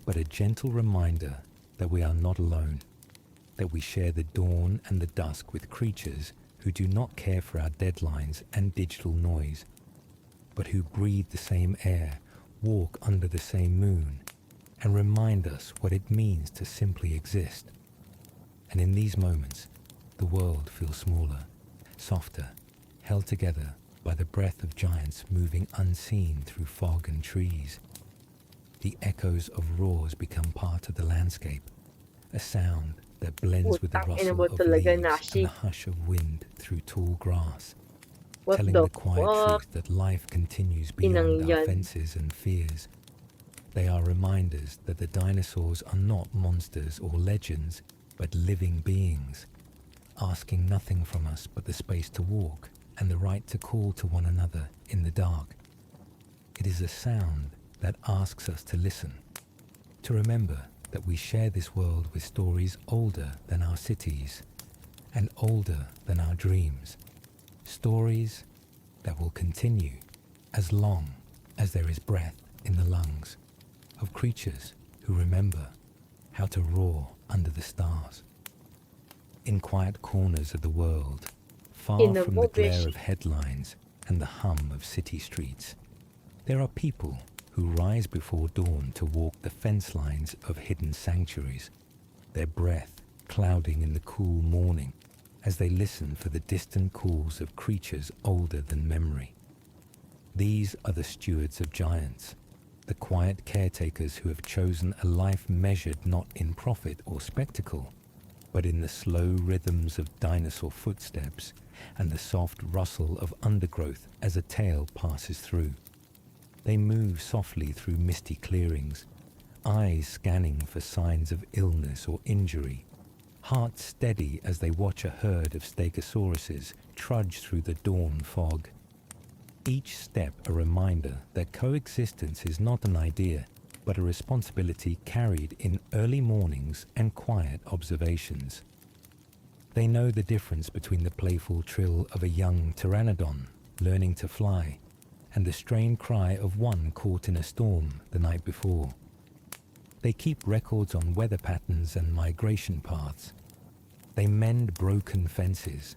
but a gentle reminder that we are not alone, that we share the dawn and the dusk with creatures who do not care for our deadlines and digital noise, but who breathe the same air, walk under the same moon, and remind us what it means to simply exist. And in these moments, the world feels smaller, softer, held together by the breath of giants moving unseen through fog and trees. The echoes of roars become part of the landscape, a sound that blends with the Putang ina rustle mo of talaga, leaves Nashi. and the hush of wind through tall grass, What telling the the quiet fuck? truth that life continues Inang beyond our yan. fences and fears. They are reminders that the dinosaurs are not monsters or legends, but living beings, asking nothing from us but the space to walk and the right to call to one another in the dark. It is a sound that asks us to listen, to remember that we share this world with stories older than our cities and older than our dreams, stories that will continue as long as there is breath in the lungs of creatures who remember how to roar under the stars. In quiet corners of the world, far from the glare of headlines and the hum of city streets, there are people who rise before dawn to walk the fence lines of hidden sanctuaries, their breath clouding in the cool morning as they listen for the distant calls of creatures older than memory. These are the stewards of giants, the quiet caretakers who have chosen a life measured not in profit or spectacle, but in the slow rhythms of dinosaur footsteps and the soft rustle of undergrowth as a tail passes through. They move softly through misty clearings, eyes scanning for signs of illness or injury, hearts steady as they watch a herd of stegosauruses trudge through the dawn fog. Each step a reminder that coexistence is not an idea, but a responsibility carried in early mornings and quiet observations. They know the difference between the playful trill of a young pteranodon learning to fly and the strained cry of one caught in a storm the night before. They keep records on weather patterns and migration paths. They mend broken fences,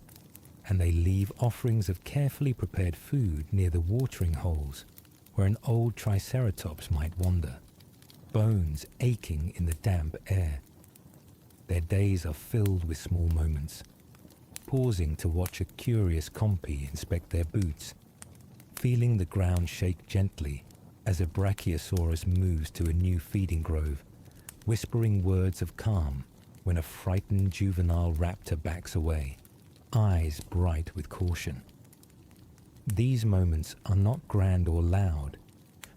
and they leave offerings of carefully prepared food near the watering holes where an old triceratops might wander, bones aching in the damp air. Their days are filled with small moments, pausing to watch a curious compy inspect their boots, feeling the ground shake gently as a brachiosaurus moves to a new feeding grove, whispering words of calm when a frightened juvenile raptor backs away, eyes bright with caution. These moments are not grand or loud,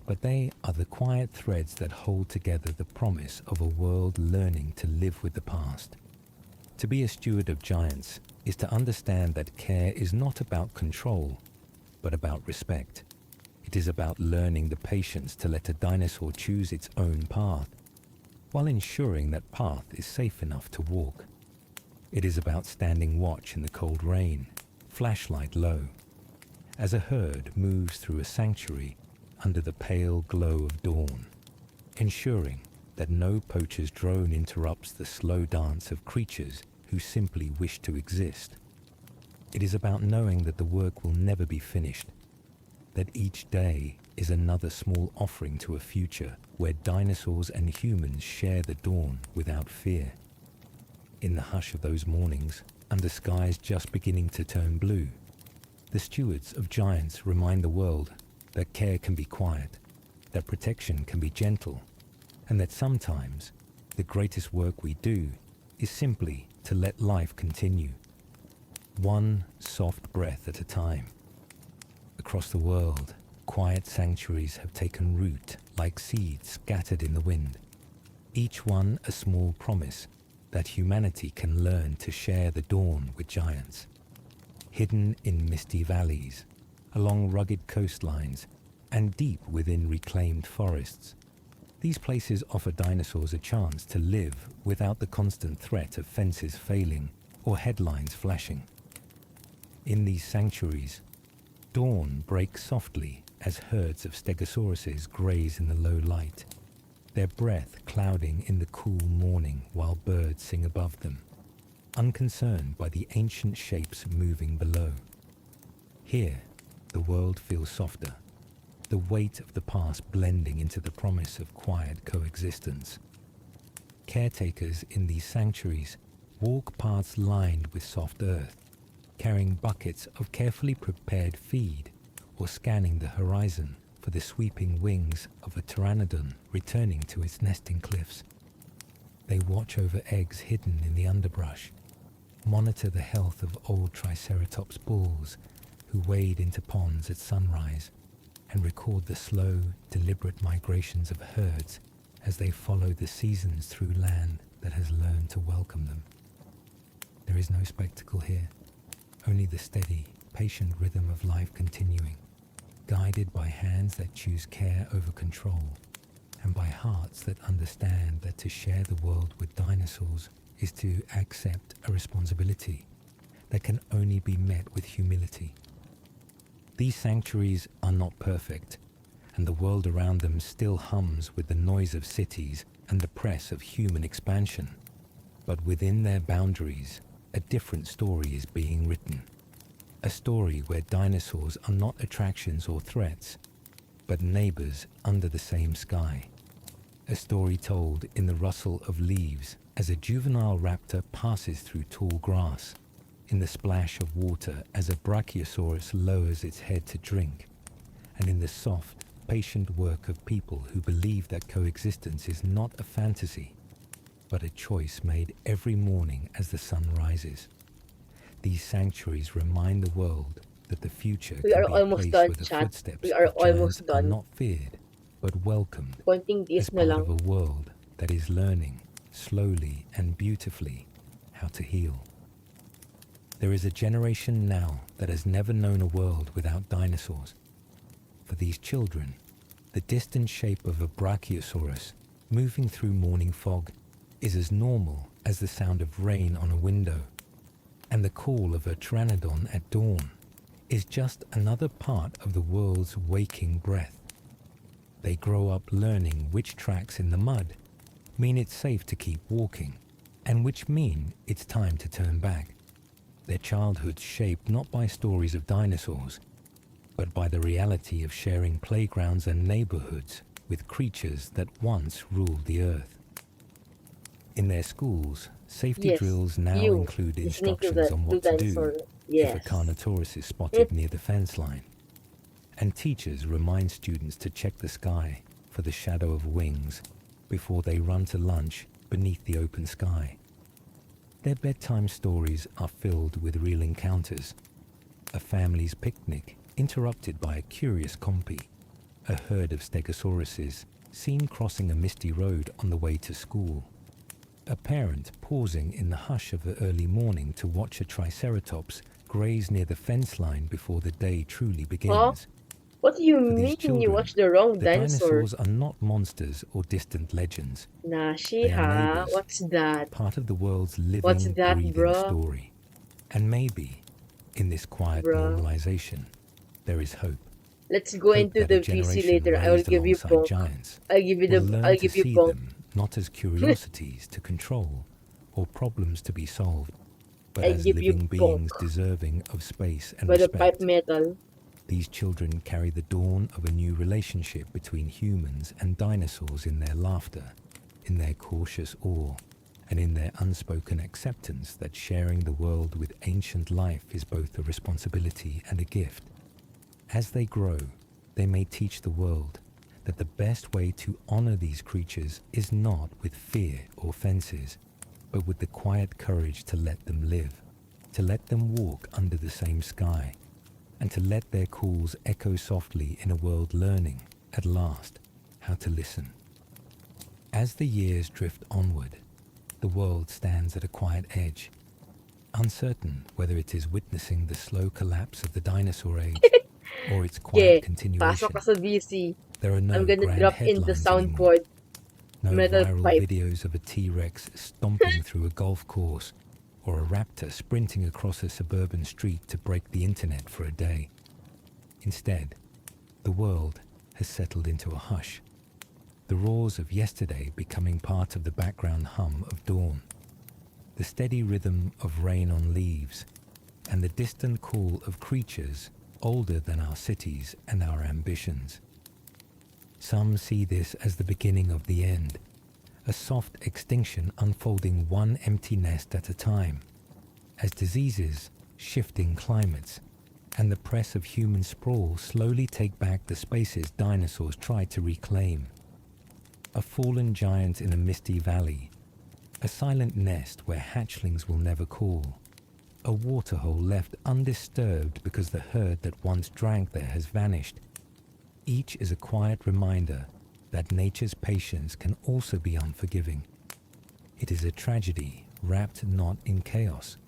but they are the quiet threads that hold together the promise of a world learning to live with the past. To be a steward of giants is to understand that care is not about control, but about respect. It is about learning the patience to let a dinosaur choose its own path, while ensuring that path is safe enough to walk. It is about standing watch in the cold rain, flashlight low, as a herd moves through a sanctuary under the pale glow of dawn, ensuring that no poacher's drone interrupts the slow dance of creatures who simply wish to exist. It is about knowing that the work will never be finished, that each day is another small offering to a future where dinosaurs and humans share the dawn without fear. In the hush of those mornings, under skies just beginning to turn blue, the stewards of giants remind the world that care can be quiet, that protection can be gentle, and that sometimes the greatest work we do is simply to let life continue, one soft breath at a time. Across the world, quiet sanctuaries have taken root like seeds scattered in the wind, each one a small promise that humanity can learn to share the dawn with giants. Hidden in misty valleys, along rugged coastlines, and deep within reclaimed forests, these places offer dinosaurs a chance to live without the constant threat of fences failing or headlines flashing. In these sanctuaries, dawn breaks softly as herds of stegosauruses graze in the low light, their breath clouding in the cool morning while birds sing above them, unconcerned by the ancient shapes moving below. Here, the world feels softer, the weight of the past blending into the promise of quiet coexistence. Caretakers in these sanctuaries walk paths lined with soft earth, carrying buckets of carefully prepared feed or scanning the horizon for the sweeping wings of a pteranodon returning to its nesting cliffs. They watch over eggs hidden in the underbrush, monitor the health of old Triceratops bulls who wade into ponds at sunrise, and record the slow, deliberate migrations of herds as they follow the seasons through land that has learned to welcome them. There is no spectacle here, only the steady, patient rhythm of life continuing, guided by hands that choose care over control, and by hearts that understand that to share the world with dinosaurs is to accept a responsibility that can only be met with humility. These sanctuaries are not perfect, and the world around them still hums with the noise of cities and the press of human expansion. But within their boundaries, a different story is being written. A story where dinosaurs are not attractions or threats, but neighbors under the same sky. A story told in the rustle of leaves as a juvenile raptor passes through tall grass, in the splash of water as a brachiosaurus lowers its head to drink, and in the soft, patient work of people who believe that coexistence is not a fantasy, but a choice made every morning as the sun rises. These sanctuaries remind the world that the future can be a place where the footsteps of giants are not feared, but welcomed as part of a world that is learning, slowly and beautifully, how to heal. There is a generation now that has never known a world without dinosaurs. For these children, the distant shape of a brachiosaurus moving through morning fog is as normal as the sound of rain on a window, and the call of a pteranodon at dawn is just another part of the world's waking breath. They grow up learning which tracks in the mud mean it's safe to keep walking, and which mean it's time to turn back. Their childhoods shaped not by stories of dinosaurs, but by the reality of sharing playgrounds and neighborhoods with creatures that once ruled the earth. In their schools, safety drills now include instructions on what to do if a Carnotaurus is spotted near the fence line. And teachers remind students to check the sky for the shadow of wings before they run to lunch beneath the open sky. Their bedtime stories are filled with real encounters. A family's picnic interrupted by a curious compy, a herd of stegosauruses seen crossing a misty road on the way to school, a parent pausing in the hush of the early morning to watch a triceratops graze near the fence line before the day truly begins. Huh? What do you For these mean children, you watched the wrong the dinosaur? dinosaurs are not monsters or distant legends. They are Nashiha, neighbors, what's that? part of the world's What's living, that, breathing bro? story. And maybe, in this quiet Bruh. normalization, there is hope. Let's go Hope into that the a VC generation later. I will raised give you alongside bonk. giants I'll give you will the learn I'll to give you see bonk. them not as curiosities to control or problems to be solved, but I as give you living beings deserving of space and by the pipe respect. metal. These children carry the dawn of a new relationship between humans and dinosaurs in their laughter, in their cautious awe, and in their unspoken acceptance that sharing the world with ancient life is both a responsibility and a gift. As they grow, they may teach the world that the best way to honor these creatures is not with fear or fences, but with the quiet courage to let them live, to let them walk under the same sky, and to let their calls echo softly in a world learning, at last, how to listen. As the years drift onward, the world stands at a quiet edge, uncertain whether it is witnessing the slow collapse of the dinosaur age or its quiet continuation. Pasok ka sa VC. There are no I'm gonna grand drop in the headlines anymore. soundboard. No Metal viral pipe. videos of a T-Rex stomping through a golf course or a raptor sprinting across a suburban street to break the internet for a day. Instead, the world has settled into a hush, the roars of yesterday becoming part of the background hum of dawn, the steady rhythm of rain on leaves, and the distant call of creatures older than our cities and our ambitions. Some see this as the beginning of the end, a soft extinction unfolding one empty nest at a time, as diseases, shifting climates, and the press of human sprawl slowly take back the spaces dinosaurs tried to reclaim. A fallen giant in a misty valley, a silent nest where hatchlings will never call, a waterhole left undisturbed because the herd that once drank there has vanished. Each is a quiet reminder that nature's patience can also be unforgiving. It is a tragedy wrapped not in chaos,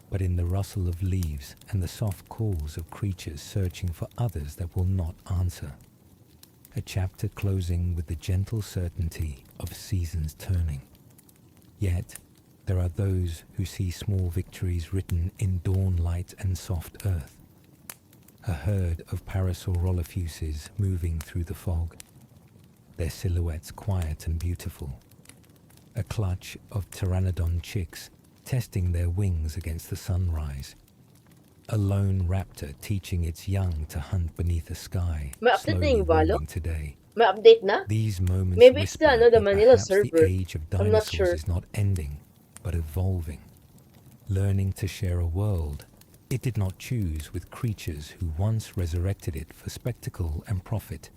but in the rustle of leaves and the soft calls of creatures searching for others that will not answer. A chapter closing with the gentle certainty of seasons turning. Yet, there are those who see small victories written in dawn light and soft earth. A herd of Parasaurolopheuses moving through the fog, their silhouettes quiet and beautiful. A clutch of pteranodon chicks testing their wings against the sunrise. A lone raptor teaching its young to hunt beneath a sky slowly warming today. May update na? These moments Maybe it's whisper the that Manila perhaps the server. age of I'm not dinosaurs sure. is not ending, but evolving. Learning to share a world it did not choose with creatures who once resurrected it for spectacle and profit,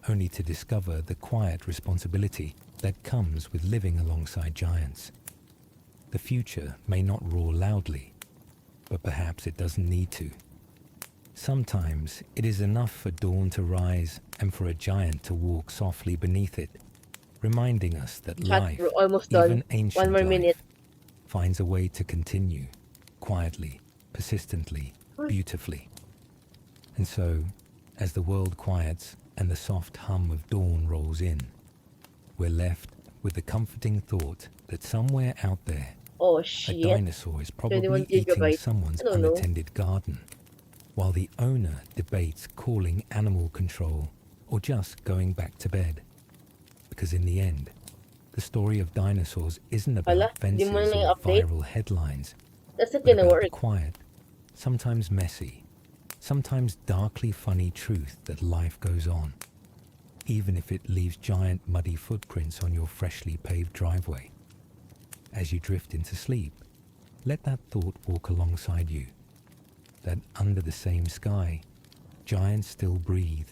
only to discover the quiet responsibility that comes with living alongside giants. The future may not roar loudly, but perhaps it doesn't need to. Sometimes it is enough for dawn to rise and for a giant to walk softly beneath it, reminding us that life, We're almost even done. ancient One more life, minute. finds a way to continue, quietly, persistently, beautifully. And so, as the world quiets and the soft hum of dawn rolls in, we're left with the comforting thought that somewhere out there, Oh a shit. dinosaur is 21 probably eating gigabyte. someone's I don't know. unattended garden, while the owner debates calling animal control or just going back to bed. Because in the end, the story of dinosaurs isn't about Hala, di fences mo na or i-update? viral headlines, That's not but gonna about work. the quiet, sometimes messy, sometimes darkly funny truth that life goes on, even if it leaves giant muddy footprints on your freshly paved driveway. As you drift into sleep, let that thought walk alongside you, that under the same sky, giants still breathe,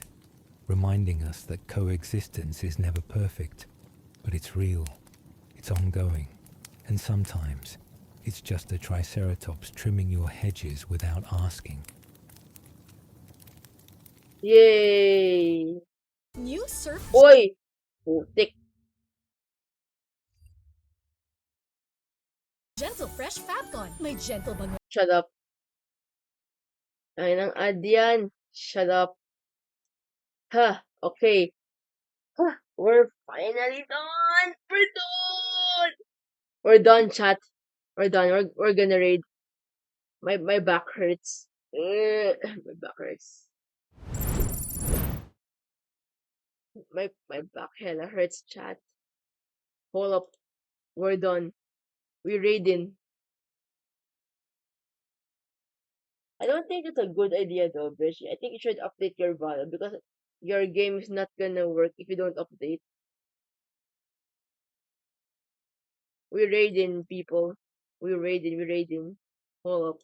reminding us that coexistence is never perfect, but it's real, it's ongoing, and sometimes it's just a triceratops trimming your hedges without asking. Yay! New surf. Oy! Putik. Gentle Fresh Fabcon. May gentle bang. Shut up. Ay nang ad yan. Shut up. Ha, okay. Ha, we're finally done! We're done! We're done, chat. We're done. We're gonna raid. My back hurts. My back hurts. My back hella hurts, chat. Hold up. We're done. We're raiding. I don't think it's a good idea though, Bish. I think you should update your value because your game is not gonna work if you don't update. We're raiding people. We're raiding. We're raiding. Hold up.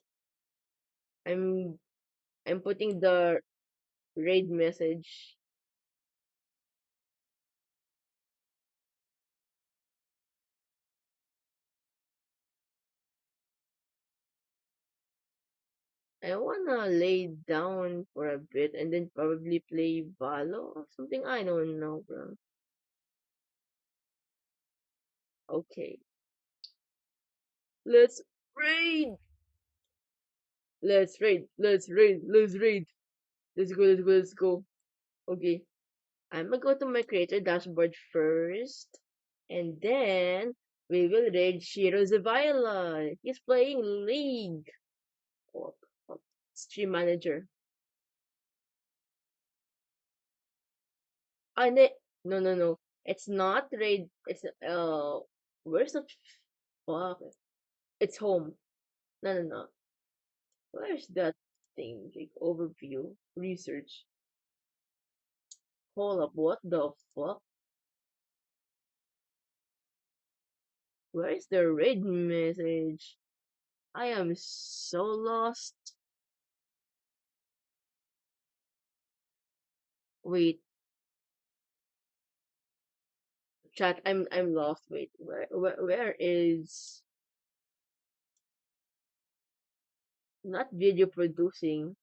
I'm I'm putting the raid message. I wanna lay down for a bit and then probably play Valo or something. I don't know, bro. Okay. Let's raid! Let's raid! Let's raid! Let's raid! Let's go, let's go, let's go. Okay. I'm gonna go to my creator dashboard first. And then we will raid Shiro Zavala. He's playing League. Oh, oh, stream manager. Ah, no, no, no. It's not raid. It's where's the fuck? It's home. No, no, no. Where's that thing? Like overview, research. Hold up. What the fuck? Where is the raid message? I am so lost. Wait, chat. I'm lost. Wait, where is not video producing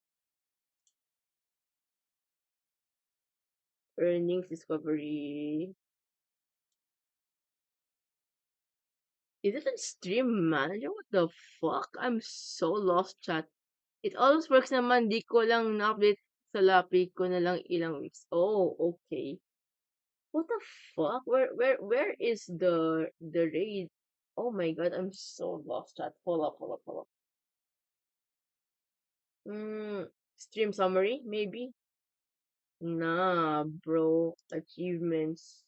earnings discovery? Is it a stream manager? What the fuck? I'm so lost, chat. It always works naman. Di ko lang na-update sa lapi ko na lang ilang weeks. Oh, okay. What the fuck? Where is the raid? Oh my god, I'm so lost, chat. Hold up, hold up, hold up. Stream summary, maybe? Nah, bro. Achievements.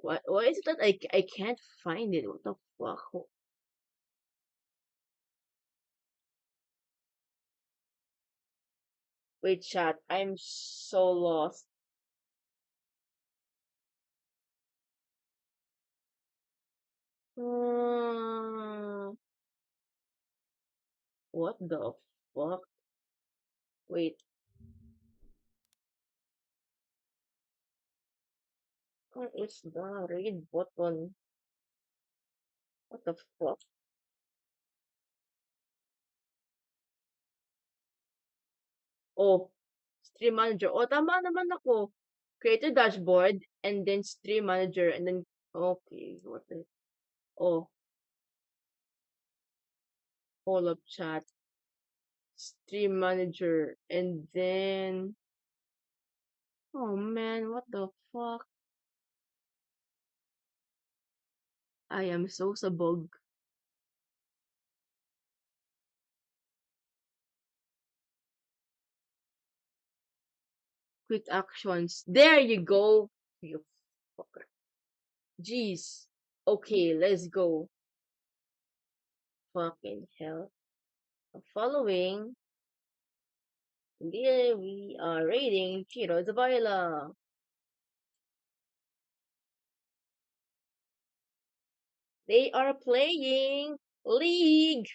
Why is it that I can't find it? What the fuck? Wait, chat. I'm so lost. Hmm, what the fuck? Wait. Where is the raid button? What the fuck? Oh, stream manager. Oh, tama naman ako. Create a dashboard and then stream manager and then okay, what the oh, hold up chat. Stream manager and then oh man, what the fuck? I am so sabog. Quick actions. There you go. You fucker. Jeez. Okay, let's go. Fucking hell. Following. Yeah, we are raiding Chiro Zabaila. They are playing League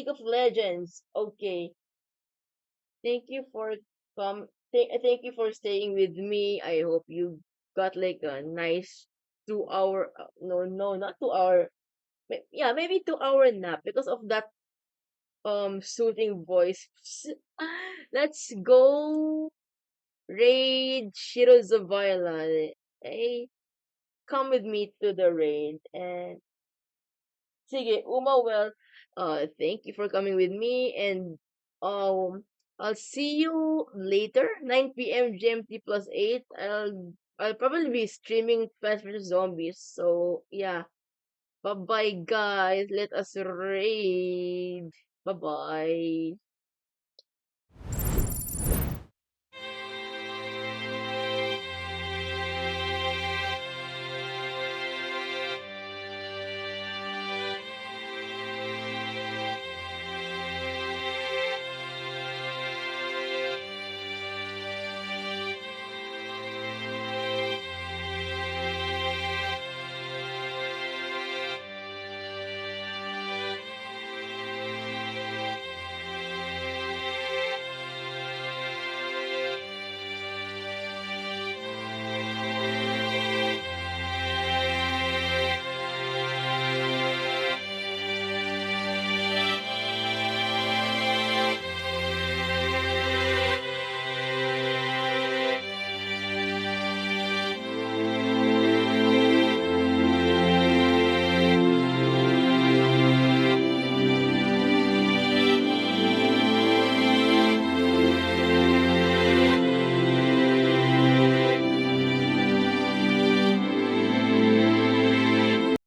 of Legends. Okay. Thank you for thank you for staying with me. I hope you got like a nice 2 hour no no not 2 hour yeah maybe 2 hour nap because of that soothing voice. Let's go raid Shiro's Viola. Hey, come with me to the raid and sige, Uma, well, thank you for coming with me and um, I'll see you later, 9 p.m. GMT plus 8. I'll probably be streaming Plants vs Zombies. So yeah, bye bye guys. Let us raid. Bye bye.